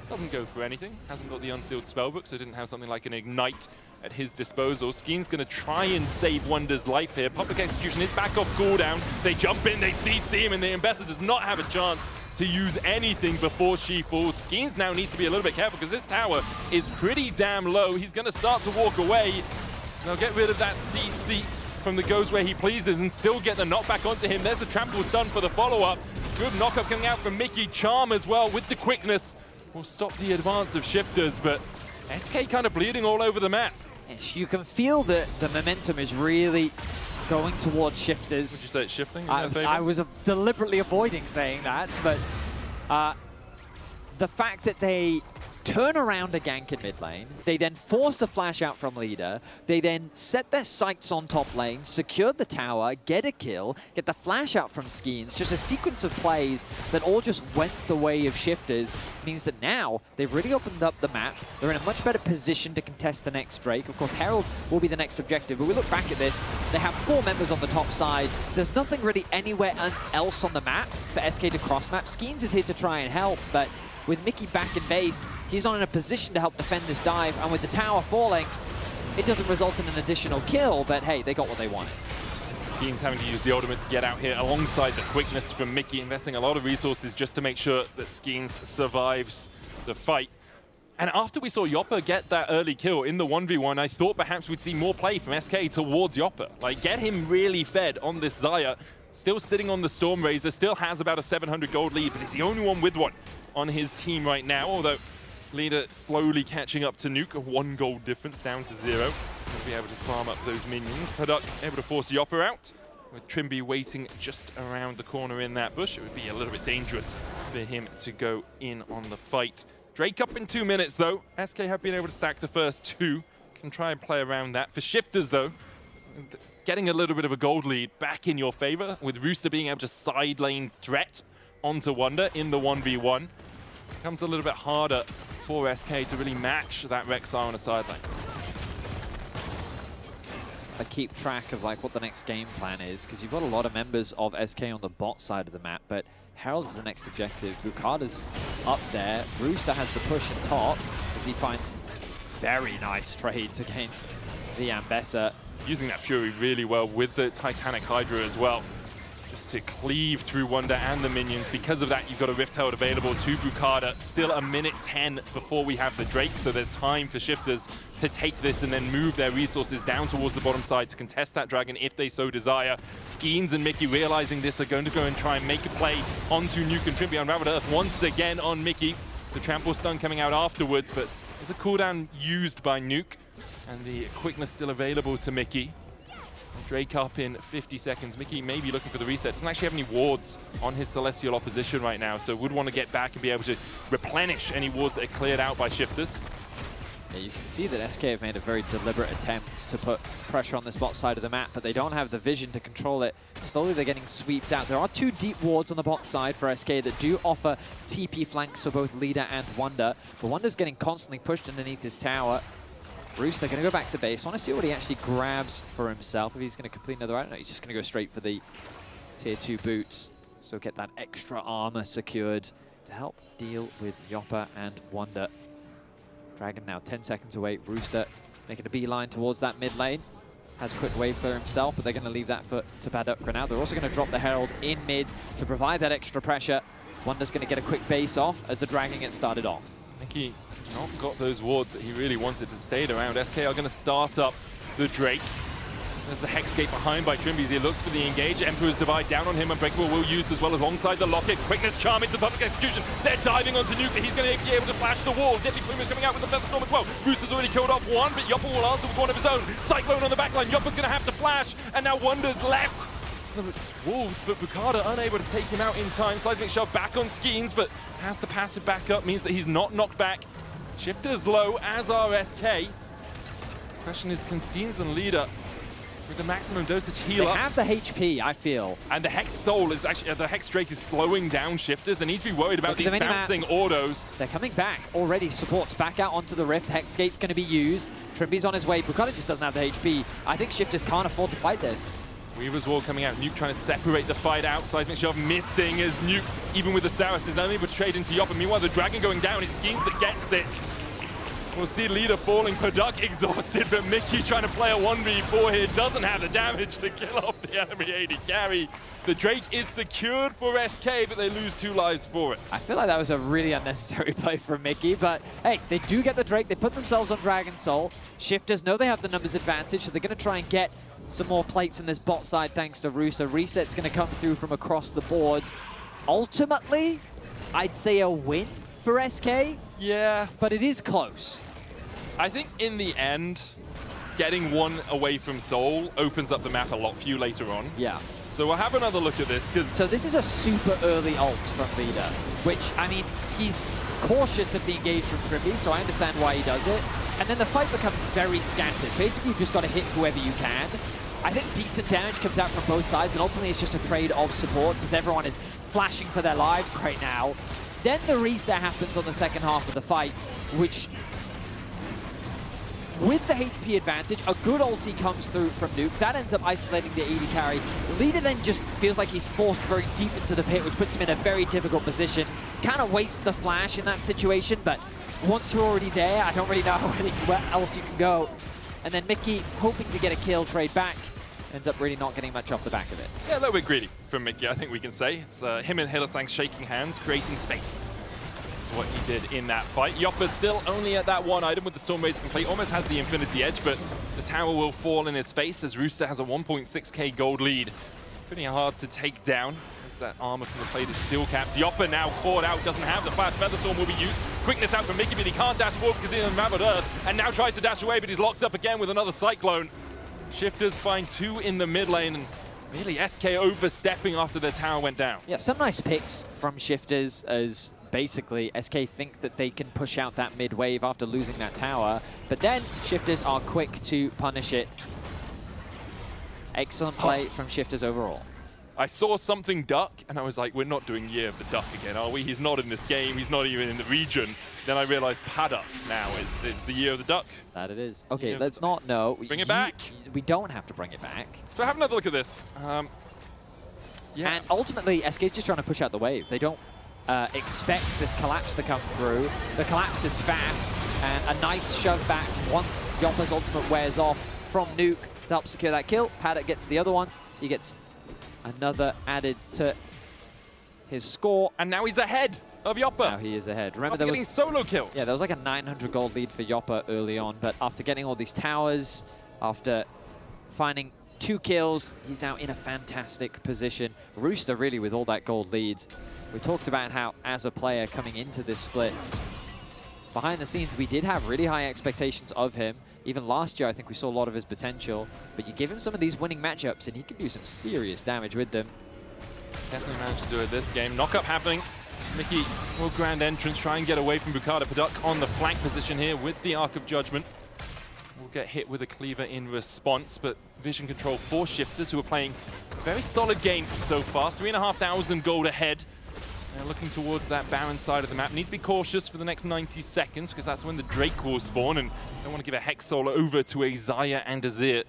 doesn't go for anything. Hasn't got the Unsealed Spellbook, so didn't have something like an Ignite at his disposal. Skeen's going to try and save Wonder's life here. Public Execution is back off cooldown. They jump in, they CC him, and the Ambassador does not have a chance to use anything before she falls. Skeens now needs to be a little bit careful because this tower is pretty damn low. He's going to start to walk away. Now get rid of that CC from the Goes Where He Pleases and still get the knockback onto him. There's the trample stun for the follow-up. Good knockup coming out from Mickey. Charm as well with the quickness will stop the advance of Shifters, but SK kind of bleeding all over the map. Yes, you can feel that the momentum is really going towards Shifters. Would you say it's shifting? I was deliberately avoiding saying that, but the fact that they turn around a gank in mid lane, they then force the flash out from Leader, they then set their sights on top lane, secured the tower, get a kill, get the flash out from Skeens, just a sequence of plays that all just went the way of Shifters, means that now they've really opened up the map, they're in a much better position to contest the next Drake. Of course, Herald will be the next objective, but we look back at this, they have 4 members on the top side, there's nothing really anywhere else on the map for SK to cross map. Skeens is here to try and help, but with Mickey back in base, he's not in a position to help defend this dive, and with the tower falling, it doesn't result in an additional kill, but hey, they got what they wanted. Skeens having to use the ultimate to get out here alongside the quickness from Mickey, investing a lot of resources just to make sure that Skeens survives the fight. And after we saw Yopper get that early kill in the 1v1, I thought perhaps we'd see more play from SK towards Yopper. Like, get him really fed on this Xayah. Still sitting on the Storm Razor, still has about a 700 gold lead, but he's the only one with one on his team right now, although Leader slowly catching up to Nuke, a 1 gold difference down to 0. He'll be able to farm up those minions. Paduk able to force Yopper out, with Trimby waiting just around the corner in that bush. It would be a little bit dangerous for him to go in on the fight. Drake up in 2 minutes though. SK have been able to stack the first 2. Can try and play around that. For Shifters though, getting a little bit of a gold lead back in your favor, with Rooster being able to side lane threat onto Wonder in the 1v1. Becomes a little bit harder for SK to really match that Rek'Sai on a side lane. I keep track of like what the next game plan is, because you've got a lot of members of SK on the bot side of the map, but Herald is the next objective. Bukada's up there. Rooster has the push in top as he finds very nice trades against the Ambessa. Using that Fury really well with the Titanic Hydra as well, just to cleave through Wonder and the minions. Because of that, you've got a Rift Herald available to Bukada. Still a minute 10 before we have the Drake, so there's time for Shifters to take this and then move their resources down towards the bottom side to contest that Dragon if they so desire. Skeens and Mickey realizing this are going to go and try and make a play onto Nuke and Trimby. Unraveled Earth once again on Mickey. The trample stun coming out afterwards, but there's a cooldown used by Nuke, and the quickness still available to Mickey. Drake up in 50 seconds. Mickey may be looking for the reset. Doesn't actually have any wards on his Celestial opposition right now, so would want to get back and be able to replenish any wards that are cleared out by Shifters. Yeah, you can see that SK have made a very deliberate attempt to put pressure on this bot side of the map, but they don't have the vision to control it. Slowly they're getting sweeped out. There are 2 deep wards on the bot side for SK that do offer TP flanks for both Leader and Wonder, but Wonder's getting constantly pushed underneath this tower. Rooster going to go back to base. I want to see what he actually grabs for himself. If he's going to complete another item, no, he's just going to go straight for the tier 2 boots. So get that extra armor secured to help deal with Yopper and Wonder. Dragon now 10 seconds away. Rooster making a beeline towards that mid lane. has quick wave clear himself, but they're going to leave that to Paddock for now. They're also going to drop the Herald in mid to provide that extra pressure. Wonder's going to get a quick base off as the Dragon gets started off. Mickey not got those wards that he really wanted to stay around. SK are going to start up the Drake. There's the Hex Gate behind by Trimbies. He looks for the engage. Emperor's Divide down on him. Unbreakable will use as well as alongside the Locket. Quickness, Charm into perfect execution. They're diving onto Nuke. He's going to be able to flash the wall. Deadly Plume is coming out with the Feather Storm as well. Rooster's already killed off one, but Yopper will answer with one of his own. Cyclone on the backline. Yopper's going to have to flash, and now Wonder's left. The Wolves, but Bukada unable to take him out in time. Seismic Shove back on Skeens, but has the passive backup, means that he's not knocked back. Shifter's low, as are SK. Question is, can Skeens and Leader with the maximum dosage heal They up? have the HP, I feel. And the Hex Soul is actually, the Hex Drake is slowing down Shifters. They need to be worried about these bouncing autos. They're coming back already. Supports back out onto the Rift. Hex Gate's going to be used. Trimby's on his way. Bukada just doesn't have the HP. I think Shifters can't afford to fight this. Weaver's Wall coming out. Nuke trying to separate the fight out. Seismic Shove missing as Nuke, even with the Saris, is unable to trade into Yopper. Meanwhile, the Dragon going down. It's Skeens that gets it. We'll see Leader falling. Paduk exhausted, but Mickey trying to play a 1v4 here. Doesn't have the damage to kill off the enemy AD carry. The Drake is secured for SK, but they lose 2 lives for it. I feel like that was a really unnecessary play from Mickey, but hey, they do get the Drake. They put themselves on Dragon Soul. Shifters know they have the numbers advantage, so they're going to try and get some more plates in this bot side thanks to Rusa. Reset's going to come through from across the board. Ultimately, I'd say a win for SK. Yeah. But it is close. I think in the end, getting one away from Soul opens up the map a lot for you later on. Yeah. So we'll have another look at this. So this is a super early ult from Leader, which, I mean, he's cautious of the engage from Trimby, so I understand why he does it. And then the fight becomes very scattered. Basically, you've just got to hit whoever you can. I think decent damage comes out from both sides, and ultimately it's just a trade of supports as everyone is flashing for their lives right now. Then the reset happens on the second half of the fight, which, with the HP advantage, a good ulti comes through from Nuke. That ends up isolating the AD carry. Leader then just feels like he's forced very deep into the pit, which puts him in a very difficult position. Kind of wastes the flash in that situation, but once you're already there, I don't really know where else you can go. And then Mickey, hoping to get a kill, trade back, ends up really not getting much off the back of it. Yeah, a little bit greedy from Mickey, I think we can say. It's him and Hylissang shaking hands, creating space. That's what he did in that fight. Yopper's still only at that one item with the Storm Raids complete. Almost has the Infinity Edge, but the tower will fall in his face as Rooster has a 1.6k gold lead. Pretty hard to take down as that armor from the plated steel caps. Yopper now caught out, doesn't have the flash. Featherstorm will be used. Quickness out from Mickey, but he can't dash forward because he's in Unraveled Earth, and now tries to dash away, but he's locked up again with another Cyclone. Shifters find 2 in the mid lane, and really SK overstepping after their tower went down. Yeah, some nice picks from Shifters as basically SK think that they can push out that mid wave after losing that tower, but then Shifters are quick to punish it. Excellent play from Shifters overall. I saw something duck, and I was like, we're not doing Year of the Duck again, are we? He's not in this game. He's not even in the region. Then I realized Paddock now is the Year of the Duck. That it is. Okay, let's not, no. Bring it back. We don't have to bring it back. So have another look at this. Yeah. And ultimately, SK's just trying to push out the wave. They don't expect this collapse to come through. The collapse is fast, and a nice shove back once Yopper's ultimate wears off from Nuke to help secure that kill. Paddock gets the other one. He gets another added to his score. And now he's ahead of Yopper. Now he is ahead. Remember, there was solo kill. Yeah, there was like a 900 gold lead for Yopper early on, but after getting all these towers, after finding 2 kills, he's now in a fantastic position. Rooster really with all that gold lead. We talked about how, as a player coming into this split, behind the scenes, we did have really high expectations of him. Even last year, I think we saw a lot of his potential. But you give him some of these winning matchups, and he can do some serious damage with them. Definitely managed to do it this game. Knockup happening. Mickey will grand entrance, try and get away from Bukada. Paduk on the flank position here with the Arc of Judgment. Will get hit with a cleaver in response, but vision control for Shifters, who are playing a very solid game so far. 3,500 gold ahead. They're looking towards that Baron side of the map. Need to be cautious for the next 90 seconds because that's when the Drake will spawn, and don't want to give a Hex Solar over to a Xayah and a Zir.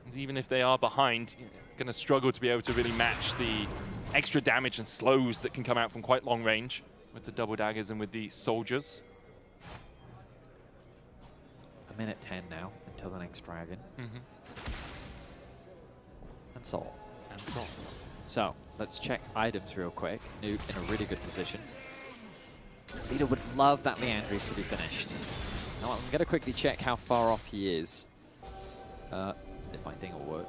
And even if they are behind, going to struggle to be able to really match the extra damage and slows that can come out from quite long range with the double daggers and with the soldiers. A minute 10 now until the next dragon. And Soul. And Soul. So, let's check items real quick. Nuke in a really good position. Leader would love that Leandris to be finished. Now, I'm going to quickly check how far off he is. If my thing will work.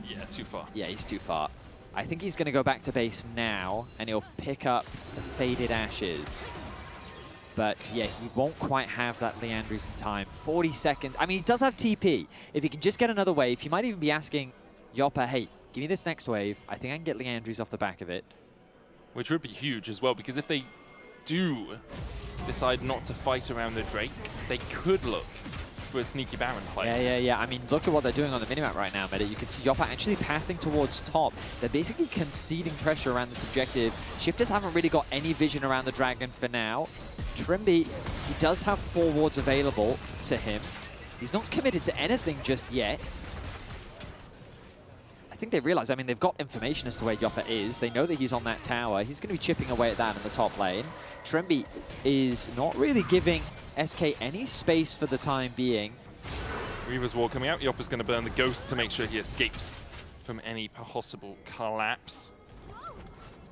Yeah, too far. Yeah, he's too far. I think he's going to go back to base now, and he'll pick up the Faded Ashes. But yeah, he won't quite have that Leandris in time. 40 seconds. I mean, he does have TP. If he can just get another wave, he might even be asking Yoppa, hey, give me this next wave. I think I can get Leandris off the back of it. Which would be huge as well, because if they do decide not to fight around the Drake, they could look for a sneaky Baron play. Yeah. I mean, look at what they're doing on the minimap right now, Meta. You can see Yoppa actually pathing towards top. They're basically conceding pressure around this objective. Shifters haven't really got any vision around the Dragon for now. Trimby, he does have 4 wards available to him. He's not committed to anything just yet. I think they realize, I mean, they've got information as to where Yoppa is. They know that he's on that tower. He's going to be chipping away at that in the top lane. Trimby is not really giving SK any space for the time being. Reaver's Wall coming out. Yoppa's going to burn the Ghost to make sure he escapes from any possible collapse.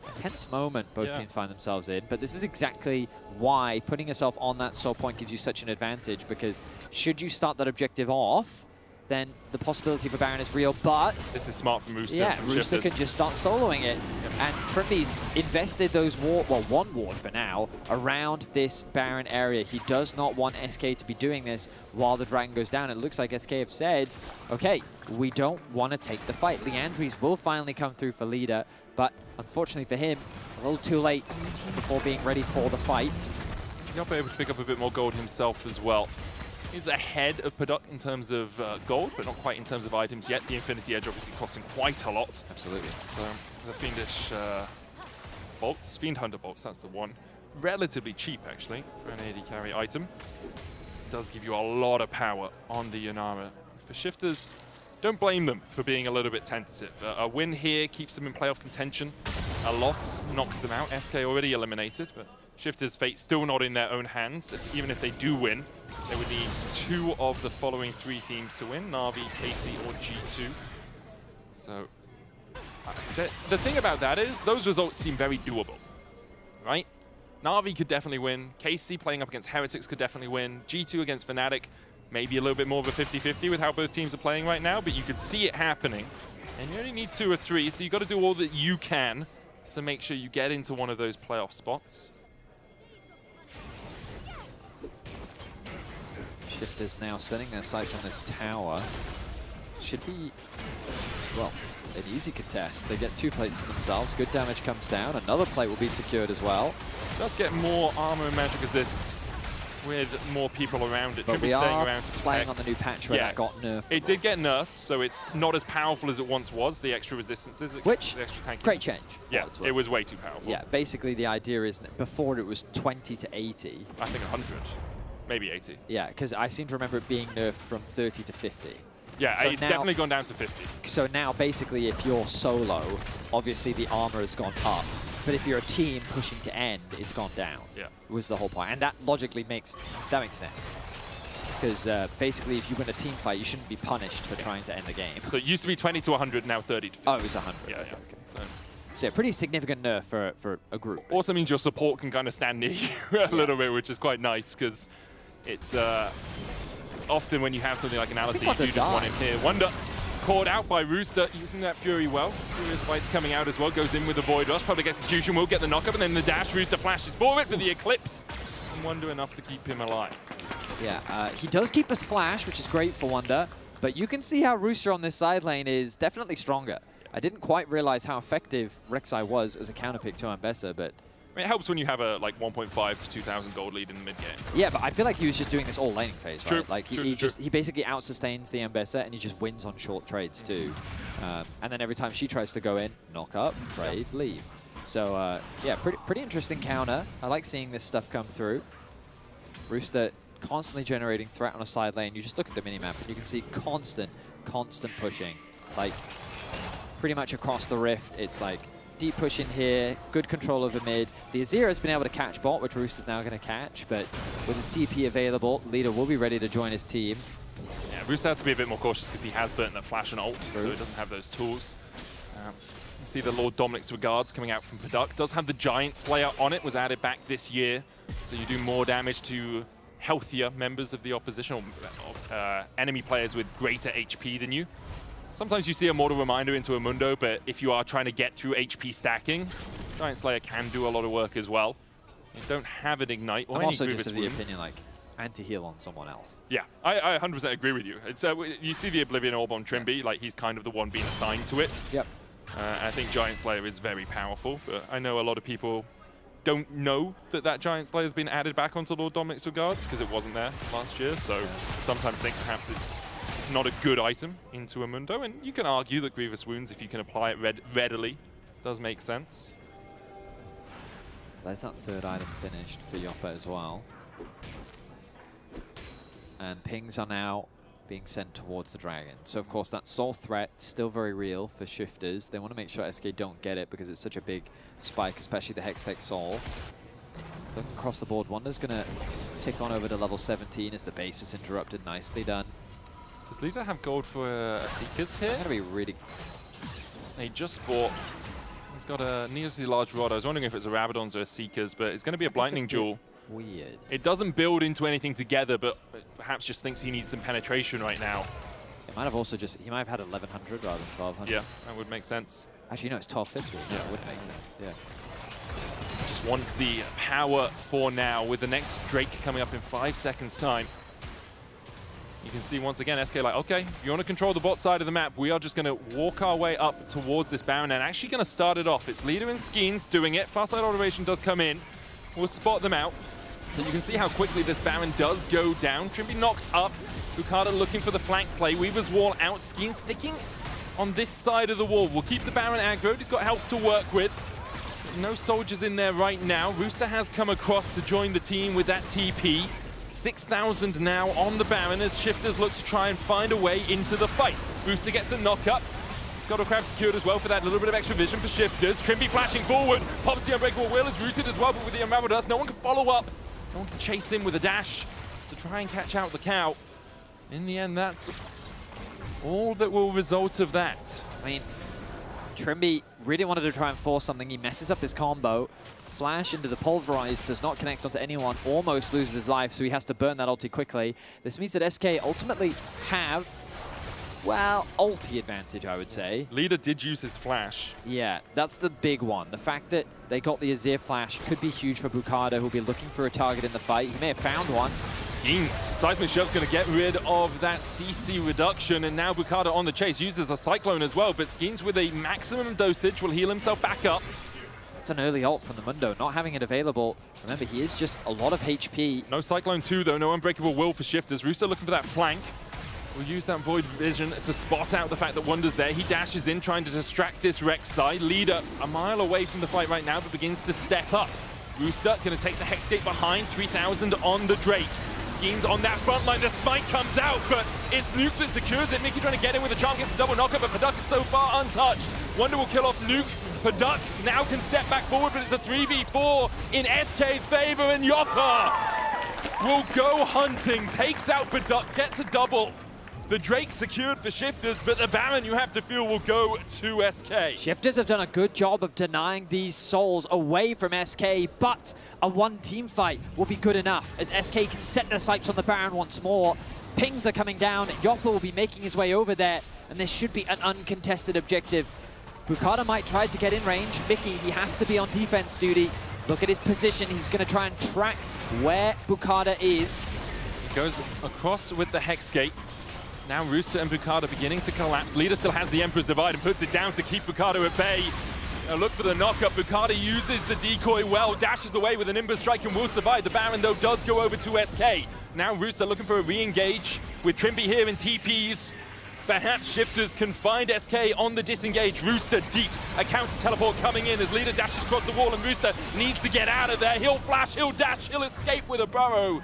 A tense moment both teams find themselves in, but this is exactly why putting yourself on that soul point gives you such an advantage, because should you start that objective off, then the possibility of a Baron is real, but... This is smart from Rooster. Yeah, Rooster can just start soloing it. And Trimby's invested those one ward for now, around this Baron area. He does not want SK to be doing this while the Dragon goes down. It looks like SK have said, okay, we don't want to take the fight. Leandris will finally come through for leader, but unfortunately for him, a little too late before being ready for the fight. Yoppa able to pick up a bit more gold himself as well. He's ahead of Paduk in terms of gold, but not quite in terms of items yet. The Infinity Edge obviously costing quite a lot. Absolutely. So the Fiendish bolts, Fiend Hunter bolts, that's the one. Relatively cheap, actually, for an AD carry item. It does give you a lot of power on the Yunara. For Shifters, don't blame them for being a little bit tentative. A win here keeps them in playoff contention. A loss knocks them out. SK already eliminated, but Shifters' fate still not in their own hands. Even if they do win, they would need 2 of the following 3 teams to win, Na'Vi, KC, or G2. So, the thing about that is, those results seem very doable, right? Na'Vi could definitely win, KC playing up against Heretics could definitely win, G2 against Fnatic, maybe a little bit more of a 50-50 with how both teams are playing right now, but you could see it happening. And you only need 2 or 3, so you've got to do all that you can to make sure you get into one of those playoff spots. Shifters now setting their sights on this tower. Should be, well, an easy contest. They get 2 plates to themselves. Good damage comes down. Another plate will be secured as well. Does get more armor and magic resist with more people around it. But we staying are around to playing protect. on the new patch where that got nerfed. It did get nerfed, so it's not as powerful as it once was, the extra resistances. Which, the extra tankiness. great change. Yeah, it was way too powerful. Yeah, basically the idea is that before it was 20 to 80. I think 100, maybe 80. Yeah, because I seem to remember it being nerfed from 30 to 50. Yeah, so it's definitely gone down to 50. So now, basically, if you're solo, obviously the armor has gone up. But if you're a team pushing to end, it's gone down. Yeah. Was the whole point. And that logically makes sense. Because basically, if you win a team fight, you shouldn't be punished for trying to end the game. So it used to be 20 to 100, now 30 to 50. Oh, it was 100. Yeah, okay. So yeah, pretty significant nerf for a group. Also means your support can kind of stand near you a little bit, which is quite nice, because it's often when you have something like an Alice, you do just want in here. Wonder caught out by Rooster, using that Fury well. Furious Fight's coming out as well, goes in with the Void Rush. Public Execution will get the knock-up, and then the dash. Rooster flashes for it, but the Eclipse. And Wonder enough to keep him alive. Yeah, he does keep his flash, which is great for Wonder, but you can see how Rooster on this side lane is definitely stronger. I didn't quite realize how effective Rek'Sai was as a counterpick to Ambessa, but I mean, it helps when you have a like 1.5 to 2,000 gold lead in the mid game. Yeah, but I feel like he was just doing this all laning phase, right? True, like he basically outsustains the Ambessa and he just wins on short trades too. And then every time she tries to go in, knock up, trade, leave. So yeah, pretty interesting counter. I like seeing this stuff come through. Rooster constantly generating threat on a side lane. You just look at the minimap and you can see constant pushing. Like pretty much across the rift, it's like deep push in here, good control over mid. The Azir has been able to catch bot, which Rooster's now going to catch, but with his TP available, Leader will be ready to join his team. Yeah, Rooster has to be a bit more cautious because he has burnt that flash and ult, so he doesn't have those tools. You see the Lord Dominic's Regards coming out from Paduk. Does have the Giant Slayer on it, was added back this year, so you do more damage to healthier members of the opposition, or enemy players with greater HP than you. Sometimes you see a Mortal Reminder into a Mundo, but if you are trying to get through HP stacking, Giant Slayer can do a lot of work as well. You don't have an Ignite or I'm any also Grievous just of the wounds. opinion, like, anti-heal on someone else. Yeah, I 100% agree with you. It's you see the Oblivion Orb on Trimby, like he's kind of the one being assigned to it. Yep. I think Giant Slayer is very powerful, but I know a lot of people don't know that Giant Slayer has been added back onto Lord Dominic's Regards because it wasn't there last year, so sometimes think perhaps it's not a good item into a Mundo, and you can argue that Grievous Wounds, if you can apply it readily, does make sense. There's that third item finished for Yoppa as well. And pings are now being sent towards the dragon. So of course that soul threat still very real for shifters. They want to make sure SK don't get it because it's such a big spike, especially the Hextech soul. Looking across the board, Wonder's going to tick on over to level 17 as the base is interrupted. Nicely done. Does Leader have gold for Seekers here? Going to be really... They just bought... He's got a needlessly large rod. I was wondering if it's a Rabadon's or a Seekers, but it's going to be a Lightning Jewel. Weird. It doesn't build into anything together, but perhaps just thinks he needs some penetration right now. It might have also just... He might have had 1100 rather than 1200. Yeah, that would make sense. Actually, no, it's 1250. Yeah, it would make sense. Yeah. Just wants the power for now with the next Drake coming up in 5 seconds' time. You can see once again SK like, okay, if you want to control the bot side of the map, we are just going to walk our way up towards this Baron and actually going to start it off. It's Leader and Skeens doing it. Far side automation does come in. We'll spot them out. So you can see how quickly this Baron does go down. Trimby knocked up. Bukata looking for the flank play. Weaver's wall out. Skeens sticking on this side of the wall. We'll keep the Baron aggroed. He's got health to work with. No soldiers in there right now. Rooster has come across to join the team with that TP. 6,000 now on the Baron as Shifters look to try and find a way into the fight. Rooster gets the knock up. Scuttle Crab secured as well for that little bit of extra vision for Shifters. Trimby flashing forward. Pops the Unbreakable Will is rooted as well, but with the Unraveled Earth, no one can follow up. No one can chase him with a dash to try and catch out the cow. In the end, that's all that will result of that. I mean, Trimby really wanted to try and force something. He messes up his combo. Flash into the Pulverize does not connect onto anyone, almost loses his life, so he has to burn that ulti quickly. This means that SK ultimately have, well, ulti advantage, I would say. Leader did use his flash. Yeah, that's the big one. The fact that they got the Azir flash could be huge for Bukata, who'll be looking for a target in the fight. He may have found one. Skeens, Seismic Shov's going to get rid of that CC reduction, and now Bukata on the chase uses a Cyclone as well, but Skeens with a maximum dosage will heal himself back up. It's an early ult from the Mundo, not having it available. Remember, he is just a lot of HP. No Cyclone 2 though, no Unbreakable Will for Shifters. Rooster looking for that flank. We'll use that Void Vision to spot out the fact that Wonder's there. He dashes in, trying to distract this Rex side. Leader a mile away from the fight right now, but begins to step up. Rooster going to take the Hexgate behind, 3,000 on the Drake. Skeens on that front line, the smite comes out, but it's Nuke that secures it. Mickey trying to get in with a charm, gets the double knockup, but Paduk is so far untouched. Wonder will kill off Nuke. Paduk now can step back forward, but it's a 3v4 in SK's favor, and Yoppa will go hunting, takes out Paduk, gets a double. The Drake secured for Shifters, but the Baron, you have to feel, will go to SK. Shifters have done a good job of denying these souls away from SK, but a one-team fight will be good enough as SK can set their sights on the Baron once more. Pings are coming down, Yoppa will be making his way over there, and this should be an uncontested objective. Bukata might try to get in range. Mickey, he has to be on defense duty. Look at his position. He's going to try and track where Bukata is. He goes across with the Hexgate. Now Rooster and Bukata beginning to collapse. Leader still has the Emperor's Divide and puts it down to keep Bukata at bay. Now look for the knockup. Bukata uses the decoy well, dashes away with an Ember Strike and will survive. The Baron, though, does go over to SK. Now Rooster looking for a re-engage with Trimby here in TPs. Perhaps Shifters can find SK on the disengage. Rooster deep. A counter teleport coming in as Leader dashes across the wall, and Rooster needs to get out of there. He'll flash, he'll dash, he'll escape with a burrow.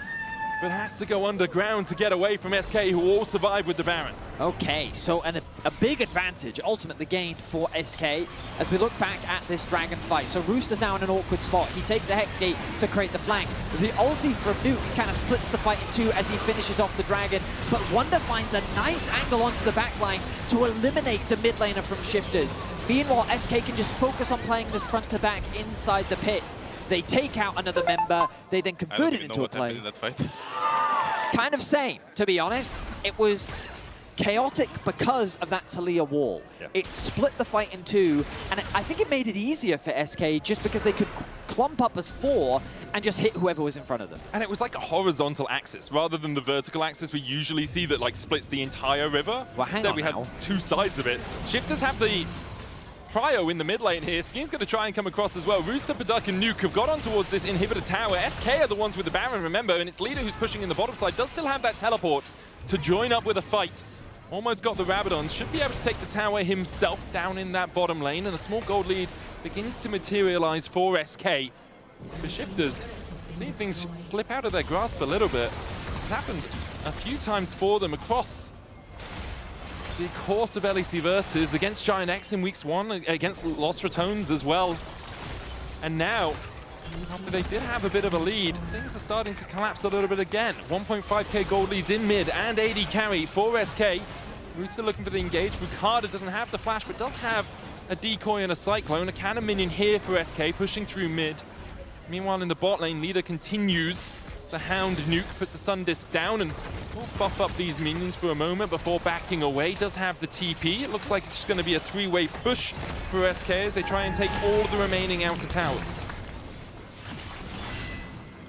but has to go underground to get away from SK, who all survive with the Baron. Okay, so a big advantage ultimately gained for SK as we look back at this Dragon fight. So Rooster's now in an awkward spot. He takes a Hex Gate to create the flank. The ulti from Nuke kind of splits the fight in two as he finishes off the Dragon, but Wonder finds a nice angle onto the backline to eliminate the mid laner from Shifters. Meanwhile, SK can just focus on playing this front to back inside the pit. They take out another member, they then convert it into a play. In that fight. Kind of same, to be honest. It was chaotic because of that Talia wall. Yeah. It split the fight in two, and I think it made it easier for SK just because they could clump up as 4 and just hit whoever was in front of them. And it was like a horizontal axis rather than the vertical axis we usually see that like splits the entire river. Well, hang Instead, on we now. had two sides of it. Shifters have the Cryo in the mid lane here. Skeen's going to try and come across as well. Rooster, Paduk, and Nuke have got on towards this inhibitor tower. SK are the ones with the Baron, remember, and it's Leader who's pushing in the bottom side. Does still have that teleport to join up with a fight. Almost got the Rabadons. Should be able to take the tower himself down in that bottom lane, and a small gold lead begins to materialize for SK. For Shifters, seeing things slip out of their grasp a little bit. This has happened a few times for them across the course of LEC Versus, against Giant X in weeks 1, against Lost Ratones as well. And now, after they did have a bit of a lead, things are starting to collapse a little bit again. 1.5k gold leads in mid and AD carry for SK. Rooster looking for the engage. Bukada doesn't have the flash, but does have a decoy and a cyclone. A cannon minion here for SK, pushing through mid. Meanwhile, in the bot lane, Leader continues to hound Nuke, puts the Sun Disc down, and will buff up these minions for a moment before backing away. Does have the TP. It looks like it's just going to be a 3-way push for SK as they try and take all of the remaining outer towers.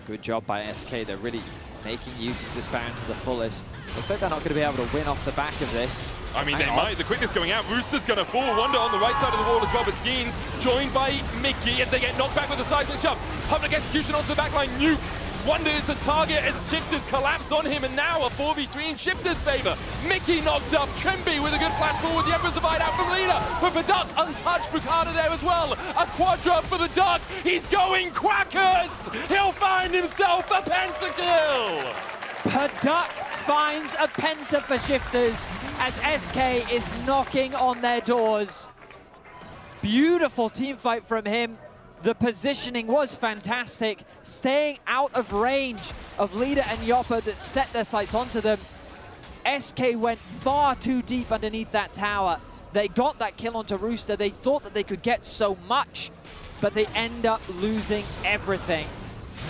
Good job by SK. They're really making use of this Baron to the fullest. Looks like they're not going to be able to win off the back of this. I mean, they might. The quickness going out. Rooster's going to fall. Wonder on the right side of the wall as well, but Skeens joined by Mickey as they get knocked back with a seismic shove. Public execution onto the backline. Nuke. Wonder is the target as Shifters collapse on him, and now a 4v3 in Shifters' favor. Mickey knocked up. Trimby with a good flash forward. The Emperor's Divide out from Leader. But for Duck, untouched. Bukada there as well. A quadra for the Duck. He's going quackers. He'll find himself a pentakill. Paduk finds a penta for Shifters as SK is knocking on their doors. Beautiful team fight from him. The positioning was fantastic, staying out of range of Leader and Yopper that set their sights onto them. SK went far too deep underneath that tower. They got that kill onto Rooster. They thought that they could get so much, but they end up losing everything.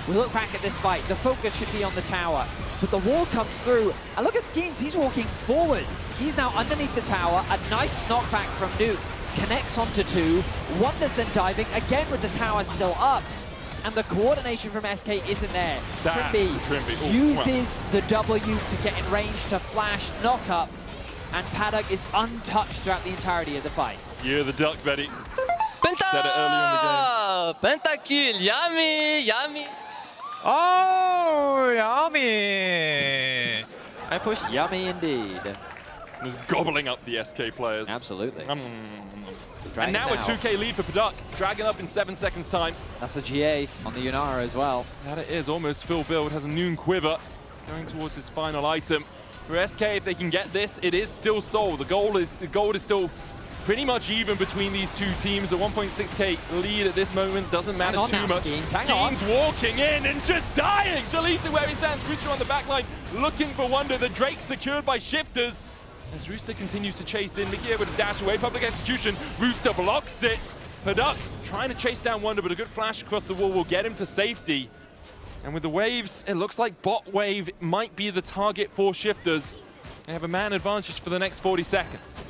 We look back at this fight. The focus should be on the tower, but the wall comes through. And look at Skeens, he's walking forward. He's now underneath the tower. A nice knockback from Nuke. Connects onto 2. Wonder's then diving, again with the tower still up. And the coordination from SK isn't there. Trimby uses the W to get in range to flash, knock up, and Paduk is untouched throughout the entirety of the fight. You're the Duck, Betty. Penta! Said it earlier in the game. Pentakill! Yummy! Yummy! Oh, yummy! I pushed yummy indeed. Was gobbling up the SK players. Absolutely. And now a 2k lead for Paduk. Dragon up in 7 seconds time. That's a GA on the Yunara as well. That it is, almost full build, has a Noon Quiver. Going towards his final item. For SK, if they can get this, it is still sold. The gold is still pretty much even between these two teams. A 1.6k lead at this moment doesn't matter too much. Skeens walking in and just dying. Deleting where he stands. Rooster on the back line looking for Wonder. The Drake secured by Shifters. As Rooster continues to chase in, Mickey able to dash away. Public execution. Rooster blocks it. Paduk trying to chase down Wonder, but a good flash across the wall will get him to safety. And with the waves, it looks like bot wave might be the target for Shifters. They have a man advantage for the next 40 seconds.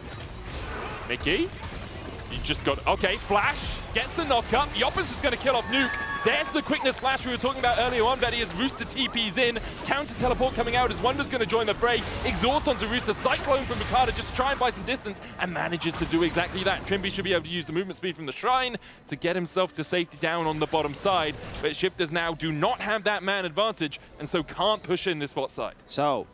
Mickey, you just got, okay, flash, gets the knock up. Yopper's just going to kill off Nuke. There's the quickness flash we were talking about earlier on, Betty, as Rooster TP's in. Counter teleport coming out as Wonder's going to join the fray. Exhaust onto Rooster, Cyclone from Bukada just to try and buy some distance, and manages to do exactly that. Trimby should be able to use the movement speed from the Shrine to get himself to safety down on the bottom side. But Shifters now do not have that man advantage, and so can't push in this bot side. So,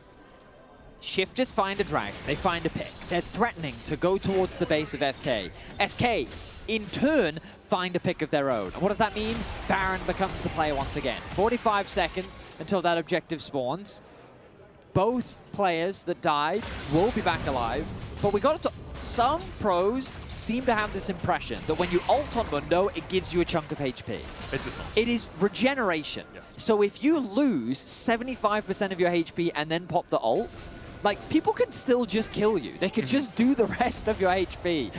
Shifters find a drag, they find a pit. They're threatening to go towards the base of SK. SK, in turn, find a pick of their own. And what does that mean? Baron becomes the player once again. 45 seconds until that objective spawns. Both players that died will be back alive, but we got to some pros seem to have this impression that when you ult on Mundo, it gives you a chunk of HP. It does not. It is regeneration. Yes. So if you lose 75% of your HP and then pop the ult, like, people can still just kill you. They could just do the rest of your HP.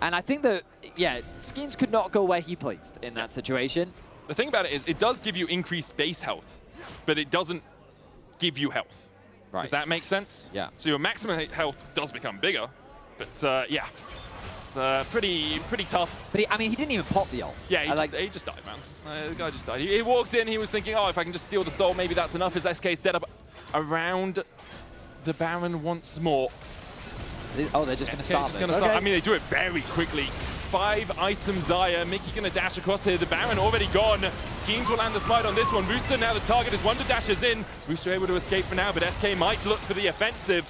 And I think that, yeah, Skeens could not go where he pleased in that situation. The thing about it is it does give you increased base health, but it doesn't give you health. Right. Does that make sense? Yeah. So your maximum health does become bigger, but yeah, it's pretty tough. But he didn't even pop the ult. Yeah, he just died, man. The guy just died. He walked in, he was thinking, oh, if I can just steal the soul, maybe that's enough. His SK set up around the Baron once more. Oh, they're just going to start this. Okay. I mean, they do it very quickly. 5-item Zaya. Mickey going to dash across here. The Baron already gone. Schemes will land the smite on this one. Rooster now the target as Wonder dashes in. Rooster able to escape for now, but SK might look for the offensive.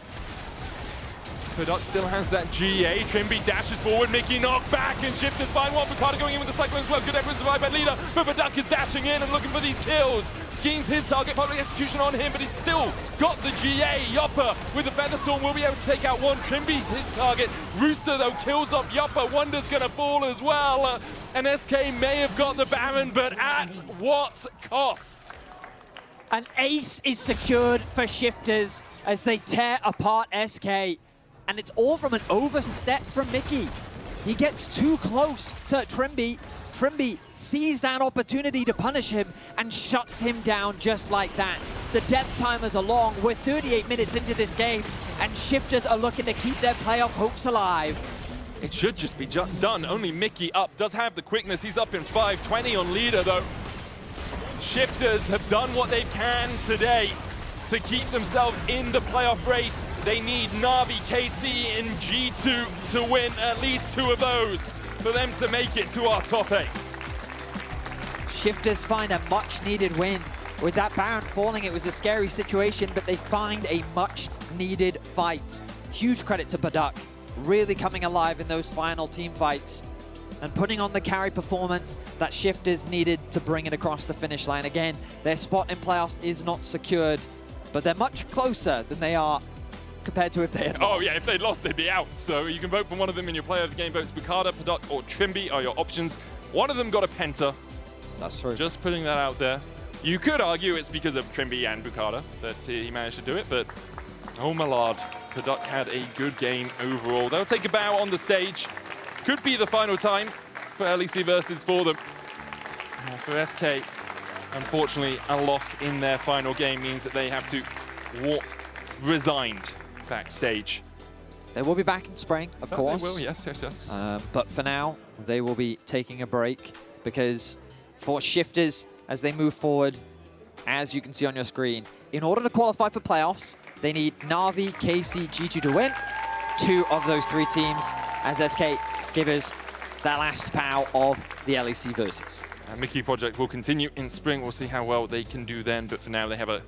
Product still has that GA. Trimby dashes forward. Mickey knocked back and Shifters find one. Picardo going in with the Cyclone as well. Good effort survived by leader, but Product is dashing in and looking for these kills. Schemes his target, public execution on him, but he's still got the GA. Yopper with the Featherstorm will be able to take out one. Trimby's his target. Rooster, though, kills off Yopper. Wonder's going to fall as well. And SK may have got the Baron, but at what cost? An ace is secured for Shifters as they tear apart SK. And it's all from an overstep from Mickey. He gets too close to Trimby. Trimby sees that opportunity to punish him and shuts him down just like that. The death timers are long. We're 38 minutes into this game, and Shifters are looking to keep their playoff hopes alive. It should just be done. Only Mickey up. Does have the quickness. He's up in 5:20 on leader, though. Shifters have done what they can today to keep themselves in the playoff race. They need Na'Vi, KC, and G2 to win at least 2 of those for them to make it to our top 8. Shifters find a much-needed win. With that Baron falling, it was a scary situation, but they find a much-needed fight. Huge credit to Badak, really coming alive in those final team fights and putting on the carry performance that Shifters needed to bring it across the finish line. Again, their spot in playoffs is not secured, but they're much closer than they are compared to if they had lost. Oh yeah, if they'd lost, they'd be out. So you can vote for one of them in your player of the game votes. Picardo, Paduk, or Trimby are your options. One of them got a penta. That's true. Just putting that out there. You could argue it's because of Trimby and Picardo that he managed to do it, but oh my lord, Paduk had a good game overall. They'll take a bow on the stage. Could be the final time for LEC Versus for them. For SK, unfortunately, a loss in their final game means that they have to walk resigned backstage. They will be back in spring, of course. They will, yes. But for now, they will be taking a break because for Shifters, as they move forward, as you can see on your screen, in order to qualify for playoffs, they need Na'Vi, KC, G2 to win. 2 of those 3 teams as SK give us that last POW of the LEC Versus. Mickey Project will continue in spring. We'll see how well they can do then, but for now they have a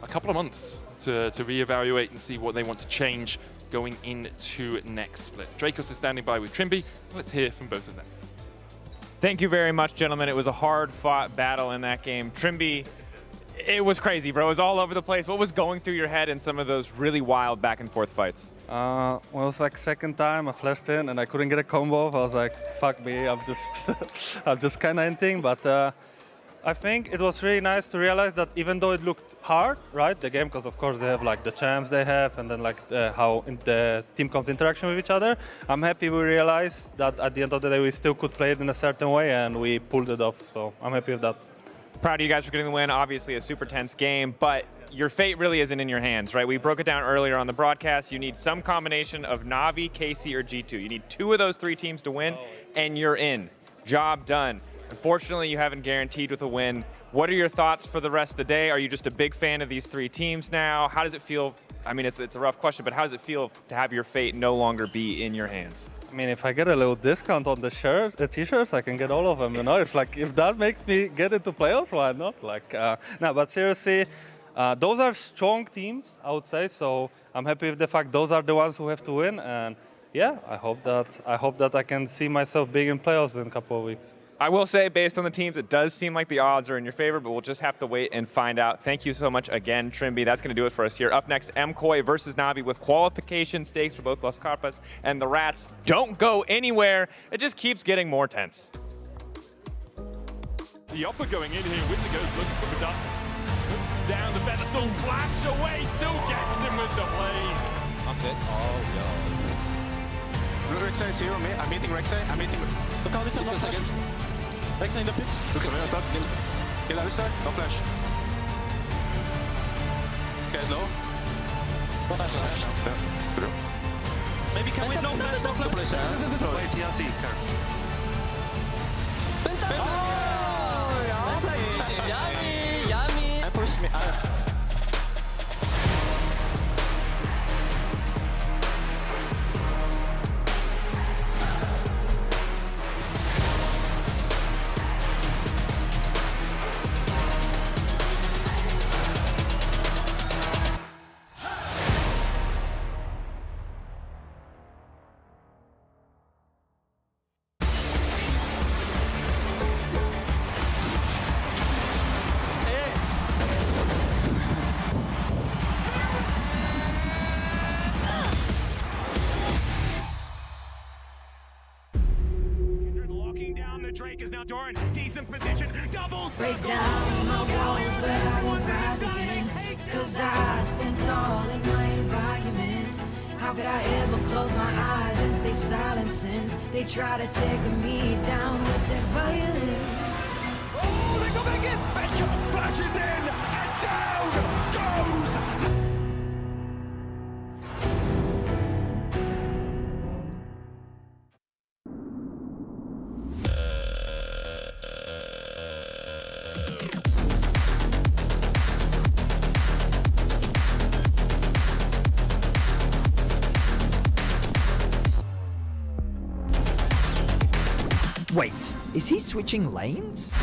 couple of months to reevaluate and see what they want to change going into next split. Dracos is standing by with Trimby. Let's hear from both of them. Thank you very much, gentlemen. It was a hard-fought battle in that game. Trimby, it was crazy, bro. It was all over the place. What was going through your head in some of those really wild back-and-forth fights? Well, it was like second time I flashed in and I couldn't get a combo. I was like, fuck me, I'm just, I'm just kind of ending. But I think it was really nice to realize that even though it looked hard, right, the game, because of course they have like the champs they have and then like how the team comes interaction with each other, I'm happy we realized that at the end of the day we still could play it in a certain way and we pulled it off, so I'm happy with that. Proud of you guys for getting the win. Obviously a super tense game, but your fate really isn't in your hands, right? We broke it down earlier on the broadcast. You need some combination of Na'Vi, KC, or G2. You need 2 of those 3 teams to win, and you're in. Job done. Unfortunately, you haven't guaranteed with a win. What are your thoughts for the rest of the day? Are you just a big fan of these 3 teams now? How does it feel? I mean, it's a rough question, but how does it feel to have your fate no longer be in your hands? I mean, if I get a little discount on the t-shirts, I can get all of them, you know? If that makes me get into playoffs, why not? No, but seriously, those are strong teams, I would say, so I'm happy with the fact those are the ones who have to win, and yeah, I hope that I can see myself big in playoffs in a couple of weeks. I will say, based on the teams, it does seem like the odds are in your favor, but we'll just have to wait and find out. Thank you so much again, Trimby. That's going to do it for us here. Up next, MKOI versus Navi with qualification stakes for both Las Carpas and the Rats. Don't go anywhere. It just keeps getting more tense. The upper going in here. Winter goes looking for the duck. Looks down the pedestal, flash away, still gets him with the blades. I'm dead. Oh, yo. Rek'Sai is here on me. I'm meeting Rek'Sai. I'm meeting. Look how this is a second. Rek'Sai in the pit. Look at where I start. Kill Alistar. No flash. Okay, low. No flash. Yeah. Good. Maybe can we no flash? No flash. Wait, TLC. Yummy! I pushed me. Drake is now Doran. Decent position. Doubles. Break down my walls, but I won't rise again. Cause I stand tall in my environment. How could I ever close my eyes and stay silent since they try to take me down with their violence? Oh, they go back in. Bishop flashes in. And down goes. Wait, is he switching lanes?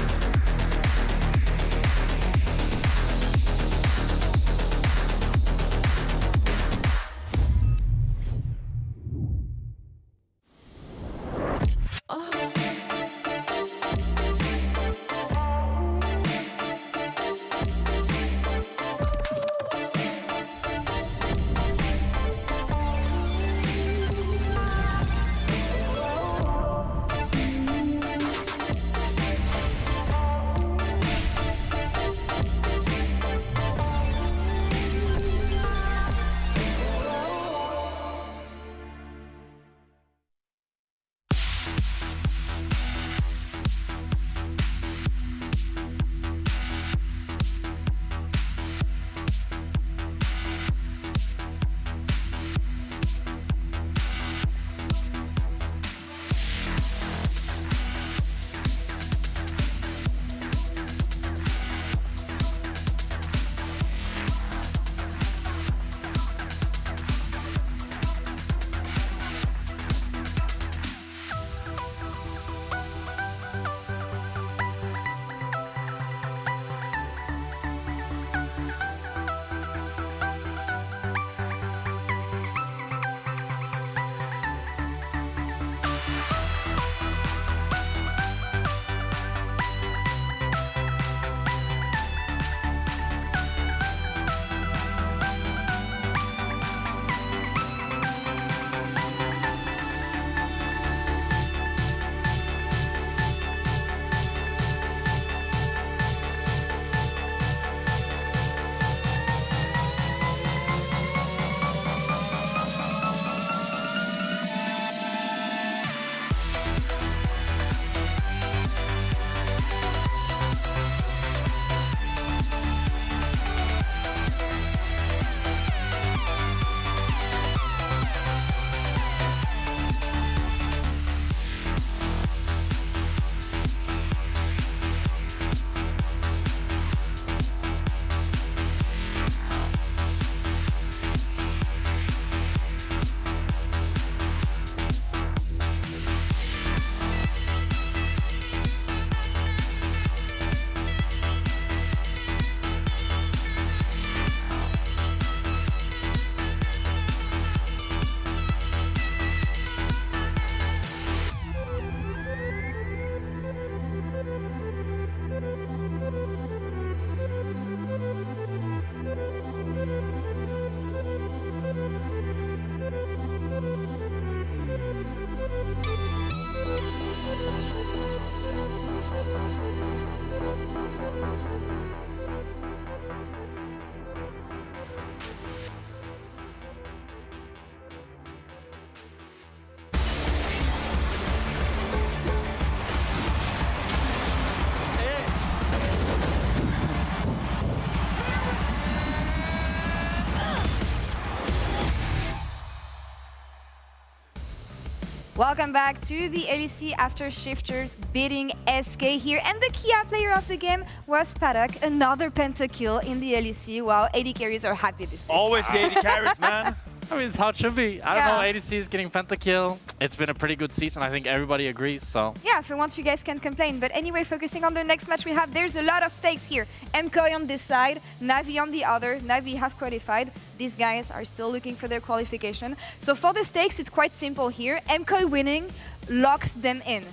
Welcome back to the LEC after Shifters beating SK here. And the key player of the game was Paddock, another pentakill in the LEC. Wow, AD carries are happy this week. Always the AD carries, man. I mean, it's how it should be. I don't know, ADC is getting pentakill. It's been a pretty good season. I think everybody agrees, so. Yeah, for once you guys can't complain. But anyway, focusing on the next match we have, there's a lot of stakes here. MKOI on this side, Navi on the other. Navi have qualified. These guys are still looking for their qualification. So for the stakes, it's quite simple here. MKOI winning locks them in.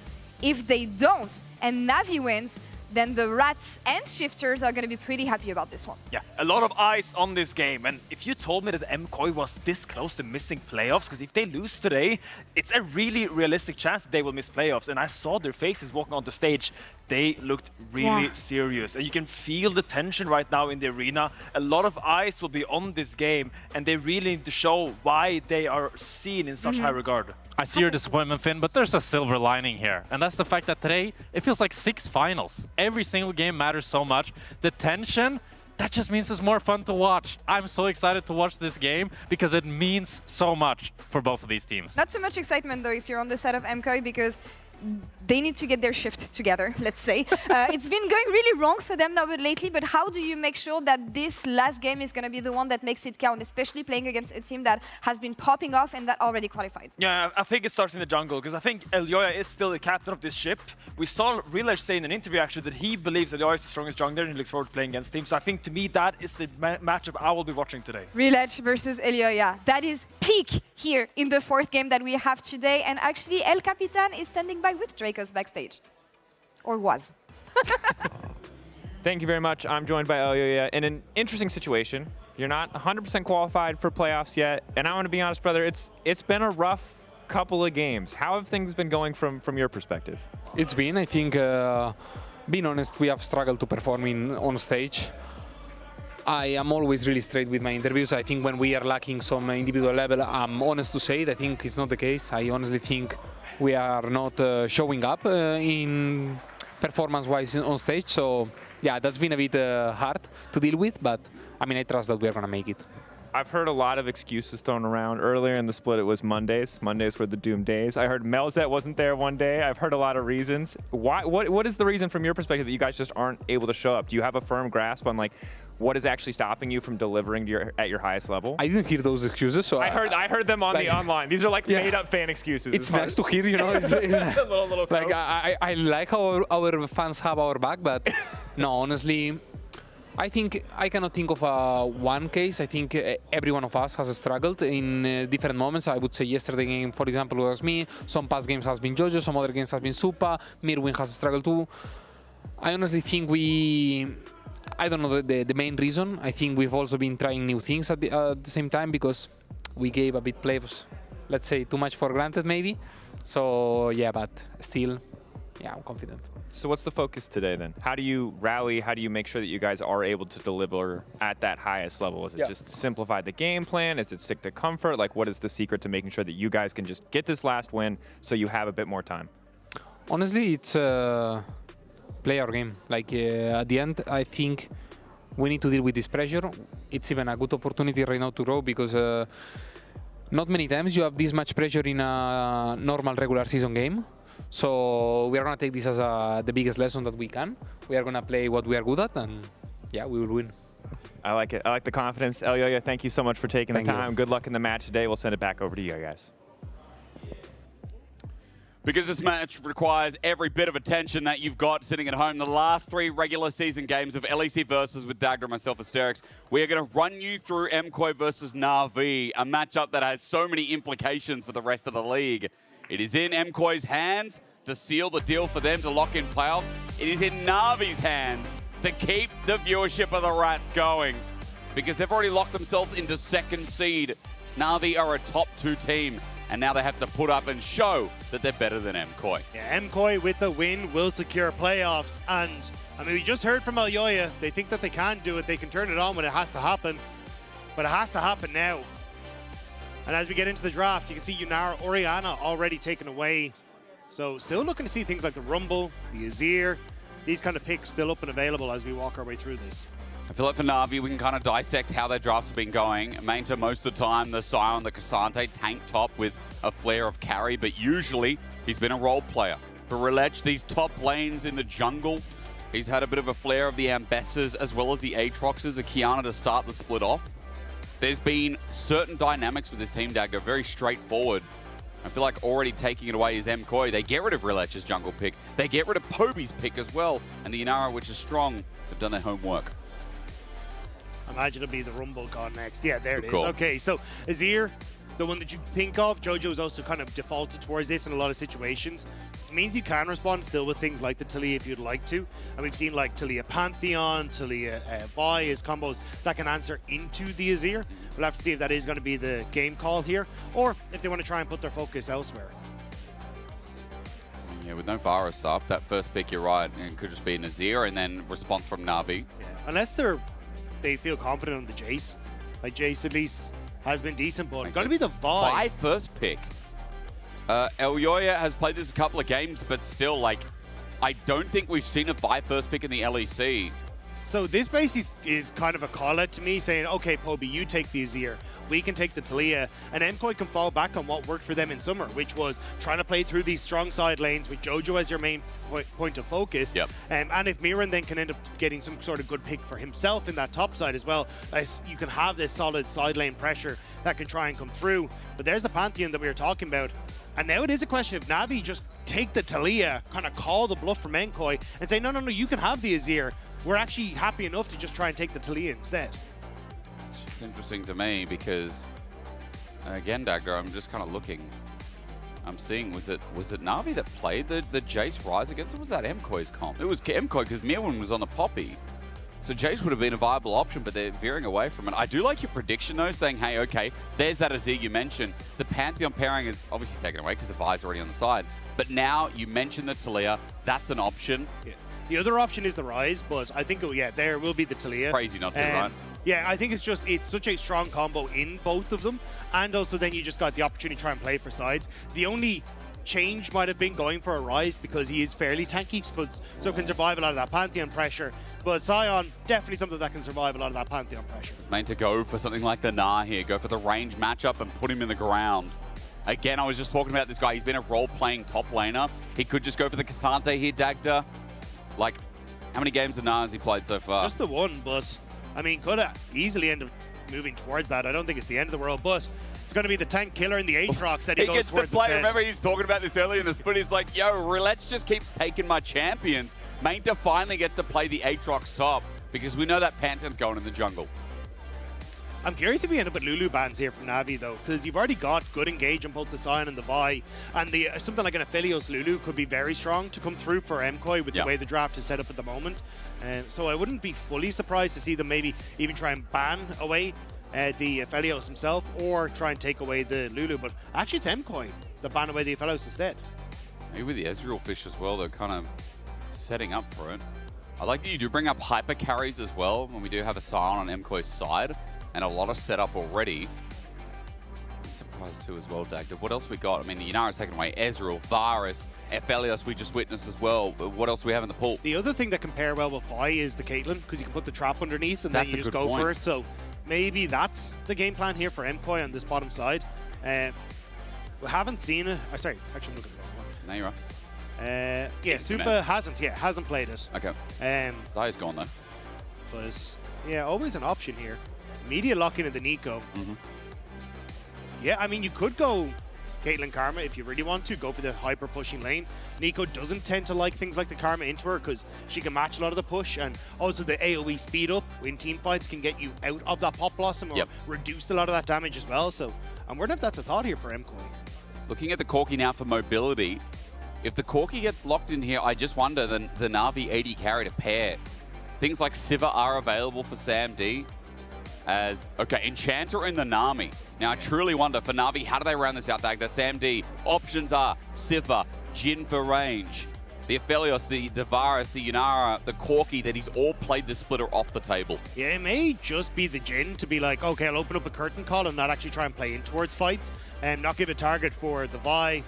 If they don't, and Navi wins, then the Rats and Shifters are going to be pretty happy about this one. Yeah, a lot of eyes on this game. And if you told me that MKOI was this close to missing playoffs, because if they lose today, it's a really realistic chance that they will miss playoffs. And I saw their faces walking on the stage. They looked really serious. And you can feel the tension right now in the arena. A lot of eyes will be on this game, and they really need to show why they are seen in such high regard. I see your disappointment, Finn, but there's a silver lining here. And that's the fact that today, it feels like 6 finals. Every single game matters so much. The tension, that just means it's more fun to watch. I'm so excited to watch this game because it means so much for both of these teams. Not so much excitement, though, if you're on the side of MKOI, because they need to get their shift together, let's say. It's been going really wrong for them now lately, but how do you make sure that this last game is going to be the one that makes it count, especially playing against a team that has been popping off and that already qualified? Yeah, I think it starts in the jungle, because I think Elyoya is still the captain of this ship. We saw Relash say in an interview, actually, that he believes Elyoya is the strongest jungler and he looks forward to playing against him. So I think, to me, that is the matchup I will be watching today. Relash versus Elyoya. That is peak here in the 4th game that we have today. And actually, El Capitan is standing by with Dracos backstage. Or was. Thank you very much. I'm joined by Elyoya in an interesting situation. You're not 100% qualified for playoffs yet. And I want to be honest, brother, it's been a rough couple of games. How have things been going from your perspective? It's been, I think, being honest, we have struggled to perform on stage. I am always really straight with my interviews. I think when we are lacking some individual level, I'm honest to say it. I think it's not the case. I honestly think we are not showing up in performance-wise on stage. So, yeah, that's been a bit hard to deal with. But, I mean, I trust that we are going to make it. I've heard a lot of excuses thrown around. Earlier in the split, it was Mondays. Mondays were the doomed days. I heard Melzet wasn't there one day. I've heard a lot of reasons. What is the reason from your perspective that you guys just aren't able to show up? Do you have a firm grasp on, like, what is actually stopping you from delivering at your highest level? I didn't hear those excuses, so I heard them on the online. These are like made-up fan excuses. It's nice to hear, you know. It's a little like I like how our fans have our back, but no, honestly, I think I cannot think of one case. I think every one of us has struggled in different moments. I would say yesterday game, for example, was me. Some past games has been Jojo. Some other games has been Supa. Mirwin has struggled too. I honestly think I don't know the main reason. I think we've also been trying new things at the same time because we gave a bit playoffs, let's say, too much for granted maybe. So yeah, but still, yeah, I'm confident. So what's the focus today then? How do you rally? How do you make sure that you guys are able to deliver at that highest level? Is it just simplify the game plan? Is it stick to comfort? Like, what is the secret to making sure that you guys can just get this last win so you have a bit more time? Honestly, it's play our game. Like at the end, I think we need to deal with this pressure. It's even a good opportunity right now to grow because not many times you have this much pressure in a normal regular season game. So we are going to take this as the biggest lesson that we can. We are going to play what we are good at, and yeah, we will win. I like it. I like the confidence. Elyoya, thank you so much for taking the time. Good luck in the match today. We'll send it back over to you guys. Because this match requires every bit of attention that you've got sitting at home. The last 3 regular season games of LEC Versus with Dagda and myself, Asterix. We are going to run you through MKOI versus Na'Vi, a matchup that has so many implications for the rest of the league. It is in MKOI's hands to seal the deal for them to lock in playoffs. It is in Na'Vi's hands to keep the viewership of the Rats going because they've already locked themselves into 2nd seed. Na'Vi are a top 2 team, and now they have to put up and show that they're better than MKOI. Yeah, MKOI with the win will secure playoffs, and I mean, we just heard from Elyoya. They think that they can do it. They can turn it on when it has to happen, but it has to happen now. And as we get into the draft, you can see Yunara Oriana already taken away. So still looking to see things like the Rumble, the Azir, these kind of picks still up and available as we walk our way through this. I feel like for Na'Vi, we can kind of dissect how their drafts have been going. Mainta, most of the time, the Scion, the Cassante, tank top with a flair of carry, but usually he's been a role player. For Relech, these top lanes in the jungle, he's had a bit of a flair of the Ambessas as well as the Aatroxes, a Kiana to start the split off. There's been certain dynamics with this team, Dagda, very straightforward. I feel like already taking it away is MKOI. They get rid of Relech's jungle pick. They get rid of Poby's pick as well. And the Inara, which is strong, have done their homework. Imagine it'll be the Rumble gone next. Yeah, there it is. Cool. Okay, so Azir, the one that you think of, JoJo's also kind of defaulted towards this in a lot of situations. It means you can respond still with things like the Taliyah if you'd like to. And we've seen like Taliyah Pantheon, Taliyah Vi as combos that can answer into the Azir. We'll have to see if that is going to be the game call here, or if they want to try and put their focus elsewhere. Yeah, with no Varus up, that first pick, you're right. It could just be an Azir and then response from Na'Vi. Yeah. Unless they feel confident on the Jace. Like Jace at least has been decent, but going to be the Vi. First pick. Elyoya has played this a couple of games, but still, like, I don't think we've seen a Vi first pick in the LEC. So this base is kind of a call-out to me, saying, okay, Poby, you take the Azir, we can take the Taliyah, and MKOI can fall back on what worked for them in summer, which was trying to play through these strong side lanes with JoJo as your main point of focus. Yep. And if Miran then can end up getting some sort of good pick for himself in that top side as well, you can have this solid side lane pressure that can try and come through. But there's the Pantheon that we were talking about. And now it is a question of Na'Vi just take the Taliyah, kind of call the bluff from MKOI, and say, no, you can have the Azir. We're actually happy enough to just try and take the Taliyah instead. It's just interesting to me because, again, Dagda, I'm just kind of looking. I'm seeing, was it Na'Vi that played the Jace Rise against, or was that MKOI's comp? It was MKOI because Mirwin was on the Poppy. So Jace would have been a viable option, but they're veering away from it. I do like your prediction, though, saying, hey, okay, there's that Azir you mentioned. The Pantheon pairing is obviously taken away because the Vi's already on the side. But now you mentioned the Taliyah. That's an option. Yeah. The other option is the Rise, but I think, there will be the Taliyah. Crazy not to, right? Yeah, I think it's such a strong combo in both of them. And also then you just got the opportunity to try and play for sides. The only change might have been going for a Rise because he is fairly tanky, so can survive a lot of that Pantheon pressure. But Scion, definitely something that can survive a lot of that Pantheon pressure. It's meant to go for something like the Nah here, go for the range matchup and put him in the ground. Again, I was just talking about this guy. He's been a role-playing top laner. He could just go for the Cassante here, Dagda. Like, how many games of Nah has he played so far? Just the one, but, I mean, could have easily end up moving towards that. I don't think it's the end of the world, but it's going to be the tank killer and the Aatrox that he goes gets towards to play. instead. Remember, he's talking about this earlier in the split. He's like, yo, Relech just keeps taking my champions. Mainta finally gets to play the Aatrox top because we know that Pantheon's going in the jungle. I'm curious if we end up with Lulu bans here from Na'Vi, though, because you've already got good engage on both the Scion and the Vi, and something like an Aphelios Lulu could be very strong to come through for MKOI with the way the draft is set up at the moment. So I wouldn't be fully surprised to see them maybe even try and ban away the Aphelios himself or try and take away the Lulu. But actually, it's MKOI that ban away the Aphelios instead. Maybe with the Ezreal fish as well, they're kind of setting up for it. I like that you do bring up hyper carries as well when we do have a Scion on MKOI's side. And a lot of setup already. I'm surprised too as well, Dagda. What else we got? I mean, the Inara's taken away. Ezreal, Varus, Aphelios we just witnessed as well. What else do we have in the pool? The other thing that can pair well with Vi is the Caitlyn, because you can put the trap underneath and then you just go for it. So maybe that's the game plan here for MKOI on this bottom side. We haven't seen it. Sorry, actually I'm looking at the wrong one. No, you're right. Yeah, Super hasn't played it. Okay. Zaya's gone though. But yeah, always an option here. Media lock into the Nico. Yeah, I mean, you could go Caitlyn Karma if you really want to. Go for the hyper pushing lane. Nico doesn't tend to like things like the Karma into her because she can match a lot of the push, and also the AoE speed up in team fights can get you out of that Pop Blossom or reduce a lot of that damage as well. So I'm wondering if that's a thought here for MKOI. Looking at the Corki now for mobility, if the Corki gets locked in here, I just wonder the Na'Vi AD carry to pair. Things like Siva are available for Sam D. Enchanter in the Nami. Now, I truly wonder for Na'Vi, how do they round this out, Dagda? Sam D. Options are Siva, Jhin for range, the Aphelios, the Varus, the Inara, the Corki, that he's all played the splitter off the table. Yeah, it may just be the Jhin to be like, okay, I'll open up a curtain call and not actually try and play in towards fights and not give a target for the Vi.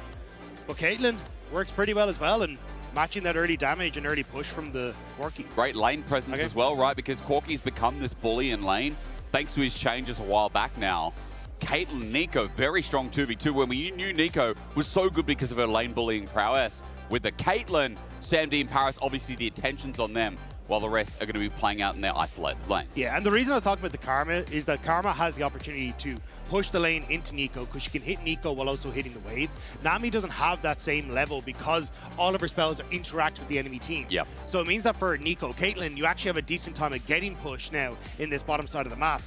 But Caitlyn works pretty well as well, and matching that early damage and early push from the Corki. Great lane presence as well, right? Because Corki's become this bully in lane, thanks to his changes a while back now. Caitlyn, Nico, very strong 2v2 when we knew Nico was so good because of her lane bullying prowess. With the Caitlyn, Sam D and Paris, obviously the attention's on them, while the rest are going to be playing out in their isolated lanes. Yeah, and the reason I was talking about the Karma is that Karma has the opportunity to push the lane into Nico because she can hit Nico while also hitting the wave. Nami doesn't have that same level because all of her spells interact with the enemy team. Yep. So it means that for Nico, Caitlyn, you actually have a decent time of getting pushed now in this bottom side of the map.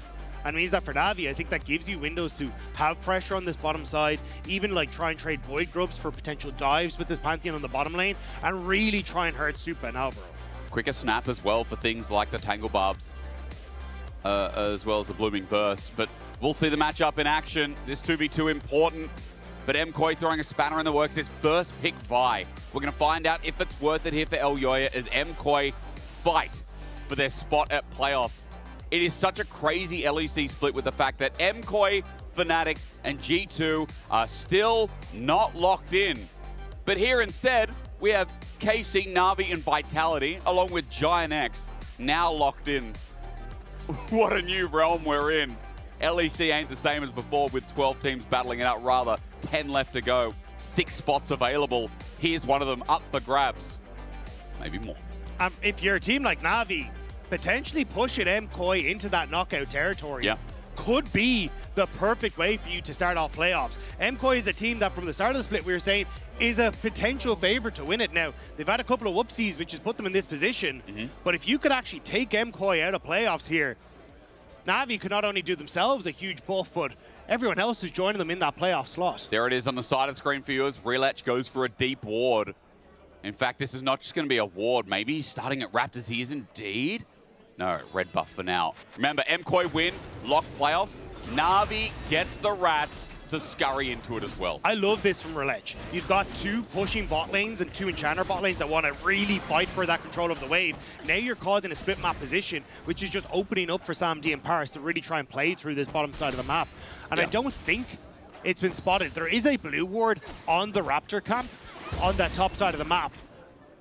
And it means that for Navi, I think that gives you windows to have pressure on this bottom side, even like try and trade Void Grubs for potential dives with this Pantheon on the bottom lane, and really try and hurt Super and Alvaro. Quicker snap as well for things like the Tangle Barbs, as well as the Blooming Burst. But we'll see the matchup in action. This 2v2 important, but MKoi throwing a spanner in the works. His first pick Vi. We're going to find out if it's worth it here for Elyoya as MKoi fight for their spot at playoffs. It is such a crazy LEC split with the fact that MKoi, Fnatic, and G2 are still not locked in. But here instead, we have KC, Na'Vi, and Vitality, along with Giant X, now locked in. What a new realm we're in. LEC ain't the same as before with 12 teams battling it out, rather 10 left to go, 6 spots available. Here's one of them up for grabs. Maybe more. If you're a team like Na'Vi, potentially pushing MKoi into that knockout territory could be the perfect way for you to start off playoffs. MKoi is a team that from the start of the split we were saying is a potential favorite to win it. Now, they've had a couple of whoopsies which has put them in this position, but if you could actually take MKoi out of playoffs here, Na'Vi could not only do themselves a huge buff, but everyone else is joining them in that playoff slot. There it is on the side of the screen for you as Relech goes for a deep ward. In fact, this is not just going to be a ward. Maybe he's starting at Raptors. He is indeed. No, red buff for now. Remember, MKoi win, lock playoffs. Na'Vi gets the rats to scurry into it as well. I love this from Relech. You've got 2 pushing bot lanes and 2 enchanter bot lanes that want to really fight for that control of the wave. Now you're causing a split map position, which is just opening up for Sam D and Paris to really try and play through this bottom side of the map. And I don't think it's been spotted. There is a blue ward on the Raptor camp on that top side of the map.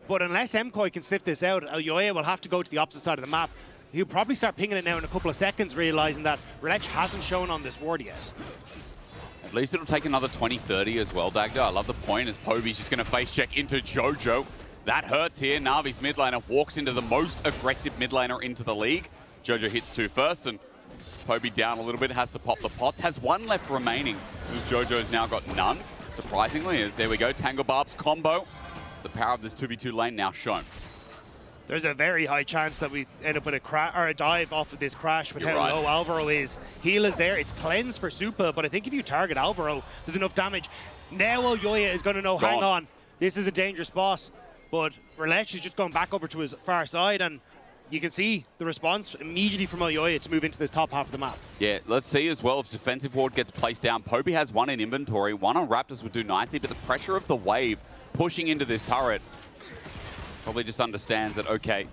But unless MKoi can sniff this out, Elyoya will have to go to the opposite side of the map. He'll probably start pinging it now in a couple of seconds, realizing that Relech hasn't shown on this ward yet. At least it'll take another 20-30 as well, Dagda. I love the point as Poby's just going to face check into Jojo. That hurts here. Navi's mid laner walks into the most aggressive mid laner into the league. Jojo hits 2 first, and Poby down a little bit, has to pop the pots. Has 1 left remaining, as Jojo's now got none, surprisingly, as there we go. Tangle Barb's combo. The power of this 2v2 lane now shown. There's a very high chance that we end up with a dive off of this crash with how low Alvaro is. Heal is there. It's cleanse for Super, but I think if you target Alvaro, there's enough damage. Now Elyoya is going to know, hang on, this is a dangerous boss. But Relech is just going back over to his far side, and you can see the response immediately from Elyoya to move into this top half of the map. Yeah, let's see as well if defensive ward gets placed down. Poby has 1 in inventory. 1 on Raptors would do nicely, but the pressure of the wave pushing into this turret probably just understands that, okay,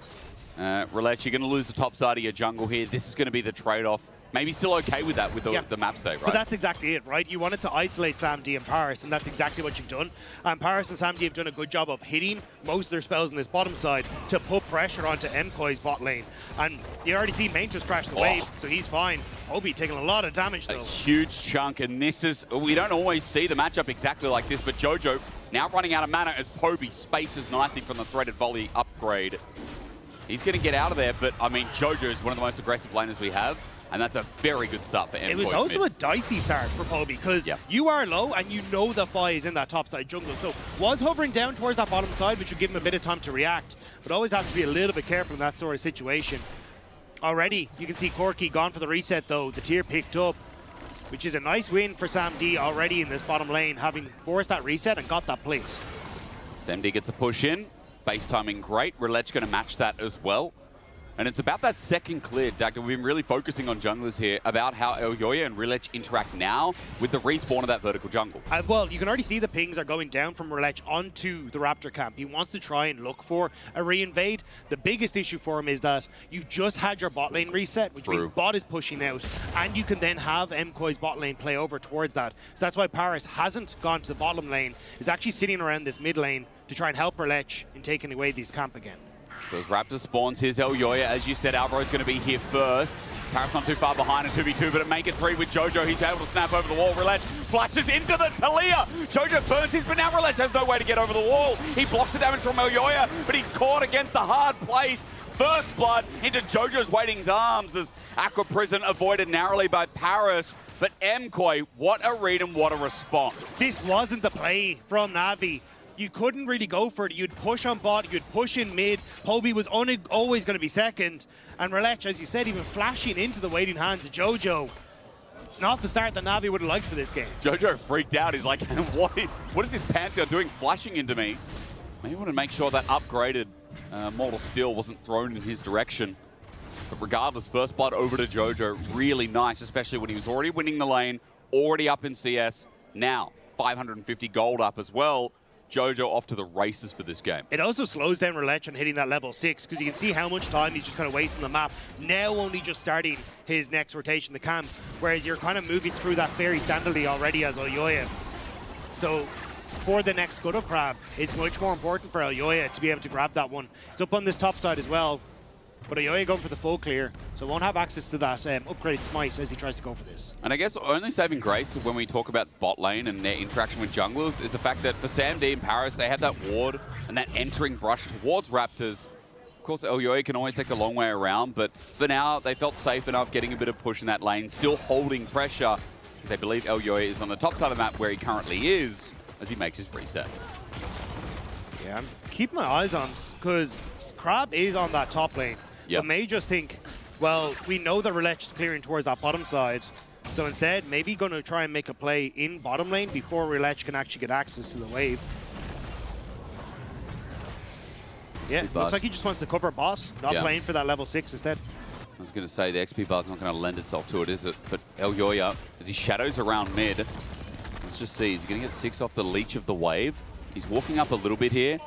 Relech, you're going to lose the top side of your jungle here. This is going to be the trade-off. Maybe still okay with that with the map state, right? But that's exactly it, right? You wanted to isolate Sam D and Paris, and that's exactly what you've done. And Paris and Sam D have done a good job of hitting most of their spells on this bottom side to put pressure onto MKOI's bot lane. And you already see Main just crash the wave, so he's fine. Obi taking a lot of damage, though. A huge chunk, and this is, we don't always see the matchup exactly like this, but Jojo now running out of mana as Poby spaces nicely from the threaded volley upgrade. He's going to get out of there, but I mean, Jojo is one of the most aggressive laners we have. And that's a very good start for MKoi. It was also a dicey start for Poby because you are low and you know that Fi is in that top side jungle. So was hovering down towards that bottom side, which would give him a bit of time to react. But always have to be a little bit careful in that sort of situation. Already, you can see Corki gone for the reset though. The tier picked up, which is a nice win for Sam D already in this bottom lane, having forced that reset and got that place. Sam D gets a push in. Base timing great. Relech going to match that as well. And it's about that second clear, Dagda. We've been really focusing on junglers here about how Elyoya and Rilech interact now with the respawn of that vertical jungle. Well, you can already see the pings are going down from Rilech onto the Raptor camp. He wants to try and look for a reinvade. The biggest issue for him is that you've just had your bot lane reset, which means bot is pushing out, and you can then have MKOI's bot lane play over towards that. So that's why Paris hasn't gone to the bottom lane. He's actually sitting around this mid lane to try and help Rilech in taking away this camp again. So as Raptor spawns, here's Elyoya. As you said, Alvaro's going to be here first. Paris not too far behind in 2v2, but at Make It 3 with Jojo, he's able to snap over the wall. Rilech flashes into the Talia. Jojo burns his, but now Rilech has no way to get over the wall. He blocks the damage from Elyoya, but he's caught against the hard place. First blood into Jojo's waiting arms as Aqua Prison avoided narrowly by Paris. But MKOI, what a read and what a response. This wasn't the play from Na'Vi. You couldn't really go for it. You'd push on bot, you'd push in mid. Hobie was always going to be second. And Rilech, as you said, even flashing into the waiting hands of Jojo. Not the start that Na'Vi would have liked for this game. Jojo freaked out. He's like, what is this Pantheon doing flashing into me? Maybe want to make sure that upgraded Mortal Steel wasn't thrown in his direction. But regardless, first blood over to Jojo. Really nice, especially when he was already winning the lane, already up in CS. Now, 550 gold up as well. Jojo off to the races for this game. It also slows down Rilech on hitting that level 6 because you can see how much time he's just kind of wasting the map. Now only just starting his next rotation, the camps, whereas you're kind of moving through that very standardly already as Elyoya. So for the next Scuttle Crab, it's much more important for Elyoya to be able to grab that one. It's up on this top side as well, but Elyoya going for the full clear, so won't have access to that upgraded smite as he tries to go for this. And I guess only saving grace when we talk about bot lane and their interaction with junglers is the fact that for Sam D and Paris, they have that ward and that entering brush towards Raptors. Of course, Elyoya can always take the long way around, but for now, they felt safe enough getting a bit of push in that lane, still holding pressure, because they believe Elyoya is on the top side of the map where he currently is, as he makes his reset. Yeah, I'm keeping my eyes on, because Crab is on that top lane. Yep. But may just think, well, we know that Rilech is clearing towards that bottom side, so instead, maybe going to try and make a play in bottom lane before Rilech can actually get access to the wave. Yeah, looks like he just wants to cover boss, not playing for that level 6 instead. I was going to say the XP bar's not going to lend itself to it, is it? But Elyoya, as he shadows around mid, let's just see, he's going to get 6 off the leech of the wave. He's walking up a little bit here.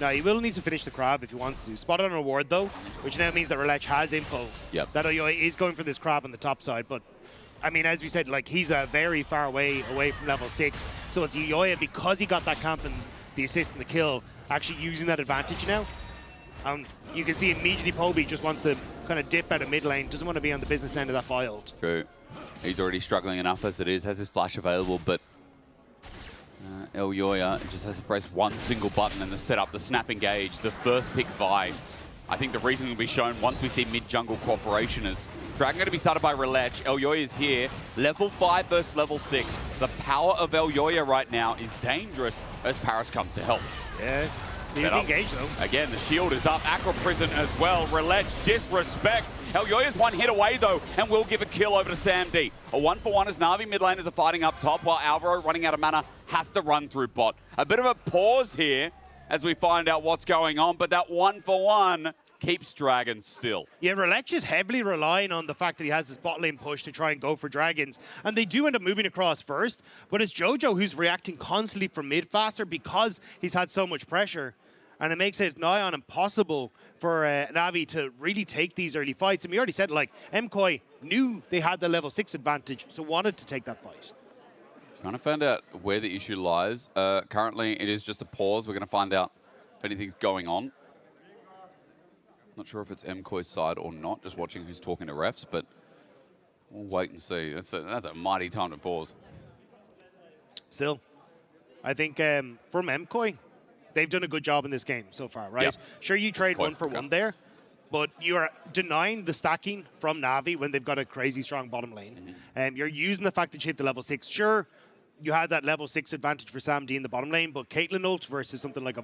No, he will need to finish the crab if he wants to. Spot on a ward though, which now means that Rilech has info. Yep. That Elyoya is going for this crab on the top side, but I mean, as we said, like he's very far away from level 6. So it's Elyoya, because he got that camp and the assist and the kill, actually using that advantage now. You can see immediately Hobie just wants to kind of dip out of mid lane, doesn't want to be on the business end of that Wild. True. He's already struggling enough as it is, has his flash available, but Elyoya just has to press one single button and to set up the snap engage, the first pick Vi. I think the reason will be shown once we see mid-jungle cooperation is Dragon going to be started by Rilech. Elyoya is here. Level 5 versus level 6. The power of Elyoya right now is dangerous as Paris comes to help. Yeah. He's engaged though. Again, the shield is up. Aqua Prison as well. Rilech disrespect. Elyoya's one hit away though, and will give a kill over to Sam D. A 1-for-1 as Na'Vi mid laners are fighting up top, while Alvaro, running out of mana, has to run through bot. A bit of a pause here as we find out what's going on, but that 1-for-1 keeps Dragon still. Yeah, Rilech is heavily relying on the fact that he has this bot lane push to try and go for Dragons, and they do end up moving across first, but it's Jojo who's reacting constantly from mid faster because he's had so much pressure. And it makes it nigh on impossible for Na'Vi to really take these early fights. And we already said, like, MKOI knew they had the level 6 advantage, so wanted to take that fight. Trying to find out where the issue lies. Currently, it is just a pause. We're going to find out if anything's going on. Not sure if it's MKOI's side or not, just watching who's talking to refs, but we'll wait and see. That's a mighty time to pause. Still, I think from MKOI, they've done a good job in this game so far, right? Yep. Sure, you trade 1-for-1 there, but you are denying the stacking from Na'Vi when they've got a crazy strong bottom lane. You're using the fact that you hit the level 6. Sure, you had that level 6 advantage for Sam D in the bottom lane, but Caitlyn ult versus something like a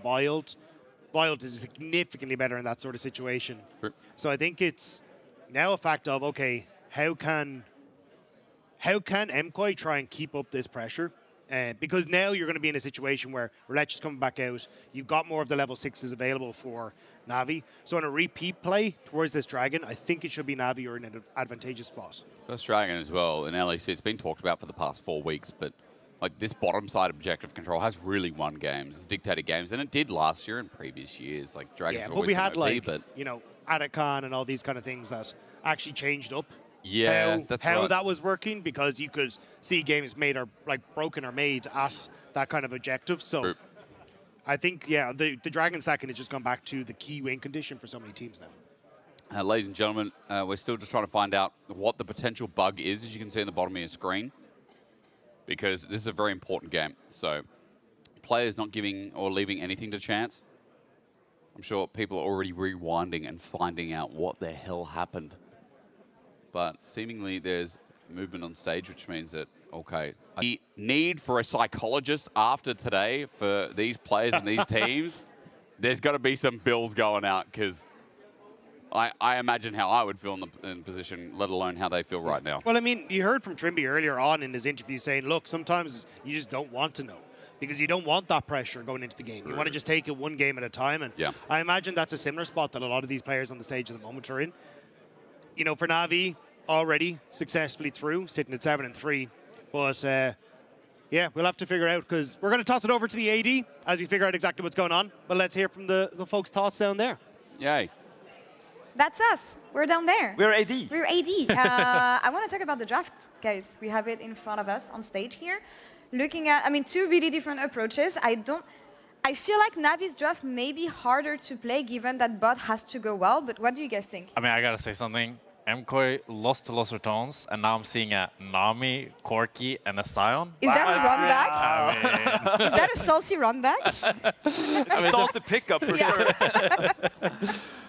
Wild is significantly better in that sort of situation. Sure. So I think it's now a fact of, okay, how can MKOI try and keep up this pressure? Because now you're going to be in a situation where Rilech is coming back out. You've got more of the level 6s available for Na'Vi. So in a repeat play towards this Dragon, I think it should be Na'Vi or in an advantageous spot. First Dragon as well in LEC, it's been talked about for the past 4 weeks, but like this bottom side objective control has really won games. It's dictated games, and it did last year and previous years. Like Dragons have but always we been had OP, like, but you know, Atacon and all these kind of things that actually changed up how that was working, because you could see games made or like broken or made at that kind of objective. So I think, yeah, the Dragon stacking has just gone back to the key win condition for so many teams now. Ladies and gentlemen, we're still just trying to find out what the potential bug is, as you can see on the bottom of your screen, because this is a very important game. So players not giving or leaving anything to chance. I'm sure people are already rewinding and finding out what the hell happened. But seemingly there's movement on stage, which means that, okay, the need for a psychologist after today for these players and these teams, there's got to be some bills going out, because I imagine how I would feel in the position, let alone how they feel right now. Well, I mean, you heard from Trimby earlier on in his interview saying, look, sometimes you just don't want to know, because you don't want that pressure going into the game. You want to just take it one game at a time. And I imagine that's a similar spot that a lot of these players on the stage at the moment are in. You know, for Na'Vi, already successfully through, sitting at 7-3. But yeah, we'll have to figure out, because we're going to toss it over to the AD as we figure out exactly what's going on. But let's hear from the folks' thoughts down there. Yay. That's us. We're down there. We're AD. We're AD. I want to talk about the drafts, guys. We have it in front of us on stage here. Looking at, I mean, 2 really different approaches. I feel like Navi's draft may be harder to play given that bot has to go well, but what do you guys think? I mean, I gotta say something. MKOI lost to Lost Tones, and now I'm seeing a Nami, Corki, and a Scion. Is that a run back? I mean, is that a salty run back? It's a salty pickup for sure.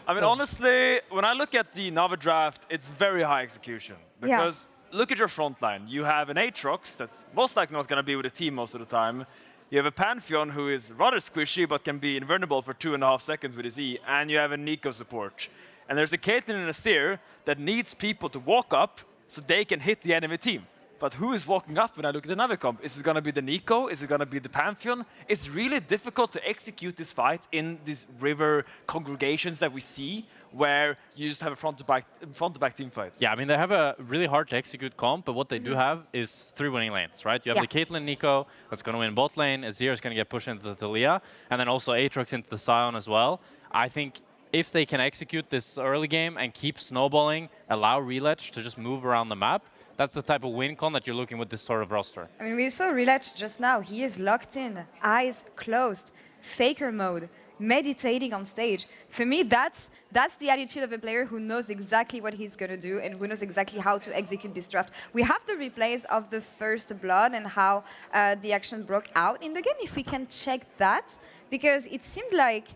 I mean, honestly, when I look at the Na'Vi draft, it's very high execution. Because look at your front line. You have an Aatrox that's most likely not going to be with the team most of the time. You have a Pantheon who is rather squishy but can be invulnerable for 2.5 seconds with his E. And you have a Nico support. And there's a Caitlyn and a Seer that needs people to walk up so they can hit the enemy team. But who is walking up when I look at the Na'Vi comp? Is it going to be the Nico? Is it going to be the Pantheon? It's really difficult to execute this fight in these river congregations that we see, where you just have a front-to-back team fight. yeah, I mean, they have a really hard to execute comp, but what they do have is 3 winning lanes, right? You have the Caitlyn Nico that's going to win bot lane, Azir is going to get pushed into the Thalia, and then also Aatrox into the Scion as well. I think if they can execute this early game and keep snowballing, allow Reletch to just move around the map, that's the type of win con that you're looking with this sort of roster. I mean, we saw Reletch just now. He is locked in, eyes closed, faker mode, meditating on stage. For me, that's the attitude of a player who knows exactly what he's going to do and who knows exactly how to execute this draft. We have the replays of the first blood and how the action broke out in the game, if we can check that, because it seemed like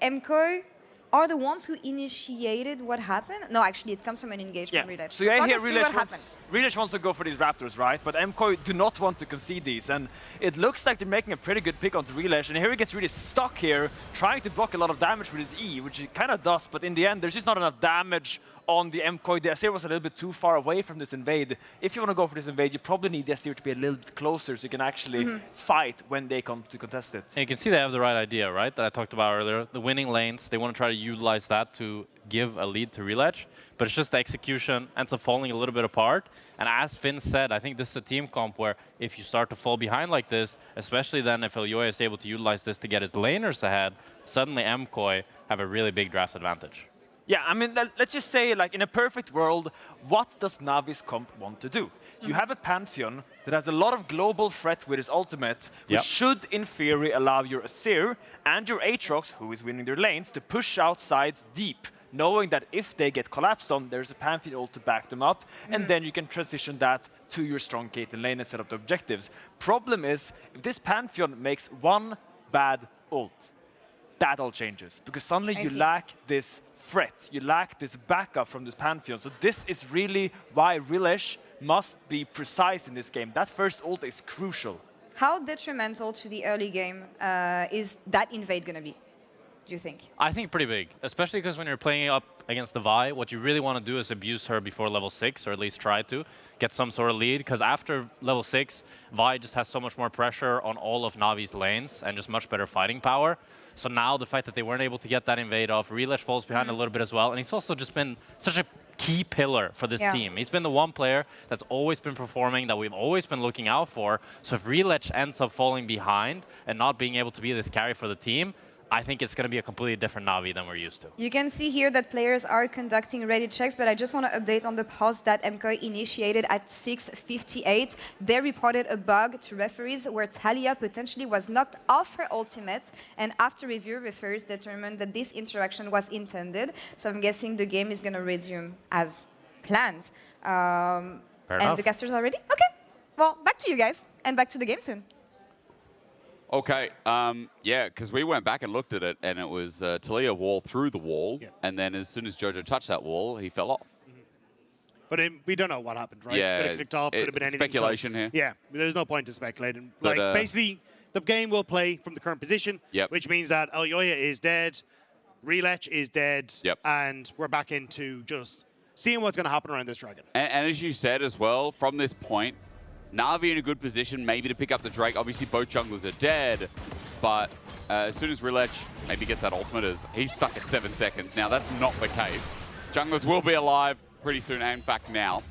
MKOI are the ones who initiated what happened. No, actually, it comes from an engagement from Reletch. So yeah, here Reletch wants to go for these Raptors, right? But MKOI do not want to concede these. And it looks like they're making a pretty good pick onto Reletch. And here he gets really stuck here, trying to block a lot of damage with his E, which he kind of does. But in the end, there's just not enough damage on the MKOI. The Azir was a little bit too far away from this invade. If you want to go for this invade, you probably need the Azir to be a little bit closer so you can actually fight when they come to contest it. And you can see they have the right idea, right, that I talked about earlier. The winning lanes, they want to try to utilize that to give a lead to Reletch, but it's just the execution ends up falling a little bit apart. And as Finn said, I think this is a team comp where if you start to fall behind like this, especially then if Elyoya is able to utilize this to get his laners ahead, suddenly MKOI have a really big draft advantage. Yeah, I mean, let's just say, like, in a perfect world, what does Navi's comp want to do? You have a Pantheon that has a lot of global threat with his ultimate, which should, in theory, allow your Azir and your Aatrox, who is winning their lanes, to push out sides deep, knowing that if they get collapsed on, there's a Pantheon ult to back them up, and then you can transition that to your strong Caitlyn lane and set up the objectives. Problem is, if this Pantheon makes one bad ult, that all changes, because suddenly you lack this threat. You lack this backup from this Pantheon. So this is really why Reletch must be precise in this game. That first ult is crucial. How detrimental to the early game is that invade going to be, do you think? I think pretty big, especially because when you're playing up against the Vi, what you really want to do is abuse her before level 6, or at least try to get some sort of lead, because after level 6, Vi just has so much more pressure on all of Navi's lanes and just much better fighting power. So now the fact that they weren't able to get that invade off, Relech falls behind a little bit as well, and he's also just been such a key pillar for this team. He's been the one player that's always been performing, that we've always been looking out for. So if Relech ends up falling behind and not being able to be this carry for the team, I think it's going to be a completely different Na'Vi than we're used to. You can see here that players are conducting ready checks, but I just want to update on the pause that MK initiated at 6:58. They reported a bug to referees where Talia potentially was knocked off her ultimate, and after review, referees determined that this interaction was intended. So I'm guessing the game is going to resume as planned. Fair and enough. the casters are ready? Okay. Well, back to you guys, and back to the game soon. Okay, yeah, because we went back and looked at it, and it was Talia wall through the wall, and then as soon as Jojo touched that wall, he fell off. But we don't know what happened, right? Yeah, Could have clicked off, could have been anything. Speculation here. Yeah, there's no point to speculating. But, Like, basically, the game will play from the current position, Yep. which means that Elyoya is dead, Relech is dead, and we're back into just seeing what's going to happen around this dragon. And as you said as well, from this point, Na'Vi in a good position maybe to pick up the Drake. Obviously, both junglers are dead, but as soon as Relech maybe gets that ultimate, he's stuck at 7 seconds. Now, that's not the case. Junglers will be alive pretty soon, and in fact now.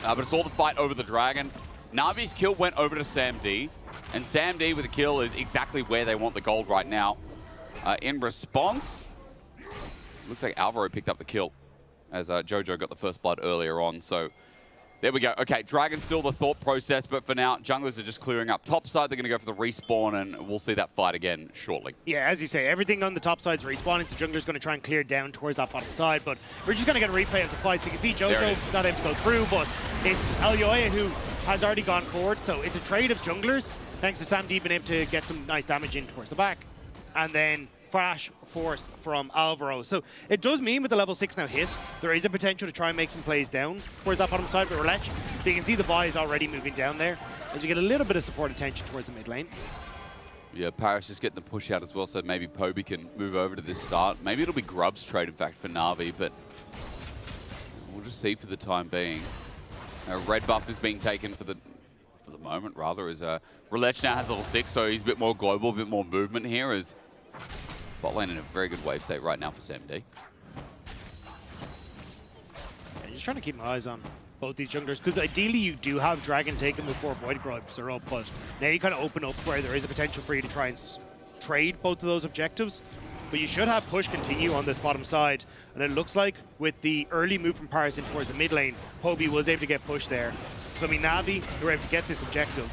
But it's all the fight over the dragon. Na'Vi's kill went over to Sam D, and Sam D with a kill is exactly where they want the gold right now. In response, looks like Alvaro picked up the kill as Jojo got the first blood earlier on, so there we go. Okay, Dragon's still the thought process, but for now, junglers are just clearing up topside. They're going to go for the respawn, and we'll see that fight again shortly. Yeah, as you say, everything on the top side's respawning, so jungler's going to try and clear down towards that bottom side, but we're just going to get a replay of the fight. So you can see Jojo's not able to go through, but it's Elyoya who has already gone forward, so it's a trade of junglers, thanks to Sam D being able to get some nice damage in towards the back, and then flash force from Alvaro. So it does mean with the level 6 now hit, there is a potential to try and make some plays down towards that bottom side with Relech. But you can see the Vi is already moving down there as you get a little bit of support attention towards the mid lane. Yeah, Paris is getting the push out as well, so maybe Poby can move over to this start. Maybe it'll be Grub's trade, in fact, for Na'Vi, but we'll just see for the time being. Red buff is being taken for the moment, rather, as Relech now has level 6, so he's a bit more global, a bit more movement here, as bot lane in a very good wave state right now for Sam D. Yeah, just trying to keep my eyes on both these junglers, because ideally you do have Dragon taken before Void Grubs are up, but now you kind of open up where there is a potential for you to try and trade both of those objectives. But you should have push continue on this bottom side, and it looks like with the early move from Paris in towards the mid lane, Poby was able to get pushed there. So I mean, Na'Vi were able to get this objective.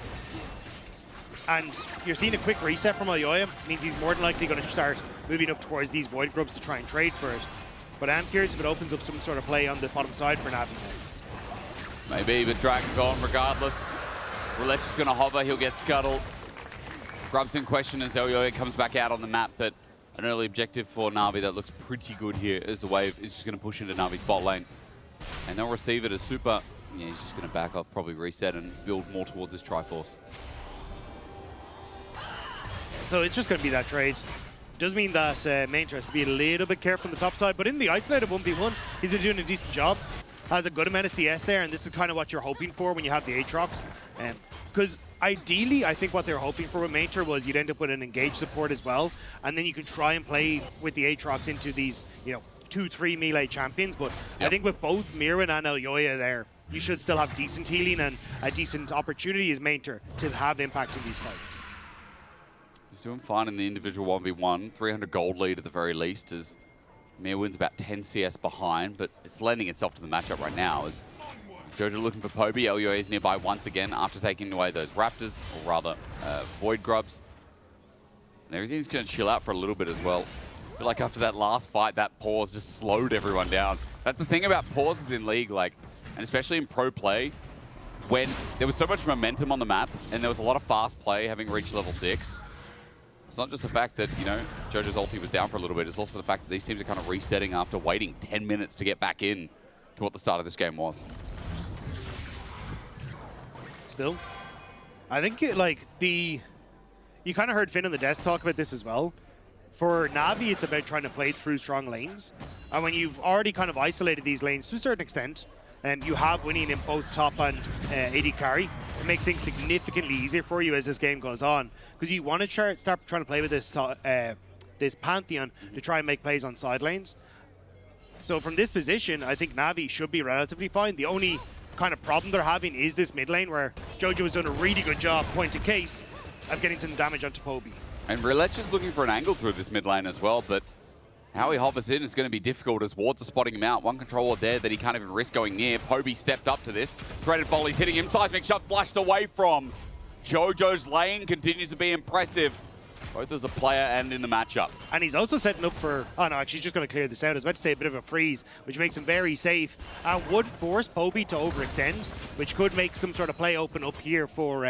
And you're seeing a quick reset from Elyoya, means he's more than likely going to start moving up towards these Void Grubs to try and trade for it. But I'm curious if it opens up some sort of play on the bottom side for Na'Vi. Maybe, but Dragon's gone regardless. Relech is going to hover, he'll get scuttled. Grub's in question as Elyoya comes back out on the map, but an early objective for Na'Vi that looks pretty good here as the wave is just going to push into Navi's bot lane. And they'll receive it as super. Yeah, he's just going to back off, probably reset and build more towards his Triforce. So it's just going to be that trade. Does mean that Maynter has to be a little bit careful on the top side, but in the isolated 1v1, he's been doing a decent job. Has a good amount of CS there, and this is kind of what you're hoping for when you have the Aatrox. Because ideally, I think what they're hoping for with Maynter was you'd end up with an engaged support as well, and then you can try and play with the Aatrox into these, 2-3 melee champions. But I think with both Mirren and Elyoya there, you should still have decent healing and a decent opportunity as Maynter to have impact in these fights. He's doing fine in the individual 1v1, 300 gold lead at the very least, as Mir wins about 10 CS behind, but it's lending itself to the matchup right now as Jojo looking for Poby. Elyoya is nearby once again after taking away those Raptors, or rather Void Grubs. And everything's going to chill out for a little bit as well. I feel like after that last fight, that pause just slowed everyone down. That's the thing about pauses in League, and especially in pro play, when there was so much momentum on the map and there was a lot of fast play having reached level 6. It's not just the fact that, Jojo's ulti was down for a little bit. It's also the fact that these teams are kind of resetting after waiting 10 minutes to get back in to what the start of this game was. Still, I think you kind of heard Finn on the desk talk about this as well. For Na'Vi, it's about trying to play through strong lanes. And when you've already kind of isolated these lanes to a certain extent, and you have winning in both top and AD carry, it makes things significantly easier for you as this game goes on. Because you want to start trying to play with this this Pantheon to try and make plays on side lanes. So from this position, I think Na'Vi should be relatively fine. The only kind of problem they're having is this mid lane, where Jojo has done a really good job, point to case, of getting some damage onto Poby. And Relech is looking for an angle through this mid lane as well, but how he hovers in is going to be difficult as wards are spotting him out. One controller there that he can't even risk going near. Poby stepped up to this. Threaded volley's hitting him. Seismic shot flushed away from. Jojo's lane continues to be impressive, both as a player and in the matchup. And he's also setting up for, oh no, actually he's just going to clear this out. I was about to say a bit of a freeze, which makes him very safe. And would force Poby to overextend, which could make some sort of play open up here for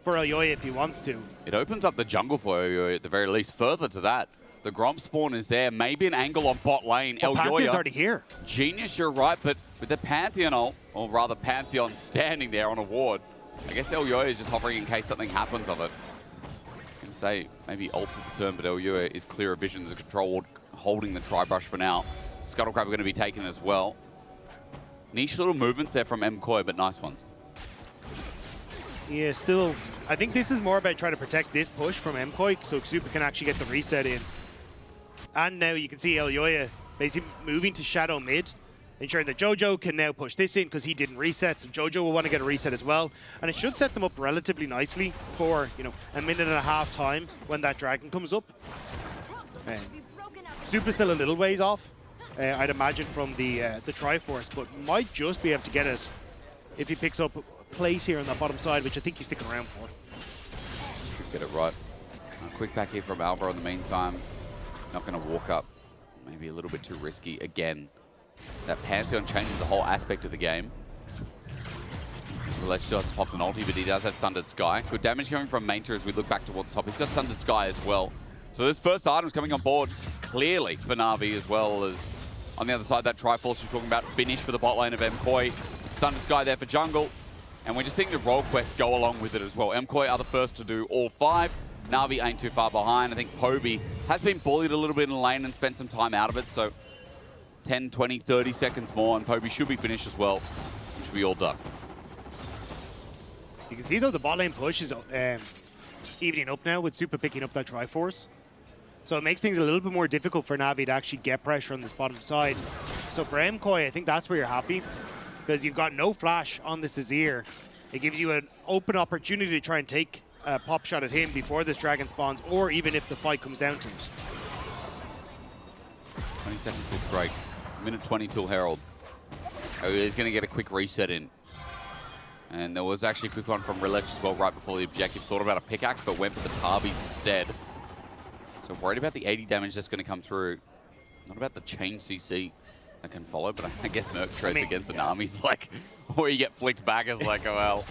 Elyoya if he wants to. It opens up the jungle for Elyoya at the very least. Further to that, the Gromp spawn is there. Maybe an angle on bot lane. Well, Pantheon's already here. Genius, you're right, but with the Pantheon ult, or rather Pantheon standing there on a ward, I guess Elyoya is just hovering in case something happens of it. I can say maybe ult is the term, but Elyoya is clear of vision. There's a control ward holding the Tri-Brush for now. Scuttlecrab are going to be taken as well. Niche little movements there from MKOI, but nice ones. Yeah, still, I think this is more about trying to protect this push from MKOI so Super can actually get the reset in. And now you can see Elyoya basically moving to shadow mid, ensuring that Jojo can now push this in because he didn't reset, so Jojo will want to get a reset as well. And it should set them up relatively nicely for, you know, a minute and a half time when that dragon comes up. Super's still a little ways off, I'd imagine, from the Triforce, but might just be able to get it if he picks up place here on the bottom side, which I think he's sticking around for. Get it right. A quick back here from Alvaro in the meantime. Not going to walk up. Maybe a little bit too risky again. That Pantheon changes the whole aspect of the game. Relech does pop an ulti, but he does have Sundered Sky. Good damage coming from Mainter as we look back towards top. He's got Sundered Sky as well. So this first item's coming on board clearly for Na'Vi, as well as on the other side, that Triforce you're talking about, finish for the bot lane of MKOI. Sundered Sky there for jungle. And we're just seeing the role quests go along with it as well. MKOI are the first to do all 5. Na'Vi ain't too far behind. I think Poby has been bullied a little bit in the lane and spent some time out of it. So 10, 20, 30 seconds more, and Poby should be finished as well. We should be all done. You can see, though, the bot lane push is evening up now with Super picking up that Triforce. So it makes things a little bit more difficult for Na'Vi to actually get pressure on this bottom side. So for MKOI, I think that's where you're happy, because you've got no flash on this Azir. It gives you an open opportunity to try and take a pop shot at him before this dragon spawns, or even if the fight comes down to it. 20 seconds till break. Minute 20 till Herald. Oh, he's going to get a quick reset in. And there was actually a quick one from Relech as well right before the objective. Thought about a pickaxe, but went for the Tarbis instead. So worried about the 80 damage that's going to come through. Not about the chain CC that can follow, but I guess Merc treads against an army's like, or you get flicked back as like, oh well.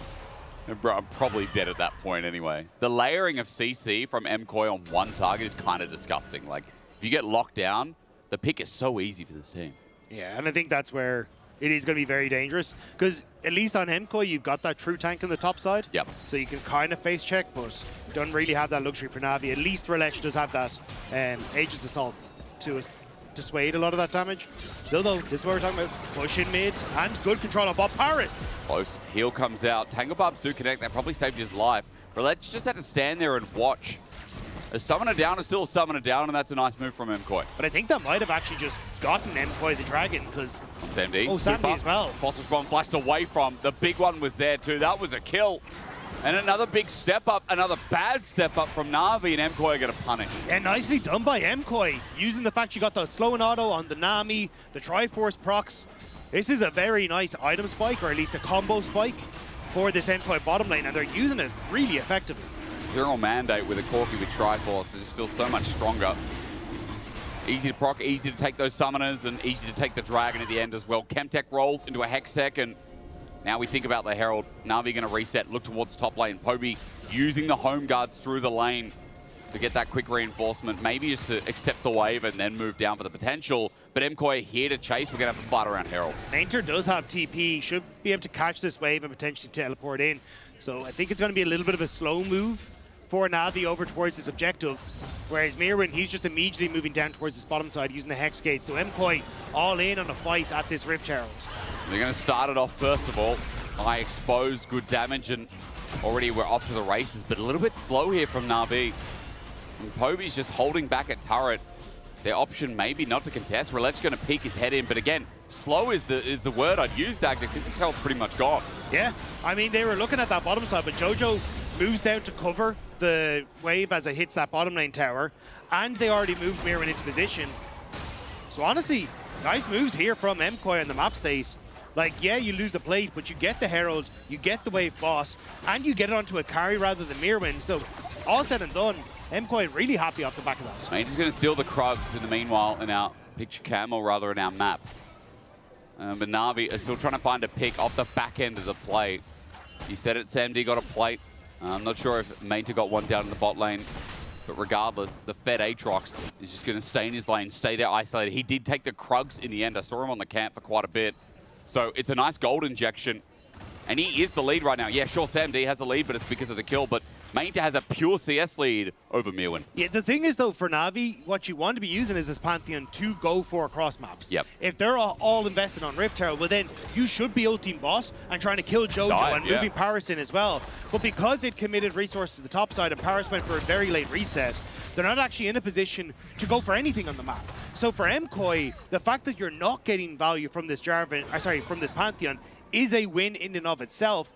Bro, I'm probably dead at that point anyway. The layering of CC from MKOI on one target is kind of disgusting. Like, if you get locked down, the pick is so easy for this team. Yeah, and I think that's where it is going to be very dangerous. Because at least on MKOI, you've got that true tank on the top side. Yep. So you can kind of face check, but don't really have that luxury for Na'Vi. At least Relech does have that Aegis Assault to dissuade a lot of that damage. Still though, this is what we're talking about. Push in mid and good control on Bob Paris. Close. Heal comes out. Tangle Barbs do connect. That probably saved his life. Relech just had to stand there and watch. A summoner down is still a summoner down, and that's a nice move from MKOI. But I think that might have actually just gotten MKOI the dragon, because... SAMD. Oh, SAMD as well. Foster's bomb flashed away from. The big one was there too. That was a kill. And another big step up, another bad step up from Na'Vi, and MKOI are going to punish. Yeah, nicely done by MKOI, using the fact you got the slow and auto on the Nami, the Triforce procs. This is a very nice item spike, or at least a combo spike, for this MKOI bottom lane, and they're using it really effectively. Zero mandate with a Corki with Triforce. It just feels so much stronger. Easy to proc, easy to take those summoners, and easy to take the dragon at the end as well. Chemtech rolls into a Hextech, and now we think about the Herald. Na'Vi going to reset, look towards top lane. Poby using the home guards through the lane to get that quick reinforcement. Maybe just to accept the wave and then move down for the potential. But MKOI here to chase. We're going to have to fight around Herald. Mainter does have TP. Should be able to catch this wave and potentially teleport in. So I think it's going to be a little bit of a slow move for Na'Vi over towards his objective. Whereas Mirwin, he's just immediately moving down towards this bottom side using the Hex Gate. So MKOI all in on a fight at this Rift Herald. They're going to start it off first of all. I exposed good damage and already we're off to the races, but a little bit slow here from Na'Vi. And Poby's just holding back at turret. Their option maybe not to contest. Roulette's going to peek his head in, but again, slow is the word I'd use, Dagda, because his health's pretty much gone. Yeah, I mean, they were looking at that bottom side, but Jojo moves down to cover the wave as it hits that bottom lane tower, and they already moved Mirwin into position. So honestly, nice moves here from MKOI on the map stays. Like, yeah, you lose the plate, but you get the Herald, you get the wave boss, and you get it onto a carry rather than Mirwin. So all said and done, MKOI really happy off the back of that. Mate is going to steal the Krugs in the meanwhile in our picture cam, or rather in our map. But Na'Vi are still trying to find a pick off the back end of the plate. He said it, SamD got a plate. I'm not sure if Mainta got one down in the bot lane. But regardless, the Fed Aatrox is just going to stay in his lane, stay there isolated. He did take the Krugs in the end. I saw him on the camp for quite a bit. So it's a nice gold injection. And he is the lead right now. Yeah, sure, SamD has the lead, but it's because of the kill. But Mainta has a pure CS lead over Mirwin. Yeah, the thing is, though, for Na'Vi, what you want to be using is this Pantheon to go for cross maps. Yep. If they're all invested on Rift Herald, well, then you should be ulting boss and trying to kill Jojo and moving Paris in as well. But because it committed resources to the top side and Paris went for a very late reset, they're not actually in a position to go for anything on the map. So for MKOI, the fact that you're not getting value from this from this Pantheon is a win in and of itself.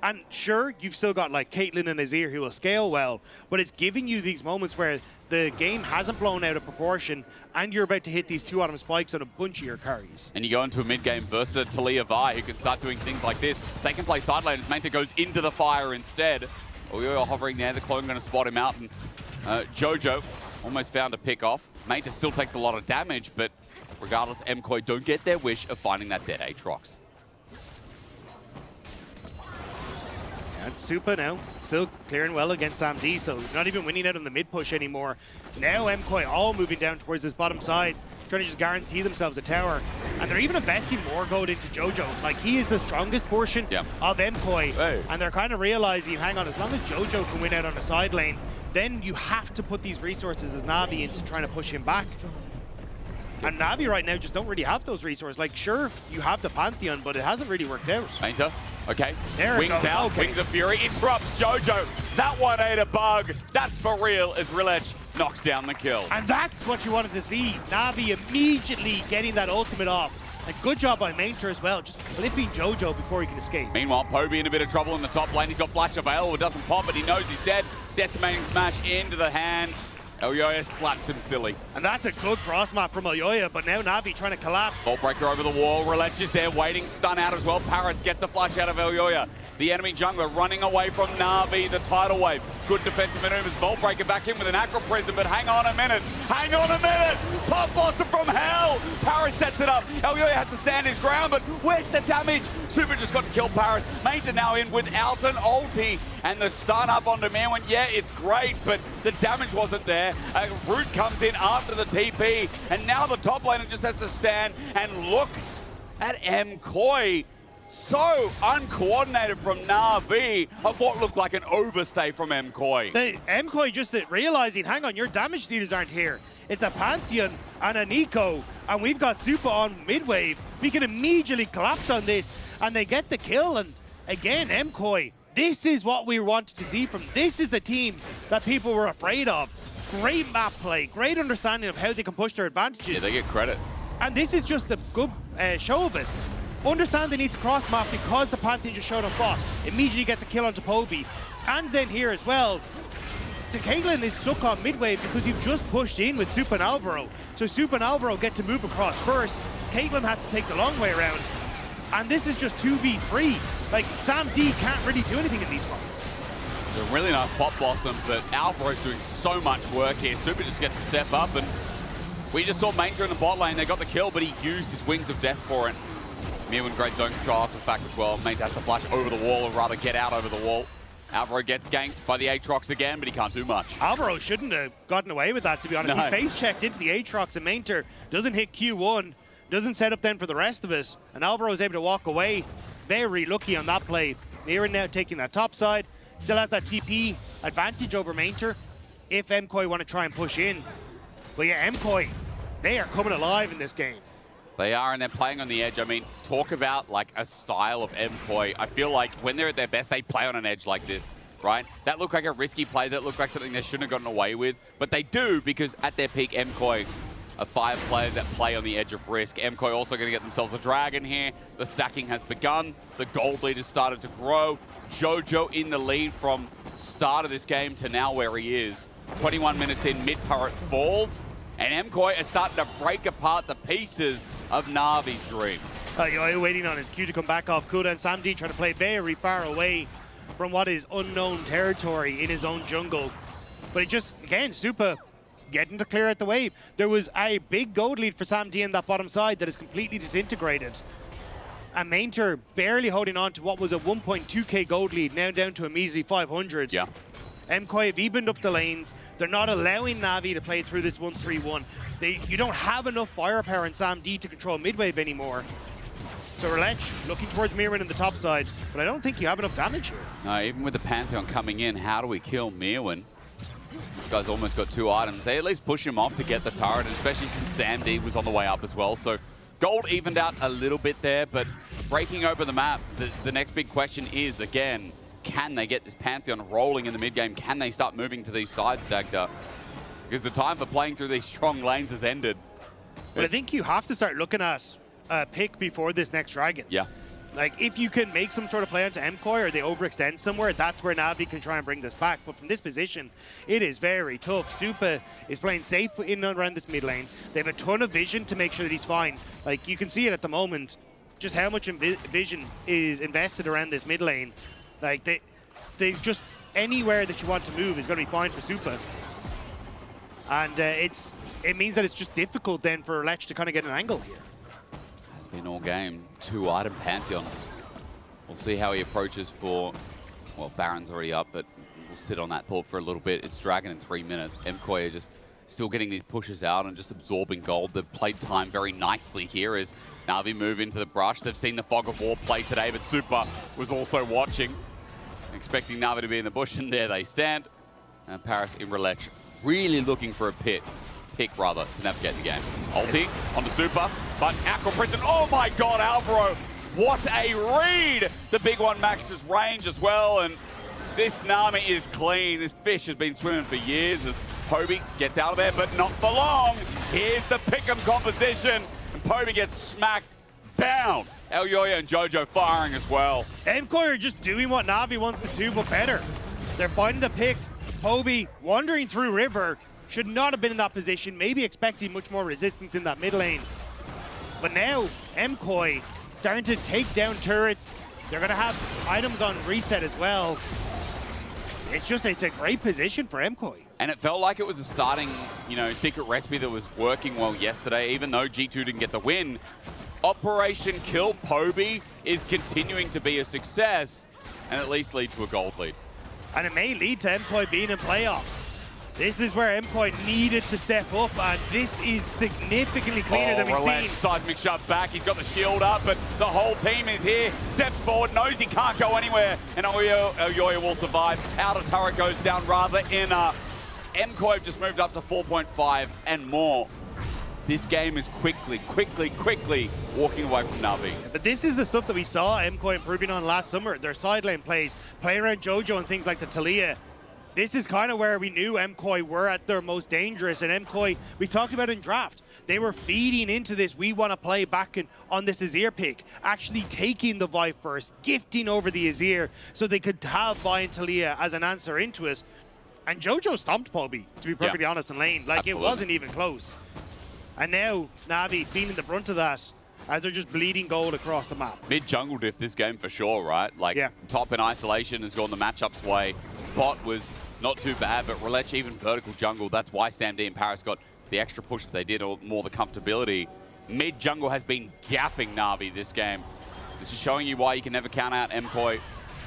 And sure, you've still got like Caitlyn and Azir who will scale well, but it's giving you these moments where the game hasn't blown out of proportion and you're about to hit these 2 autumn spikes on a bunch of your carries. And you go into a mid-game versus Talia Vi, who can start doing things like this. They can play side lane as Mainta goes into the fire instead. Oyo hovering there, the clone going to spot him out, and Jojo almost found a pick off. Mainta still takes a lot of damage, but regardless, MKOI don't get their wish of finding that dead Aatrox. And Supa now still clearing well against SamD, so not even winning out on the mid push anymore. Now MKOI all moving down towards this bottom side, trying to just guarantee themselves a tower. And they're even investing more gold into Jojo. Like, he is the strongest portion of MKOI. Hey. And they're kind of realizing, hang on, as long as Jojo can win out on the side lane, then you have to put these resources as Na'Vi into trying to push him back. And Na'Vi right now just don't really have those resources. Like, sure, you have the Pantheon, but it hasn't really worked out. Mainta, okay. There Wings out, Wings of Fury, interrupts Jojo. That one ate a bug. That's for real as Rilech knocks down the kill. And that's what you wanted to see. Na'Vi immediately getting that ultimate off. And good job by Mainter as well, just flipping Jojo before he can escape. Meanwhile, Poby in a bit of trouble in the top lane. He's got Flash available, it doesn't pop, but he knows he's dead. Decimating smash into the hand. Elyoya slapped him silly. And that's a good cross map from Elyoya, but now Na'Vi trying to collapse. Vault breaker over the wall. Rilech is there waiting, stun out as well. Paris gets the flash out of Elyoya. The enemy jungler running away from Na'Vi, the tidal wave. Good defensive maneuvers. Vault breaker back in with an Acro Prism, but hang on a minute. Hang on a minute. Pop Blossom from hell. Paris sets it up. Elyoya has to stand his ground, but where's the damage? Super just got to kill Paris. Mainta now in without an ulti. And the stun up onto Mirwin, yeah, it's great, but the damage wasn't there. Root comes in after the TP, and now the top laner just has to stand and look at MKOI. So uncoordinated from Na'Vi of what looked like an overstay from MKOI. MKOI just realizing, hang on, your damage dealers aren't here. It's a Pantheon and a Nico, and we've got Supa on mid-wave. We can immediately collapse on this, and they get the kill. And again, MKOI, this is what we wanted to see from. This is the team that people were afraid of. Great map play, great understanding of how they can push their advantages. Yeah, they get credit. And this is just a good show of it. Understand they need to cross map because the Pantheon just showed up boss. Immediately get the kill onto Poby. And then here as well, the Caitlyn is stuck on mid-wave because you've just pushed in with Supa and Alvaro. So Supa and Alvaro get to move across first. Caitlyn has to take the long way around. And this is just 2v3. Like, SamD can't really do anything in these fights. It's a really nice pop blossom, but Alvaro's doing so much work here. Supa just gets to step up, and we just saw Mainta in the bot lane. They got the kill, but he used his Wings of Death for it. Mirwin great zone control after the fact as well. Mainta has to flash over the wall, or rather get out over the wall. Alvaro gets ganked by the Aatrox again, but he can't do much. Alvaro shouldn't have gotten away with that, to be honest. No. He face-checked into the Aatrox, and Mainter doesn't hit Q1, doesn't set up then for the rest of us, and Alvaro is able to walk away. Very lucky on that play. Mirwin now taking that top side, still has that TP advantage over Mainter. if MKOI want to try and push in. But yeah, MKOI, they are coming alive in this game. They are, and they're playing on the edge. I mean, talk about like a style of MKOI. I feel like when they're at their best, they play on an edge like this, right? That looked like a risky play. That looked like something they shouldn't have gotten away with. But they do, because at their peak, MKOI are 5 players that play on the edge of risk. MKOI also going to get themselves a dragon here. The stacking has begun. The gold lead has started to grow. Jojo in the lead from start of this game to now where he is. 21 minutes in, mid-turret falls. And MKOI are starting to break apart the pieces of Na'Vi's dream. You're waiting on his cue to come back off cooldown. SamD trying to play very far away from what is unknown territory in his own jungle. But it just, again, Super getting to clear out the wave. There was a big gold lead for SamD in that bottom side that is completely disintegrated. And Mainter barely holding on to what was a 1.2k gold lead, now down to a measly 500. Yeah. MKOI have evened up the lanes. They're not allowing Na'Vi to play through this 1-3-1. You don't have enough firepower in SamD to control mid-wave anymore. So LEC looking towards Mirwin in the top side, but I don't think you have enough damage here. No, even with the Pantheon coming in, how do we kill Mirwin? This guy's almost got 2 items. They at least push him off to get the turret, especially since SamD was on the way up as well. So gold evened out a little bit there, but breaking open the map, the next big question is, again, can they get this Pantheon rolling in the mid-game? Can they start moving to these sides, Dagda? Because the time for playing through these strong lanes has ended. But I think you have to start looking at a pick before this next dragon. Yeah. Like, if you can make some sort of play onto MKOI or they overextend somewhere, that's where Na'Vi can try and bring this back. But from this position, it is very tough. Supa is playing safe in and around this mid lane. They have a ton of vision to make sure that he's fine. Like, you can see it at the moment, just how much vision is invested around this mid lane. Like, they just, anywhere that you want to move is going to be fine for Supa. And it means that it's just difficult then for LEC to kind of get an angle here. Has been all game. 2 item Pantheons. We'll see how he approaches for, well, Baron's already up, but we'll sit on that thought for a little bit. It's Dragon in 3 minutes. MKOI are just still getting these pushes out and just absorbing gold. They've played time very nicely here as Na'Vi move into the brush. They've seen the Fog of War play today, but Super was also watching, expecting Na'Vi to be in the bush, and there they stand. And Paris in LEC really looking for a pick rather, to navigate the game. Ulti onto Super, but Aqua Prison, oh my god, Alvaro, what a read! The big one maxes range as well, and this Nami is clean. This fish has been swimming for years as Poby gets out of there, but not for long. Here's the pick'em composition, and Poby gets smacked down. Elyoya and Jojo firing as well. MKOI are just doing what Na'Vi wants to do, but better. They're finding the picks. Poby wandering through River, should not have been in that position, maybe expecting much more resistance in that mid lane. But now, MKOI starting to take down turrets. They're going to have items on reset as well. It's a great position for MKOI. And it felt like it was a starting, secret recipe that was working well yesterday, even though G2 didn't get the win. Operation Kill Poby is continuing to be a success and at least lead to a gold lead. And it may lead to MKOI being in playoffs. This is where MKOI needed to step up, and this is significantly cleaner than we've seen. Seismic shot back, he's got the shield up, but the whole team is here. Steps forward, knows he can't go anywhere, and Elyoya will survive. Outer turret goes down rather inner. MKOI just moved up to 4.5 and more. This game is quickly walking away from Na'Vi. But this is the stuff that we saw MKOI improving on last summer. Their side lane plays, play around Jojo and things like the Talia. This is kind of where we knew MKOI were at their most dangerous, and MKOI, we talked about in draft, they were feeding into this, we want to play back on this Azir pick, actually taking the Vi first, gifting over the Azir, so they could have Vi and Talia as an answer into it. And Jojo stomped Poby, to be perfectly honest, in lane. Like, absolutely. It wasn't even close. And now, Na'Vi feeling the brunt of that, as they're just bleeding gold across the map. Mid-jungle diff this game for sure, right? Like, top in isolation has gone the matchup's way. Bot was not too bad, but LEC even vertical jungle. That's why SamD and Paris got the extra push that they did, or more the comfortability. Mid-jungle has been gapping Na'Vi this game. This is showing you why you can never count out MKOI.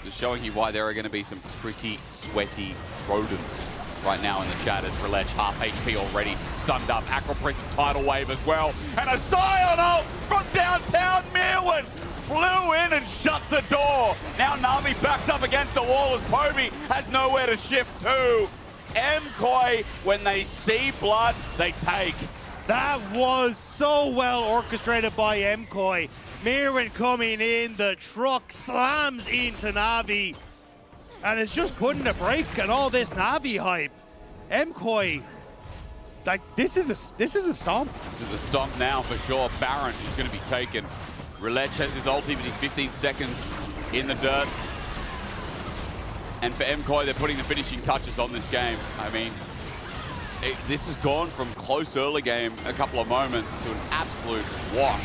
This is showing you why there are going to be some pretty sweaty rodents right now in the chat as LEC half HP already, stunned up. Aqua Prison tidal wave as well. And a Scion ult from downtown Mirwin flew in and shut the door. Now Na'Vi backs up against the wall as Poby has nowhere to shift to. MKOI, when they see blood, they take. That was so well orchestrated by MKOI. Mirwin coming in, the truck slams into Na'Vi, and it's just putting a break on all this Na'Vi hype. MKOI, like, this is a stomp. This is a stomp now for sure. Baron is going to be taken. Relech has his ulti, but he's 15 seconds in the dirt. And for MKOI, they're putting the finishing touches on this game. I mean, this has gone from close early game, a couple of moments, to an absolute wash.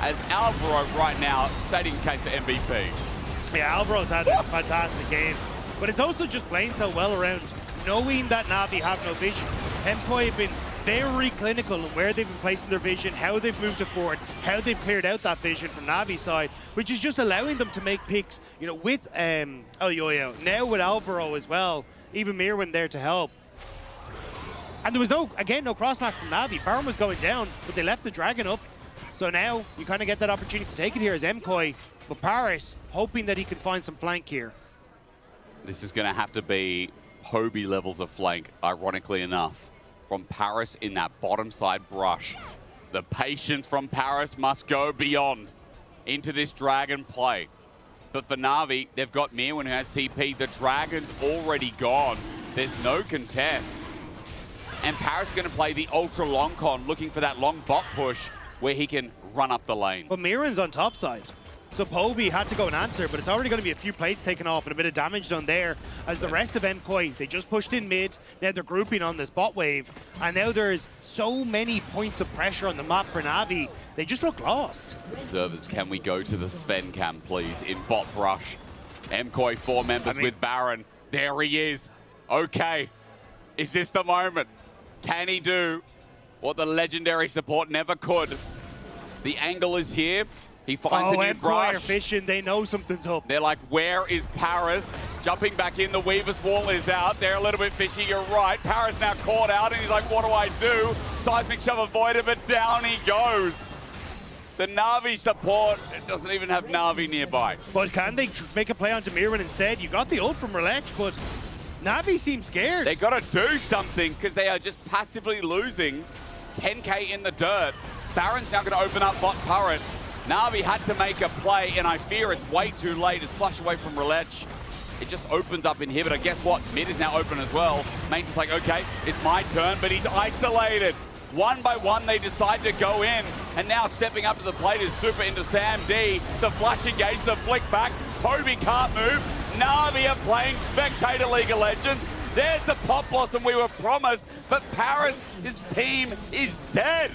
As Alvaro right now, stating case for MVP. Yeah, Alvaro's had a fantastic game, but it's also just playing so well around, knowing that Na'Vi have no vision. MKOI have been very clinical in where they've been placing their vision, how they've moved it forward, how they've cleared out that vision from Na'Vi's side, which is just allowing them to make picks, you know, with Elyoya, now with Alvaro as well, even Mirwin there to help. And there was no cross-match from Na'Vi. Baron was going down, but they left the Dragon up. So now you kind of get that opportunity to take it here as MKOI, but Paris hoping that he can find some flank here. This is going to have to be Hobie levels of flank, ironically enough, from Paris in that bottom side brush. The patience from Paris must go beyond into this Dragon play. But for Na'Vi, they've got Mirwin who has TP. The Dragon's already gone. There's no contest. And Paris is going to play the ultra long con, looking for that long bot push where he can run up the lane. But Mirren's on top side. So Poby had to go and answer, but it's already going to be a few plates taken off and a bit of damage done there. As the rest of MKOI, they just pushed in mid. Now they're grouping on this bot wave. And now there's so many points of pressure on the map for Na'Vi. They just look lost. Observers, can we go to the Sven cam, please, in bot brush? MKOI 4 members with Baron. There he is. Okay. Is this the moment? Can he do what the legendary support never could? The angle is here. He finds a new brush. MKOI are fishing. They know something's up. They're like, where is Paris? Jumping back in, the Weaver's wall is out. They're a little bit fishy, you're right. Paris now caught out, and he's like, what do I do? Seismic Shove avoided, but down he goes. The Na'Vi support doesn't even have Na'Vi nearby. But can they make a play onto Mirren instead? You got the ult from Relech, but Na'Vi seems scared. They got to do something because they are just passively losing 10k in the dirt. Baron's now going to open up bot turret. Na'Vi had to make a play, and I fear it's way too late. It's flush away from Relech. It just opens up inhibitor. Guess what? Mid is now open as well. Main's just like, okay, it's my turn, but he's isolated. One by one, they decide to go in. And now stepping up to the plate is super into Sam D. The flash engage, the flick back. Hobie can't move. Na'Vi are playing Spectator League of Legends. There's the pop blossom we were promised, but Paris, his team is dead.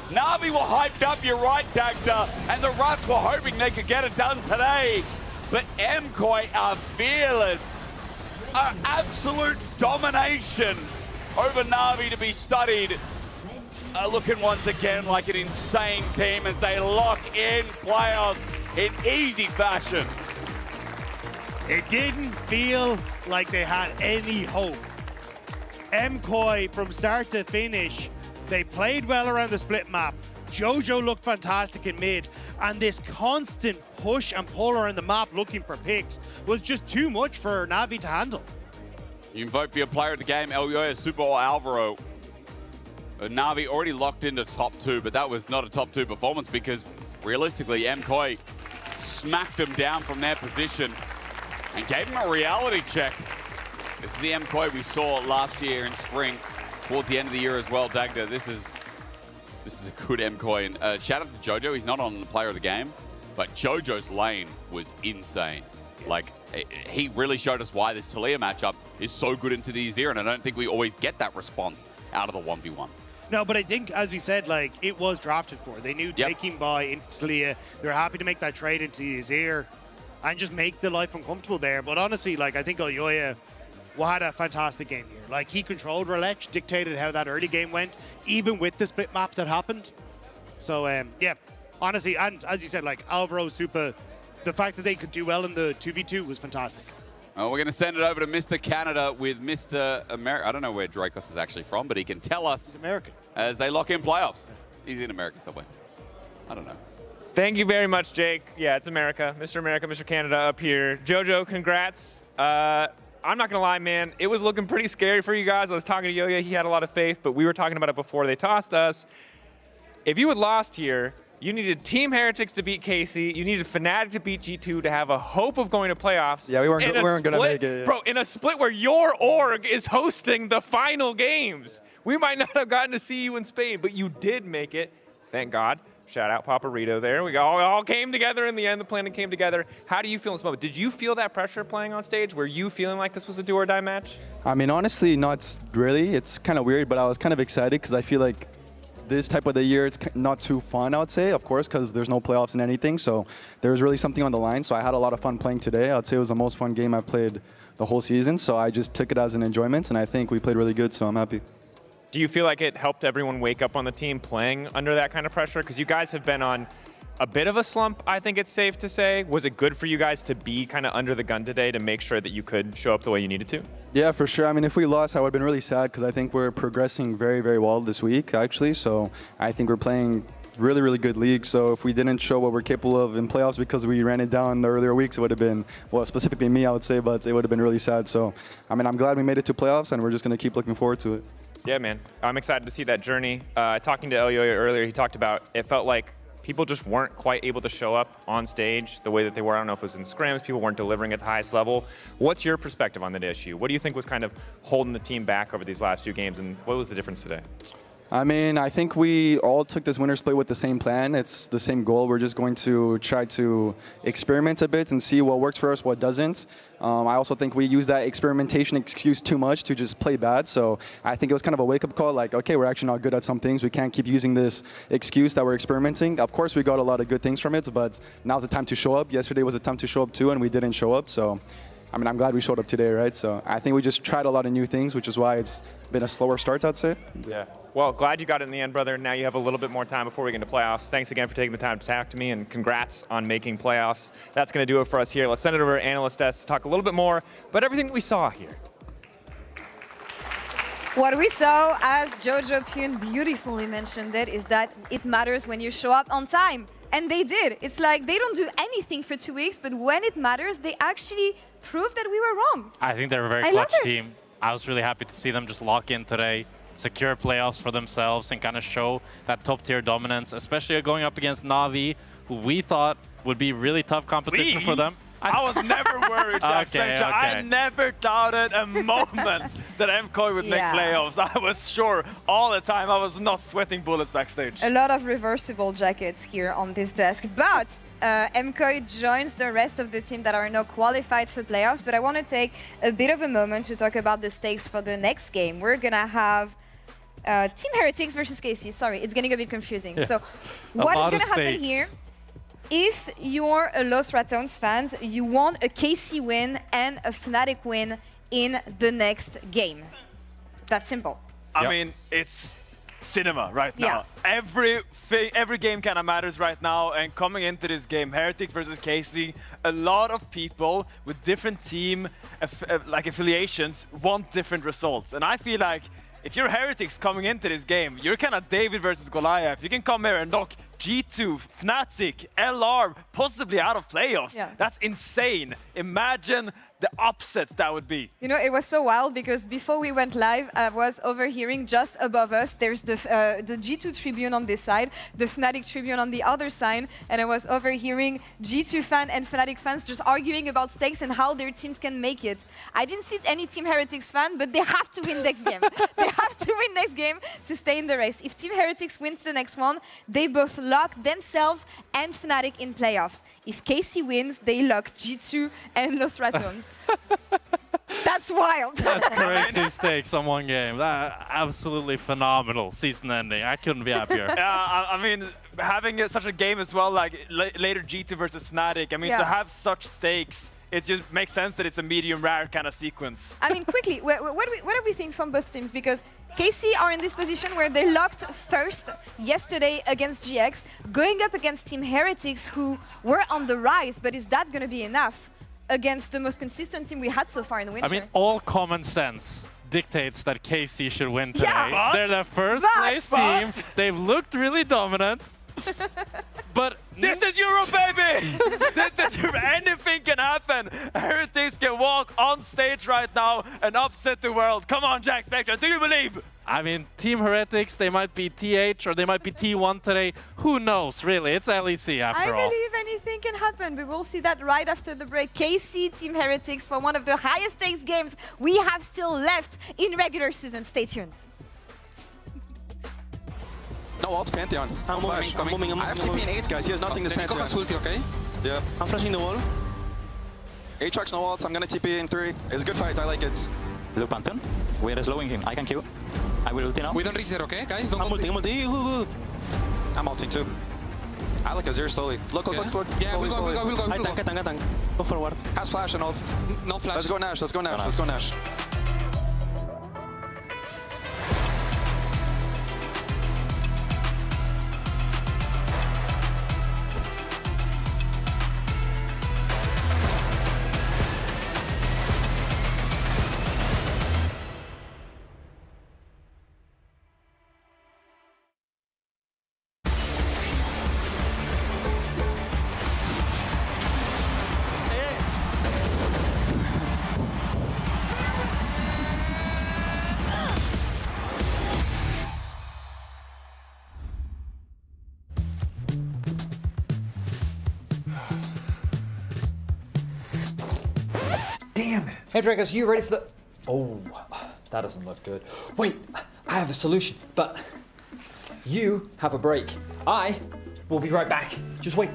Na'Vi were hyped up, you're right, Dagda, and the Russ were hoping they could get it done today. But MKOI are fearless. Absolute domination over Na'Vi to be studied. Looking once again like an insane team as they lock in playoffs in easy fashion. It didn't feel like they had any hope. MKOI, from start to finish, they played well around the split map. Jojo looked fantastic in mid, and this constant push and pull around the map looking for picks was just too much for Na'Vi to handle. You can vote for your player of the game, Elyoya, Super or Alvaro. Na'Vi already locked into top 2, but that was not a top 2 performance because realistically, MKOI smacked them down from their position and gave them a reality check. This is the MKOI we saw last year in spring, towards the end of the year as well, Dagda. This is a good MKOI. And shout out to Jojo. He's not on the player of the game, but Jojo's lane was insane. Like, he really showed us why this Talia matchup is so good into the Azir, and I don't think we always get that response out of the 1v1. No, but I think, as we said, like, it was drafted for. They knew taking by into Talia, they were happy to make that trade into the Azir and just make the life uncomfortable there. But honestly, like, I think Elyoya had a fantastic game here. Like, he controlled Relech, dictated how that early game went, even with the split map that happened. So, yeah, honestly, and as you said, like, Alvaro, Super, the fact that they could do well in the 2v2 was fantastic. Well, we're going to send it over to Mr. Canada with Mr. America. I don't know where Dracos is actually from, but he can tell us. He's American. As they lock in playoffs. He's in America somewhere. I don't know. Thank you very much, Jake. Yeah, it's America. Mr. Canada up here. Jojo, congrats. I'm not going to lie, man. It was looking pretty scary for you guys. I was talking to Yo-Yo. He had a lot of faith, but we were talking about it before they tossed us. If you had lost here, you needed Team Heretics to beat KC. You needed Fnatic to beat G2 to have a hope of going to playoffs. Yeah, we weren't going to make it. Yeah. Bro, in a split where your org is hosting the final games. We might not have gotten to see you in Spain, but you did make it. Thank God. Shout out Paparito there. We all came together in the end. The planning came together. How do you feel in this moment? Did you feel that pressure playing on stage? Were you feeling like this was a do or die match? I mean, honestly, not really. It's kind of weird, but I was kind of excited because I feel like this type of the year, it's not too fun, I would say, of course, because there's no playoffs and anything. So there was really something on the line. So I had a lot of fun playing today. I'd say it was the most fun game I played the whole season. So I just took it as an enjoyment, and I think we played really good, so I'm happy. Do you feel like it helped everyone wake up on the team playing under that kind of pressure? Because you guys have been on a bit of a slump, I think it's safe to say. Was it good for you guys to be kind of under the gun today to make sure that you could show up the way you needed to? Yeah, for sure. I mean, if we lost, I would have been really sad because I think we're progressing very, very well this week, actually. So I think we're playing really, really good league. So if we didn't show what we're capable of in playoffs because we ran it down the earlier weeks, it would have been, well, specifically me, I would say, but it would have been really sad. So, I mean, I'm glad we made it to playoffs, and we're just going to keep looking forward to it. Yeah, man. I'm excited to see that journey. Talking to Elioya earlier, he talked about it felt like people just weren't quite able to show up on stage the way that they were. I don't know if it was in scrims, people weren't delivering at the highest level. What's your perspective on that issue? What do you think was kind of holding the team back over these last few games, and what was the difference today? I mean, I think we all took this winter split with the same plan. It's the same goal. We're just going to try to experiment a bit and see what works for us, what doesn't. I also think we use that experimentation excuse too much to just play bad. So I think it was kind of a wake-up call, like, okay, we're actually not good at some things. We can't keep using this excuse that we're experimenting. Of course, we got a lot of good things from it, but now's the time to show up. Yesterday was the time to show up too, and we didn't show up. So, I mean, I'm glad we showed up today, right? So I think we just tried a lot of new things, which is why it's been a slower start, I'd say. Yeah. Well, glad you got it in the end, brother. Now you have a little bit more time before we get into playoffs. Thanks again for taking the time to talk to me, and congrats on making playoffs. That's going to do it for us here. Let's send it over to Analyst S to talk a little bit more about everything that we saw here. What we saw, as Jojo Pune beautifully mentioned it, is that it matters when you show up on time. And they did. It's like they don't do anything for 2 weeks, but when it matters, they actually prove that we were wrong. I think they're a very clutch team. I was really happy to see them just lock in today, secure playoffs for themselves, and kind of show that top-tier dominance, especially going up against Na'Vi, who we thought would be really tough competition for them. I was never worried, Jack Stranger. I never doubted a moment that MKOI would make playoffs. I was sure all the time. I was not sweating bullets backstage. A lot of reversible jackets here on this desk, but MKOI joins the rest of the team that are now qualified for playoffs. But I want to take a bit of a moment to talk about the stakes for the next game. We're going to have Team Heretics versus KC. Sorry, it's getting a bit confusing. So what is going to happen here? If you're a Los Ratones fans, you want a KC win and a Fnatic win in the next game. That's simple. I mean, it's cinema right now. Every game kind of matters right now, and coming into this game, Heretics versus KC, a lot of people with different team affiliations want different results. And I feel like if you're Heretics coming into this game, you're kind of David versus Goliath. You can come here and knock G2, Fnatic, LR, possibly out of playoffs. That's insane. Imagine the upset that would be. You know, it was so wild because before we went live, I was overhearing just above us, there's the G2 Tribune on this side, the Fnatic Tribune on the other side, and I was overhearing G2 fan and Fnatic fans just arguing about stakes and how their teams can make it. I didn't see any Team Heretics fan, but they have to win next game. They have to win next game to stay in the race. If Team Heretics wins the next one, they both lock themselves and Fnatic in playoffs. If KC wins, they lock G2 and Los Ratones. That's wild. That's crazy stakes on one game. Absolutely phenomenal season ending. I couldn't be happier. I mean, having such a game as well, like later G2 versus Fnatic, I mean, to have such stakes, it just makes sense that it's a medium rare kind of sequence. I mean, quickly, what do we think from both teams? Because KC are in this position where they locked first yesterday against GX, going up against Team Heretics, who were on the rise, but is that going to be enough against the most consistent team we had so far in the winter? I mean, all common sense dictates that KC should win today. They're the first place team. They've looked really dominant. But this is Europe, baby! This is Europe. Anything can happen. Heretics can walk on stage right now and upset the world. Come on, Jack Spectre, do you believe? I mean, Team Heretics, they might be TH or they might be T1 today. Who knows, really? It's LEC after all. I believe anything can happen. We will see that right after the break. KC Team Heretics for one of the highest stakes games we have still left in regular season. Stay tuned. No ult Pantheon. I'm moving. I have TP in 8, guys. He has nothing this Pantheon. Ulti, okay? Yeah. I'm flashing the wall. Aatrox no ult. I'm gonna TP in 3. It's a good fight. I like it. Look, Pantheon. We are slowing him. I can Q. I will ulti now. We don't reach there, okay, guys? Don't I'm ulti. I'm ulting too. I like Azir slowly. Look. Yeah, we'll go. I tank. Go forward. Has flash and ult. No flash. Let's go Nash. Damn it. Hey, Dragos, you ready for the... Oh, that doesn't look good. Wait, I have a solution, but you have a break. I will be right back. Just wait.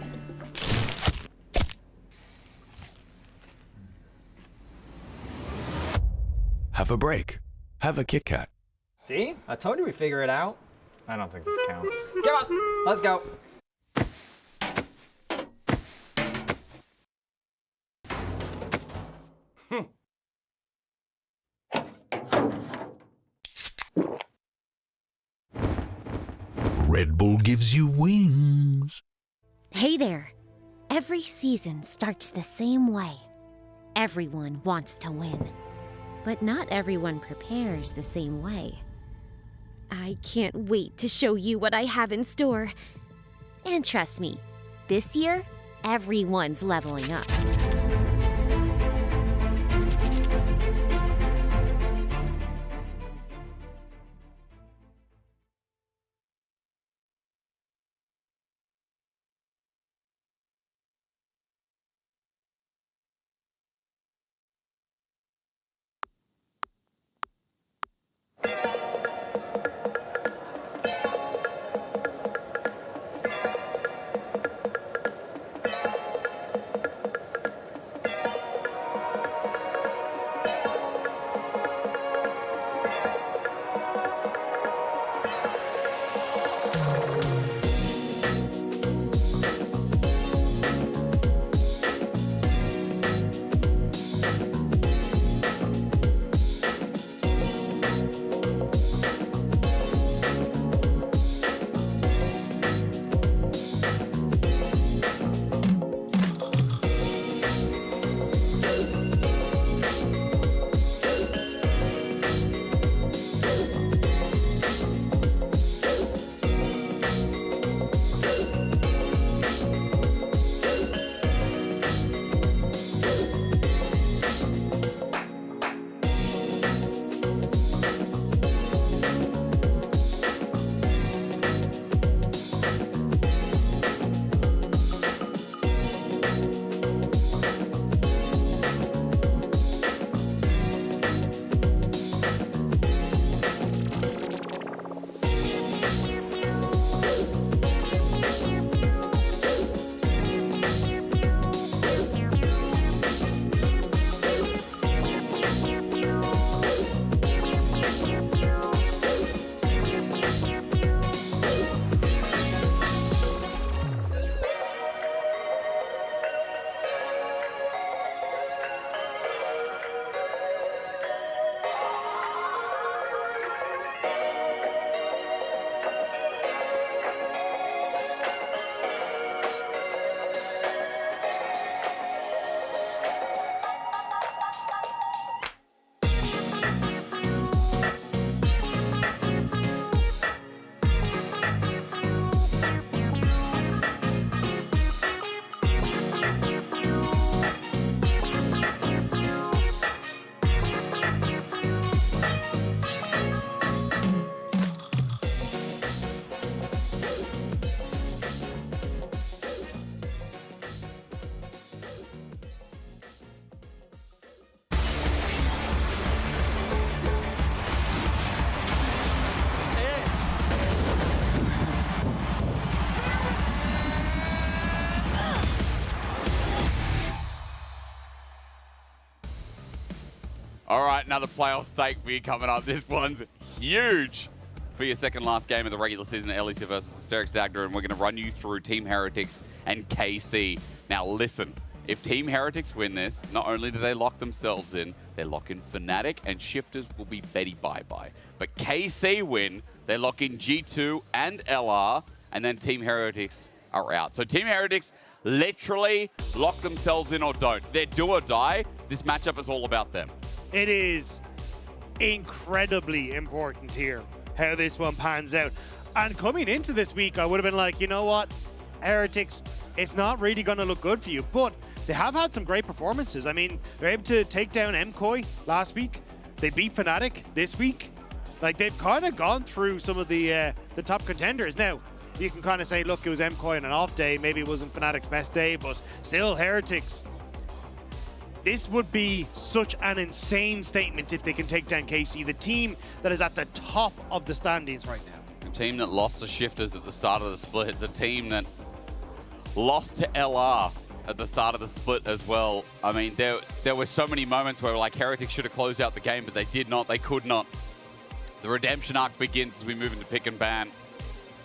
Have a break. Have a Kit Kat. See? I told you we'd figure it out. I don't think this counts. Come on, let's go. Red Bull gives you wings. Hey there. Every season starts the same way. Everyone wants to win. But not everyone prepares the same way. I can't wait to show you what I have in store. And trust me, this year, everyone's leveling up. All right, another playoff stake for you coming up. This one's huge for your second last game of the regular season at LEC Versus Asterix Dagda, and we're going to run you through Team Heretics and KC. Now listen, if Team Heretics win this, not only do they lock themselves in, they lock in Fnatic, and Shifters will be Betty bye-bye. But KC win, they lock in G2 and LR, and then Team Heretics are out. So Team Heretics literally lock themselves in or don't. They're do or die. This matchup is all about them. It is incredibly important here how this one pans out. And coming into this week, I would have been like, you know what, Heretics, it's not really going to look good for you. But they have had some great performances. I mean, they're able to take down MKOI last week. They beat Fnatic this week. Like, they've kind of gone through some of the top contenders. Now, you can kind of say, look, it was MKOI on an off day. Maybe it wasn't Fnatic's best day, but still, Heretics. This would be such an insane statement if they can take down KC, the team that is at the top of the standings right now. The team that lost to Shifters at the start of the split, the team that lost to LR at the start of the split as well. I mean, there were so many moments where like Heretics should have closed out the game, but they did not, they could not. The redemption arc begins as we move into pick and ban.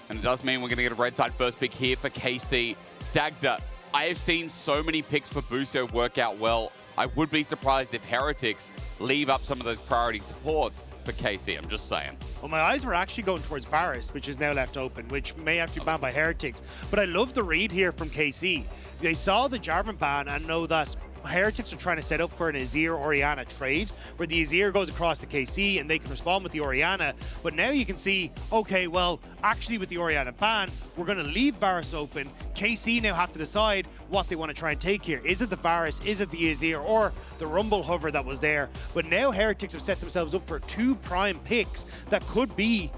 And it does mean we're going to get a red side first pick here for KC. Dagda, I have seen so many picks for Busio work out well. I would be surprised if Heretics leave up some of those priority supports for KC, I'm just saying. Well, my eyes were actually going towards Varus, which is now left open, which may have to be banned by Heretics. But I love the read here from KC. They saw the Jarvan ban and know that Heretics are trying to set up for an Azir-Orianna trade, where the Azir goes across to KC and they can respond with the Orianna. But now you can see, okay, well, actually with the Orianna ban, we're going to leave Varus open. KC now have to decide what they want to try and take here. Is it the Varus, is it the Azir, or the Rumble hover that was there? But now Heretics have set themselves up for two prime picks that could be,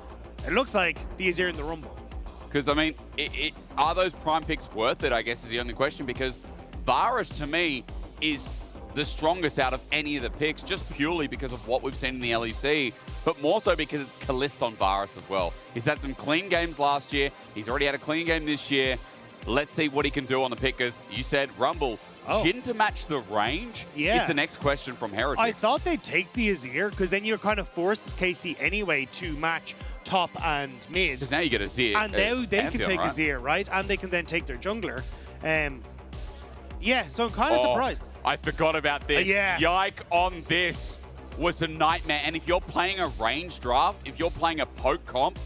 it looks like, the Azir and the Rumble. Because, I mean, are those prime picks worth it, I guess, is the only question, because Varus, to me, is the strongest out of any of the picks, just purely because of what we've seen in the LEC, but more so because it's Kalist on Varus as well. He's had some clean games last year. He's already had a clean game this year. Let's see what he can do on the pickers. You said Rumble. Jhin to match the range is the next question from Heretics. I thought they'd take the Azir, because then you're kind of forced as KC anyway to match top and mid. Because now you get Azir. And now they can take right? Azir, right? And they can then take their jungler. Yeah, so I'm kind of surprised. I forgot about this. Yike on this was a nightmare. And if you're playing a range draft, if you're playing a poke comp,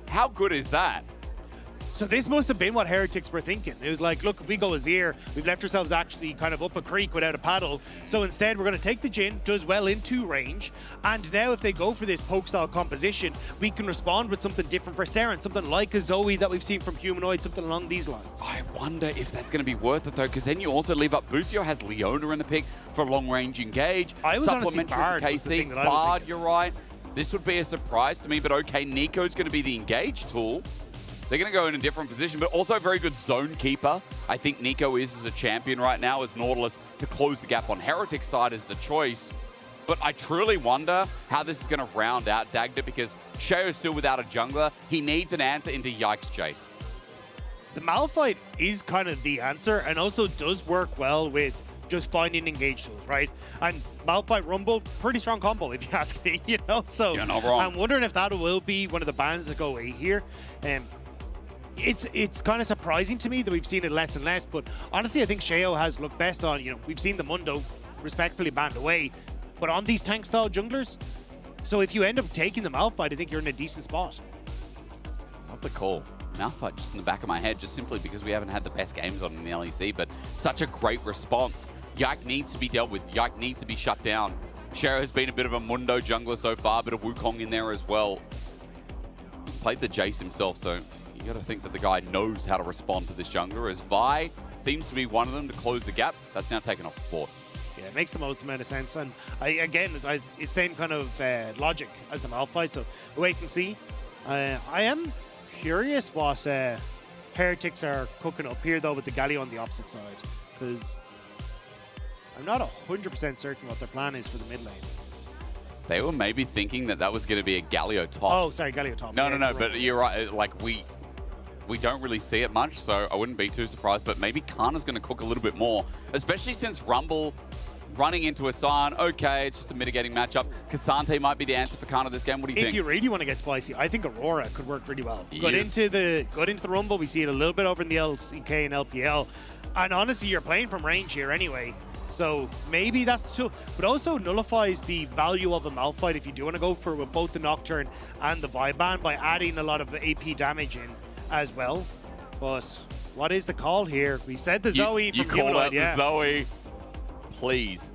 how good is that? So this must have been what Heretics were thinking. It was like, look, if we go Azir, we've left ourselves actually kind of up a creek without a paddle. So instead, we're going to take the Jhin, does well into range. And now if they go for this poke style composition, we can respond with something different for Saren, something like a Zoe that we've seen from Humanoid, something along these lines. I wonder if that's going to be worth it, though, because then you also leave up Busio has Leona in the pick for long-range engage. I was honestly Bard was the thing that I was Bard, thinking. you're right. This would be a surprise to me, but okay, Nico's going to be the engage tool. They're going to go in a different position, but also a very good zone keeper. I think Nico is as a champion right now as Nautilus to close the gap on Heretics side is the choice. But I truly wonder how this is going to round out Dagda, because Sheo's still without a jungler. He needs an answer into Yike's chase. The Malphite is kind of the answer, and also does work well with just finding engage tools, right? And Malphite Rumble, pretty strong combo if you ask me, you know? So you're not wrong. I'm wondering if that will be one of the bans that go away here. It's kind of surprising to me that we've seen it less and less, but honestly, I think Sheo has looked best on, we've seen the Mundo respectfully banned away, but on these tank-style junglers, so if you end up taking the Malphite, I think you're in a decent spot. Love the call. Malphite just in the back of my head, just simply because we haven't had the best games on in the LEC, but such a great response. Yike needs to be dealt with. Yike needs to be shut down. Sheo has been a bit of a Mundo jungler so far, a bit of Wukong in there as well. He's played the Jace himself, so you got to think that the guy knows how to respond to this jungler, as Vi seems to be one of them to close the gap. That's now taken off the board. Yeah, it makes the most amount of sense. And it's the same kind of logic as the Malphite, so wait and see. I am curious what Heretics are cooking up here, though, with the Galio on the opposite side, because I'm not 100% certain what their plan is for the mid lane. They were maybe thinking that was going to be a Galio top. Oh, sorry, Galio top. No, but you're right. Like, we don't really see it much, so I wouldn't be too surprised. But maybe Kana's going to cook a little bit more, especially since Rumble running into Asan, okay, it's just a mitigating matchup. Cassante might be the answer for Kana this game. What do you think? If you really want to get spicy, I think Aurora could work really well. Yeah. Got into the Rumble, we see it a little bit over in the LCK and LPL. And honestly, you're playing from range here anyway. So maybe that's the tool. But also nullifies the value of a Malphite if you do want to go for with both the Nocturne and the Viban by adding a lot of AP damage in as well. But what is the call here? We said the Zoe from You call Humanoid, out the Zoe. Please.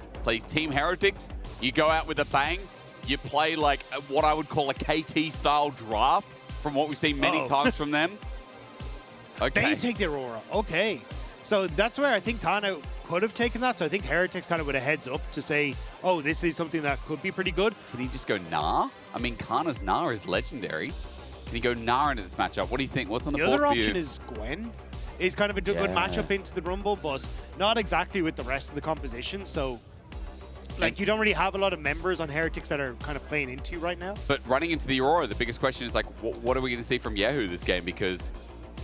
Team Heretics, you go out with a bang. You play like what I would call a KT-style draft from what we've seen many times from them. Okay. They take the Aurora. Okay. So that's where I think Kana could have taken that. So I think Heretics kind of with a heads up to say, oh, this is something that could be pretty good. Can he just go Gnar? I mean, Kana's Gnar is legendary. Can he go Gnar into this matchup? What do you think? What's on the board other for option you? is Gwen. Is kind of a good matchup into the Rumble, but not exactly with the rest of the composition. So, like, you don't really have a lot of members on Heretics that are kind of playing into right now. But running into the Aurora, the biggest question is, like, what are we going to see from Yahoo this game? Because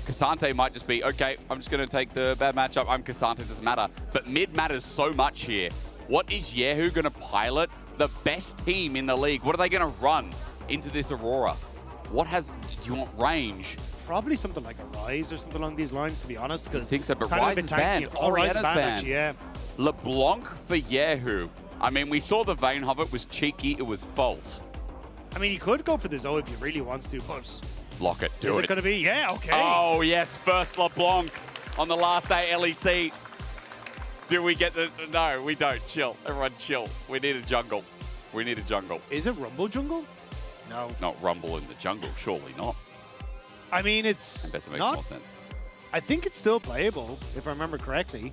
Cassante might just be, okay, I'm just going to take the bad matchup. I'm Cassante, it doesn't matter. But mid matters so much here. What is Yahoo going to pilot? The best team in the league. What are they going to run into this Aurora? What has... Do you want range? Probably something like a Rise or something along these lines, to be honest. I think so, but Rise is banned. Oh, Rise is banned, banned. actually, yeah. LeBlanc for Yahoo. I mean, we saw the Vayne Hobbit was cheeky. It was false. I mean, he could go for the Zoe if he really wants to, but... Lock it. Do is it. it going to be? Yeah, okay. Oh, yes. First LeBlanc on the last day LEC. Do we get the... No, we don't. Chill. Everyone chill. We need a jungle. We need a jungle. Is it Rumble Jungle? No. Not Rumble in the jungle. Surely not. I mean, it's That makes not... more sense. I think it's still playable, if I remember correctly.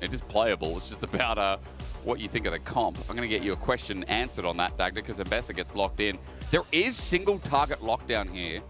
It is playable. It's just about what you think of the comp. I'm going to get you a question answered on that, Dagda, because Ambessa gets locked in. There is single target lockdown here.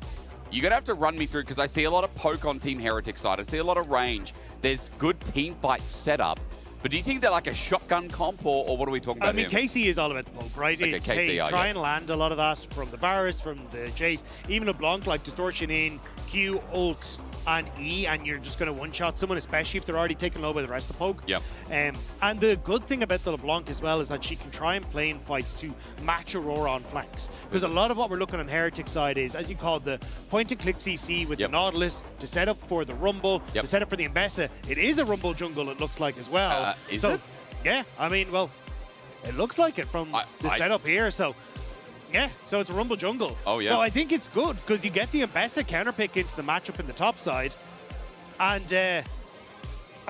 You're going to have to run me through, because I see a lot of poke on Team Heretic side. I see a lot of range. There's good team fight setup. But do you think they're like a shotgun comp, or what are we talking about I mean, here? KC is all about the poke, right? Okay, It's, KC, hey, I try get. and land a lot of that from the Varus, from the Jace, even a Blanc, like distortion in, Q, ult, and E, and you're just going to one-shot someone, especially if they're already taken low by the rest of the poke. Yep. And the good thing about the LeBlanc as well is that she can try and play in fights to match Aurora on flanks. Because a lot of what we're looking on Heretic side is, as you call the point-and-click CC with the Nautilus to set up for the Rumble, to set up for the Ambessa. It is a Rumble jungle, it looks like, as well. Is it? Yeah, I mean, well, it looks like it from the setup here, so... Yeah, so it's a Rumble Jungle. Oh, yeah. So I think it's good, because you get the Ambessa counterpick into the matchup in the top side. And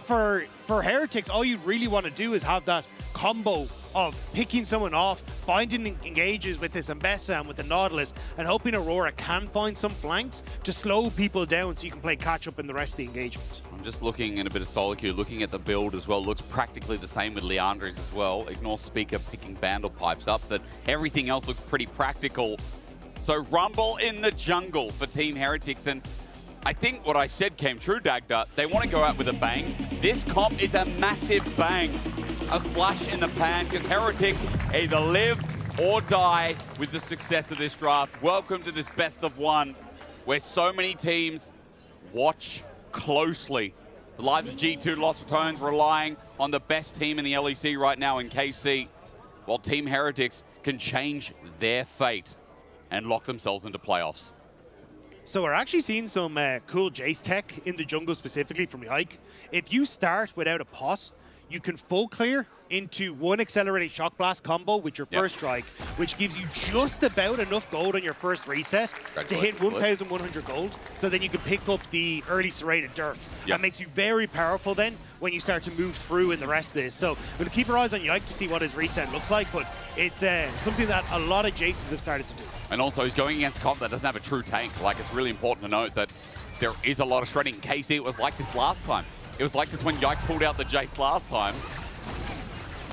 for Heretics, all you really want to do is have that combo of picking someone off, finding engages with this Ambessa and with the Nautilus, and hoping Aurora can find some flanks to slow people down so you can play catch-up in the rest of the engagement. I'm just looking in a bit of solo queue, looking at the build as well. Looks practically the same with Leandre's as well. Ignore Speaker picking Vandal pipes up, but everything else looks pretty practical. So Rumble in the jungle for Team Heretics, and I think what I said came true, Dagda. They want to go out with a bang. This comp is a massive bang. A flash in the pan, because Heretics either live or die with the success of this draft. Welcome to this best of one, where so many teams watch closely. The lives of G2 Lost of Tones relying on the best team in the LEC right now in KC, while Team Heretics can change their fate and lock themselves into playoffs. So we're actually seeing some cool Jace tech in the jungle specifically from Yike. If you start without a pot, you can full clear into one accelerated shock blast combo with your first strike, which gives you just about enough gold on your first reset to hit 1,100 gold. So then you can pick up the early serrated dirt. That makes you very powerful then when you start to move through in the rest of this. So we'll keep our eyes on Yike to see what his reset looks like, but it's something that a lot of Jaces have started to do. And also, he's going against a comp that doesn't have a true tank. Like, it's really important to note that there is a lot of shredding. KC, it was like this last time. It was like this when Yike pulled out the Jace last time.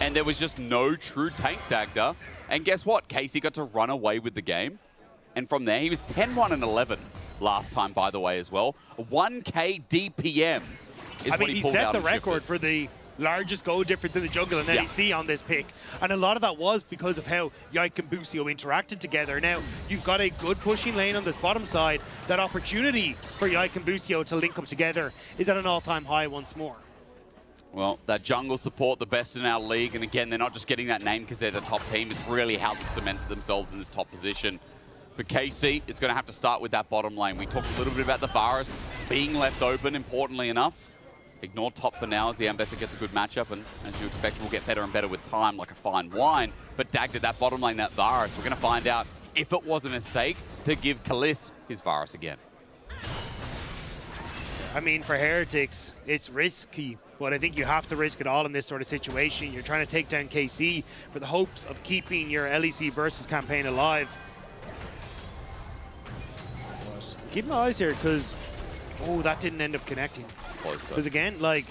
And there was just no true tank, Dagda. And guess what? Casey got to run away with the game. And from there, he was 10-1 and 11 last time, by the way, as well. 1K DPM is what he pulled out. Set the of record Shifters. for the largest goal difference in the jungle in LEC on this pick. And a lot of that was because of how Yike and Busio interacted together. Now, you've got a good pushing lane on this bottom side. That opportunity for Yike and Busio to link up together is at an all-time high once more. Well, that jungle support, the best in our league, and again, they're not just getting that name because they're the top team, it's really how they've cemented themselves in this top position. For KC, it's going to have to start with that bottom lane. We talked a little bit about the Varus being left open, importantly enough. Ignore top for now as the Ambassador gets a good matchup, and as you expect, will get better and better with time, like a fine wine. But Dagged at that bottom lane, that Varus, we're going to find out if it was a mistake to give Kalist his Varus again. I mean, for Heretics, it's risky, but I think you have to risk it all in this sort of situation. You're trying to take down KC for the hopes of keeping your LEC Versus campaign alive. But keep my eyes here, because, oh, that didn't end up connecting. Because again, like,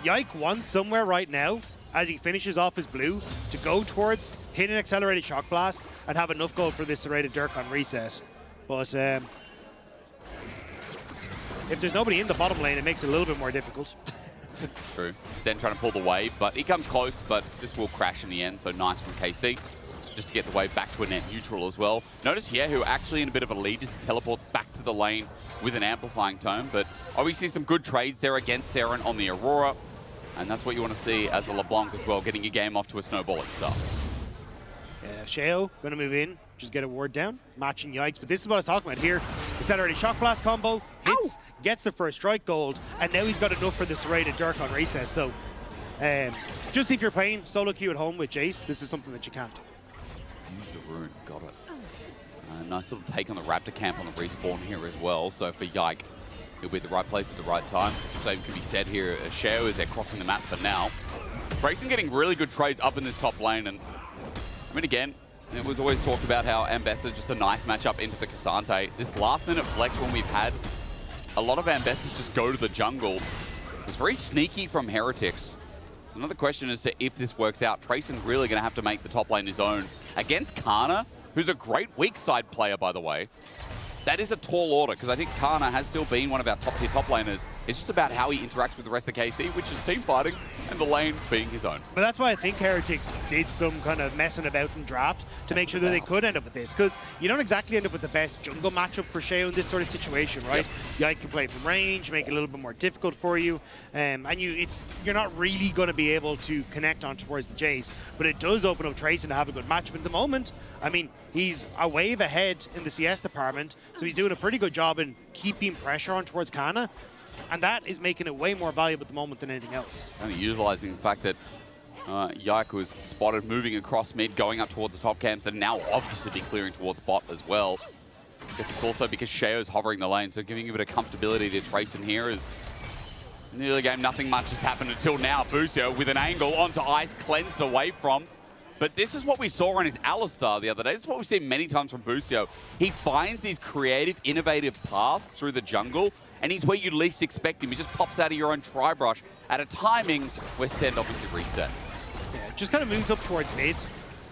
Yike wants somewhere right now, as he finishes off his blue, to go towards, hit an accelerated shock blast, and have enough gold for this serrated Dirk on reset. But if there's nobody in the bottom lane, it makes it a little bit more difficult. True. Sten trying to pull the wave, but he comes close, but this will crash in the end, so nice from KC. Just to get the wave back to a net neutral as well. Notice here who actually in a bit of a lead just teleports back to the lane with an amplifying tome, but obviously some good trades there against Seren on the Aurora, and that's what you want to see as a LeBlanc as well, getting your game off to a snowballing start. Yeah, Sheo going to move in, just get a ward down, matching Yikes, but this is what I was talking about here. Accelerated shock blast combo, hits, gets the first strike gold, and now he's got enough for the serrated Dirk on reset, so just if you're playing solo queue at home with Jace, this is something that you can't do. Use the rune, got it. Nice little take on the Raptor camp on the respawn here as well. So for Yike, he'll be at the right place at the right time. Same can be said here. Sheo as they're crossing the map for now. Brayson getting really good trades up in this top lane. And I mean, again, it was always talked about how Ambassador just a nice matchup into the Cassante. This last minute flex when we've had a lot of Ambassadors just go to the jungle. It's very sneaky from Heretics. So another question as to if this works out. Trayson's really going to have to make the top lane his own. Against Kana, who's a great weak side player, by the way. That is a tall order, because I think Kana has still been one of our top-tier top laners. It's just about how he interacts with the rest of KC, which is team fighting, and the lane being his own. But that's why I think Heretics did some kind of messing about in draft to make sure that they could end up with this, because you don't exactly end up with the best jungle matchup for Sheo in this sort of situation, right? Yike can play from range, make it a little bit more difficult for you, and you're not really going to be able to connect on towards the Jace, but it does open up Trayson to have a good matchup at the moment. I mean, he's a wave ahead in the CS department, so he's doing a pretty good job in keeping pressure on towards Kana, and that is making it way more valuable at the moment than anything else. Only utilizing the fact that Yike was spotted moving across mid, going up towards the top camps, and now obviously be clearing towards bot as well. I guess it's also because Sheo's hovering the lane, so giving a bit of comfortability to Trayson here is nearly the game. Nothing much has happened until now. Busio with an angle onto ice, cleansed away from. But this is what we saw on his Alistar the other day. This is what we've seen many times from Busio. He finds these creative, innovative paths through the jungle, and he's where you least expect him. He just pops out of your own tri-brush at a timing where Stand obviously reset. Yeah, just kind of moves up towards mid,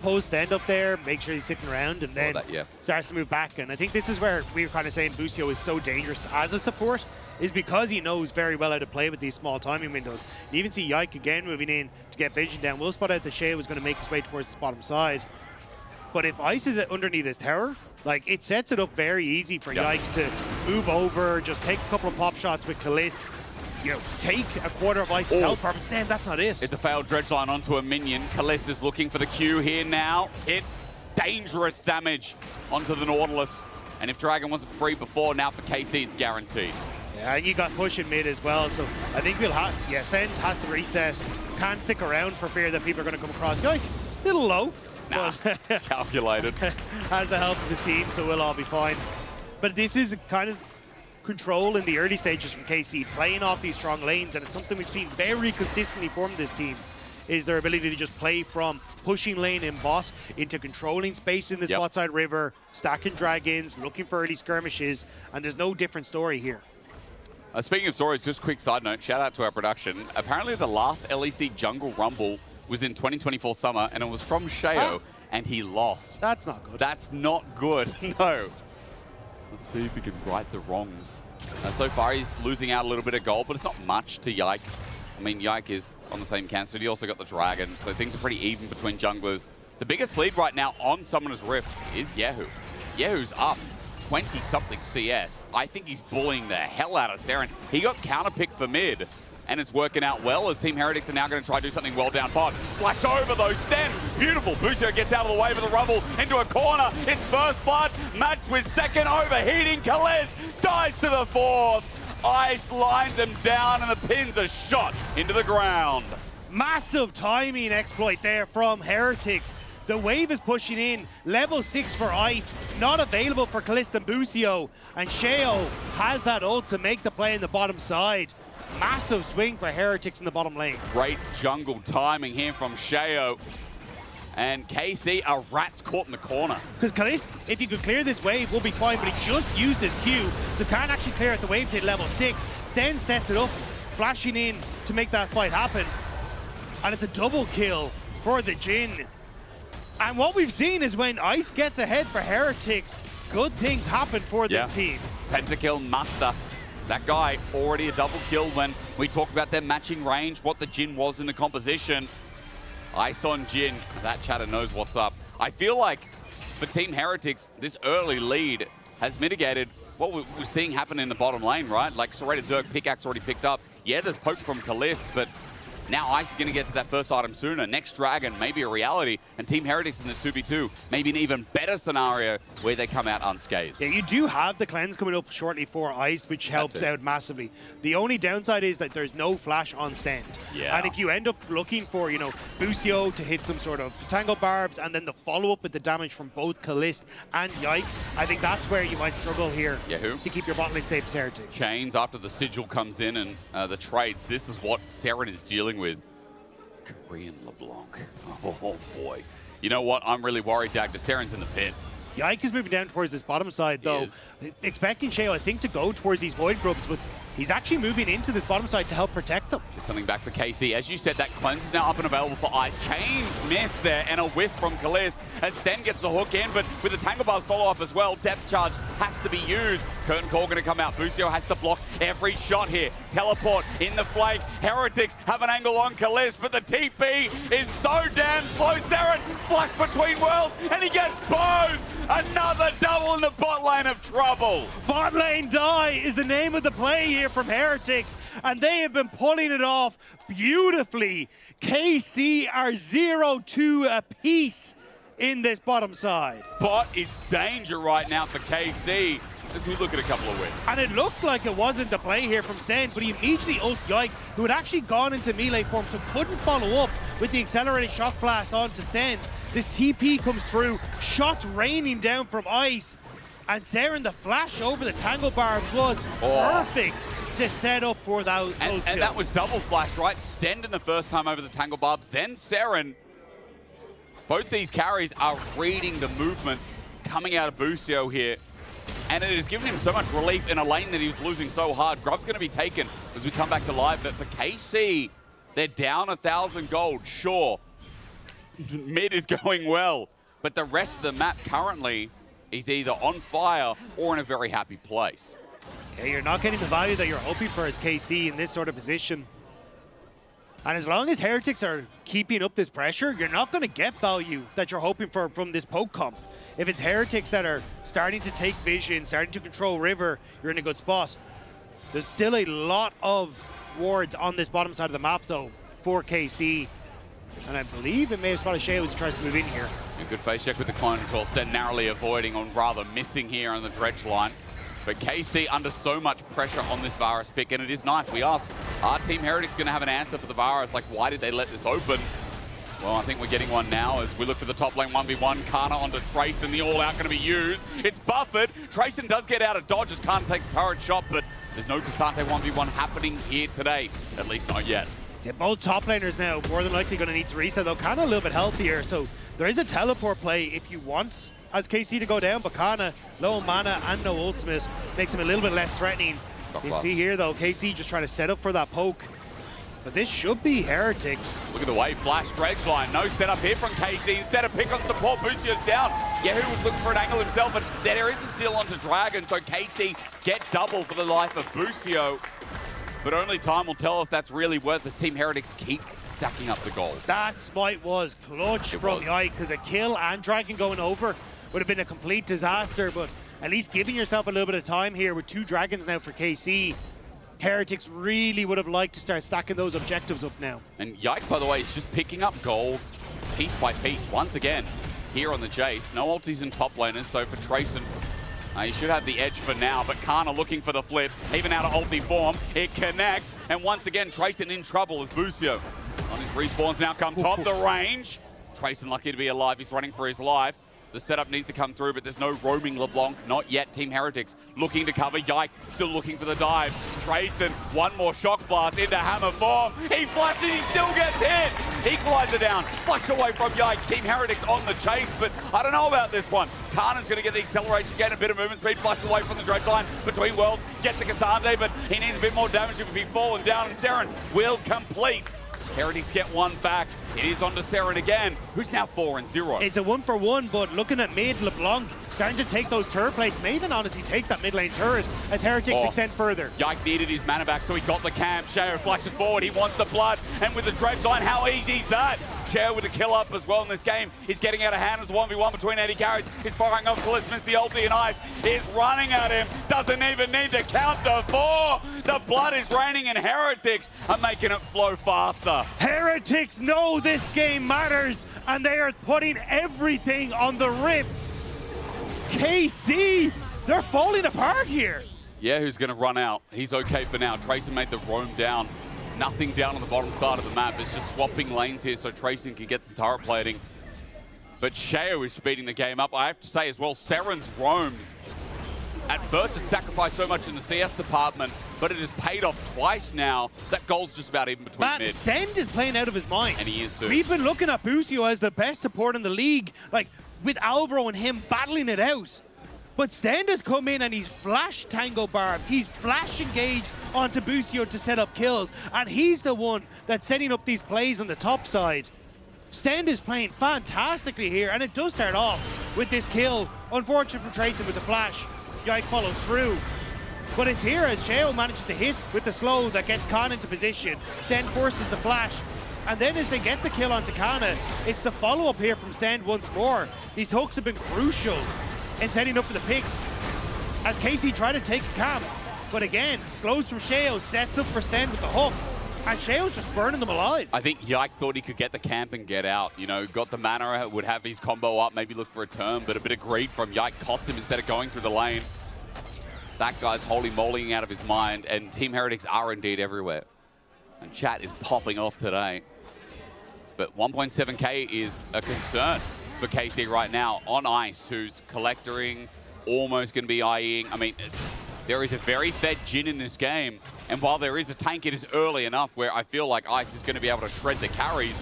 pulls Stand up there, make sure he's sitting around, and then starts to move back. And I think this is where we were kind of saying Busio is so dangerous as a support, is because he knows very well how to play with these small timing windows. You even see Yike again moving in to get vision down. We'll spot out that Shea was going to make his way towards the bottom side. But if Ice is underneath his tower, like, it sets it up very easy for Yike to move over, just take a couple of pop shots with Kalist, you know, take a quarter of Ice's health bar, but Stan, that's not it. It's a failed dredge line onto a minion. Kalist is looking for the Q here now. Hits dangerous damage onto the Nautilus. And if Dragon wasn't free before, now for KC, it's guaranteed. Yeah, and you got push in mid as well, so I think we'll have, Sten has to recess. Can't stick around for fear that people are going to come across. Yike, a little low. Nah, calculated. Has the help of his team, so we'll all be fine. But this is kind of control in the early stages from KC, playing off these strong lanes, and it's something we've seen very consistently from this team, is their ability to just play from pushing lane in bot into controlling space in this bot side river, stacking dragons, looking for early skirmishes, and there's no different story here. Speaking of stories, just a quick side note, shout out to our production. Apparently the last LEC Jungle Rumble was in 2024 summer, and it was from Sheo, and he lost. That's not good. That's not good, no. Let's see if we can right the wrongs. So far, he's losing out a little bit of gold, but it's not much to Yike. I mean, Yike is on the same cancer, but he also got the Dragon, so things are pretty even between junglers. The biggest lead right now on Summoner's Rift is Yehu. Yehu's up 20-something CS. I think he's bullying the hell out of Seren. He got counterpicked for mid, and it's working out well as Team Heretics are now going to try to do something well down bot. Flash over though, Sten, beautiful. Busio gets out of the way of the rumble into a corner. It's first blood, matched with second, overheating. Kalist dies to the fourth. Ice lines him down and the pins are shot into the ground. Massive timing exploit there from Heretics. The wave is pushing in. Level 6 for Ice, not available for Kalist and Busio. And Sheo has that ult to make the play in the bottom side. Massive swing for Heretics in the bottom lane. Great jungle timing here from Sheo. And KC are rats caught in the corner. Because Kalist, if you could clear this wave, will be fine, but he just used his Q, so can't actually clear out the wave to level 6. Sten sets it up, flashing in to make that fight happen. And it's a double kill for the Jhin. And what we've seen is when Ice gets ahead for Heretics, good things happen for this team. Pentakill Master. That guy already a double kill when we talked about their matching range, what the Jhin was in the composition. Ice on Jhin, that chatter knows what's up. I feel like for Team Heretics, this early lead has mitigated what we're seeing happen in the bottom lane, right? Like Serrated Dirk pickaxe already picked up. Yeah, there's poke from Kalist, but now Ice is going to get to that first item sooner. Next Dragon may be a reality, and Team Heretics in this 2v2, maybe an even better scenario where they come out unscathed. Yeah, you do have the cleanse coming up shortly for Ice, which helps out massively. The only downside is that there's no flash on stand. Yeah. And if you end up looking for, you know, Busio to hit some sort of Tango Barbs, and then the follow-up with the damage from both Kalist and Yike, I think that's where you might struggle here to keep your bot lane safe as Heretics. Chains after the Sigil comes in and the trades. This is what Seren is dealing with. Korean LeBlanc. Oh boy. You know what? I'm really worried, Dagda. Seren's in the pit. Yike is moving down towards this bottom side, though. Expecting Sheo, I think, to go towards these Void Grubs, but he's actually moving into this bottom side to help protect them. Get something back for KC. As you said, that cleanse is now up and available for Ice. Chain miss there and a whiff from Kalist as Sten gets the hook in, but with the Tangle Bars follow-up as well, Depth Charge has to be used. Curtain Call going to come out. Busio has to block every shot here. Teleport in the flank. Heretics have an angle on Kalist, but the TP is so damn slow. Seren flash between worlds, and he gets both. Another double in the bot lane of trouble. Bot lane die is the name of the play here from Heretics, and they have been pulling it off beautifully. KC are 0-2 apiece in this bottom side. Bot is danger right now for KC as we look at a couple of wins. And it looked like it wasn't the play here from Sten, but he immediately ults Yike, who had actually gone into melee form, so couldn't follow up with the accelerated shock blast onto Sten. This TP comes through, shots raining down from Ice, and Seren, the flash over the Tangle Barbs was perfect to set up for those kills. And that was double flash, right? Sten in the first time over the Tangle Barbs, then Seren. Both these carries are reading the movements coming out of Busio here, and it has given him so much relief in a lane that he was losing so hard. Grub's going to be taken as we come back to live, but for KC, they're down 1,000 gold, sure. Mid is going well, but the rest of the map currently is either on fire or in a very happy place. Yeah, you're not getting the value that you're hoping for as KC in this sort of position. And as long as Heretics are keeping up this pressure, you're not going to get value that you're hoping for from this poke comp. If it's Heretics that are starting to take vision, starting to control River, you're in a good spot. There's still a lot of wards on this bottom side of the map, though, for KC. And I believe it may have spotted Sheo as he tries to move in here. A good face check with the clone as well. Sten narrowly avoiding, or rather missing here on the dredge line. But KC under so much pressure on this Varus pick, and it is nice. We asked, are Team Heretics going to have an answer for the Varus? Like, why did they let this open? Well, I think we're getting one now as we look for the top lane 1v1. Kana onto Trace, and the all-out going to be used. It's buffered. Trayson does get out of dodge as Kana takes a turret shot, but there's no Kastante 1v1 happening here today. At least not yet. Yeah, both top laners now more than likely going to need to reset, though. Kana a little bit healthier, so there is a teleport play if you want as KC to go down, but Kana, low mana and no ultimate, makes him a little bit less threatening. You see here, though, KC just trying to set up for that poke. But this should be Heretics. Look at the way flash dredge line. No setup here from KC. Instead of pick on support, Busio's down. Yahoo was looking for an angle himself, and there is a steal onto Dragon, so KC get double for the life of Busio. But only time will tell if that's really worth it. Team Heretics keep stacking up the gold. That smite was clutch from Yike, because a kill and Dragon going over would have been a complete disaster, but at least giving yourself a little bit of time here with 2 dragons now for KC. Heretics really would have liked to start stacking those objectives up now. And Yike, by the way, is just picking up gold piece by piece once again here on the Jace. No ultis in top laners, so for Trayson, he should have the edge for now, but Kana looking for the flip, even out of ulti form. It connects, and once again, Trayson in trouble as Busio on his respawns now come top the range. Trayson lucky to be alive, he's running for his life. The setup needs to come through, but there's no roaming LeBlanc. Not yet. Team Heretics looking to cover. Yike still looking for the dive. Trayson, one more shock blast into hammer form. He flashes, he still gets hit. Equalizer down. Flash away from Yike. Team Heretics on the chase, but I don't know about this one. Kana's going to get the acceleration, get a bit of movement speed, flash away from the dredge line between worlds. Gets to Kasande, but he needs a bit more damage if he's fallen down, and Seren will complete. Heretics get one back. It is on to Seren again, who's now 4-0. It's a 1-for-1, but looking at mid, LeBlanc starting to take those turret plates. May even honestly take that mid lane turret as Heretics extend further. Yike needed his mana back, so he got the camp. Sheo flashes forward, he wants the blood, and with the dredge line, how easy is that? Sheo with a kill up as well in this game. He's getting out of hand as 1v1 between AD carries. He's firing off Callismus, the ulti and ice. Is running at him, doesn't even need to count to 4. The blood is raining and Heretics are making it flow faster. Heretics know this game matters, and they are putting everything on the Rift. KC, they're falling apart here. Yeah, who's gonna run out? He's okay for now. Trayson made the roam down. Nothing down on the bottom side of the map. It's just swapping lanes here so Trayson can get some turret plating. But Sheo is speeding the game up. I have to say as well, Seren's roams at first it sacrificed so much in the CS department, but it has paid off twice now. That goal's just about even between mid. Stend is playing out of his mind. And he is too. We've been looking at Busio as the best support in the league, like with Alvaro and him battling it out. But Stend has come in and he's flash Tango Barbs. He's flash engaged onto Busio to set up kills. And he's the one that's setting up these plays on the top side. Stend is playing fantastically here, and it does start off with this kill. Unfortunate from Trayson with the flash. Yike follows through. But it's here as Sheo manages to hit with the slow that gets Khan into position. Stend forces the flash. And then as they get the kill onto Kana, it's the follow-up here from Stend once more. These hooks have been crucial in setting up for the picks as Casey tried to take a camp. But again, slows from Sheo, sets up for Stend with the hook. And Sheo's just burning them alive. I think Yike thought he could get the camp and get out. You know, got the mana, would have his combo up, maybe look for a turn, but a bit of greed from Yike cost him instead of going through the lane. That guy's holy molying out of his mind, and Team Heretics are indeed everywhere. And chat is popping off today. But 1.7k is a concern for KC right now on ice, who's collectoring, almost going to be IEing. I mean, there is a very fed Jhin in this game, and while there is a tank, it is early enough where I feel like Ice is going to be able to shred the carries.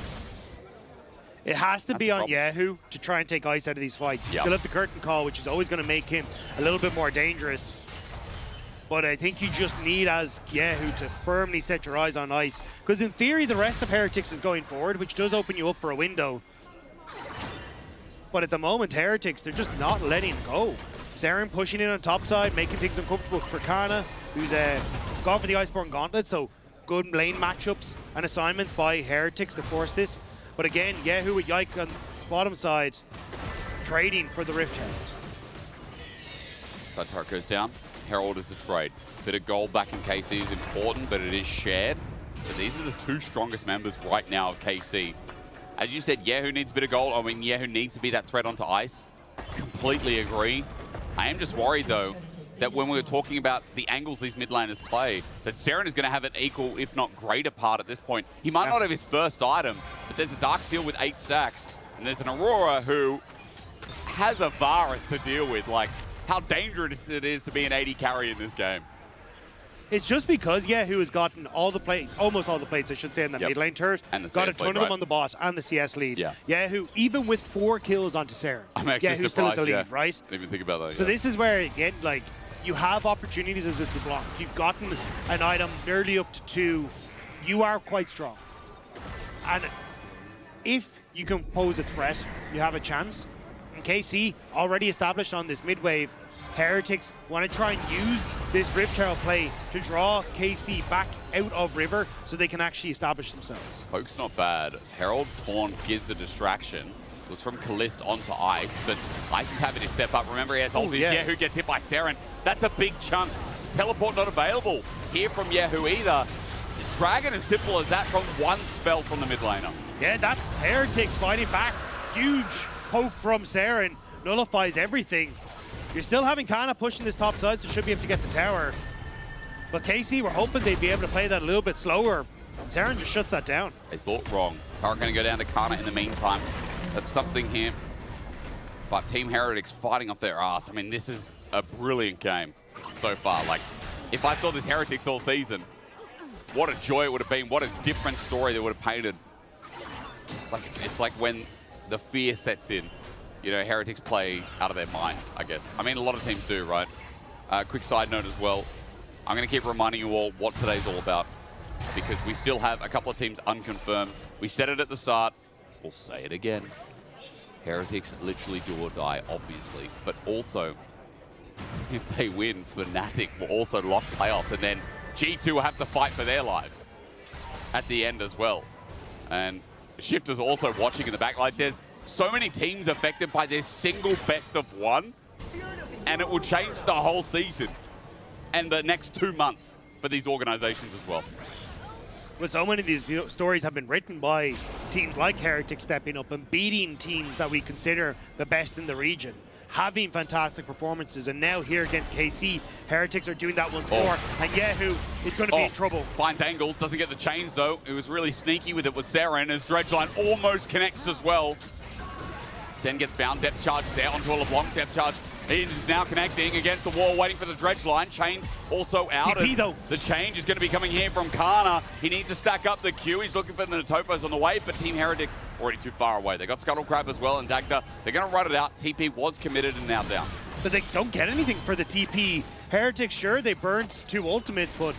It has to be on Yahoo to try and take Ice out of these fights. You still have the curtain call, which is always going to make him a little bit more dangerous. But I think you just need, as Yahoo, to firmly set your eyes on Ice. Because in theory, the rest of Heretics is going forward, which does open you up for a window. But at the moment, Heretics, they're just not letting go. Seren pushing in on top side, making things uncomfortable for Kana, who's gone for the Iceborne Gauntlet, so good lane matchups and assignments by Heretics to force this. But again, Yahoo with Yike on his bottom side, trading for the Rift Herald. Side turret goes down. Herald is the trade. Bit of gold back in KC is important, but it is shared. So these are the two strongest members right now of KC. As you said, Yahoo needs a bit of gold. I mean, Yahoo needs to be that threat onto Ice. Completely agree. I am just worried, though, that when we were talking about the angles these mid laners play, that Seren is going to have an equal, if not greater part at this point. He might not have his first item, but there's a Darksteel with 8 stacks, and there's an Aurora who has a Varus to deal with. Like, how dangerous it is to be an AD carry in this game. It's just because Yahoo has gotten all the plates, almost all the plates, I should say, in that mid lane turret. And the got CS a ton lead, of them on the bot and the CS lead. Yahoo, even with 4 kills onto Seren, I'm actually Yahoo surprised, still has a lead, right? Didn't even think about that. So this is where, again, like, you have opportunities as this block. You've gotten an item nearly up to 2. You are quite strong. And if you can pose a threat, you have a chance. And KC already established on this mid wave. Heretics want to try and use this Rift Herald play to draw KC back out of River so they can actually establish themselves. Poke's not bad. Herald's Horn gives a distraction. It was from Callist onto Ice, but Ice is having to step up. Remember, he has ulti. Who gets hit by Seren. That's a big chunk Teleport not available here from Yahoo either. Dragon as simple as that from one spell from the mid laner. Yeah, that's Heretics fighting back. Huge poke from Saren. Nullifies everything. You're still having Kana pushing this top side, so should be able to get the tower. But KC were hoping they'd be able to play that a little bit slower. Saren just shuts that down. They thought wrong. Aren't going to go down to Kana in the meantime. That's something here. But Team Heretics fighting off their ass. I mean, this is a brilliant game so far. Like, if I saw this Heretics all season, what a joy it would have been. What a different story they would have painted. It's like when the fear sets in. You know, Heretics play out of their mind, I guess. I mean, a lot of teams do, right? Quick side note as well. I'm going to keep reminding you all what today's all about, because we still have a couple of teams unconfirmed. We said it at the start. We'll say it again. Heretics literally do or die, obviously. But also, if they win, Fnatic will also lock playoffs. And then G2 will have to fight for their lives at the end as well. And Shifter's also watching in the back. Like, there's so many teams affected by this single best of one. And it will change the whole season and the next 2 months for these organizations as well. Well, so many of these stories have been written by teams like Heretics stepping up and beating teams that we consider the best in the region, having fantastic performances, and now here against KC, Heretics are doing that once more, and Yahoo is going to be in trouble. Finds angles, doesn't get the chains though. It was really sneaky with it with Saren as Dredgeline almost connects as well. Sen gets bound, depth charge there onto a LeBlanc depth charge. He is now connecting against the wall, waiting for the dredge line. Chain also out. TP though. The change is going to be coming here from Kana. He needs to stack up the Q. He's looking for the Topos on the way, but Team Heretics already too far away. They got Scuttle Crab as well and Dagda. They're going to run it out. TP was committed and now down. But they don't get anything for the TP. Heretics, sure, they burnt 2 ultimates, but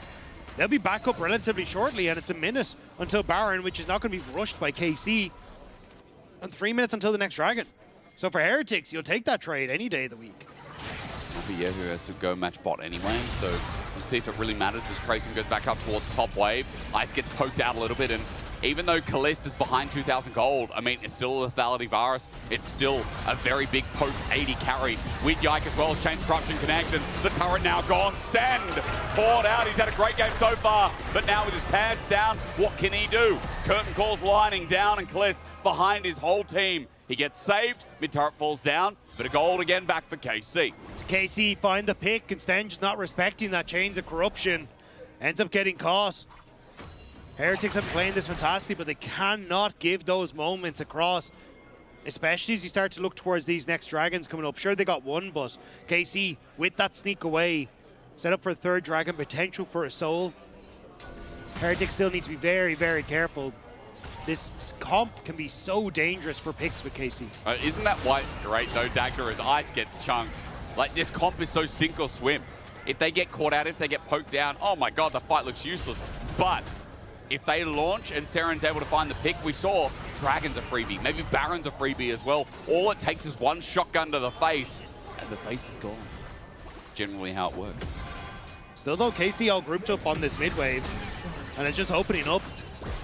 they'll be back up relatively shortly, and it's a minute until Baron, which is not going to be rushed by KC, and 3 minutes until the next Dragon. So for Heretics, you'll take that trade any day of the week. Yahoo has to go match bot anyway, so let's see if it really matters as Tracing goes back up towards top wave. Ice gets poked out a little bit, and even though Kalist is behind 2,000 gold, I mean, it's still a lethality virus. It's still a very big post 80 carry with Yike as well as Chain Corruption Connect, and the turret now gone. Stand poured out. He's had a great game so far, but now with his pads down, what can he do? Curtain calls lining down, and Kalist behind his whole team. He gets saved, mid-turret falls down, bit of gold again back for KC. KC find the pick, and Stan just not respecting that Chains of Corruption. Ends up getting caught. Heretics have been playing this fantastically, but they cannot give those moments across, especially as you start to look towards these next Dragons coming up. Sure, they got one, but KC, with that sneak away, set up for a third Dragon, potential for a soul. Heretics still need to be very, very careful. This comp can be so dangerous for picks with KC. Isn't that why it's great though, Dagda, as Ice gets chunked? Like, this comp is so sink or swim. If they get caught out, if they get poked down, oh my god, the fight looks useless. But if they launch and Saren's able to find the pick, we saw Dragon's a freebie, maybe Baron's a freebie as well. All it takes is one shotgun to the face, and the face is gone. That's generally how it works. Still though, KC all grouped up on this mid wave, and it's just opening up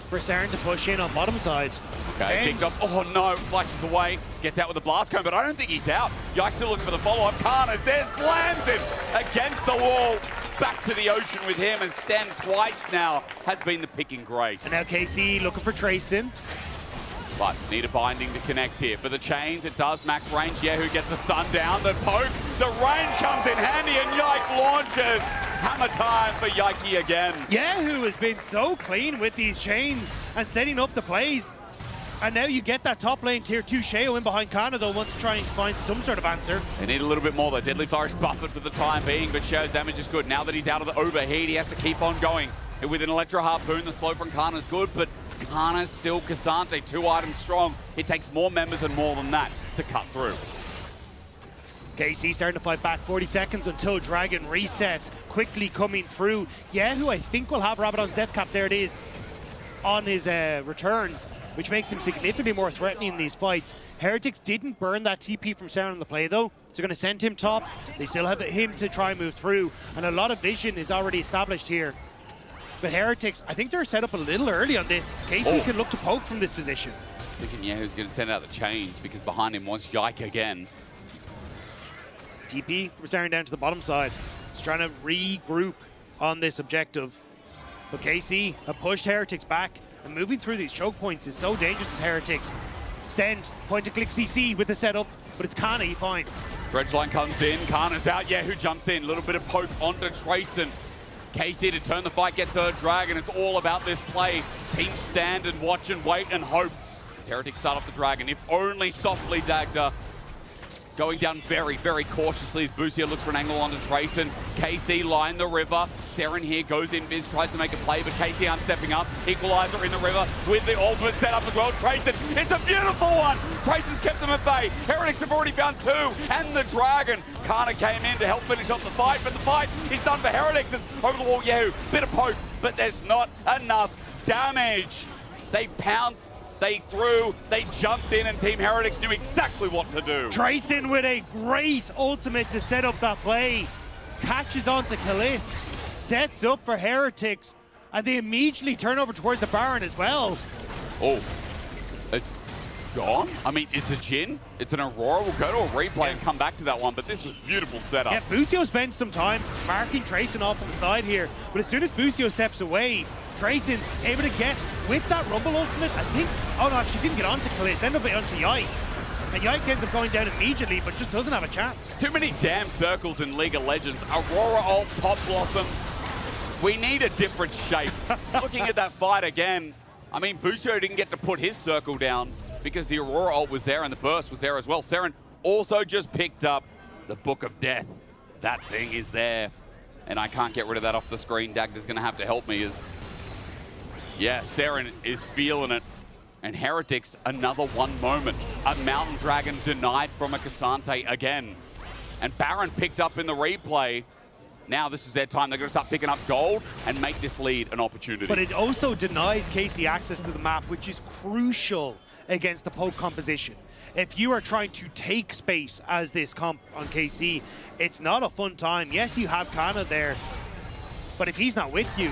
for Saren to push in on bottom side. Okay, picked up. Oh no, flashes away. Gets out with the blast cone, but I don't think he's out. Yike's still looking for the follow-up. Kana's there, slams him against the wall. Back to the ocean with him, and Stan twice now has been the picking grace. And now KC looking for Tracing. But need a binding to connect here. For the chains, it does max range. Yahoo gets the stun down. The poke, the range comes in handy, and Yike launches. Hammer time for Yike again. Yahoo has been so clean with these chains and setting up the plays. And now you get that top lane tier 2 Sheo in behind Kana, though, wants to try and find some sort of answer. They need a little bit more though. Deadly Flourish buffered for the time being, but Sheo's damage is good. Now that he's out of the overheat, he has to keep on going. And with an Electro Harpoon, the slow from Kana is good, but Kana's still Cassante, 2 items strong. It takes more members and more than that to cut through. KC starting to fight back, 40 seconds until Dragon resets, quickly coming through. Yahoo, I think, will have Rabadon's death cap, there it is, on his return, which makes him significantly more threatening in these fights. Heretics didn't burn that TP from Saren on the play though, so going to send him top. They still have him to try and move through, and a lot of vision is already established here. But Heretics, I think they're set up a little early on this. KC can look to poke from this position. Thinking Yahoo's going to send out the chains because behind him wants Yike again. TP from Saren down to the bottom side. trying to regroup on this objective. But KC have pushed Heretics back, and moving through these choke points is so dangerous as Heretics. Stend, point to click CC with the setup, but it's Kana he finds. Dredgeline comes in, Kana's out, Yahoo jumps in, a little bit of poke onto Trayson. KC to turn the fight, get third Dragon. It's all about this play. Team stand and watch and wait and hope. As Heretics start off the Dragon, if only softly, Dagda. Going down very, very cautiously as Busio looks for an angle onto Trayson. KC line the river. Seren here goes in, Viz tries to make a play, but KC aren't stepping up. Equalizer in the river with the ultimate set up as well. Trayson, it's a beautiful one! Trayson's kept them at bay. Heretics have already found 2, and the Dragon. Kana came in to help finish off the fight, but the fight is done for Heretics. And over the wall, Yahoo, bit of poke, but there's not enough damage. They pounced. They threw, they jumped in, and Team Heretics knew exactly what to do. Trayson with a great ultimate to set up that play. Catches onto Kalist, sets up for Heretics, and they immediately turn over towards the Baron as well. Oh, it's gone? I mean, it's a Jhin, it's an Aurora. We'll go to a replay and come back to that one, but this was a beautiful setup. Yeah, Busio spent some time marking Trayson off on the side here, but as soon as Busio steps away, Trayson able to get with that Rumble ultimate, I think, oh no, she didn't get onto Kalist, ended up onto Yike. And Yike ends up going down immediately, but just doesn't have a chance. Too many damn circles in League of Legends. Aurora ult, Pop Blossom. We need a different shape. Looking at that fight again, I mean, Busio didn't get to put his circle down because the Aurora ult was there and the burst was there as well. Seren also just picked up the Book of Death. That thing is there, and I can't get rid of that off the screen. Dagda's gonna have to help me as, yeah, Seren is feeling it. And Heretics, another one moment. A Mountain Dragon denied from a Cassante again. And Baron picked up in the replay. Now this is their time. They're going to start picking up gold and make this lead an opportunity. But it also denies KC access to the map, which is crucial against the poke composition. If you are trying to take space as this comp on KC, it's not a fun time. Yes, you have Kana there, but if he's not with you,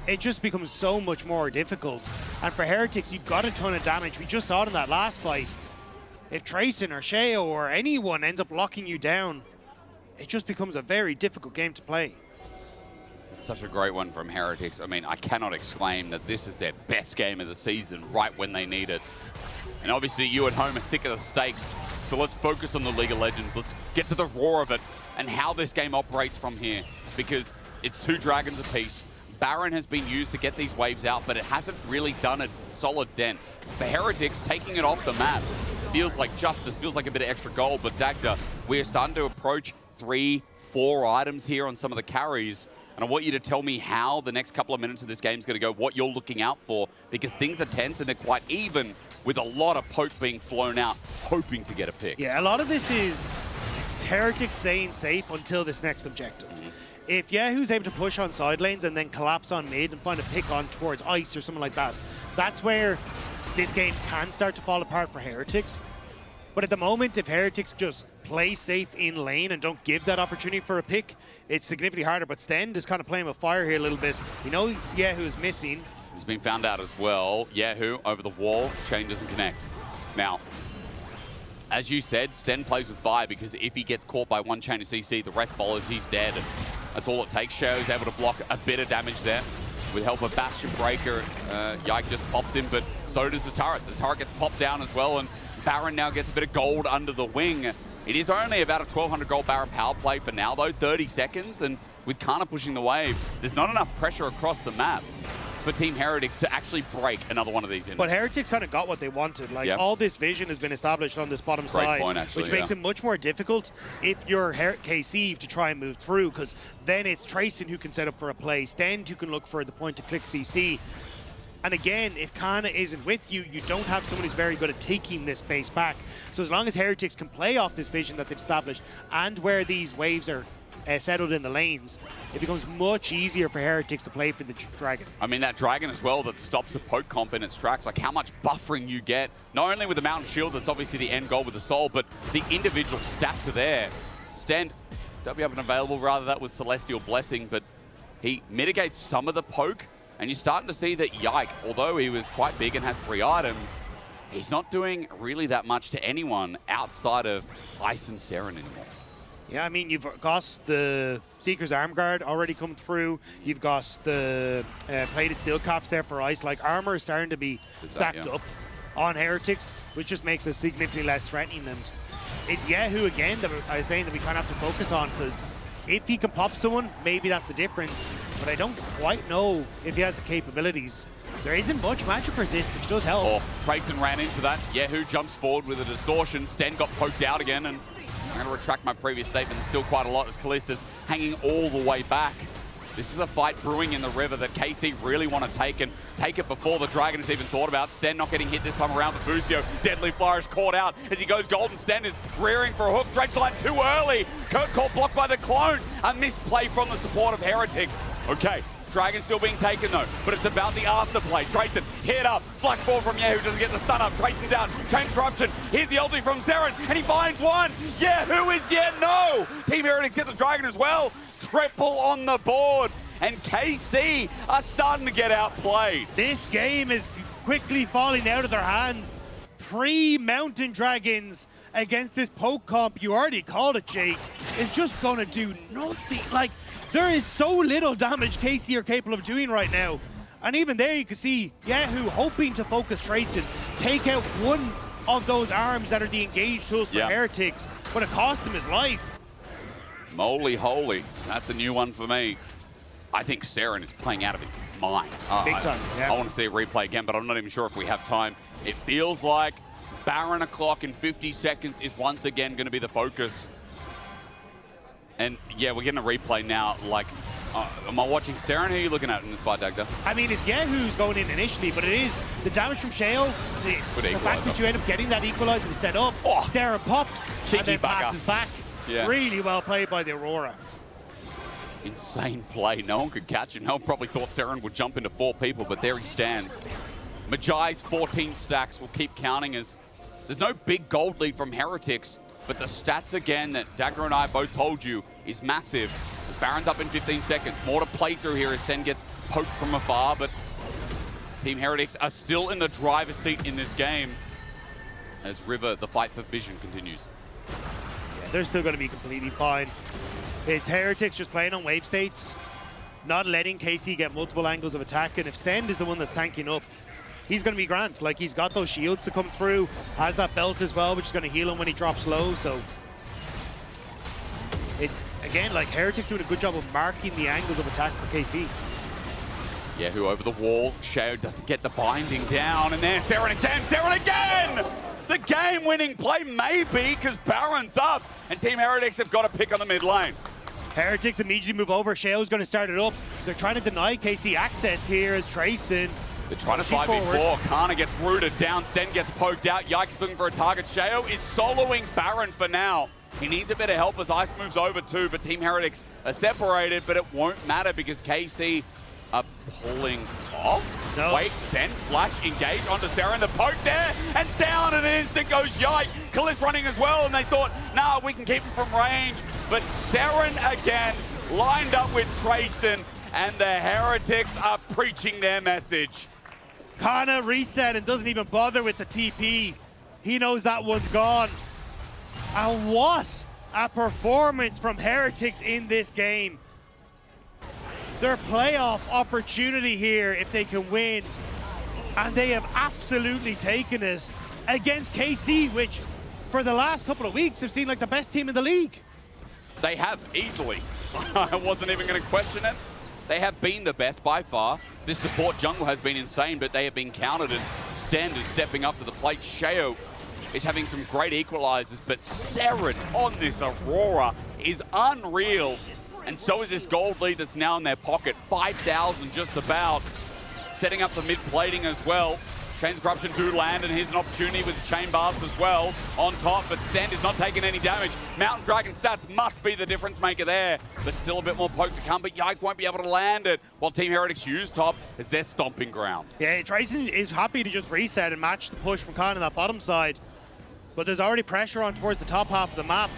it just becomes so much more difficult. And for Heretics, you've got a ton of damage. We just saw it in that last fight. If Trayson or Sheo or anyone ends up locking you down, it just becomes a very difficult game to play. It's such a great one from Heretics. I mean, I cannot exclaim that this is their best game of the season right when they need it. And obviously you at home are sick of the stakes, so let's focus on the League of Legends. Let's get to the roar of it and how this game operates from here, because it's 2 dragons apiece. Baron has been used to get these waves out, but it hasn't really done a solid dent. For Heretics, taking it off the map feels like justice, feels like a bit of extra gold, but Dagda, we are starting to approach 3-4 items here on some of the carries, and I want you to tell me how the next couple of minutes of this game is going to go, what you're looking out for, because things are tense and they're quite even, with a lot of poke being flown out, hoping to get a pick. Yeah, a lot of this is Heretics staying safe until this next objective. If Yahoo's able to push on side lanes and then collapse on mid and find a pick on towards ice or something like that, that's where this game can start to fall apart for Heretics. But at the moment, if Heretics just play safe in lane and don't give that opportunity for a pick, it's significantly harder. But Stend is kind of playing with fire here a little bit. He knows Yahoo's missing. He's been found out as well. Yahoo over the wall, chain doesn't connect. Now, as you said, Sten plays with fire because if he gets caught by one chain of CC, the rest follows, he's dead. That's all it takes. Sheo's able to block a bit of damage there. With help of Bastion Breaker, Yike just pops in, but so does the turret. The turret gets popped down as well, and Baron now gets a bit of gold under the wing. It is only about a 1,200 gold Baron power play for now, though, 30 seconds, and with Kana pushing the wave, there's not enough pressure across the map for Team Heretics to actually break another one of these in. But Heretics kind of got what they wanted. Like, all this vision has been established on this bottom side, point, actually, which makes it much more difficult if you're KC to try and move through, because then it's Trayson who can set up for a play, Stend who can look for the point to click CC. And again, if Kana isn't with you, you don't have someone who's very good at taking this space back. So as long as Heretics can play off this vision that they've established and where these waves are settled in the lanes, it becomes much easier for Heretics to play for the Dragon. I mean, that Dragon as well that stops the poke comp in its tracks, like how much buffering you get, not only with the Mountain Shield, that's obviously the end goal with the Soul, but the individual stats are there. Stand, don't be up and available, rather that was Celestial Blessing, but he mitigates some of the poke, and you're starting to see that Yike, although he was quite big and has 3 items, he's not doing really that much to anyone outside of Ice and Seren anymore. Yeah, I mean, you've got the Seeker's Arm Guard already come through. You've got the plated steel caps there for ice. Like, armor is starting to be stacked up on Heretics, which just makes us significantly less threatening. And it's Yahoo again that I was saying that we kind of have to focus on, because if he can pop someone, maybe that's the difference. But I don't quite know if he has the capabilities. There isn't much magic resist, which does help. Oh, Trayson ran into that. Yahoo jumps forward with a distortion. Sten got poked out again, and I'm going to retract my previous statement. There's still quite a lot as Callista's hanging all the way back. This is a fight brewing in the river that KC really want to take, and take it before the Dragon has even thought about. Sten not getting hit this time around with Busio. Deadly Flourish caught out as he goes golden. Sten is rearing for a hook. Drake's line too early. Kurt caught blocked by the clone. A misplay from the support of Heretics. Okay. Dragon still being taken though, but it's about the afterplay. Trayson hit up, flash forward from Yahoo, doesn't get the stun up. Trayson down, chain corruption. Here's the ulti from Seren, and he finds one. Yahoo is yet no. Team Heretics get the Dragon as well. Triple on the board, and KC are starting to get outplayed. This game is quickly falling out of their hands. 3 Mountain Dragons against this poke comp, you already called it, Jake, is just gonna do nothing. Like, there is so little damage KC are capable of doing right now. And even there you can see Yahoo hoping to focus Trayson, take out one of those arms that are the engaged tools for Heretics, but it cost him his life. Moly holy, that's a new one for me. I think Seren is playing out of his mind. Big time, yeah. I want to see a replay again, but I'm not even sure if we have time. It feels like Baron o'clock in 50 seconds is once again going to be the focus. And yeah, we're getting a replay now. Like, am I watching Seren? Who are you looking at in this fight, Dagda? I mean, it's Yahoo's going in initially, but it is the damage from Shale, the fact that you end up getting that equalizer set up. Oh, Seren pops and then passes back. Yeah. Really well played by the Aurora. Insane play. No one could catch it. No one probably thought Seren would jump into 4 people, but there he stands. Majai's 14 stacks will keep counting as there's no big gold lead from Heretics, but the stats again that Dagger and I both told you is massive. Baron's up in 15 seconds. More to play through here as Sten gets poked from afar, but Team Heretics are still in the driver's seat in this game as River, the fight for vision continues. Yeah, they're still going to be completely fine. It's Heretics just playing on wave states, not letting KC get multiple angles of attack, and if Sten is the one that's tanking up, he's going to be grand. Like, he's got those shields to come through, has that belt as well, which is going to heal him when he drops low, so it's, again, like, Heretics doing a good job of marking the angles of attack for KC. Yahoo over the wall. Shao doesn't get the binding down, and there's Seren again. Seren again! The game-winning play maybe, because Baron's up, and Team Heretics have got to pick on the mid lane. Heretics immediately move over. Shao's going to start it up. They're trying to deny KC access here as Trayson. They're trying to 5v4. Kana gets rooted down. Sten gets poked out. Yikes looking for a target. Shao is soloing Baron for now. He needs a bit of help as Ice moves over too, but Team Heretics are separated, but it won't matter because KC are pulling off. No. Wait, Sten, flash, engage onto Seren, the poke there, and down in an instant goes Yike. Kallis running as well, and they thought, nah, we can keep him from range. But Seren again, lined up with Trayson, and the Heretics are preaching their message. Kana reset and doesn't even bother with the TP. He knows that one's gone. And what a performance from Heretics in this game. Their playoff opportunity here if they can win. And they have absolutely taken it against KC, which for the last couple of weeks have seemed like the best team in the league. They have easily. I wasn't even going to question it. They have been the best by far. This support jungle has been insane, but they have been countered, and Sten is stepping up to the plate. Shao is having some great equalizers, but Seren on this Aurora is unreal. And so is this gold lead that's now in their pocket. 5,000 just about. Setting up the mid-plating as well. Transcorruption do land, and here's an opportunity with the chain bars as well on top, but Sten is not taking any damage. Mountain Dragon stats must be the difference maker there, but still a bit more poke to come, but Yike won't be able to land it, while Team Heretics use top as their stomping ground. Yeah, Trayson is happy to just reset and match the push from Khan on that bottom side, but there's already pressure on towards the top half of the map.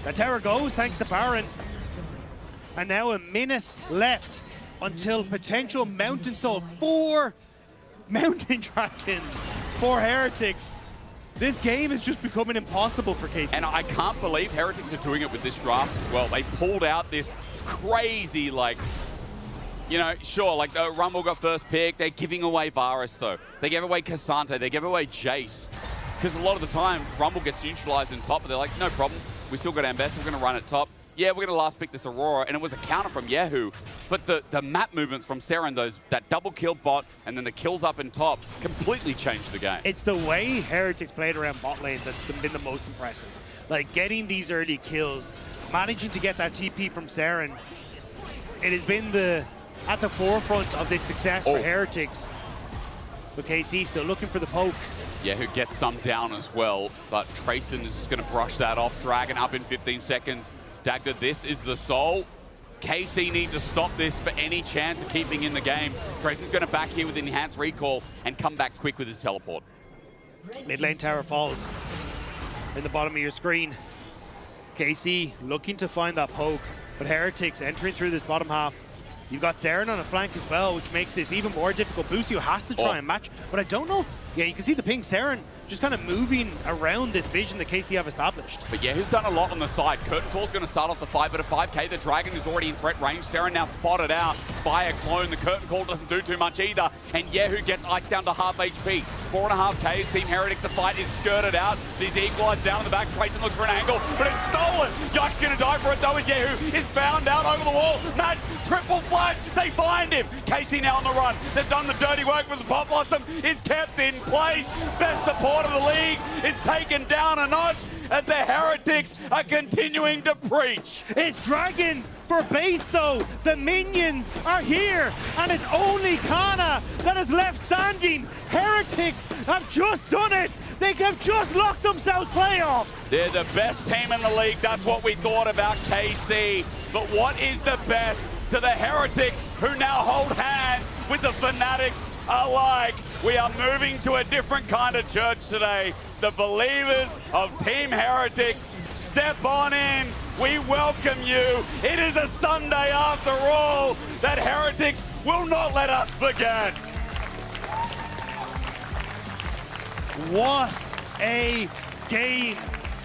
The tower goes thanks to Baron, and now a minute left until potential Mountain Soul. 4 Mountain Dragons for Heretics. This game is just becoming impossible for KC. And I can't believe Heretics are doing it with this draft as well. They pulled out this crazy, like, you know, sure, like Rumble got first pick. They're giving away Varus, though. They gave away Cassante. They gave away Jace. Because a lot of the time, Rumble gets neutralized in top, but they're like, no problem. We still got Ambess. We're going to run at top. Yeah, we're going to last pick this Aurora, and it was a counter from Yahoo. But the map movements from Seren, that double kill bot, and then the kills up in top, completely changed the game. It's the way Heretics played around bot lane that's been the most impressive. Like, getting these early kills, managing to get that TP from Seren, it has been at the forefront of this success for Heretics. But KC still looking for the poke. Yeah, who gets some down as well, but Trayson is just going to brush that off. Dragon up in 15 seconds. Dagda, this is the soul. KC need to stop this for any chance of keeping in the game. Trayson's going to back here with enhanced recall and come back quick with his teleport. Mid lane tower falls in the bottom of your screen. KC looking to find that poke, but Heretics entering through this bottom half. You've got Seren on a flank as well, which makes this even more difficult. Boostio has to try and match, but I don't know. Yeah, you can see the ping. Seren just kind of moving around this vision that KC have established. But yeah, who's done a lot on the side. Curtain Call's going to start off the fight, but at 5k, the Dragon is already in threat range. Seren now spotted out by a clone. The Curtain Call doesn't do too much either, and Yahoo gets iced down to half HP. 4.5k, Team Heretics, the fight is skirted out. These equalize down in the back. Trayson looks for an angle, but it's stolen. Yike's going to die for it though, as Yahoo is found out over the wall. Match, triple flash, they find him. KC now on the run. They've done the dirty work with the Pop Blossom, is kept in place. Best support of the league is taken down a notch as the Heretics are continuing to preach. It's Dragon for base though. The minions are here, and it's only Kana that is left standing. Heretics have just done it. They have just locked themselves playoffs. They're the best team in the league. That's what we thought about KC. But what is the best to the Heretics, who now hold hands with the Fanatics alike? We are moving to a different kind of church today. The believers of Team Heretics, step on in. We welcome you. It is a Sunday after all that Heretics will not let us forget. What a game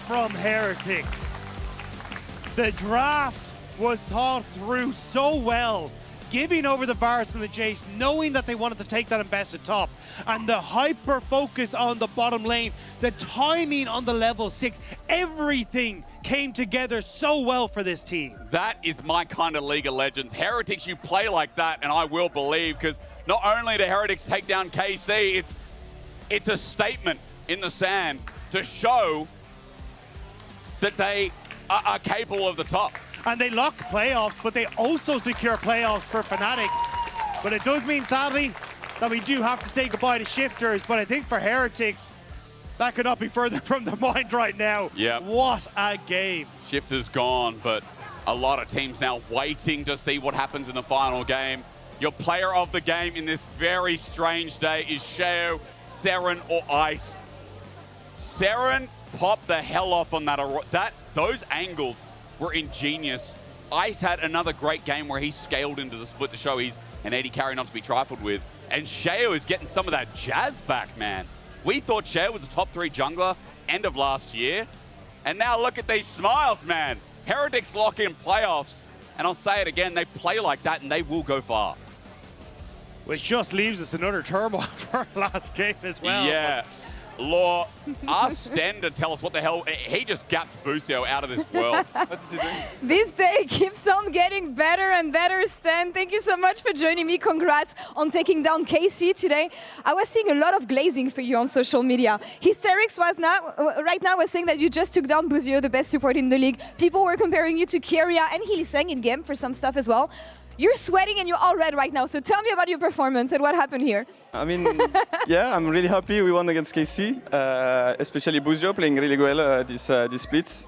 from Heretics. The draft was thought through so well, giving over the Varus and the Jace, knowing that they wanted to take that Ambess at top, and the hyper focus on the bottom lane, the timing on the level 6, everything came together so well for this team. That is my kind of League of Legends. Heretics, you play like that, and I will believe, because not only do Heretics take down KC, it's a statement in the sand to show that they are capable of the top. And they lock playoffs, but they also secure playoffs for Fnatic. But it does mean, sadly, that we do have to say goodbye to Shifters. But I think for Heretics, that could not be further from their mind right now. Yeah. What a game. Shifters gone, but a lot of teams now waiting to see what happens in the final game. Your player of the game in this very strange day is Sheo, Seren, or Ice. Seren popped the hell off on those angles were ingenious. Ice had another great game where he scaled into the split to show he's an 80 carry not to be trifled with. And Sheo is getting some of that jazz back, man. We thought Sheo was a top 3 jungler end of last year. And now look at these smiles, man. Heretics lock in playoffs. And I'll say it again, they play like that and they will go far. Which just leaves us another turmoil for our last game as well. Yeah. Law, ask Sten to tell us what the hell. He just gapped Boostio out of this world. What does he do? This day keeps on getting better and better, Stan. Thank you so much for joining me. Congrats on taking down KC today. I was seeing a lot of glazing for you on social media. Hysterics right now was saying that you just took down Boostio, the best support in the league. People were comparing you to Keria and Hylissang in game for some stuff as well. You're sweating and you're all red right now, so tell me about your performance and what happened here. I mean, yeah, I'm really happy we won against KC, especially Boostio playing really well this split.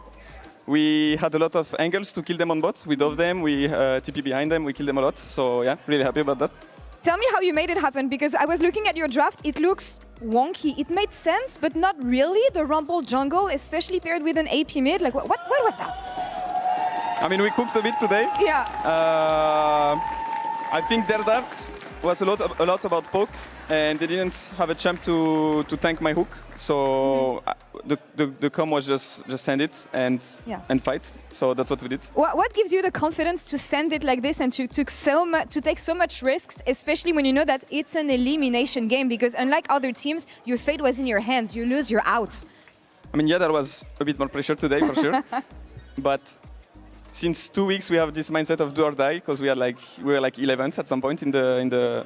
We had a lot of angles to kill them on bot. We dove them, we TP behind them, we killed them a lot. So yeah, really happy about that. Tell me how you made it happen, because I was looking at your draft, it looks wonky. It made sense, but not really. The Rumble jungle, especially paired with an AP mid, like what was that? I mean, we cooked a bit today. Yeah. I think their darts was a lot about poke, and they didn't have a chance to tank my hook. So the com was just send it and fight. So that's what we did. What gives you the confidence to send it like this and to take so much risks, especially when you know that it's an elimination game? Because unlike other teams, your fate was in your hands. You lose, you're out. I mean, yeah, there was a bit more pressure today for sure, but since 2 weeks we have this mindset of do or die because we were like 11th at some point in the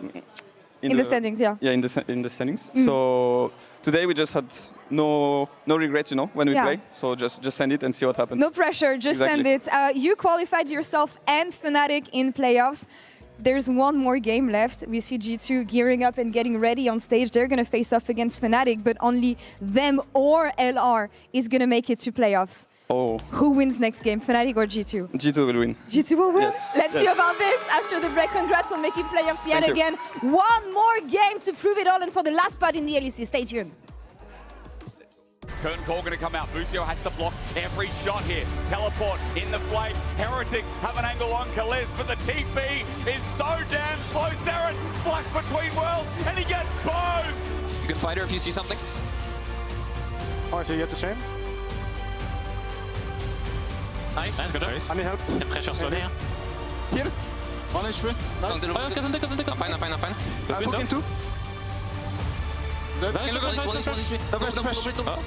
standings, yeah. Yeah, in the standings. So today we just had no regrets, when we play. So just send it and see what happens. No pressure, just send it. You qualified yourself and Fnatic in playoffs. There's one more game left. We see G2 gearing up and getting ready on stage. They're going to face off against Fnatic, but only them or LR is going to make it to playoffs. Oh. Who wins next game, Fnatic or G2? G2 will win. G2 will win? Yes. Let's see about this after the break. Congrats on making playoffs yet Thank you. again. One more game to prove it all and for the last spot in the LEC. Stay tuned. Curtain call going to come out. Busio has to block every shot here. Teleport in the flame. Heretics have an angle on Kaliz, but the TP is so damn slow. Saren flash between worlds, and he gets both. Good fighter if you see something. Oh, so you get the stream? Nice, good job. I need help. Den pressure slår ned. Here. 1 HP. Nice. I'm fine. I'm hooking 2. Is that? Look at this. No press, no press. Go bot.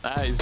Nice.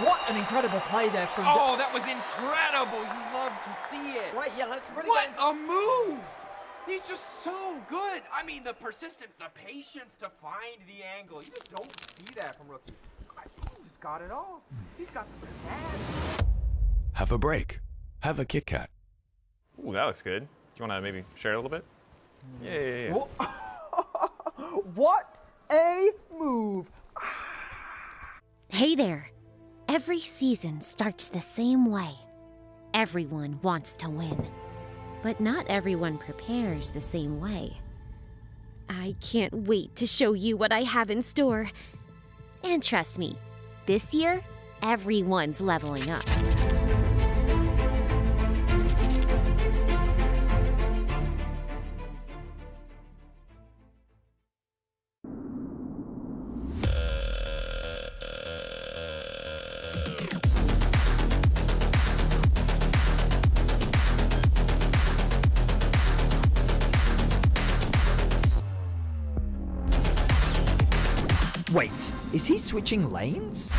What an incredible play there from... Oh, that was incredible. You love to see it. Right, yeah, let's really What a move! He's just so good. I mean, the persistence, the patience to find the angle. You just don't see that from rookies. He's got it all. He's got the command. Have a break. Have a Kit Kat. Ooh, that looks good. Do you want to maybe share a little bit? Yeah. What a move! Hey there. Every season starts the same way. Everyone wants to win. But not everyone prepares the same way. I can't wait to show you what I have in store. And trust me, this year, everyone's leveling up. Wait, is he switching lanes?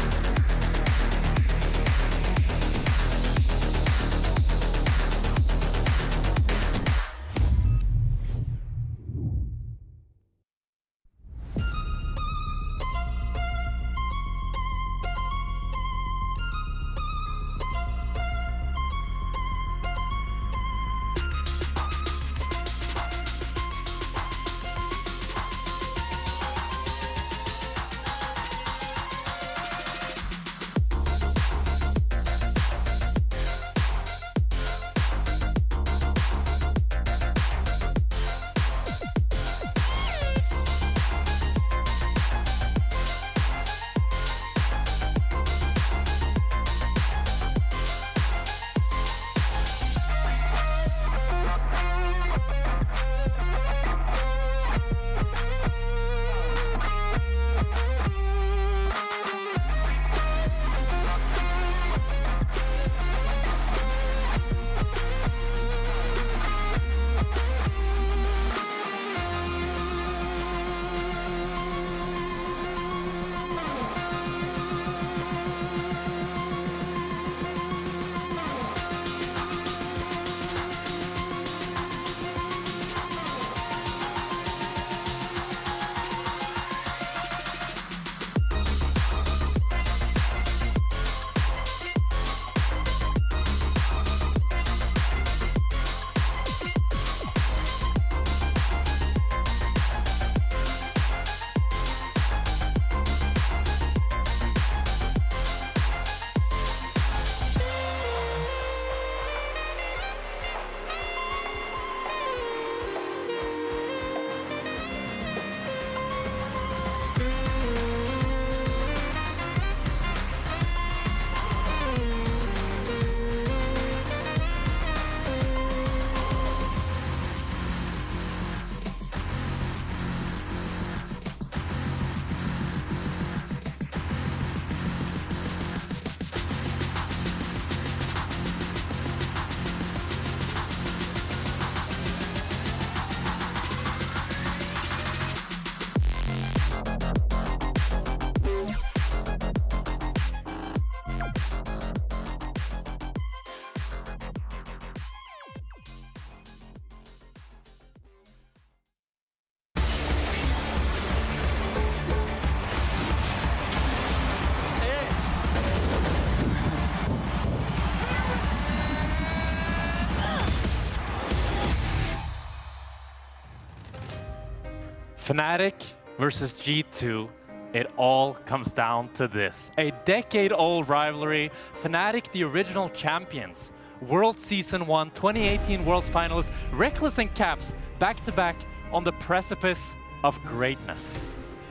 Fnatic versus G2. It all comes down to this. A decade-old rivalry. Fnatic, the original champions. World Season 1, 2018 Worlds Finalists. Reckless and Caps, back-to-back on the precipice of greatness.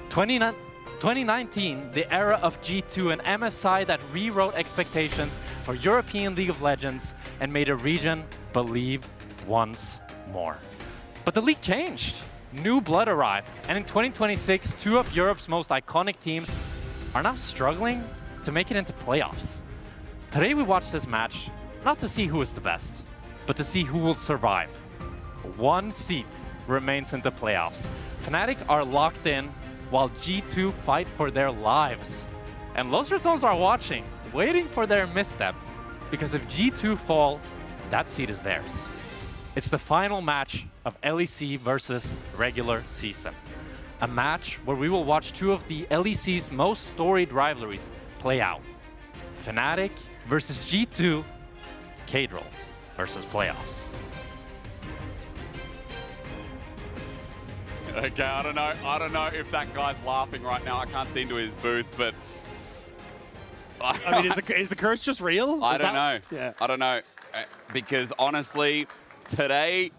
2019, the era of G2 and MSI that rewrote expectations for European League of Legends and made a region believe once more. But the league changed. New blood arrived, and in 2026, two of Europe's most iconic teams are now struggling to make it into playoffs. Today we watched this match, not to see who is the best, but to see who will survive. One seat remains in the playoffs. Fnatic are locked in, while G2 fight for their lives. And Los Ratones are watching, waiting for their misstep, because if G2 fall, that seat is theirs. It's the final match of LEC versus regular season. A match where we will watch two of the LEC's most storied rivalries play out. Fnatic versus G2, Cadril versus playoffs. Okay, I don't know if that guy's laughing right now. I can't see into his booth, but I mean, is the curse just real? I don't know. Yeah. I don't know. Because honestly, today,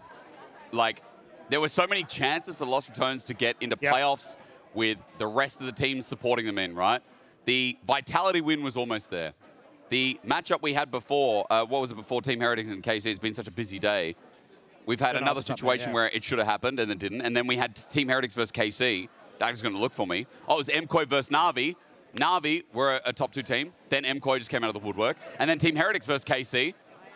like, there were so many chances for Los Ratones to get into playoffs with the rest of the teams supporting them in, right? The Vitality win was almost there. The matchup we had before, what was it before Team Heretics and KC? It's been such a busy day. We've had another situation where it should have happened and then didn't. And then we had Team Heretics versus KC. Dag's going to look for me. Oh, it was MKOI versus Na'Vi. Na'Vi were a top 2 team. Then MKOI just came out of the woodwork. And then Team Heretics versus KC.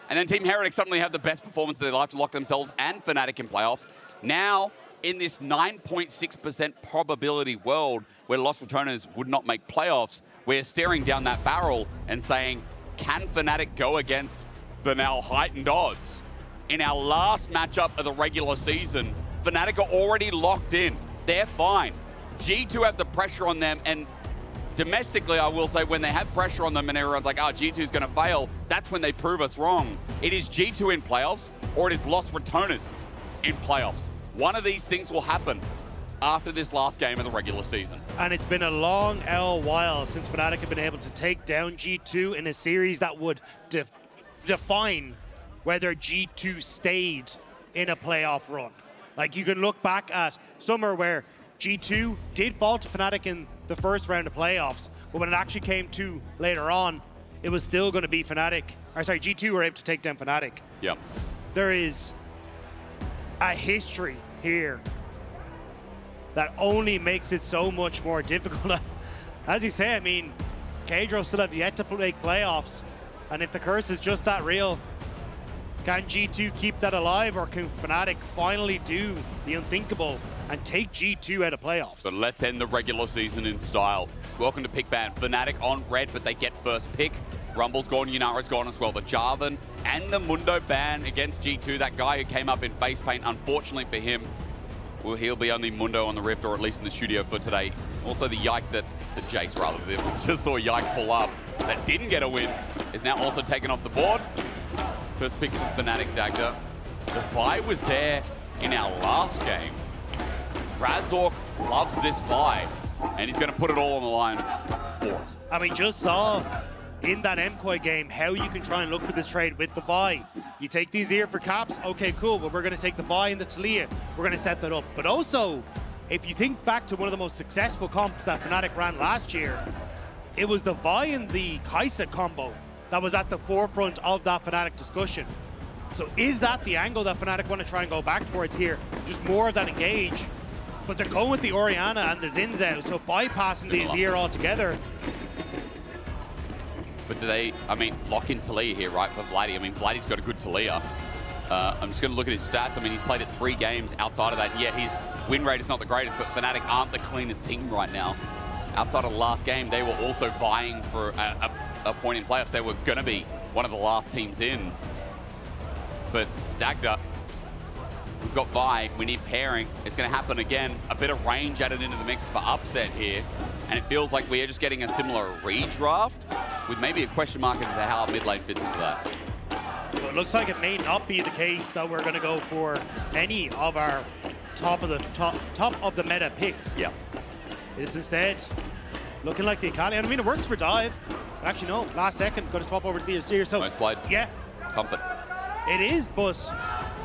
And then Team Heretics suddenly have the best performance of their life to lock themselves and Fnatic in playoffs. Now, in this 9.6% probability world where Los Ratones would not make playoffs, we're staring down that barrel and saying, can Fnatic go against the now heightened odds? In our last matchup of the regular season, Fnatic are already locked in. They're fine. G2 have the pressure on them, and domestically, I will say, when they have pressure on them and everyone's like, oh, G2's going to fail, that's when they prove us wrong. It is G2 in playoffs, or it is Los Ratones in playoffs. One of these things will happen after this last game of the regular season. And it's been a long while since Fnatic have been able to take down G2 in a series that would define whether G2 stayed in a playoff run. Like, you can look back at summer where G2 did fall to Fnatic in the first round of playoffs, but when it actually came to later on, it was still going to be G2 were able to take down Fnatic. Yep. There is a history here that only makes it so much more difficult. As you say, I mean, Cadril still have yet to make playoffs, and if the curse is just that real, can G2 keep that alive, or can Fnatic finally do the unthinkable and take G2 out of playoffs? But let's end the regular season in style. Welcome to Pick Ban. Fnatic on red, but they get first pick. Rumble's gone, Yunara's gone as well. The Jarvan and the Mundo ban against G2. That guy who came up in face paint, unfortunately for him, well, he'll be only Mundo on the Rift, or at least in the studio for today. Also the Yike that, the Jace rather, that we just saw Yike pull up, that didn't get a win, is now also taken off the board. First pick from Fnatic, Dagda. The Vi was there in our last game. Razork loves this Vi, and he's going to put it all on the line for it. I mean, just saw in that MKOI game how you can try and look for this trade with the Vi. You take these here for caps, okay, cool, but we're going to take the Vi and the Taliyah. We're going to set that up. But also, if you think back to one of the most successful comps that Fnatic ran last year, it was the Vi and the Kai'Sa combo that was at the forefront of that Fnatic discussion. So is that the angle that Fnatic want to try and go back towards here? Just more of that engage. But they're going with the Orianna and the Xin Zhao, so bypassing these here altogether. But do they, I mean, lock in Taliyah here, right, for Vladdy? I mean, Vladdy's got a good Taliyah. I'm just going to look at his stats. I mean, he's played it 3 games outside of that, and yet his win rate is not the greatest, but Fnatic aren't the cleanest team right now. Outside of the last game, they were also vying for a point in playoffs. They were going to be one of the last teams in. But Dagda, we've got Vi, we need pairing. It's going to happen again. A bit of range added into the mix for upset here. And it feels like we are just getting a similar redraft with maybe a question mark into how mid lane fits into that. So it looks like it may not be the case that we're going to go for any of our top of the meta picks. Yeah. It is instead looking like the Akali. I mean, it works for dive. Actually, no. Last second, got to swap over to the Seer. So Most played. yeah, Comfort. it is. But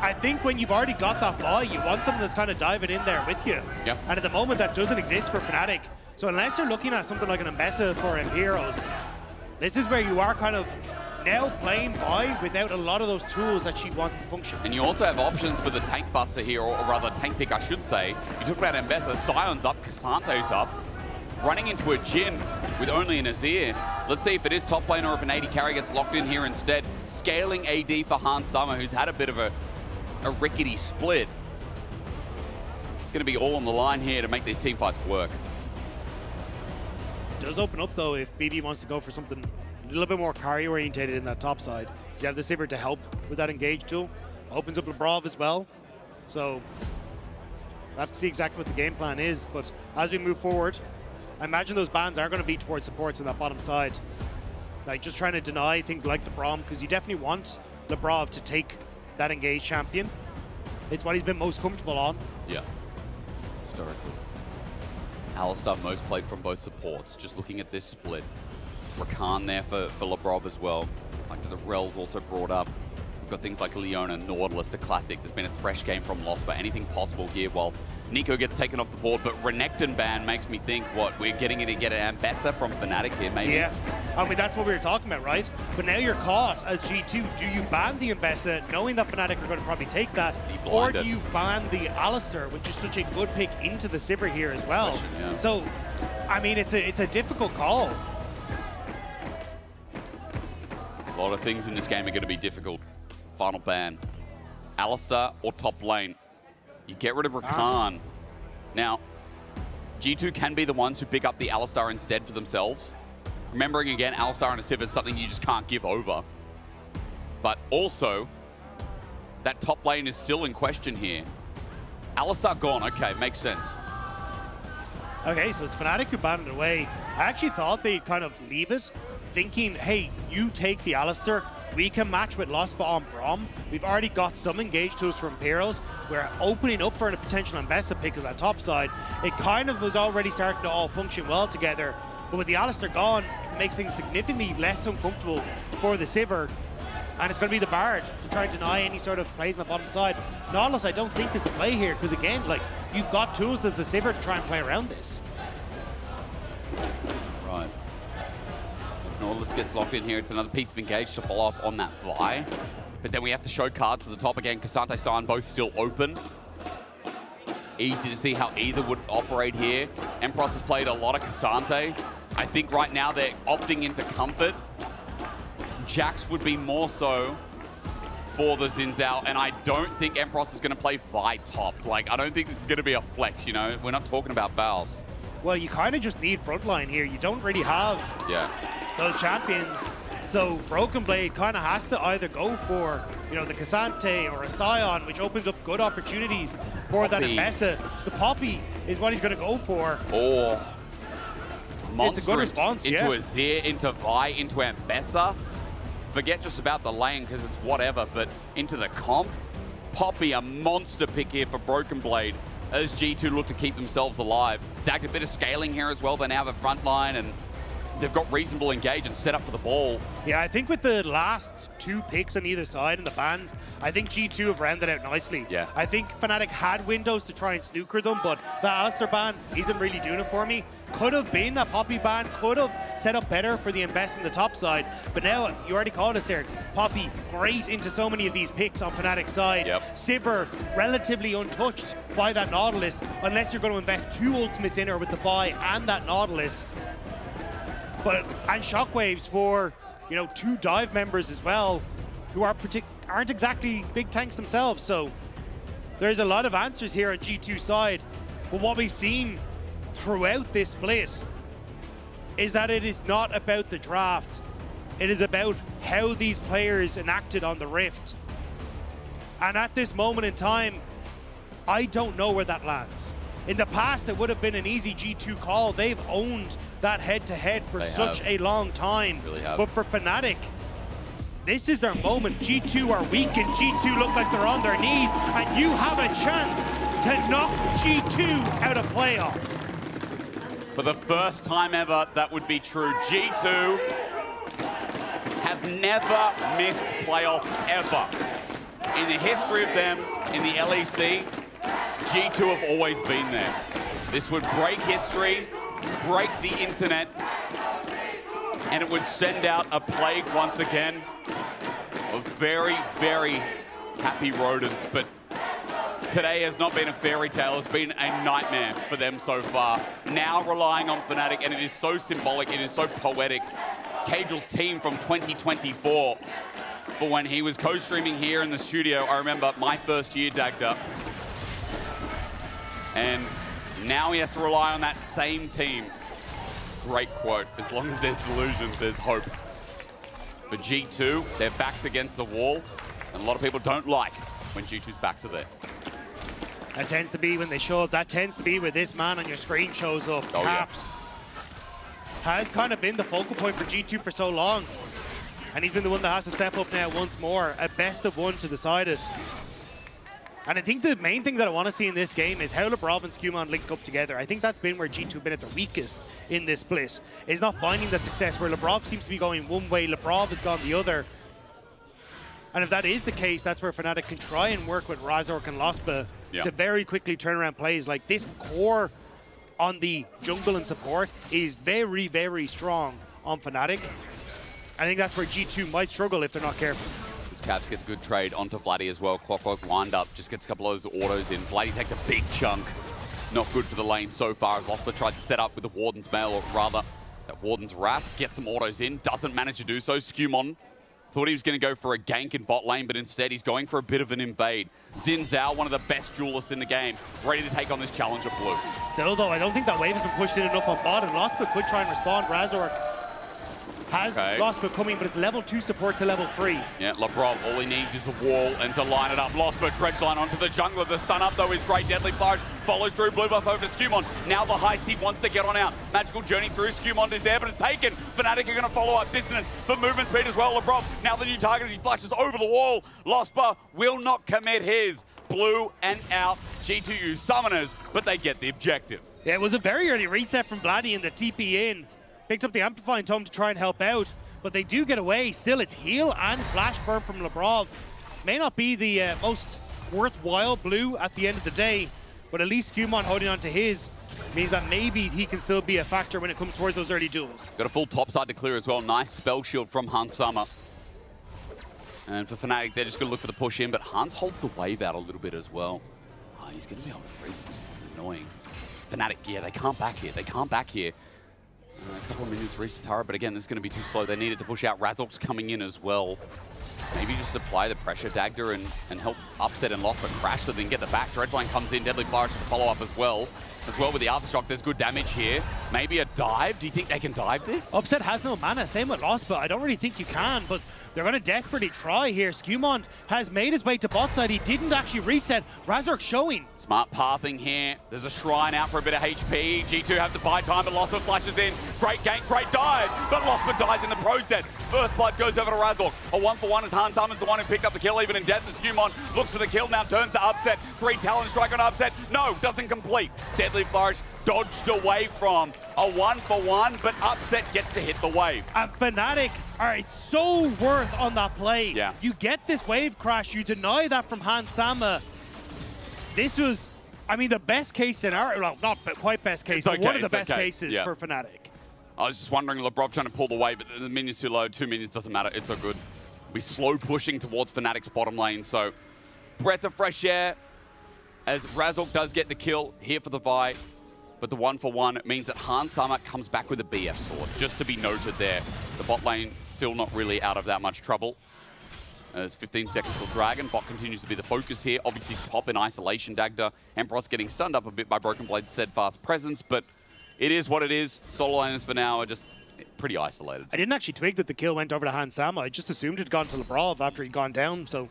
I think when you've already got that buy, you want something that's kind of diving in there with you. Yeah. And at the moment, that doesn't exist for Fnatic. So unless you're looking at something like an Ambessa for Heroes, this is where you are kind of now playing buy without a lot of those tools that she wants to function. And you also have options for the tank buster here, or rather tank pick, I should say. You talk about Ambessa, Sion's up, Casante's up, running into a Jhin with only an Azir. Let's see if it is top lane or if an AD carry gets locked in here instead. Scaling AD for Hans Summer, who's had a bit of a rickety split. It's going to be all on the line here to make these team fights work. It does open up though if BB wants to go for something a little bit more carry orientated in that top side. You have the Sivir to help with that engage tool. Opens up Lebrov as well. So we'll have to see exactly what the game plan is. But as we move forward, I imagine those bans are going to be towards supports on that bottom side. Like just trying to deny things like the Braum, because you definitely want Lebrov to take that engage champion. It's what he's been most comfortable on. Yeah, historically. Alistar most played from both supports. Just looking at this split. Rakan there for Lebrov as well. Like the Rel's also brought up. We've got things like Leona, Nautilus, the classic. There's been a fresh game from Lost, but anything possible here while Nico gets taken off the board. But Renekton ban makes me think, what, we're getting to get an Ambessa from Fnatic here, maybe? Yeah, I mean, that's what we were talking about, right? But now you're caught as G2. Do you ban the Ambessa, knowing that Fnatic are going to probably take that? Or do you ban the Alistar, which is such a good pick into the Sivir here as well? Yeah. So, I mean, it's a difficult call. A lot of things in this game are going to be difficult. Final ban. Alistar or top lane. You get rid of Rakan. Now, G2 can be the ones who pick up the Alistar instead for themselves. Remembering again, Alistar and a Civ is something you just can't give over. But also, that top lane is still in question here. Alistar gone, okay, makes sense. Okay, so it's Fnatic who banned it away. I actually thought they'd kind of leave it, thinking, hey, you take the Alistar, we can match with Lost but on Braum. We've already got some engage tools from Imperials. We're opening up for a potential Ambessa pick of that top side. It kind of was already starting to all function well together, but with the Alistar gone, it makes things significantly less uncomfortable for the Sivir. And it's going to be the Bard to try and deny any sort of plays on the bottom side. Nautilus, I don't think, is the play here, because again, like, you've got tools as the Sivir to try and play around this. Right. If Nautilus gets locked in here, it's another piece of engage to follow up on that Vi. But then we have to show cards to the top again. Cassante, Sion both still open. Easy to see how either would operate here. Empros has played a lot of Cassante. I think right now they're opting into Comfort. Jax would be more so for the Xin Zhao, and I don't think Empros is going to play Vi top. Like, I don't think this is going to be a flex, you know? We're not talking about Baals. Well, you kind of just need frontline here. You don't really have those champions. So Broken Blade kind of has to either go for, you know, the Cassante or a Sion, which opens up good opportunities for that Ambessa. So the Poppy is what he's going to go for. Or it's a good response, into Azir, into Vi, into Ambessa. Forget just about the lane because it's whatever, but into the comp. Poppy, a monster pick here for Broken Blade as G2 look to keep themselves alive. Dagged a bit of scaling here as well. They now have a front line and they've got reasonable engage and set up for the ball. Yeah, I think with the last two picks on either side and the bans, I think G2 have rounded out nicely. Yeah. I think Fnatic had windows to try and snooker them, but the Alistar ban isn't really doing it for me. Could have been that Poppy ban, could have set up better for the Ambessa in the top side, but now, you already called us, Derek. Poppy, great into so many of these picks on Fnatic's side. Sivir, relatively untouched by that Nautilus, unless you're going to invest two ultimates in her with the Vi and that Nautilus. And shockwaves for, you know, two dive members as well, who aren't exactly big tanks themselves. So there's a lot of answers here on G2 side. But what we've seen throughout this split is that it is not about the draft. It is about how these players enacted on the Rift. And at this moment in time, I don't know where that lands. In the past, it would have been an easy G2 call. They've owned that head-to-head for such a long time. Really have. But for Fnatic, this is their moment. G2 are weak and G2 look like they're on their knees, and you have a chance to knock G2 out of playoffs. For the first time ever, that would be true. G2 have never missed playoffs ever. In the history of them, in the LEC, G2 have always been there. This would break history, break the internet, and it would send out a plague once again of very, very happy rodents. But today has not been a fairy tale, it's been a nightmare for them so far. Now relying on Fnatic, and it is so symbolic, it is so poetic. Cagel's team from 2024, for when he was co-streaming here in the studio, I remember my first year, Dagda. And now he has to rely on that same team. Great quote, as long as there's delusions, there's hope. For G2, their back's against the wall, and a lot of people don't like when G2's backs are there. That tends to be when they show up. That tends to be where this man on your screen shows up. Oh, Caps has kind of been the focal point for G2 for so long. And he's been the one that has to step up now once more. A best of one to decide it. And I think the main thing that I want to see in this game is how Lebrov and Skumon link up together. I think that's been where G2 have been at their weakest in this split. Is not finding that success where Lebrov seems to be going one way, Lebrov has gone the other. And if that is the case, that's where Fnatic can try and work with Razork and Lospa to very quickly turn around plays. Like this core on the jungle and support is very, very strong on Fnatic. I think that's where G2 might struggle if they're not careful. This Caps gets a good trade onto Vladdy as well. Clockwork wind up, just gets a couple of those autos in. Vladdy takes a big chunk. Not good for the lane so far as Lospa tried to set up with the Warden's Mail, or rather, that Warden's Wrath. Gets some autos in, doesn't manage to do so. Skumon thought he was going to go for a gank in bot lane, but instead he's going for a bit of an invade. Xin Zhao, one of the best duelists in the game, ready to take on this challenger blue. Still though, I don't think that wave has been pushed in enough on bot, and Lospa could try and respond. Razork has Lospa coming, but it's level 2 support to level 3. Yeah, Lebrov, all he needs is a wall and to line it up. Lospa, dredge line onto the jungler. The stun up though is great. Deadly Flourish follows through. Blue buff over to Skumon. Now the heist he wants to get on out. Magical journey through. Skumon is there, but it's taken. Fnatic are going to follow up dissonance for movement speed as well. Lebrov, now the new target as he flashes over the wall. Lospa will not commit his. Blue and out. G2U summoners, but they get the objective. Yeah, it was a very early reset from Vladdy in the TP in. Picked up the Amplifying Tome to try and help out, but they do get away. Still, it's heal and flash burn from Lebrov. May not be the most worthwhile blue at the end of the day, but at least Skumon holding on to his means that maybe he can still be a factor when it comes towards those early duels. Got a full top side to clear as well. Nice spell shield from Hans Summer. And for Fnatic, they're just going to look for the push in, but Hans holds the wave out a little bit as well. Oh, he's going to be able to freeze this. This is annoying. Fnatic, yeah, they can't back here. They can't back here. A couple of minutes to reach the turret, but again, this is going to be too slow. They needed to push out. Razork's coming in as well. Maybe just apply the pressure, Dagda, and help Upset and Lock, but crash so they can get the back. Dredgeline comes in, Deadly Flourish to follow up as well. As well with the Aftershock, there's good damage here. Maybe a dive. Do you think they can dive this? Upset has no mana, same with Lospa. I don't really think you can, but they're going to desperately try here. Skumon has made his way to bot side. He didn't actually reset. Razork showing. Smart pathing here. There's a shrine out for a bit of HP. G2 have to buy time, but Lospa flashes in. Great gank, great dive, but Lospa dies in the process. First blood goes over to Razork. A 1-for-1 as Hans Summon's the one who picked up the kill, even in death. And Skumon looks for the kill, now turns to Upset. 3 Talon strike on Upset. No, doesn't complete. Deadly Flourish dodged away from a 1-for-1, but Upset gets to hit the wave. And Fnatic are so worth on that play. Yeah. You get this wave crash, you deny that from Hans Sama. This was, I mean, the best case scenario, well, not quite best case, but one of the best cases for Fnatic. I was just wondering, Lebrov trying to pull the wave, but the minion's too low. 2 minions doesn't matter, it's so good. We slow pushing towards Fnatic's bottom lane, so breath of fresh air as Razork does get the kill here for the Vi. But the 1-for-1 means that Hans Sama comes back with a BF sword, just to be noted there. The bot lane still not really out of that much trouble. There's 15 seconds till Dragon. Bot continues to be the focus here. Obviously top in isolation, Dagda. Emperor's getting stunned up a bit by Broken Blade's steadfast presence, but it is what it is. Solo laners for now are just pretty isolated. I didn't actually twig that the kill went over to Hans Sama. I just assumed it had gone to Lebrov after he'd gone down, so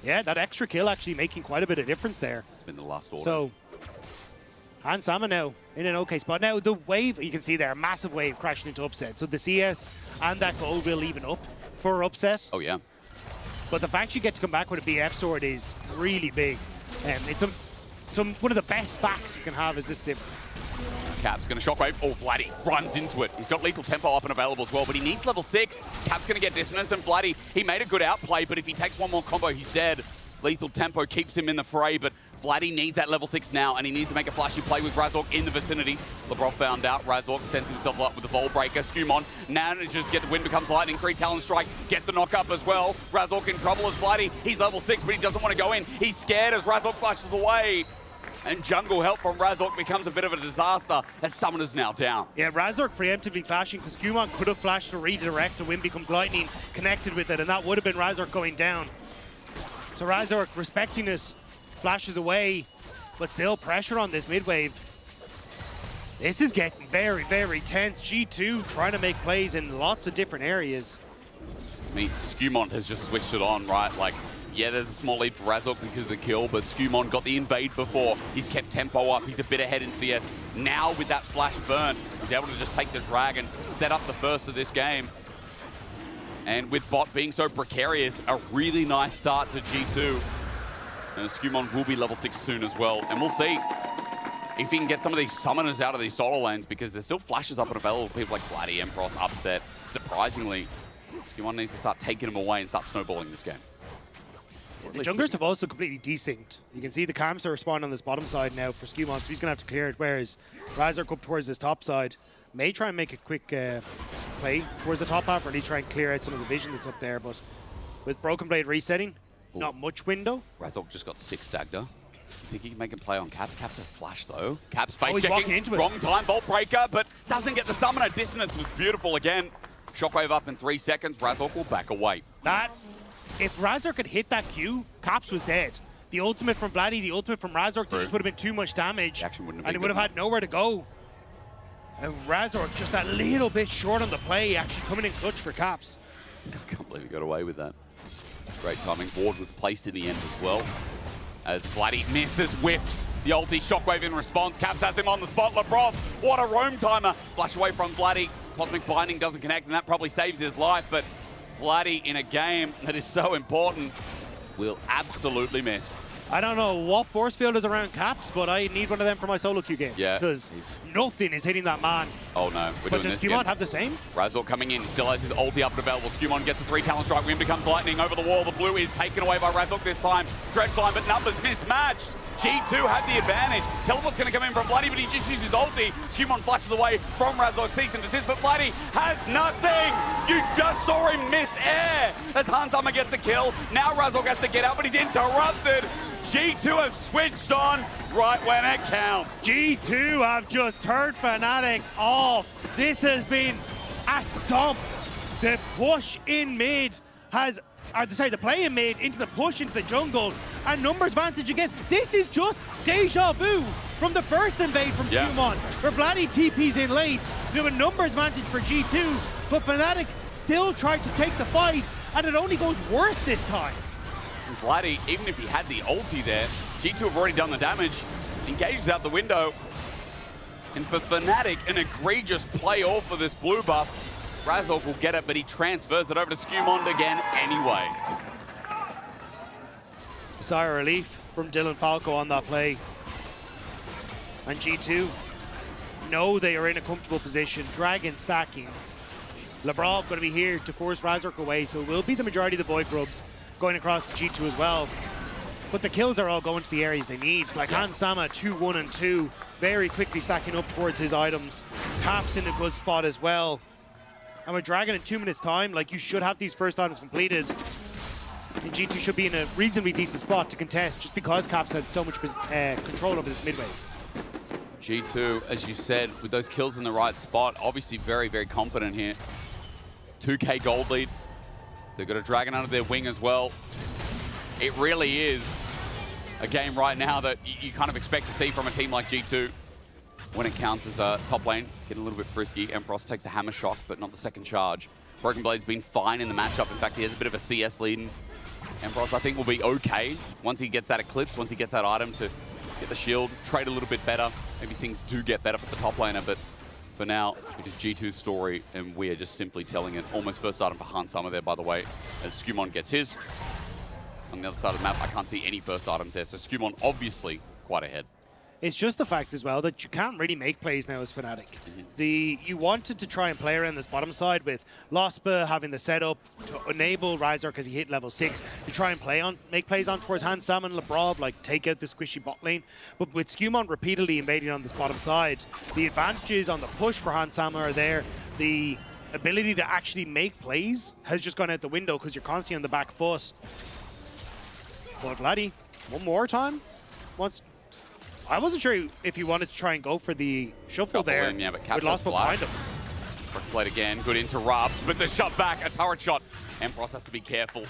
yeah, that extra kill actually making quite a bit of difference there. It's been the last order. So Hans Sama now in an okay spot. Now the wave, you can see there, a massive wave crashing into Upset. So the CS and that gold will even up for Upset. Oh yeah. But the fact you get to come back with a BF sword is really big. It's one of the best backs you can have is this sim. Cap's going to shockwave. Oh, Vladdy runs into it. He's got lethal tempo up and available as well, but he needs level 6. Cap's going to get dissonance, and Vladdy, he made a good outplay, but if he takes one more combo, he's dead. Lethal tempo keeps him in the fray, but Vladdy needs that level 6 now, and he needs to make a flashy play with Razork in the vicinity. LeBron found out. Razork sends himself up with the Vol Breaker. Skumon manages to get the Wind Becomes Lightning. 3 Talon Strike gets a knock up as well. Razork in trouble as Vladdy. He's level 6, but he doesn't want to go in. He's scared as Razork flashes away. And jungle help from Razork becomes a bit of a disaster as Summoner's now down. Yeah, Razork preemptively flashing because Skumon could have flashed to redirect. The Wind Becomes Lightning connected with it, and that would have been Razork going down. So Razork, respecting this, flashes away, but still pressure on this mid wave. This is getting very, very tense. G2 trying to make plays in lots of different areas. I mean, Skumon has just switched it on, right? Like, yeah, there's a small lead for Razork because of the kill, but Skumon got the invade before. He's kept tempo up. He's a bit ahead in CS. Now with that flash burn, he's able to just take the drag and set up the first of this game. And with bot being so precarious, a really nice start to G2. And Skumon will be level 6 soon as well. And we'll see if he can get some of these summoners out of these solo lanes, because there's still flashes up and available. People like Vladdy, Empross, Upset. Surprisingly, Skumon needs to start taking them away and start snowballing this game. The junglers have also completely desynced. You can see the camps are responding on this bottom side now for Skumon, so he's going to have to clear it, whereas Razork up towards this top side may try and make a quick play towards the top half, or at least try and clear out some of the vision that's up there, but with Broken Blade resetting, not much window. Razork just got 6 Dagda. I think he can make a play on Caps. Caps has flash though. Caps face he's checking. walking into it. Wrong time, Bolt Breaker, but doesn't get the summoner. Dissonance was beautiful again. Shockwave up in 3 seconds. Razork will back away. If Razork had hit that Q, Caps was dead. The ultimate from Vladdy, the ultimate from Razork, there just would have been too much damage, and he would have had nowhere to go. And Razork just a little bit short on the play, actually coming in clutch for Caps. I can't believe he got away with that. Great timing. Ward was placed in the end as well. As Vladdy misses, whips the ulti. Shockwave in response. Caps has him on the spot. LeBron, what a roam timer. Flash away from Vladdy. Cosmic Binding doesn't connect, and that probably saves his life, but Vladdy in a game that is so important will absolutely miss. I don't know what force field is around Caps, but I need one of them for my solo queue games. Yeah, because nothing is hitting that man. Oh no, we're but doing does this Skumon again. have the same? Razork coming in, still has his ulti up and available. Skumon gets a 3 Talon Strike, Wind Becomes Lightning over the wall. The blue is taken away by Razork this time. Stretch line, but numbers mismatched. G2 had the advantage. Teleport's going to come in from Vladdy, but he just uses ulti. Skumon flashes away from Razork, cease and desist, but Vladdy has nothing. You just saw him miss air as Hansama gets a kill. Now Razork has to get out, but he's interrupted. G2 have switched on right when it counts. G2 have just turned Fnatic off. This has been a stomp. The push in mid has, the play in mid into the push into the jungle, and numbers vantage again. This is just deja vu from the first invade from Skumon, where Vladdy TP's in late. We have a numbers vantage for G2, but Fnatic still tried to take the fight, and it only goes worse this time. Vladdy, even if he had the ulti there, G2 have already done the damage. Engages out the window. And for Fnatic, an egregious play off for this blue buff. Razork will get it, but he transfers it over to Skumon again anyway. Sigh of relief from Dylan Falco on that play. And G2 know they are in a comfortable position. Dragon stacking. LeBron going to be here to force Razork away, so it will be the majority of the boy grubs going across to G2 as well. But the kills are all going to the areas they need. Like Hansama, 2, 1, and 2, very quickly stacking up towards his items. Caps in a good spot as well. And with Dragon in 2 minutes time, like, you should have these first items completed. And G2 should be in a reasonably decent spot to contest, just because Caps had so much control over this midway. G2, as you said, with those kills in the right spot, obviously very, very confident here. 2K gold lead. They've got a Dragon under their wing as well. It really is a game right now that you kind of expect to see from a team like G2 when it counts as a top lane. Getting a little bit frisky. Empross takes a hammer shock, but not the second charge. Broken Blade's been fine in the matchup. In fact, he has a bit of a CS lead. And Empross, I think, will be okay once he gets that Eclipse, once he gets that item to get the shield, trade a little bit better. Maybe things do get better for the top laner, but for now, it is G2's story, and we are just simply telling it. Almost first item for Hansama there, by the way, as Skumon gets his. On the other side of the map, I can't see any first items there, so Skumon obviously quite ahead. It's just the fact as well that you can't really make plays now as Fnatic. You wanted to try and play around this bottom side with Lospa having the setup to enable Razor because he hit level 6 to try and make plays on towards Hans Sam and Lebrov, like take out the squishy bot lane. But with Skumon repeatedly invading on this bottom side, the advantages on the push for Hans Sam are there. The ability to actually make plays has just gone out the window because you're constantly on the back foot. But Vladdy, one more time. I wasn't sure if he wanted to try and go for the shuffle there. Yeah, but Caps with Lospa behind him. Blade again, good interrupt, but the shot back, a turret shot. Empross has to be careful.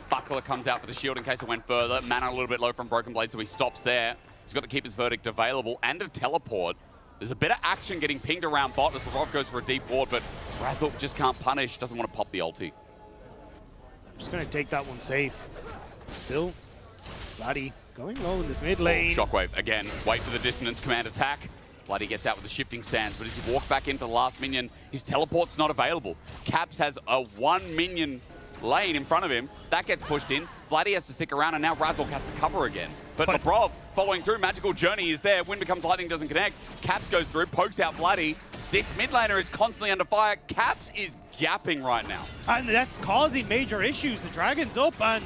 Buckler comes out for the shield in case it went further. Mana a little bit low from Broken Blade, so he stops there. He's got to keep his verdict available and a teleport. There's a bit of action getting pinged around bot as Lebrov goes for a deep ward, but Razork just can't punish, doesn't want to pop the ulti. Just going to take that one safe. Still, Vladdy going low in this mid lane. Shockwave again, wait for the dissonance command attack. Vladdy gets out with the shifting sands, but as he walks back into the last minion, his teleport's not available. Caps has a 1 minion lane in front of him. That gets pushed in. Vladdy has to stick around, and now Razork has to cover again. But Lebrov following through. Magical Journey is there. Wind becomes lightning, doesn't connect. Caps goes through, pokes out Vladdy. This mid laner is constantly under fire. Caps is gapping right now. And that's causing major issues. The Dragon's up, and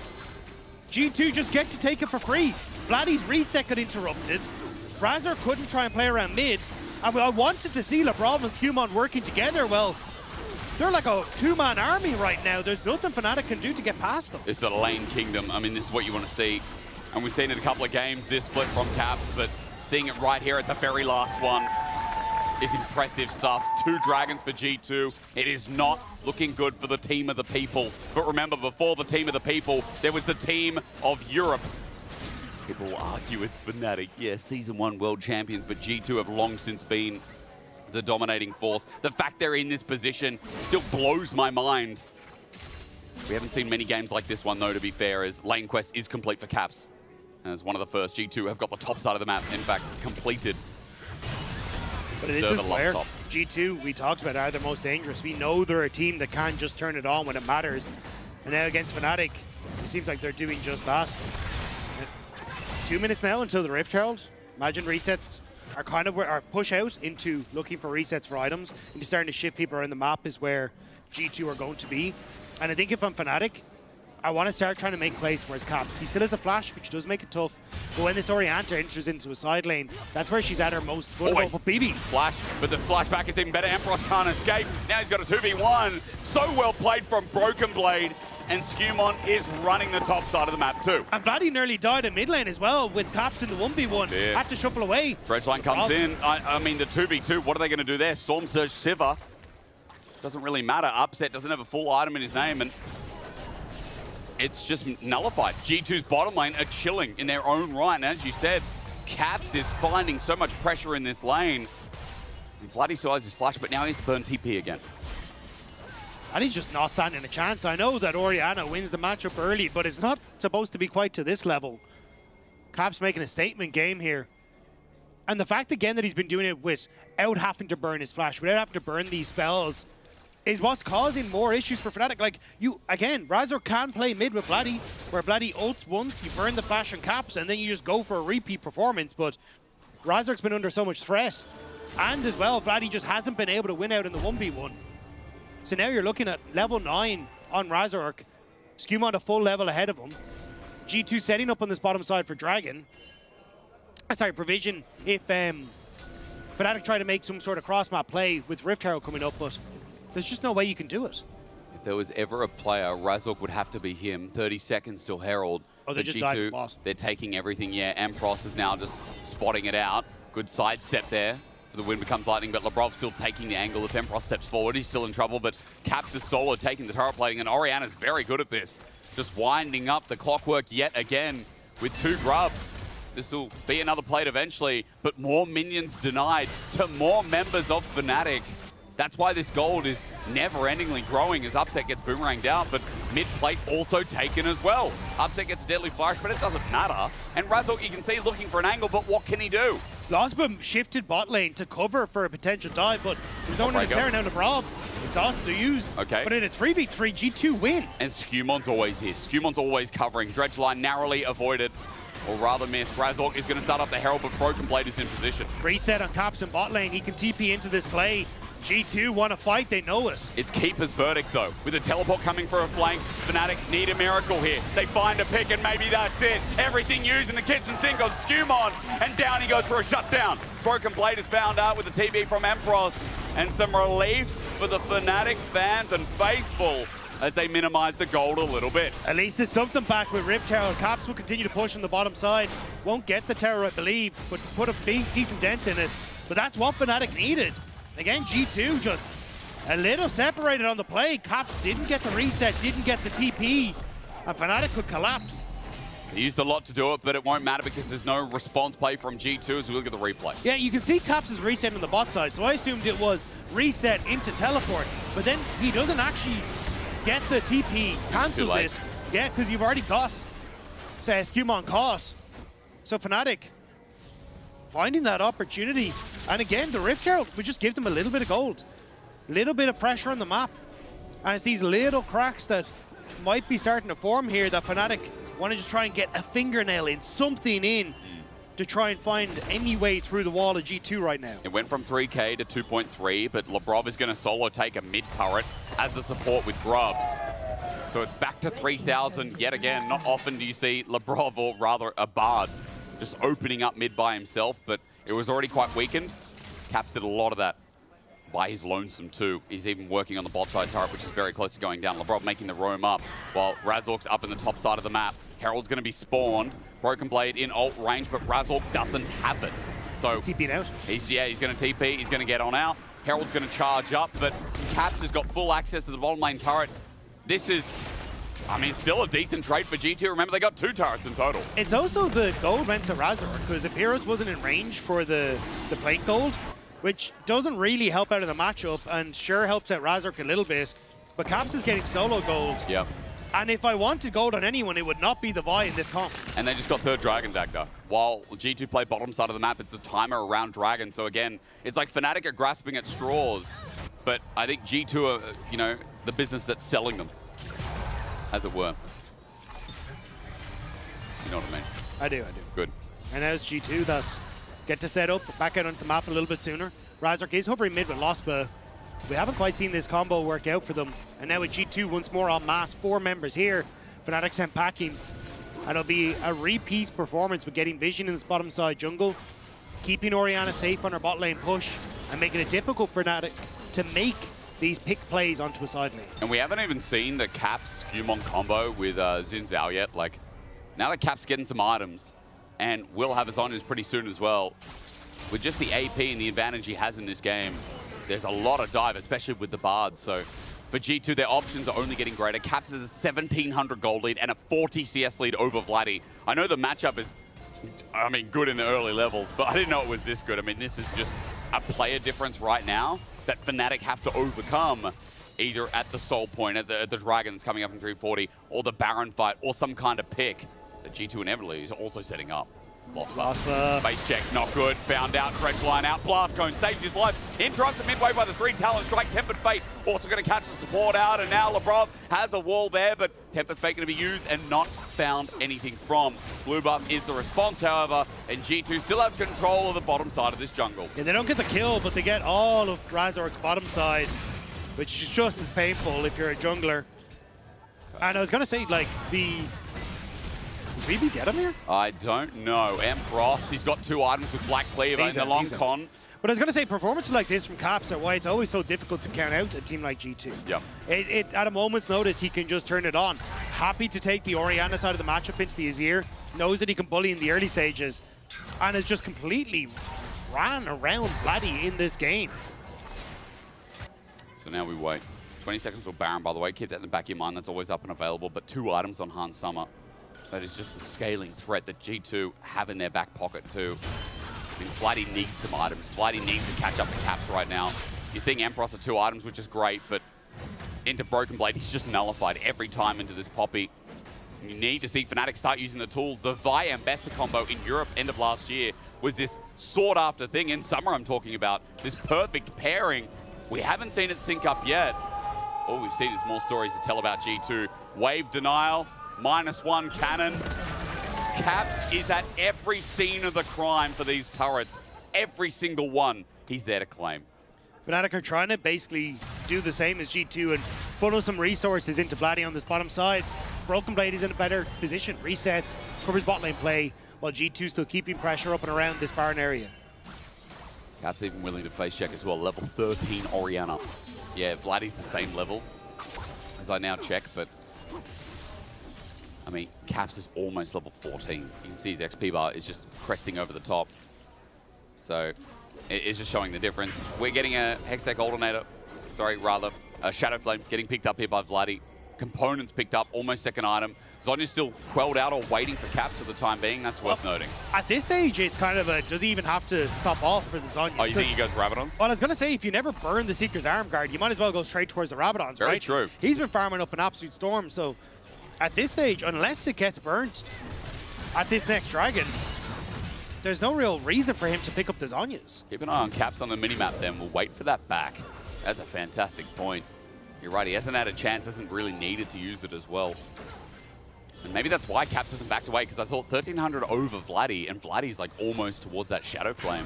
G2 just get to take it for free. Vladdy's reset got interrupted. Razor couldn't try and play around mid. And I wanted to see Lebrov and Skumon working together. Well, they're like a two-man army right now. There's nothing Fnatic can do to get past them. It's a lane kingdom. I mean, this is what you want to see. And we've seen it a couple of games, this split from Caps, but seeing it right here at the very last one is impressive stuff. 2 dragons for G2. It is not looking good for the team of the people. But remember, before the team of the people, there was the team of Europe. People will argue it's Fnatic. Yeah, Season 1 world champions, but G2 have long since been the dominating force. The fact they're in this position still blows my mind. We haven't seen many games like this one, though, to be fair, as Lane Quest is complete for Caps. As one of the first, G2 have got the top side of the map, in fact, completed. But this is where G2, we talked about, are the most dangerous. We know they're a team that can just turn it on when it matters. And now against Fnatic, it seems like they're doing just that. 2 minutes now until the Rift Herald. Imagine resets are kind of where our push out into looking for resets for items, into starting to shift people around the map is where G2 are going to be. And I think if I'm Fnatic, I want to start trying to make plays towards Caps. He still has the flash, which does make it tough. But when this Orianna enters into a side lane, that's where she's at her most vulnerable. But BB. Flash, but the flashback is even better. Empross can't escape. Now he's got a 2v1. So well played from Broken Blade. And Skumon is running the top side of the map too. And Vladdy nearly died in mid lane as well with Caps in the 1v1. Yeah. Had to shuffle away. Dredgeline comes in. I mean, the 2v2, what are they going to do there? Storm Surge Sivir. Doesn't really matter. Upset doesn't have a full item in his name, and it's just nullified. G2's bottom lane are chilling in their own right. And as you said, Caps is finding so much pressure in this lane. And Vladdy still has his flash, but now he's to burn TP again. And he's just not standing a chance. I know that Orianna wins the matchup early, but it's not supposed to be quite to this level. Caps making a statement game here. And the fact, again, that he's been doing it without having to burn his flash, without having to burn these spells, is what's causing more issues for Fnatic. Like, again, Razor can play mid with Vladdy, where Vladdy ults once, you burn the flash and Caps, and then you just go for a repeat performance. But Razor's been under so much threat. And as well, Vladdy just hasn't been able to win out in the 1v1. So now you're looking at level 9 on Razork. Skumon a full level ahead of him. G2 setting up on this bottom side for Dragon. Sorry, Provision, if Fnatic try to make some sort of cross-map play with Rift Herald coming up, but there's just no way you can do it. If there was ever a player, Razork would have to be him. 30 seconds till Herald. Oh, they just died in the boss. They're taking everything, yeah. Empross is now just spotting it out. Good sidestep there. The wind becomes lightning, but Lebrov's still taking the angle. If Empross steps forward, he's still in trouble, but Caps is solo taking the turret plating, and Orianna's very good at this. Just winding up the clockwork yet again with 2 grubs. This will be another plate eventually, but more minions denied to more members of Fnatic. That's why this gold is never-endingly growing as Upset gets boomeranged out, but mid-plate also taken as well. Upset gets a deadly flash, but it doesn't matter. And Razork, you can see, looking for an angle, but what can he do? Losbom shifted bot lane to cover for a potential dive, but there's no one in the tearing down the Brav. Exhausted to use. Okay. But in a 3v3, G2 win. And Skumon's always here. Skumon's always covering. Dredgeline narrowly avoided. or rather miss. Razork is going to start up the Herald, but Broken Blade is in position. Reset on Caps in bot lane. He can TP into this play. G2 want to fight, they know us. It's Keeper's verdict, though. With a teleport coming for a flank, Fnatic need a miracle here. They find a pick, and maybe that's it. Everything used in the kitchen sink on Skumon, and down he goes for a shutdown. Broken Blade is found out with the TB from Empross, and some relief for the Fnatic fans and faithful as they minimize the gold a little bit. At least there's something back with Rift Tower. Caps will continue to push on the bottom side. Won't get the tower, I believe, but put a big, decent dent in it. But that's what Fnatic needed. Again, G2 just a little separated on the play. Caps didn't get the reset, didn't get the TP, and Fnatic could collapse. They used a lot to do it, but it won't matter because there's no response play from G2 as we look at the replay. Yeah, you can see Caps' reset on the bot side, so I assumed it was reset into teleport, but then he doesn't actually get the TP, cancels it. Yeah, because you've already got Skumon caught. So Fnatic finding that opportunity. And again, the Rift Herald would just give them a little bit of gold. A little bit of pressure on the map. And it's these little cracks that might be starting to form here that Fnatic want to just try and get a fingernail in, something in, to try and find any way through the wall of G2 right now. It went from 3k to 2.3, but Labrov is going to solo take a mid turret as the support with Grubs. So it's back to 3,000 yet again. Not often do you see Labrov, or rather a Bard, just opening up mid by himself, but it was already quite weakened. Caps did a lot of that by his lonesome too. He's even working on the bot side turret, which is very close to going down. Labrov making the roam up, while Razork's up in the top side of the map. Herald's going to be spawned. Broken Blade in ult range, but Razork doesn't have it. So he's TP'd out. He's going to TP, he's going to get on out. Herald's going to charge up, but Caps has got full access to the bottom lane turret. This is, I mean, still a decent trade for G2. Remember, they got 2 turrets in total. It's also the gold went to Razork, because Epiros wasn't in range for the plate gold, which doesn't really help out in the matchup, and sure helps out Razork a little bit, but Caps is getting solo gold. Yep. And if I wanted gold on anyone, it would not be the Vi in this comp. And they just got 3rd Dragon Dagger. While G2 play bottom side of the map, it's a timer around Dragon. So again, it's like Fnatic are grasping at straws. But I think G2 are, you know, the business that's selling them, as it were. You know what I mean? I do. Good. And now it's G2 that get to set up, back out onto the map a little bit sooner. Razork is hovering mid with Lost, but we haven't quite seen this combo work out for them. And now with G2 once more en masse, 4 members here. Fnatic sent packing. And it'll be a repeat performance with getting vision in this bottom side jungle, keeping Orianna safe on her bot lane push, and making it difficult for Fnatic to make these pick plays onto a side lane. And we haven't even seen the Caps Skumon combo with Xin Zhao yet. Like, now that Cap's getting some items, and will have his honors pretty soon as well, with just the AP and the advantage he has in this game, there's a lot of dive, especially with the Bards. So for G2, their options are only getting greater. Caps has a 1,700 gold lead and a 40 CS lead over Vladdy. I know the matchup is, I mean, good in the early levels, but I didn't know it was this good. I mean, this is just a player difference right now that Fnatic have to overcome, either at the Soul Point, at the Dragon that's coming up in 340, or the Baron fight, or some kind of pick that G2 inevitably is also setting up. Lost base check, not good. Found out, dredge line out. Blast Cone saves his life. Interrupted midway by the 3 Talon Strike. Tempered Fate also going to catch the support out. And now Labrov has a wall there, but Tempered Fate going to be used and not found anything from. Blue buff is the response, however, and G2 still have control of the bottom side of this jungle. Yeah, they don't get the kill, but they get all of Razork's bottom side, which is just as painful if you're a jungler. And I was going to say, like, Did we get him here? I don't know. Empross, he's got 2 items with Black Cleaver in the long con. But I was going to say, performances like this from Caps are why it's always so difficult to count out a team like G2. Yep. At a moment's notice, he can just turn it on. Happy to take the Orianna side of the matchup into the Azir. Knows that he can bully in the early stages. And has just completely ran around Vladdy in this game. So now we wait. 20 seconds for Baron, by the way. Keep that in the back of your mind. That's always up and available. But 2 items on Hans Summer. That is just a scaling threat that G2 have in their back pocket too. I mean, Vladdy needs some items. Vladdy needs to catch up to Caps right now. You're seeing Empross at 2 items, which is great, but into Broken Blade, he's just nullified every time into this Poppy. You need to see Fnatic start using the tools. The Vi and Betsa combo in Europe end of last year was this sought-after thing. In summer, I'm talking about this perfect pairing. We haven't seen it sync up yet. All we've seen is more stories to tell about G2. Wave denial. -1 cannon. Caps is at every scene of the crime for these turrets. Every single one, he's there to claim. Fnatic are trying to basically do the same as G2 and funnel some resources into Vladdy on this bottom side. Broken Blade is in a better position, resets, covers bot lane play, while G2 still keeping pressure up and around this Baron area. Caps even willing to face check as well. Level 13 Orianna. Yeah, Vladdy's the same level as I now check, but I mean, Caps is almost level 14. You can see his XP bar is just cresting over the top. So it's just showing the difference. We're getting a Hextech Alternator, sorry, rather, a Shadow Flame getting picked up here by Vladdy. Components picked up, almost second item. Zonya's still quelled out or waiting for Caps for the time being. That's worth noting. At this stage, it's kind of a, does he even have to stop off for the Zonyas? Oh, you think he goes Rabadons? Well, I was going to say, if you never burn the Seeker's Arm Guard, you might as well go straight towards the Rabadons, Very right? true. He's been farming up an absolute storm, so at this stage, unless it gets burnt at this next Dragon, there's no real reason for him to pick up the Zonyas. Keep an eye on Caps on the minimap then. We'll wait for that back. That's a fantastic point. You're right, he hasn't had a chance, hasn't really needed to use it as well. And maybe that's why Caps hasn't backed away, because I thought 1300 over Vladdy, and Vladdy's like almost towards that Shadow Flame.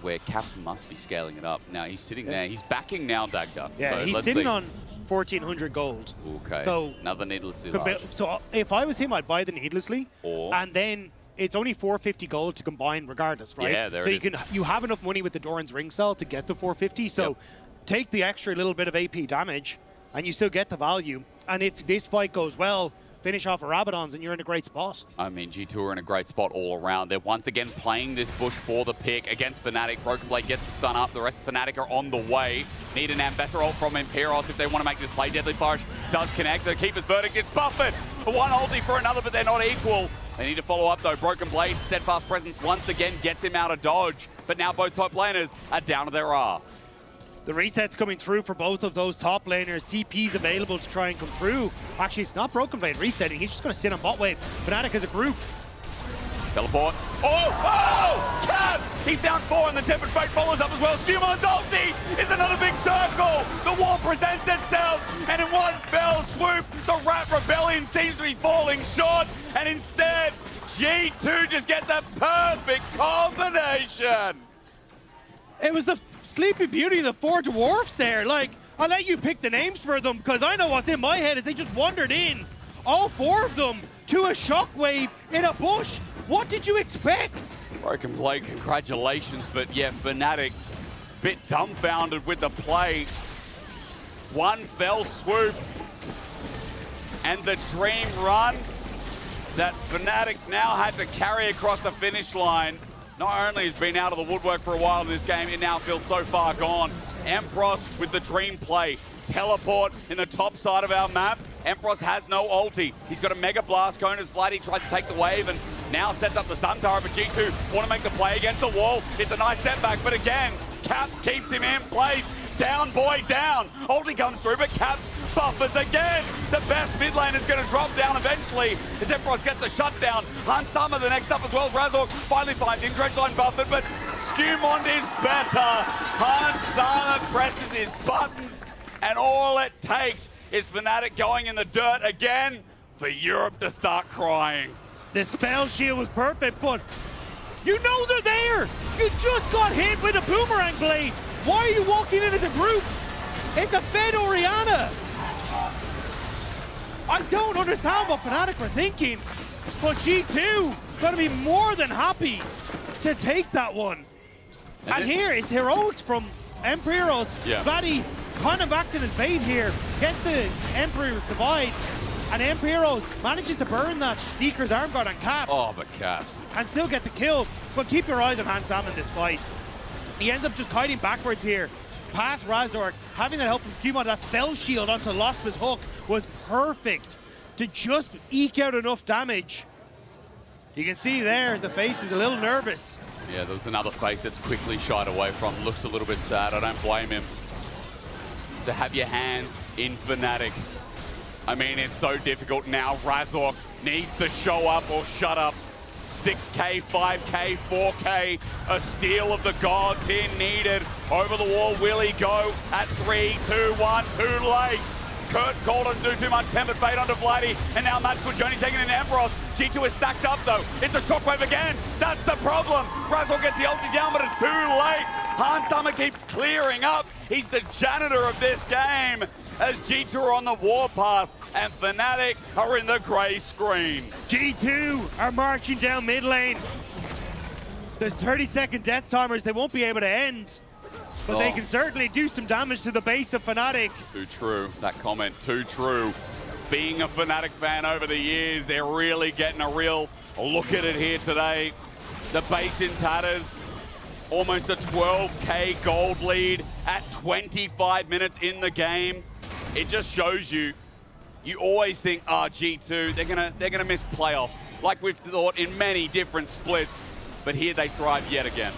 Where Caps must be scaling it up. Now he's sitting there, he's backing now, Dagda. Yeah, so he's sitting on 1400 gold. Okay, so another needlessly large. So if I was him, I'd buy the needlessly, Or and then it's only 450 gold to combine regardless, right? Yeah, there so it is. you have enough money with the Doran's ring cell to get the 450, so take the extra little bit of AP damage, and you still get the value. And if this fight goes well, finish off a Rabadons and you're in a great spot. I mean, G2 are in a great spot all around. They're once again playing this bush for the pick against Fnatic. Broken Blade gets the stun up. The rest of Fnatic are on the way. Need an Ambassador ult from Imperios if they want to make this play. Deadly Flourish does connect. The Keeper's Verdict gets buffeted. One ulti for another, but they're not equal. They need to follow up though. Broken Blade, Steadfast Presence once again gets him out of dodge. But now both top laners are down to their R. The reset's coming through for both of those top laners. TP's available to try and come through. Actually, it's not Broken Blade resetting. He's just going to sit on bot wave. Fnatic as a group. Teleport. Oh! Caps! He's down 4 and the Tempered Fate follows up as well. Scumon's ulti is another big circle. The wall presents itself, and in one fell swoop, the Rat Rebellion seems to be falling short, and instead, G2 just gets a perfect combination. It was the Sleeping Beauty of the 4 dwarfs there. Like, I'll let you pick the names for them, because I know what's in my head is they just wandered in, all 4 of them, to a shockwave in a bush. What did you expect? Broken Blade, congratulations, but yeah, Fnatic, bit dumbfounded with the play. One fell swoop, and the dream run that Fnatic now had to carry across the finish line. Not only has been out of the woodwork for a while in this game, it now feels so far gone. Empros with the dream play. Teleport in the top side of our map. Empros has no ulti. He's got a Mega Blast Cone as Vladdy tries to take the wave and now sets up the Sun Tower, but G2 want to make the play against the wall. It's a nice setback, but again, Caps keeps him in place. Down, boy, down. Ulti comes through, but Caps buffers again. The best mid lane is going to drop down eventually as Empros gets the shutdown. Han Summer the next up as well. Razork finally finds him. Dredgeline buffered, but Scumond is better. Han Summer presses his buttons, and all it takes is Fnatic going in the dirt again for Europe to start crying. The spell shield was perfect, but you know they're there. You just got hit with a boomerang blade. Why are you walking in as a group? It's a Fed Orianna. I don't understand what Fnatic were thinking, but G2 gonna be more than happy to take that one. And here, it's heroics from Emperos. Yeah. Vladdy kind of acting as bait here. Gets the Emperor's Divide, and Emperos manages to burn that Seeker's Arm Guard on Caps. Oh, but Caps. And still get the kill. But keep your eyes on Han Sam in this fight. He ends up just kiting backwards here. Past Razork, having that help from Scumon, that spell shield onto Lospa's hook was perfect to just eke out enough damage. You can see there, the face is a little nervous. Yeah, there was another face that's quickly shied away from. Looks a little bit sad. I don't blame him. To have your hands in Fnatic. I mean, it's so difficult now. Razork needs to show up or shut up. 6K, 5K, 4K, a steal of the gods here needed. Over the wall, will he go at 3, 2, 1, too late. doesn't do too much. Tempered Fate onto Vladdy, and now Magical Journey taking in Emperos. G2 is stacked up though. It's a Shockwave again. That's the problem. Brazzle gets the ulti down, but it's too late. Han Summer keeps clearing up. He's the janitor of this game as G2 are on the warpath and Fnatic are in the grey screen. G2 are marching down mid lane. There's 30-second death timers they won't be able to end. But they can certainly do some damage to the base of Fnatic. Too true. That comment, too true. Being a Fnatic fan over the years, they're really getting a real look at it here today. The base in tatters. Almost a 12K gold lead at 25 minutes in the game. It just shows you, you always think, G2, they're gonna miss playoffs, like we've thought in many different splits. But here they thrive yet again.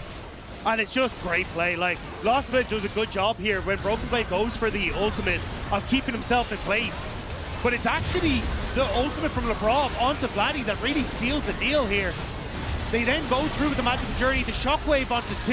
And it's just great play. Like, Lost Blade does a good job here when Broken Blade goes for the ultimate of keeping himself in place. But it's actually the ultimate from Lebrov onto Vladdy that really steals the deal here. They then go through with the Magical Journey, the Shockwave onto 2.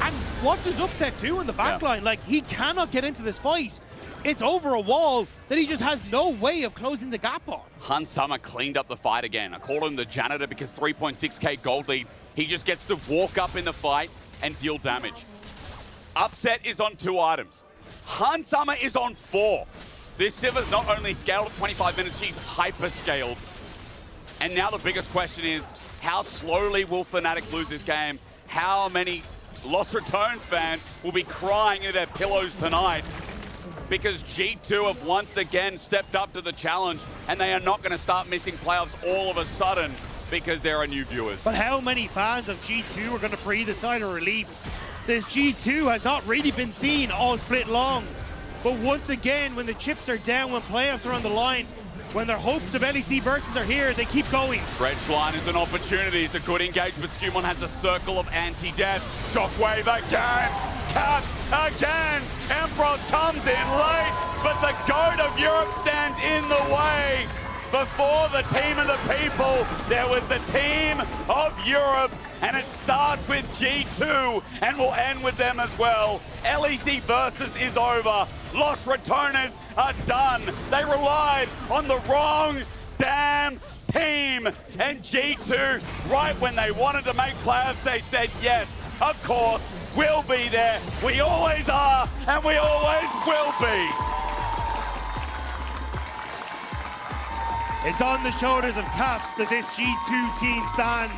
And what does Upset do in the backline? Like, he cannot get into this fight. It's over a wall that he just has no way of closing the gap on. Han Summer cleaned up the fight again. I called him the janitor because 3.6K gold lead. He just gets to walk up in the fight and deal damage. Upset is on 2 items. Han Summer is on 4. This Sivir's not only scaled at 25 minutes, she's hyper-scaled. And now the biggest question is, how slowly will Fnatic lose this game? How many Lost Returns fans will be crying into their pillows tonight? Because G2 have once again stepped up to the challenge and they are not going to start missing playoffs all of a sudden because there are new viewers. But how many fans of G2 are going to breathe a sigh of relief? This G2 has not really been seen all split long. But once again, when the chips are down, when playoffs are on the line, when their hopes of LEC Versus are here, they keep going. Line is an opportunity. It's a good engagement. Skumon has a circle of anti-death. Shockwave again. Cat again. Emperos comes in late, but the GOAT of Europe stands in the way. Before the team of the people, there was the team of Europe, and it starts with G2 and will end with them as well. LEC Versus is over. Lost Returners are done. They relied on the wrong damn team. And G2, right when they wanted to make playoffs, they said, yes, of course, we'll be there. We always are, and we always will be. It's on the shoulders of Caps that this G2 team stands.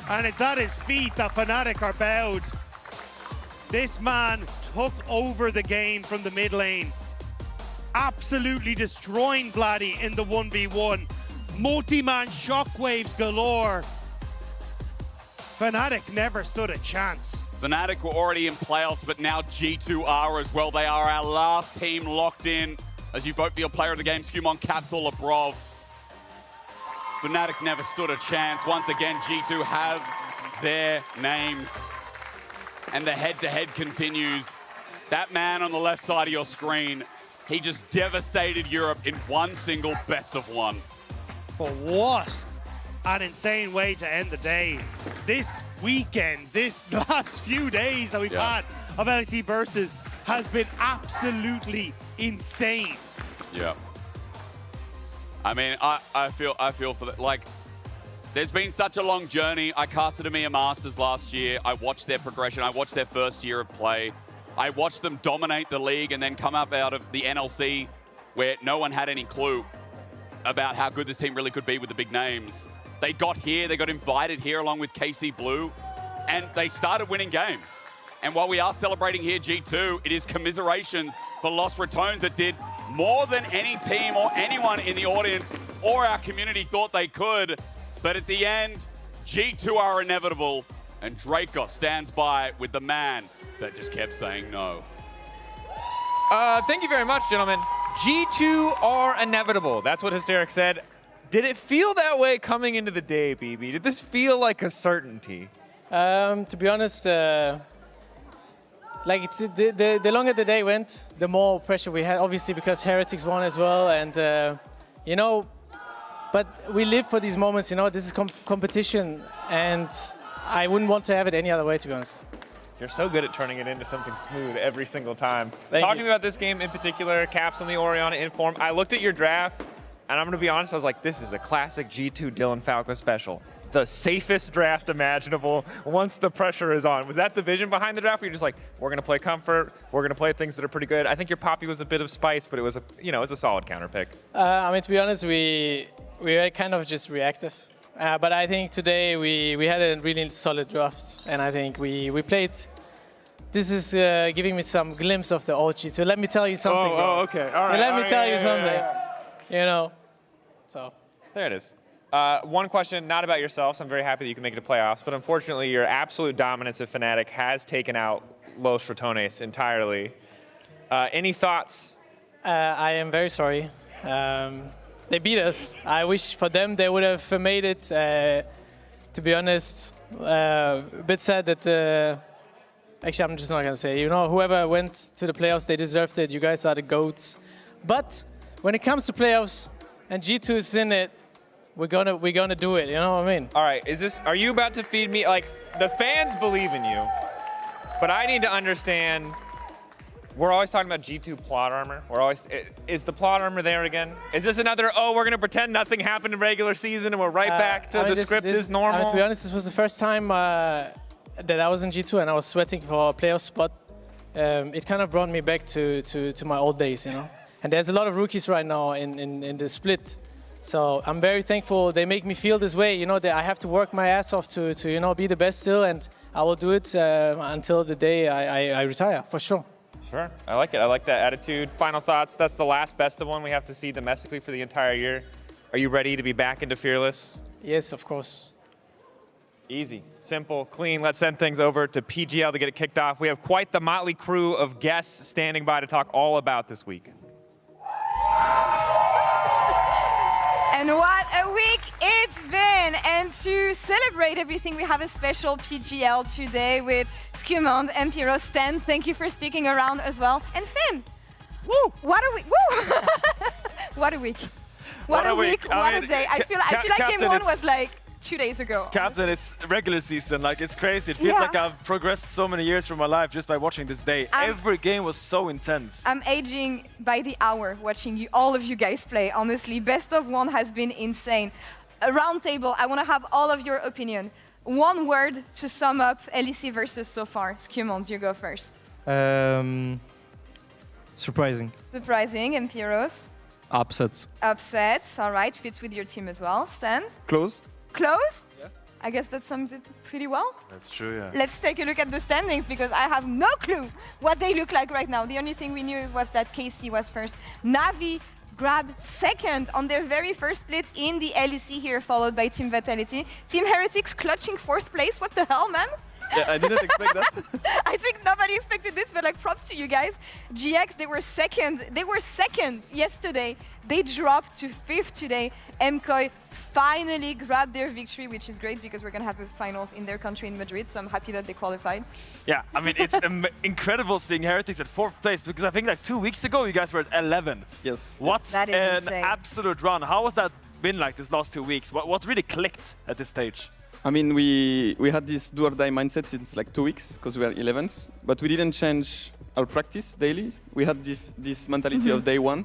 And it's at his feet that Fnatic are bowed. This man took over the game from the mid lane. Absolutely destroying Vladdy in the 1v1. Multi-man shockwaves galore. Fnatic never stood a chance. Fnatic were already in playoffs, but now G2 are as well. They are our last team locked in. As you vote for your player of the game, Skumon, Caps or Lebrov. Fnatic never stood a chance. Once again, G2 have their names. And the head-to-head continues. That man on the left side of your screen, he just devastated Europe in one single best of one. But what an insane way to end the day. This weekend, this last few days that we've had of LEC Versus has been absolutely insane. Yeah. I mean, I feel for that. Like, there's been such a long journey. I casted EMEA Masters last year. I watched their progression. I watched their first year of play. I watched them dominate the league and then come up out of the NLC where no one had any clue about how good this team really could be with the big names. They got here, they got invited here along with KC Blue, and they started winning games. And while we are celebrating here G2, it is commiserations for Lost Returns that did more than any team or anyone in the audience or our community thought they could. But at the end, G2 are inevitable, and Dracos stands by with the man that just kept saying no. Thank you very much, gentlemen. G2 are inevitable. That's what Hysteric said. Did it feel that way coming into the day, BB? Did this feel like a certainty? To be honest, like the longer the day went, the more pressure we had, obviously because Heretics won as well, and you know, but we live for these moments, you know, this is competition, and I wouldn't want to have it any other way, to be honest. You're so good at turning it into something smooth every single time. Thank Talk you. to me about this game in particular, Caps on the Oriana Inform. I looked at your draft, and I'm going to be honest, I was like, this is a classic G2 Dylan Falco special. The safest draft imaginable once the pressure is on. Was that the vision behind the draft? Where you're just like, we're going to play comfort, we're going to play things that are pretty good. I think your Poppy was a bit of spice, but it was a solid counter pick. I mean, to be honest, we were kind of just reactive. But I think today we had a really solid draft, and I think we played. This is giving me some glimpse of the old G2. Let me tell you something. Oh, okay. All right. Let me tell you something. You know, so. There it is. One question, not about yourself, so I'm very happy that you can make it to playoffs, but unfortunately your absolute dominance of Fnatic has taken out Los Fratones entirely. Any thoughts? I am very sorry. They beat us. I wish for them they would have made it. To be honest, a bit sad that. Actually, I'm just not gonna say. You know, whoever went to the playoffs, they deserved it. You guys are the GOATs. But when it comes to playoffs and G2 is in it, we're gonna do it. You know what I mean? All right. Are you about to feed me? Like, the fans believe in you, but I need to understand. We're always talking about G2 plot armor. Is the plot armor there again? Is this another, we're going to pretend nothing happened in regular season and we're right back to the script is normal? I mean, to be honest, this was the first time that I was in G2 and I was sweating for a playoff spot. It kind of brought me back to my old days, you know? And there's a lot of rookies right now in the split. So I'm very thankful they make me feel this way, you know, that I have to work my ass off to you know, be the best still, and I will do it until the day I retire, for sure. Sure, I like it. I like that attitude. Final thoughts. That's the last best of one we have to see domestically for the entire year. Are you ready to be back into Fearless? Yes, of course. Easy, simple, clean. Let's send things over to PGL to get it kicked off. We have quite the motley crew of guests standing by to talk all about this week. And what a week it's been! And to celebrate everything, we have a special PGL today with Scumond and Pyro. Stan, thank you for sticking around as well. And Finn! Woo! What a week! Woo! What a week! What a week! What a day! I feel like game one was like 2 days ago. Captain, it's regular season. Like, it's crazy. It feels like I've progressed so many years from my life just by watching this day. Every game was so intense. I'm aging by the hour watching you, all of you guys play, honestly. Best of one has been insane. A round table, I want to have all of your opinion. One word to sum up LEC Versus so far. Scumond, you go first. Surprising. Surprising, and Pyros? Upsets. Upsets, all right. Fits with your team as well. Stand? Close. Close? Yeah. I guess that sums it pretty well. That's true, yeah. Let's take a look at the standings because I have no clue what they look like right now. The only thing we knew was that KC was first. Navi grabbed second on their very first split in the LEC here, followed by Team Vitality. Team Heretics clutching fourth place. What the hell, man? Yeah, I didn't expect that. I think nobody expected this, but like props to you guys. GX, they were second. They were second yesterday. They dropped to fifth today. MKOI finally grabbed their victory, which is great because we're going to have the finals in their country in Madrid, so I'm happy that they qualified. Yeah, I mean, it's incredible seeing Heretics at fourth place because I think like 2 weeks ago you guys were at 11th. Yes. What that is an insane. absolute run. How has that been like this last 2 weeks? What really clicked at this stage? I mean, we had this do or die mindset since like 2 weeks because we are 11th, but we didn't change our practice daily. We had this mentality of day one,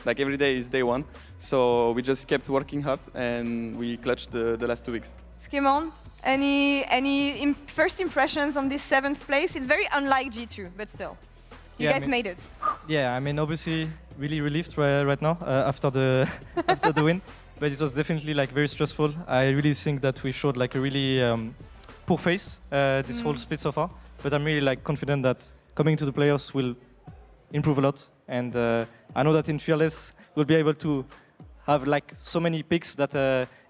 like every day is day one. So we just kept working hard and we clutched the last 2 weeks. Scumond, any first impressions on this 7th place? It's very unlike G2, but still. You guys made it. Yeah, I mean, obviously, really relieved right now after the after the win. But it was definitely like very stressful. I really think that we showed like a really poor face this whole split so far. But I'm really like confident that coming to the playoffs will improve a lot. And I know that in Fearless we'll be able to have like so many picks that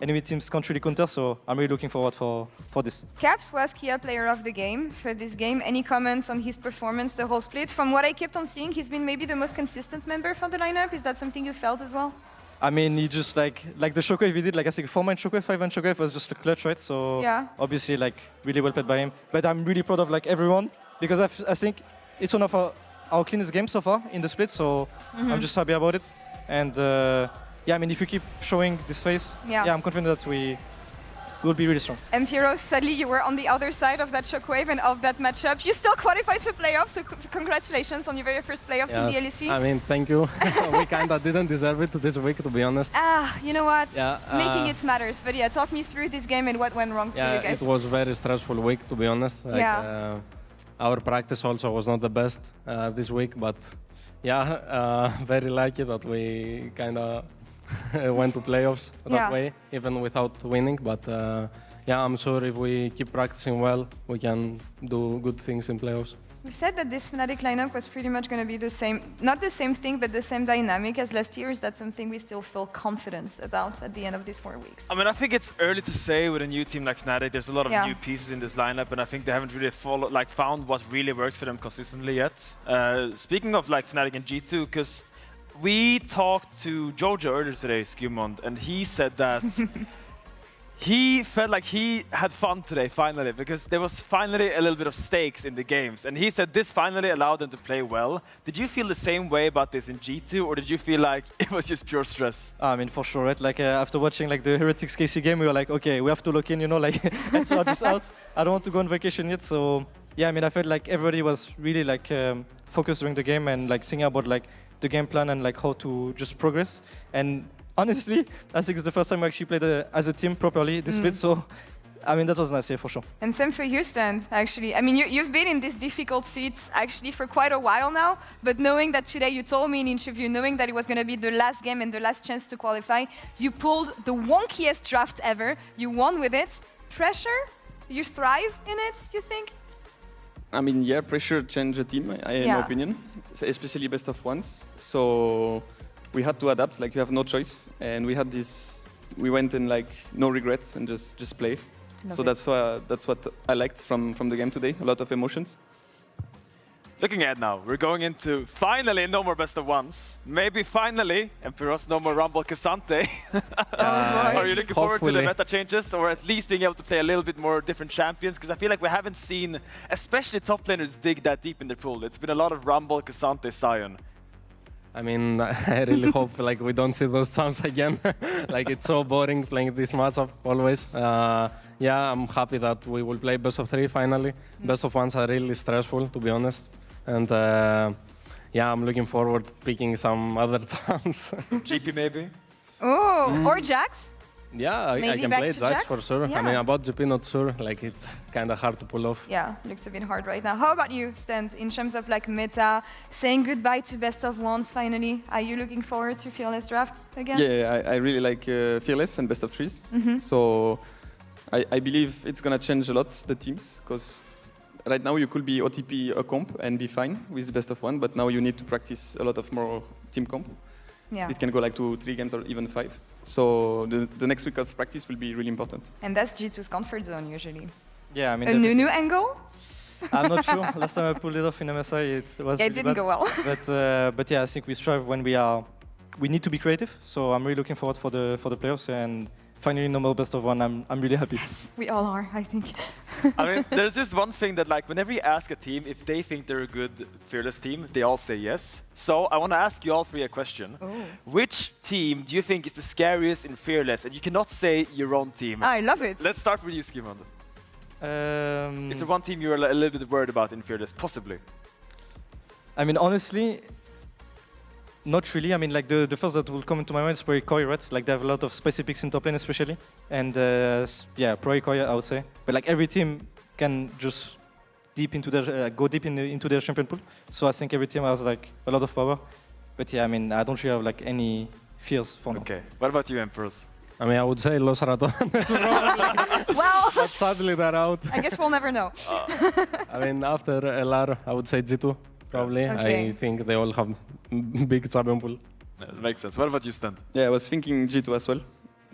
enemy teams can't really counter. So I'm really looking forward for this. Caps was Kia player of the game for this game. Any comments on his performance the whole split? From what I kept on seeing, he's been maybe the most consistent member for the lineup. Is that something you felt as well? I mean, he just like the shockwave he did, like I think 4-man shockwave, 5-man shockwave was just a clutch, right? So obviously like really well played by him. But I'm really proud of like everyone because I think it's one of our cleanest games so far in the split. So I'm just happy about it. And yeah, I mean, if we keep showing this face, I'm confident that we'll be really strong. And Piero, sadly, you were on the other side of that shockwave and of that matchup. You still qualified for playoffs, so congratulations on your very first playoffs in the LEC. I mean, thank you. We kind of didn't deserve it this week, to be honest. You know what? Yeah, Making it matters. But yeah, talk me through this game and what went wrong for you guys. It was a very stressful week, to be honest. Like, our practice also was not the best this week, but yeah, very lucky that we kind of went to playoffs that way, even without winning. But yeah, I'm sure if we keep practicing well, we can do good things in playoffs. You said that this Fnatic lineup was pretty much going to be the same, not the same thing, but the same dynamic as last year. Is that something we still feel confident about at the end of these 4 weeks? I mean, I think it's early to say with a new team like Fnatic. There's a lot of new pieces in this lineup, and I think they haven't really found what really works for them consistently yet. Speaking of like Fnatic and G2, because we talked to Jojo earlier today, Skewmond, and he said that he felt like he had fun today, finally, because there was finally a little bit of stakes in the games. And he said this finally allowed them to play well. Did you feel the same way about this in G2, or did you feel like it was just pure stress? I mean, for sure, right? Like, after watching like the Heretics KC game, we were like, okay, we have to lock in, you know, like, let's sort this out. I don't want to go on vacation yet, so yeah, I mean, I felt like everybody was really like focused during the game and like thinking about like the game plan and like how to just progress. And honestly, I think it's the first time we actually played as a team properly this split, so I mean, that was nice, yeah, for sure. And same for you, Stan, actually. I mean, you've been in these difficult seats actually for quite a while now, but knowing that today, you told me in interview, knowing that it was going to be the last game and the last chance to qualify, you pulled the wonkiest draft ever. You won with it. Pressure? You thrive in it, you think? I mean, yeah, pressure changed the team, in my opinion, especially best of ones. So we had to adapt, like you have no choice. And we had this, we went in like no regrets and just play. So that's what I liked from the game today, a lot of emotions. Looking ahead now, we're going into finally no more best of ones. Maybe finally, Empiros, no more Rumble Cassante. Are you looking forward to the meta changes, or at least being able to play a little bit more different champions? Because I feel like we haven't seen, especially top laners, dig that deep in their pool. It's been a lot of Rumble, Cassante, Sion. I mean, I really hope like we don't see those sounds again. Like it's so boring playing this matchup always. Yeah, I'm happy that we will play best of 3 finally. Best of 1s are really stressful, to be honest. And yeah, I'm looking forward to picking some other champs. GP maybe? Oh, or Jax? Yeah, I can play Jax for sure. Yeah. I mean, about GP, not sure. Like, it's kind of hard to pull off. Yeah, looks a bit hard right now. How about you, Stan, in terms of like meta, saying goodbye to best of ones finally? Are you looking forward to Fearless Draft again? Yeah, I really like Fearless and best of 3s. So I believe it's going to change a lot, the teams, because right now you could be OTP a comp and be fine with best of 1, but now you need to practice a lot of more team comp. Yeah. It can go like 2, 3 games or even 5. So the next week of practice will be really important. And that's G2's comfort zone usually. Yeah, I mean, a new angle? I'm not sure. Last time I pulled it off in MSI, it was it didn't go well. But yeah, I think we strive when we need to be creative. So I'm really looking forward for the playoffs, and finally no more best of 1. I'm really happy. Yes, we all are, I think. I mean, there's just one thing that like whenever you ask a team if they think they're a good Fearless team, they all say yes. So I want to ask you all 3 a question. Oh. Which team do you think is the scariest in Fearless? And you cannot say your own team. I love it. Let's start with you, Skimond. Is there one team you're a little bit worried about in Fearless? Possibly. I mean, honestly, not really. I mean, like the first that will come into my mind is probably Koi, right? Like they have a lot of specifics in top lane especially. And yeah, probably Koi, I would say. But like every team can just deep into their, go deep into their champion pool. So I think every team has like a lot of power. But yeah, I mean, I don't really have like any fears for now. Okay. What about you, Emperors? I mean, I would say Los Ratones. Well, but sadly they're out. I guess we'll never know. I mean, after LR, I would say G2. Probably. Okay. I think they all have big champion pool. Yeah, that makes sense. What about you, Stan? Yeah, I was thinking G2 as well.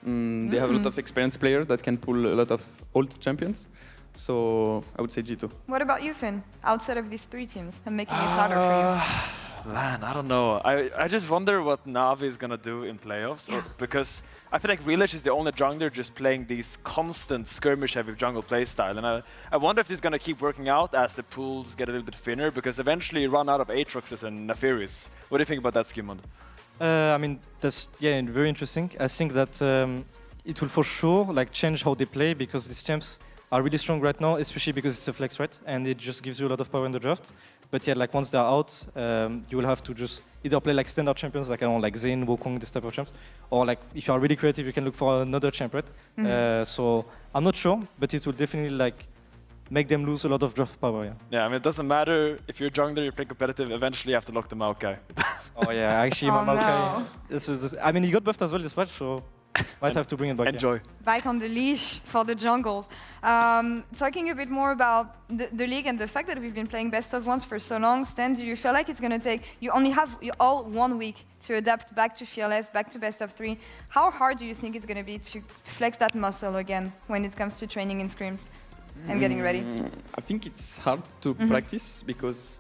They have a lot of experienced players that can pull a lot of old champions. So I would say G2. What about you, Finn? Outside of these 3 teams and making it harder for you? Man, I don't know. I just wonder what Na'Vi is going to do in playoffs. Because I feel like Realish is the only jungler just playing these constant skirmish-heavy jungle playstyle. And I wonder if this is going to keep working out as the pools get a little bit thinner, because eventually you run out of Aatroxes and Nafiris. What do you think about that, Skimond? I mean, that's very interesting. I think that it will for sure like change how they play because these champs are really strong right now, especially because it's a flex, right? And it just gives you a lot of power in the draft. But yeah, like once they're out, you will have to just either play like standard champions, like I don't know, like Zane, Wukong, this type of champs, or like if you are really creative, you can look for another champ, right? So I'm not sure, but it will definitely like make them lose a lot of draft power. Yeah. Yeah, I mean, it doesn't matter if you're jungler, you're playing competitive. Eventually, you have to lock the Maokai. Oh yeah, actually, Maokai. I mean, he got buffed as well this patch, so might have to bring it back. Enjoy. Yeah. Back on the leash for the jungles. Talking a bit more about the league and the fact that we've been playing best of ones for so long, Stan, do you feel like it's going to take, you only have all 1 week to adapt back to Fearless, back to best of 3. How hard do you think it's going to be to flex that muscle again when it comes to training in scrims and getting ready? I think it's hard to practice because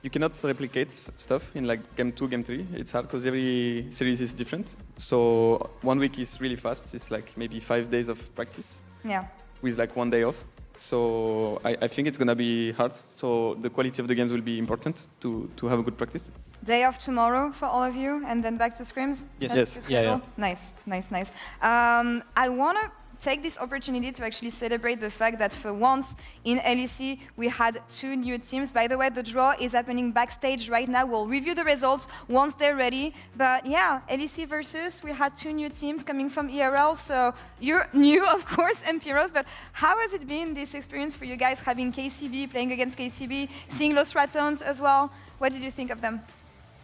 you cannot replicate stuff in like game 2, game 3. It's hard because every series is different. So 1 week is really fast. It's like maybe 5 days of practice. Yeah. With like 1 day off. So I think it's gonna be hard. So the quality of the games will be important to have a good practice. Day off tomorrow for all of you, and then back to scrims? Yes. That's Yes. the Yeah, schedule? Nice, nice, nice. I want to take this opportunity to actually celebrate the fact that for once in LEC we had 2 new teams. By the way, the draw is happening backstage right now. We'll review the results once they're ready. But yeah, LEC Versus, we had 2 new teams coming from ERL. So you're new, of course, and Pyros. But how has it been, this experience for you guys, having KCB, playing against KCB, seeing Los Ratons as well? What did you think of them?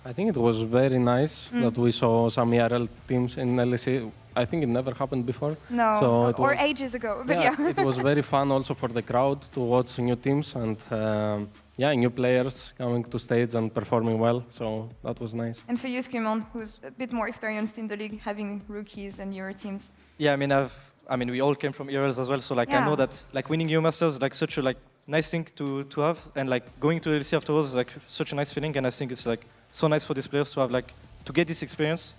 I think it was very nice that we saw some ERL teams in LEC. I think it never happened before. No, so it or was, ages ago, but yeah. It was very fun also for the crowd to watch new teams and new players coming to stage and performing well. So that was nice. And for you, Skimon, who's a bit more experienced in the league, having rookies and your teams. Yeah, I mean, we all came from ERLs as well, so like I know that like winning EU Masters is like such a like nice thing to have, and like going to LEC afterwards is like such a nice feeling, and I think it's like so nice for these players to have like to get this experience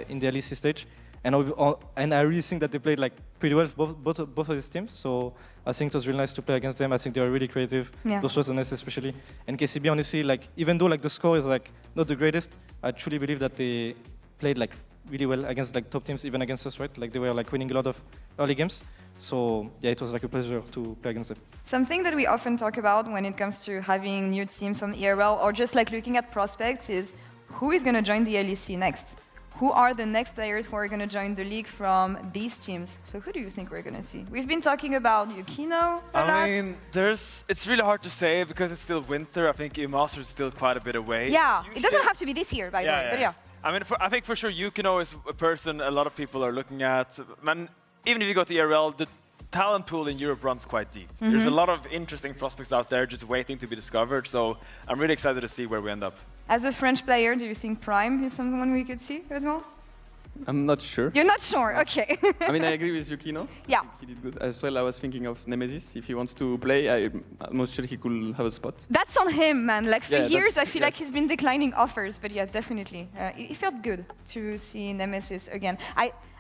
in the LEC stage. And I really think that they played like pretty well both of these teams. So I think it was really nice to play against them. I think they were really creative. Yeah. Those was nice especially. And KCB, honestly, like even though like the score is like not the greatest, I truly believe that they played like really well against like top teams, even against us, right? Like they were like winning a lot of early games. So yeah, it was like a pleasure to play against them. Something that we often talk about when it comes to having new teams from ERL or just like looking at prospects is who is going to join the LEC next? Who are the next players who are going to join the league from these teams? So who do you think we're going to see? We've been talking about Yukino a lot. I mean, it's really hard to say because it's still winter. I think EU Masters is still quite a bit away. Yeah, it doesn't have to be this year, by the way, but yeah. I mean, I think for sure Yukino is a person a lot of people are looking at. Man, even if you go to ERL, the talent pool in Europe runs quite deep. There's a lot of interesting prospects out there just waiting to be discovered. So I'm really excited to see where we end up. As a French player, do you think Prime is someone we could see as well? I'm not sure. You're not sure, okay. I mean, I agree with Yukino. Yeah. He did good. As well, I was thinking of Nemesis. If he wants to play, I'm almost sure he could have a spot. That's on him, man. Like for Yeah, years, I that's- feel like he's been declining offers, but yeah, definitely. It felt good to see Nemesis again.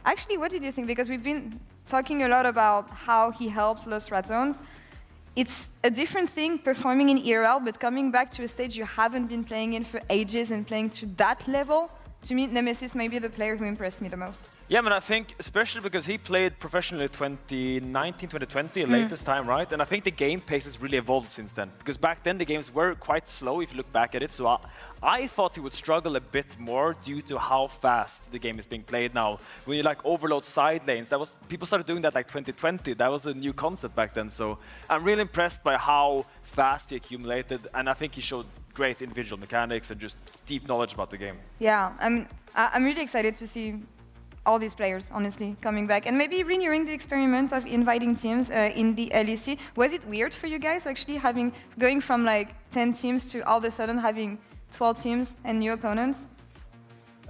Actually, what did you think? Because we've been talking a lot about how he helped Los Ratons. It's a different thing performing in ERL, but coming back to a stage you haven't been playing in for ages and playing to that level, to me, Nemesis may be the player who impressed me the most. Yeah, man, I think especially because he played professionally 2019, 2020, latest time, right? And I think the game pace has really evolved since then. Because back then the games were quite slow if you look back at it. So I thought he would struggle a bit more due to how fast the game is being played now. When you like overload side lanes, people started doing that like 2020. That was a new concept back then. So I'm really impressed by how fast he accumulated, and I think he showed great individual mechanics and just deep knowledge about the game. Yeah, I'm really excited to see all these players, honestly, coming back and maybe renewing the experiment of inviting teams in the LEC. Was it weird for you guys actually going from like 10 teams to all of a sudden having 12 teams and new opponents?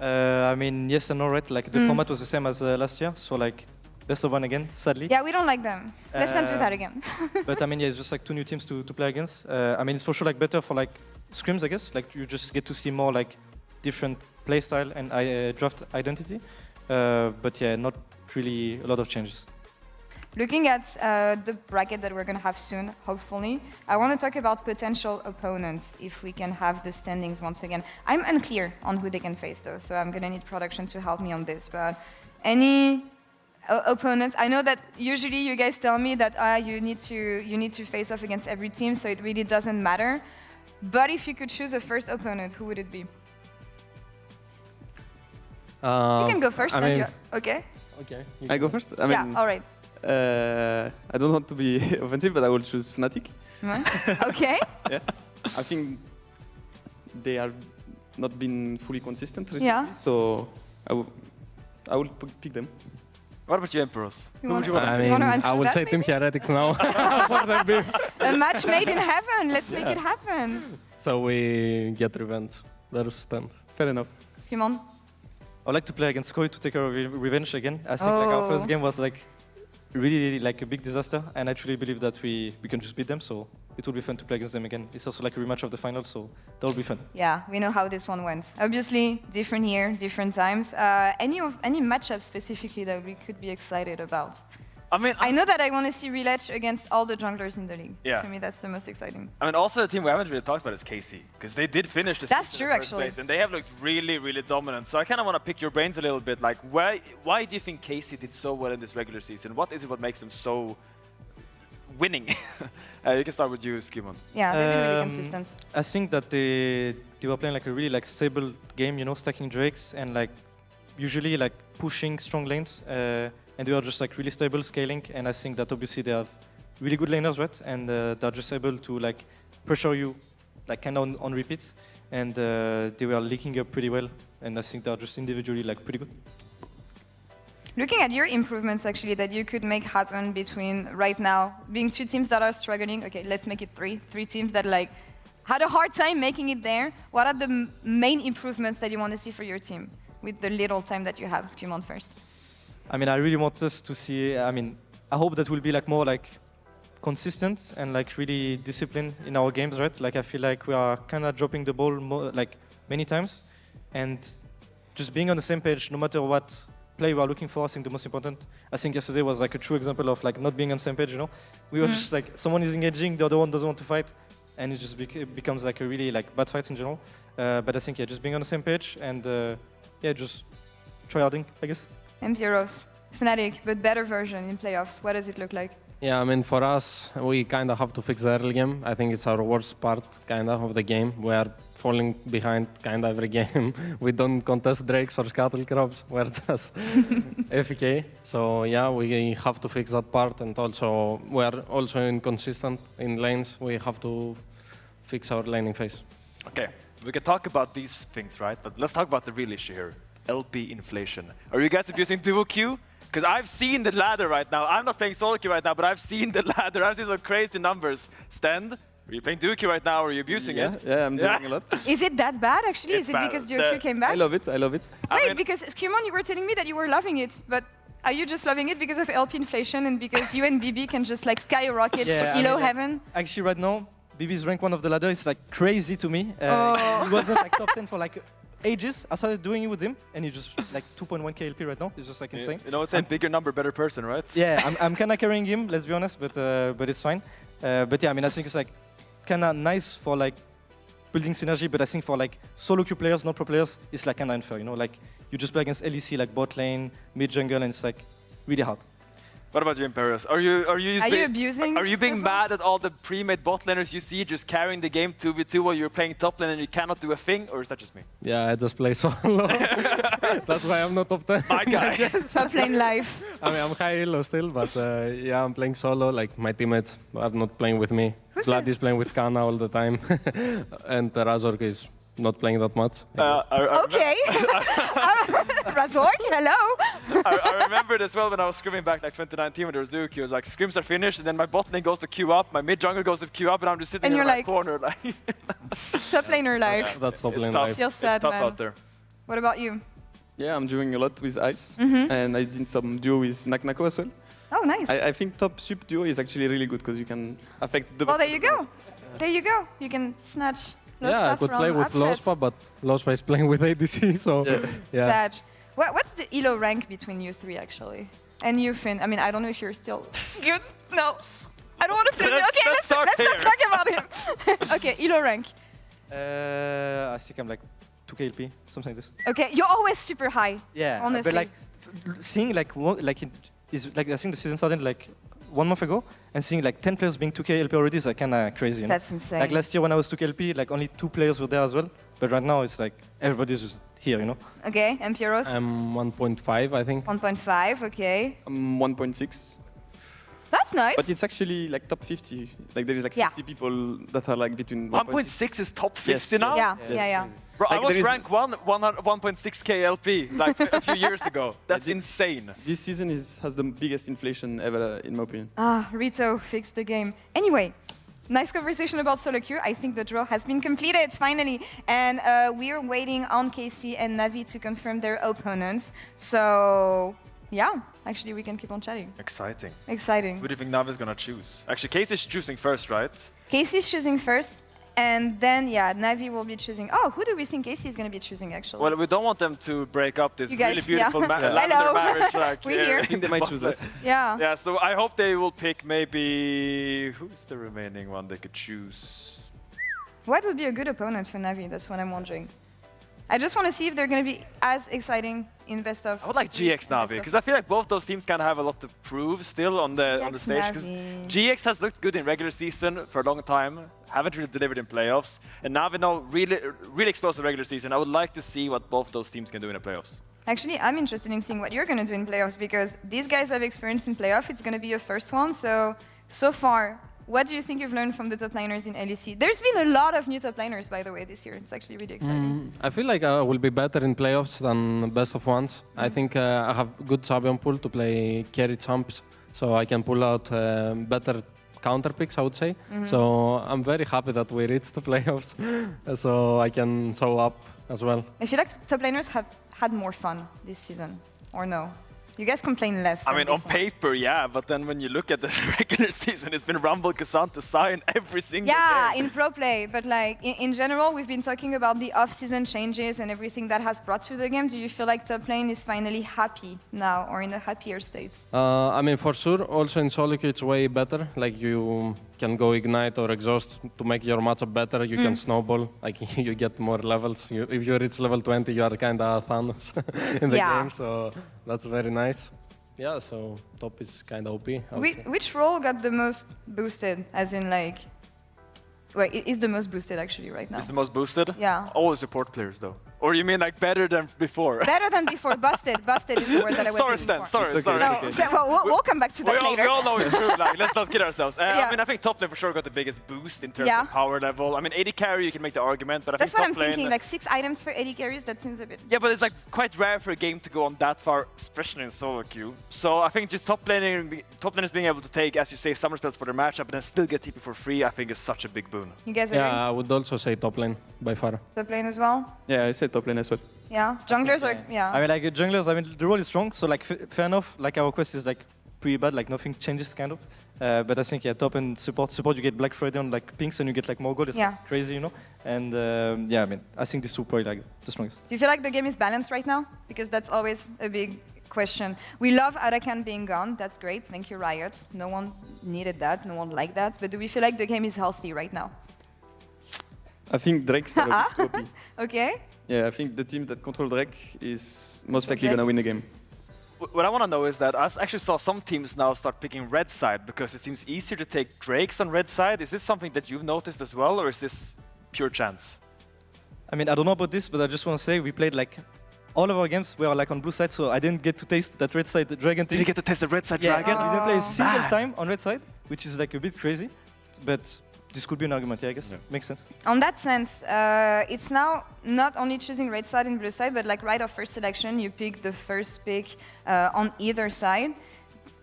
I mean, yes and no, right? Like the format was the same as last year, so like best of one again, sadly. Yeah, we don't like them. Let's not do that again. But I mean, yeah, it's just like 2 new teams to play against. I mean, it's for sure like better for like scrims, I guess. Like you just get to see more like different play style and draft identity. But yeah, not really a lot of changes. Looking at the bracket that we're going to have soon, hopefully, I want to talk about potential opponents, if we can have the standings once again. I'm unclear on who they can face, though, so I'm going to need production to help me on this. But any opponents. I know that usually you guys tell me that you need to face off against every team, so it really doesn't matter. But if you could choose a first opponent, who would it be? You can go first. Okay. Okay. I go first? I mean, yeah, all right. I don't want to be offensive, but I will choose Fnatic. Okay. Yeah. I think they have not been fully consistent recently, so I will pick them. What about you, Emperors? I will say Team Heretics now. For their beef. A match made in heaven. Let's make it happen. So we get revenge versus stand. Fair enough. Simon? I'd like to play against Koi to take our revenge again. I think like our first game was like really like a big disaster, and I truly believe that we can just beat them. So it will be fun to play against them again. It's also like a rematch of the final, so that will be fun. Yeah, we know how this one went. Obviously, different year, different times. Any matchup specifically that we could be excited about? I mean, I know that I want to see rematch against all the junglers in the league. Yeah. For me, that's the most exciting. I mean, also a team we haven't really talked about is KC, because they did finish the That's season true, in first actually. place, and they have looked really, really dominant. So I kind of want to pick your brains a little bit. Like, why do you think KC did so well in this regular season? What is it what makes them so winning? You can start with you, Skimon. Yeah, they've been really consistent. I think that they were playing like a really like stable game, you know, stacking drakes and like usually like pushing strong lanes. And they are just like really stable scaling, and I think that obviously they have really good laners, right? And they're just able to like pressure you, like kind of on repeats, and they were leaking up pretty well. And I think they're just individually like pretty good. Looking at your improvements, actually, that you could make happen between right now being two teams that are struggling. Okay, let's make it three teams that like had a hard time making it there. What are the main improvements that you want to see for your team with the little time that you have? Skimon first. I mean, I really want us to see. I mean, I hope that we'll be like more like consistent and like really disciplined in our games, right? Like I feel like we are kind of dropping the ball like many times, and just being on the same page, no matter what play we are looking for. I think the most important. I think yesterday was like a true example of like not being on the same page. You know, we were just like someone is engaging, the other one doesn't want to fight, and it just becomes like a really like bad fights in general. But I think just being on the same page and just tryharding, I guess. Empiros, Fnatic, but better version in playoffs. What does it look like? Yeah, I mean, for us, we kind of have to fix the early game. I think it's our worst part, kind of the game. We are falling behind kind of every game. We don't contest drakes or scuttlecrops. We're just FK. So yeah, we have to fix that part, and also we are also inconsistent in lanes. We have to fix our laning phase. Okay, we can talk about these things, right? But let's talk about the real issue here. LP inflation. Are you guys abusing duo queue? Because I've seen the ladder right now. I'm not playing solo queue right now, but I've seen the ladder. I've seen some crazy numbers. Stand, are you playing duo queue right now, or are you abusing it? Yeah, I'm doing a lot. Is it that bad, actually? Is it because your queue came back? I love it, I love it. Wait, because Skimon, you were telling me that you were loving it, but are you just loving it because of LP inflation and because you and BB can just like skyrocket to Elo heaven? Actually, right now, BB's rank 1 of the ladder is like crazy to me. He wasn't like top 10 for like ages. I started doing it with him, and he's just like 2.1 KLP right now. It's just like insane. You know, it's a bigger number, better person, right? Yeah, I'm kind of carrying him. Let's be honest, but it's fine. But yeah, I mean, I think it's like kind of nice for like building synergy, but I think for like solo queue players, not pro players, it's like kind of unfair. You know, like you just play against LEC like bot lane, mid jungle, and it's like really hard. What about you, Imperius? Are you abusing? Are you being mad at all the pre-made bot laners you see just carrying the game 2v2 while you're playing top lane and you cannot do a thing, or is that just me? Yeah, I just play solo. That's why I'm not top 10. My guy. Top lane life. I mean, I'm high elo still, but yeah, I'm playing solo. Like my teammates are not playing with me. Vlad is playing with Kana all the time, and Razork is not playing that much. Okay. Razork, hello. I remember it as well when I was scrimming back like 2019 when there was duo queue. It was like scrims are finished, and then my bot lane goes to queue up, my mid jungle goes to queue up, and I'm just sitting And in you're my like, corner like. Top laner life. That's top lane tough. life. Feels sad, it's tough man. out there. What about you? Yeah, I'm doing a lot with Ice, and I did some duo with Naknako as well. Oh, nice. I think top sup duo is actually really good because you can affect the. Well, there you go. There you go. You can snatch. Yeah, I could play with Lospa, but Lospa is playing with ADC, so yeah. Sad. What's the Elo rank between you three, actually? And you, Finn? I mean, I don't know if you're still good. No. I don't want to play you. Okay, let's not talk about him. Okay, Elo rank. I think I'm like 2 KLP, something like this. Okay, you're always super high. Yeah, honestly. but like seeing like is like I think the season started like 1 month ago, and seeing like 10 players being 2K LP already is like kind of crazy. You know? That's insane. Like last year when I was 2K LP, like only 2 players were there as well. But right now it's like everybody's just here, you know. Okay, and Pieros? I'm 1.5, I think. 1.5, okay. I'm 1.6. That's nice. But it's actually like top 50. Like there is like 50 people that are like between 1.6 is top 50 now? Yeah, Yes. yeah. Bro, Like I was there is- rank 1.6k LP like a few years ago. That's insane. This season has the biggest inflation ever, in my opinion. Ah, Rito fixed the game. Anyway, nice conversation about solo queue. I think the draw has been completed finally, and we're waiting on KC and Navi to confirm their opponents. So yeah, actually we can keep on chatting. Exciting. Exciting. Who do you think Navi's gonna choose? Actually, Casey's choosing first, right? KC's choosing first, and then yeah, Navi will be choosing. Oh, who do we think KC is going to be choosing actually? Well, we don't want them to break up this You guys, really beautiful yeah. lavender Hello. marriage. Like, We're here. I think they might choose us. Yeah. Yeah, so I hope they will pick maybe... Who's the remaining one they could choose? What would be a good opponent for Navi? That's what I'm wondering. I just want to see if they're going to be as exciting in best of. I would like GX Navi, because I feel like both those teams kind of have a lot to prove still on the stage. Because Navi. GX has looked good in regular season for a long time, haven't really delivered in playoffs, and Navi now really explosive regular season. I would like to see what both those teams can do in the playoffs. Actually, I'm interested in seeing what you're going to do in playoffs because these guys have experience in playoff. It's going to be your first one. So far, what do you think you've learned from the top laners in LEC? There's been a lot of new top laners, by the way, this year. It's actually really exciting. I feel like I will be better in playoffs than best of ones. I think I have good champion pool to play carry champs, so I can pull out better counter picks, I would say. So I'm very happy that we reached the playoffs, so I can show up as well. I feel like top laners have had more fun this season, or no? You guys complain less. I mean, on paper, yeah, but then when you look at the regular season, it's been Rumble, Kazanta, Sion every single game. In pro play, but like in general, we've been talking about the off-season changes and everything that has brought to the game. Do you feel like top lane is finally happy now, or in a happier state? I mean, for sure, also in solo queue it's way better. Like you can go ignite or exhaust to make your matchup better. You can snowball, like you get more levels. If you reach level 20, you are kind of Thanos in the game, so that's very nice. Yeah, so top is kind of OP. Which role got the most boosted, as in like... Wait, it is the most boosted actually right now. It's the most boosted? Yeah. All support players though. Or you mean like better than before? Better than before. Busted. Busted is the word that I was Sorry, looking Stan. for. Sorry. No, well, we'll come back to that later. We all know it's true. Like, let's not kid ourselves. Yeah. I mean, I think top lane for sure got the biggest boost in terms Yeah. of power level. I mean, AD carry, you can make the argument, but I That's think what top I'm lane... thinking, like 6 items for AD carries, that seems a bit... Yeah, but it's like quite rare for a game to go on that far, especially in solo queue. So I think just top laners being able to take, as you say, summer spells for their matchup and then still get TP for free, I think is such a big boon. You guys agree? Yeah, I would also say top lane by far. Top lane as well? Yeah, I said top lane as well. Yeah, junglers are... Yeah. I mean, like junglers, I mean, the role is strong, so like fair enough. Like our quest is like pretty bad, like nothing changes kind of. But I think top and support you get Black Friday on like pinks and you get like more gold. It's like, crazy, you know. And yeah, I mean, I think these two probably like the strongest. Do you feel like the game is balanced right now? Because that's always a big question. We love Arakan being gone. That's great. Thank you, Riot. No one needed that. No one liked that. But do we feel like the game is healthy right now? I think Drake's a bit too OP. Okay. Yeah, I think the team that control Drake is most likely gonna win the game. What I want to know is that I actually saw some teams now start picking red side because it seems easier to take Drakes on red side. Is this something that you've noticed as well, or is this pure chance? I mean, I don't know about this, but I just want to say we played like all of our games were like on blue side, so I didn't get to taste that red side dragon thing. Did you get to taste the red side Yeah, dragon? I didn't play a single time on red side, which is like a bit crazy, but this could be an argument, yeah, I guess. Yeah. Makes sense. On that sense, it's now not only choosing red side and blue side, but like right of first selection, you pick the first pick on either side.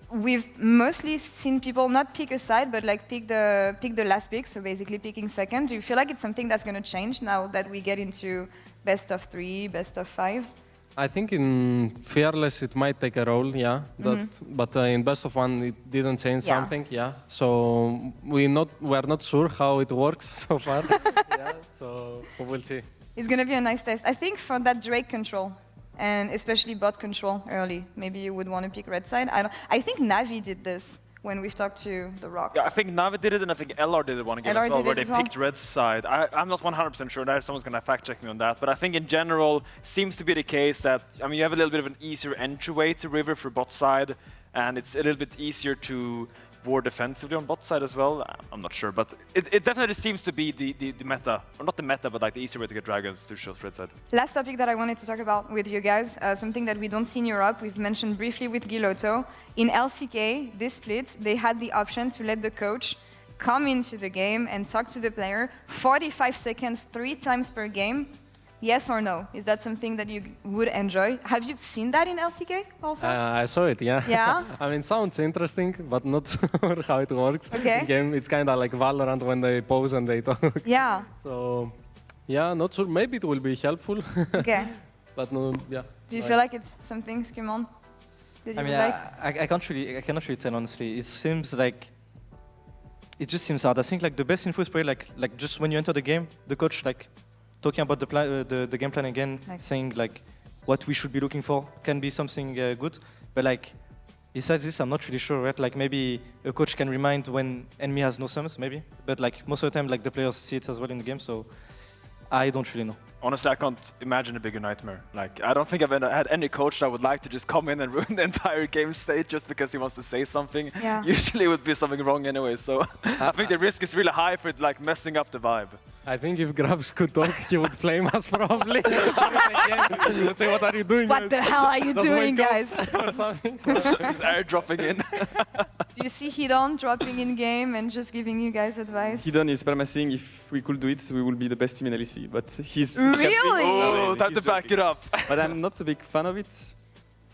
We've mostly seen people not pick a side, but like pick the last pick, so basically picking second. Do you feel like it's something that's going to change now that we get into best of 3, best of 5s? I think in Fearless it might take a role, yeah. But in Best of 1 it didn't change something, yeah. So we're not sure how it works so far. Yeah, so we'll see. It's going to be a nice test. I think for that Drake control, and especially bot control early, maybe you would want to pick red side. I think Navi did this when we've talked to The Rock. Yeah, I think Navi did it, and I think LR did it one game as well, where they picked red side. I'm not 100% sure that. Someone's going to fact check me on that. But I think in general, seems to be the case that, I mean, you have a little bit of an easier entryway to River for bot side. and it's a little bit easier to war defensively on bot side as well. I'm not sure, but it definitely seems to be the meta, or not the meta, but like the easier way to get dragons to show red side. Last topic that I wanted to talk about with you guys, something that we don't see in Europe, we've mentioned briefly with Gilotto. In LCK, this split, they had the option to let the coach come into the game and talk to the player 45 seconds, 3 times per game. Yes or no? Is that something that you would enjoy? Have you seen that in LCK also? I saw it, yeah. Yeah? I mean, sounds interesting, but not sure how it works. Okay. In game, it's kind of like Valorant when they pause and they talk. Yeah. So, yeah, not sure. Maybe it will be helpful. Okay. But no, yeah. Do you feel like it's something, Skimon, that you I mean, would like? I cannot really tell honestly. It seems like it just seems hard. I think like the best info is probably like just when you enter the game, the coach like talking about the game plan again, saying like what we should be looking for can be something good. But like besides this, I'm not really sure. Right? Like maybe a coach can remind when enemy has no sums, maybe. But like most of the time, like the players see it as well in the game, so I don't really know. Honestly, I can't imagine a bigger nightmare. Like, I don't think I've had any coach that would like to just come in and ruin the entire game state just because he wants to say something. Yeah. Usually it would be something wrong anyway, so I think the risk is really high for it, like messing up the vibe. I think if Grabs could talk, he would flame us probably. He would say, what are you doing, What guys? the hell are you Just doing, wake up guys? or something. Just airdropping in. Do you see Hidon dropping in game and just giving you guys advice? Hidon is perma-saying if we could do it, we will be the best team in LEC. But he's Really? Oh, time to back it up. But I'm not a big fan of it.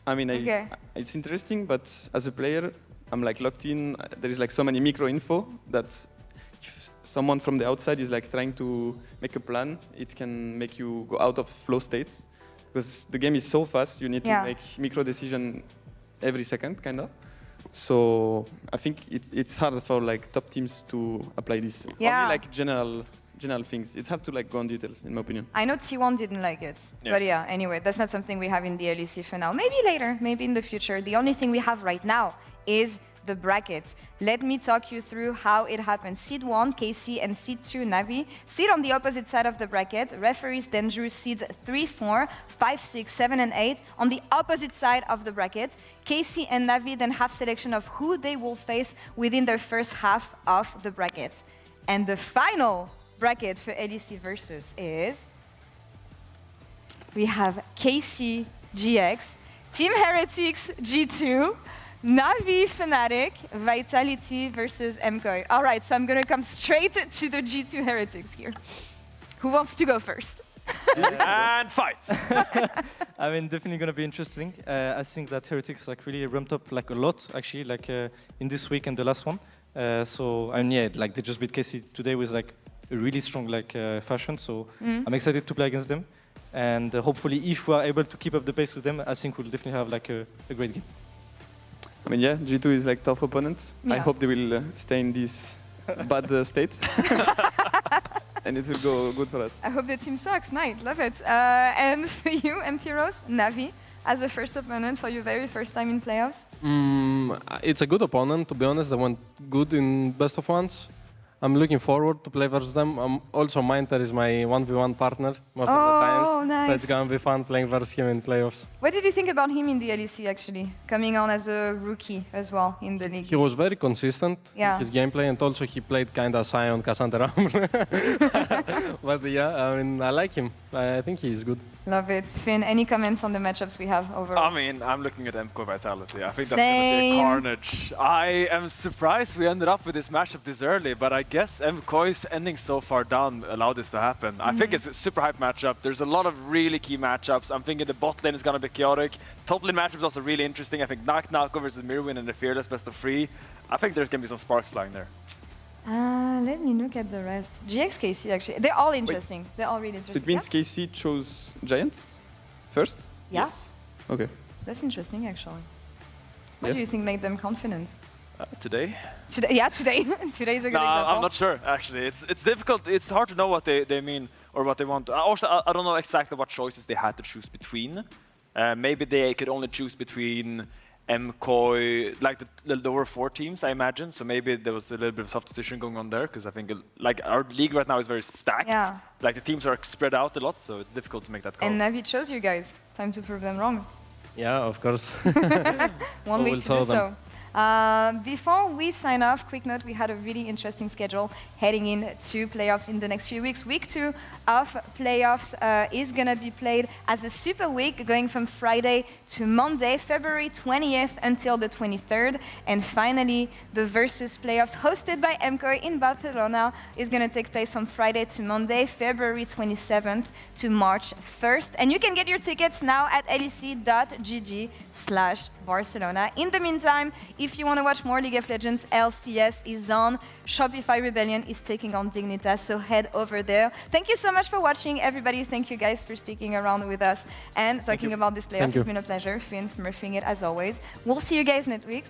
I mean, Okay. it's interesting, but as a player, I'm like locked in. There is like so many micro info that if someone from the outside is like trying to make a plan, it can make you go out of flow states. Because the game is so fast, you need Yeah. to make micro decision every second, kind of. So I think it's hard for like top teams to apply this. Yeah. Only like general things. It's hard to like go on details, in my opinion. I know T1 didn't like it. Yeah. But yeah, anyway, that's not something we have in the LEC for now. Maybe later, maybe in the future. The only thing we have right now is the brackets. Let me talk you through how it happened. Seed 1, KC, and Seed 2, Navi. Seed on the opposite side of the bracket. Referees then drew seeds 3, 4, 5, 6, 7, and 8 on the opposite side of the bracket. KC and Navi then have selection of who they will face within their first half of the bracket. And the final bracket for LEC Versus is... we have KC GX, Team Heretics G2, Navi Fnatic, Vitality versus MKOI. All right, so I'm going to come straight to the G2 Heretics here. Who wants to go first? And fight! I mean, definitely going to be interesting. I think that Heretics like really ramped up like a lot, actually, like in this week and the last one. So, I mean, yeah, like they just beat KC today with like a really strong like fashion. So I'm excited to play against them. And hopefully, if we are able to keep up the pace with them, I think we'll definitely have like a great game. I mean, yeah, G2 is like tough opponents. I Yeah. hope they will stay in this bad state. And it will go good for us. I hope the team sucks. Nice, love it. And for you, Empiros, Navi, as a first opponent for your very first time in playoffs? It's a good opponent, to be honest. They went good in best of ones. I'm looking forward to play versus them. Also, Minter is my 1v1 partner most of the times. So nice. it's going to be fun playing versus him in playoffs. What did you think about him in the LEC, actually? Coming on as a rookie as well in the league. He was very consistent Yeah. in his gameplay, and also he played kind of Sion, Cassandra. But yeah, I mean, I like him. I think he is good. Love it. Finn, any comments on the matchups we have overall? I mean, I'm looking at MKOI Vitality. I think that's going to be a Same. carnage. I am surprised we ended up with this matchup this early, but I guess MKOI's ending so far down allowed this to happen. I think it's a super hype matchup. There's a lot of really key matchups. I'm thinking the bot lane is going to be chaotic. Top lane matchup is also really interesting. I think Nako versus Mirwin and the Fearless best of 3. I think there's going to be some sparks flying there. Let me look at the rest. GX, KC, actually. They're all interesting. They're all really So interesting. it means KC chose Giants first? Yeah. Yes. Okay. That's interesting, actually. What Yeah. do you think made them confident? Today? Today, yeah, today. Today's a good No, example. I'm not sure, actually. It's difficult. It's hard to know what they mean or what they want. Also, I don't know exactly what choices they had to choose between. Maybe they could only choose between MKOI, like the lower 4 teams, I imagine. So maybe there was a little bit of substitution going on there, because I think like our league right now is very stacked. Yeah. Like the teams are spread out a lot, so it's difficult to make that call. And Navi chose you guys. Time to prove them wrong. Yeah, of course. One We week will to show do them. so. Before we sign off, quick note, we had a really interesting schedule heading into playoffs in the next few weeks. Week 2 of playoffs is going to be played as a super week, going from Friday to Monday, February 20th until the 23rd. And finally, the Versus playoffs hosted by MCOI in Barcelona is going to take place from Friday to Monday, February 27th to March 1st. And you can get your tickets now at lec.gg/Barcelona. In the meantime, if you want to watch more League of Legends, LCS is on. Shopify Rebellion is taking on Dignitas, so head over there. Thank you so much for watching, everybody. Thank you guys for sticking around with us and talking about this playoff. It's been a pleasure. Finn smurfing it as always. We'll see you guys next week.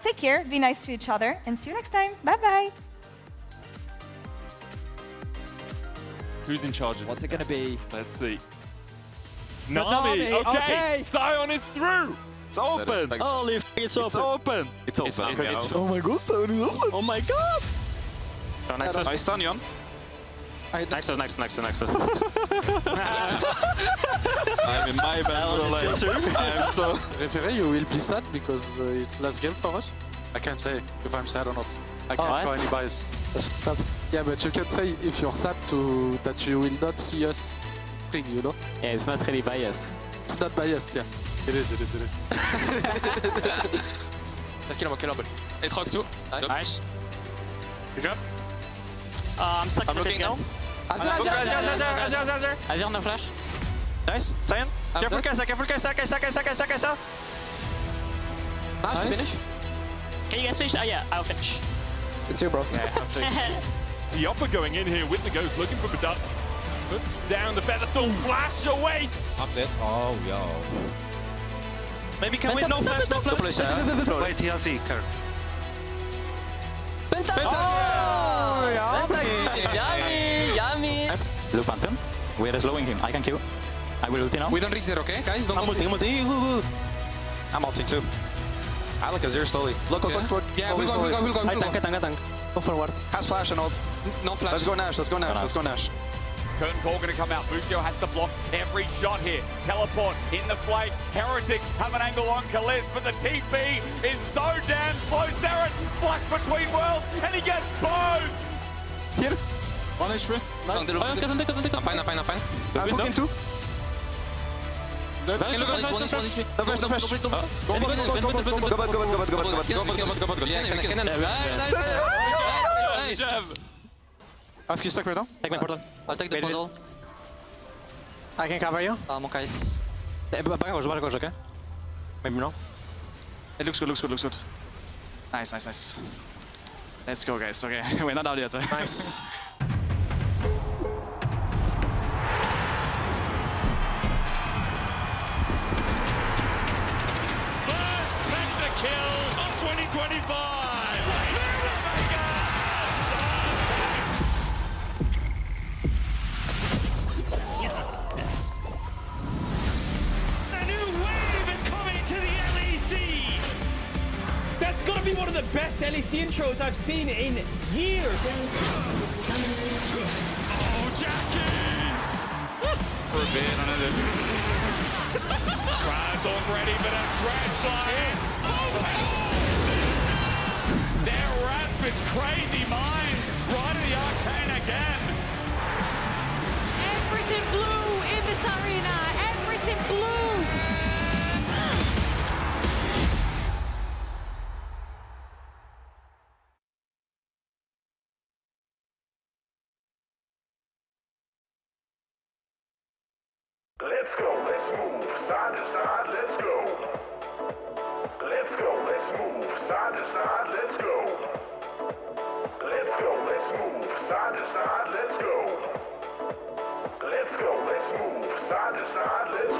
Take care, be nice to each other, and see you next time. Bye-bye. Who's in charge of What's it going to be? Let's see. Na'Vi, Na'Vi, okay. okay. Sion is through. It's open. Holy f, it's open. It's open. Oh my god, Sion is open. Oh my god. I stun you on. Nexus. I'm in my bad. I'm so. Referee, you will be sad because it's last game for us? I can't say if I'm sad or not. I can't show any bias. Yeah, but you can say if you're sad that you will not see us spring, you know? Yeah, it's not really biased. It's not biased, yeah. It is. Kill him. Aatrox too. Nice. Good job. I'm stuck I'm looking now. Azir, no flash. Nice. Sion. Careful, Kai'Sa. Nice. Finish. Can you guys finish? Oh yeah, I'll finish. It's you, bro. Yeah, I'll take The upper going in here with the ghost, looking for Badut. Puts down the Featherstone, flash away. Up there. Oh, yo. Maybe can win, no flash. Wait, TLC, Kirk. Yummy! Blue Phantom, we are slowing him. I can kill. I will ulti now. We don't reach there, okay, guys? Don't. I'm ulti. I'm ulting too. I like Azir slowly. Look. Yeah, we'll go. I tank. Go forward. Has flash and ult. No flash. Let's go Nash. Curtain Call going to come out. Buzio has to block every shot here. Teleport in the flank. Heretics have an angle on Kaliz, but the TP is so damn slow. Saren flash between worlds, and he gets both. Here. 1 HP. Nice. I'm fine. I'm hooking too. Is that? No flash. Go. Yeah, I've stuck right now. Take my portal. I'll take the portal. I can cover you. Guys. Back okay? Maybe no. It looks good. Nice. Let's go, guys. Okay, we're not out yet. Nice. Kill of 2025! A new wave is coming to the LEC! That's gonna be one of the best LEC intros I've seen in years! Oh, Jackies! For a bit, Crowd's all ready for that trash slide. Their rapid, crazy minds right in the arcane again. Everything blue in this arena. Everything blue. Let's go, let's move, side to side, let's go. Let's go, let's move, side to side, let's go. Let's go, let's move, side to side, let's go. Let's go, let's move, side to side, let's go.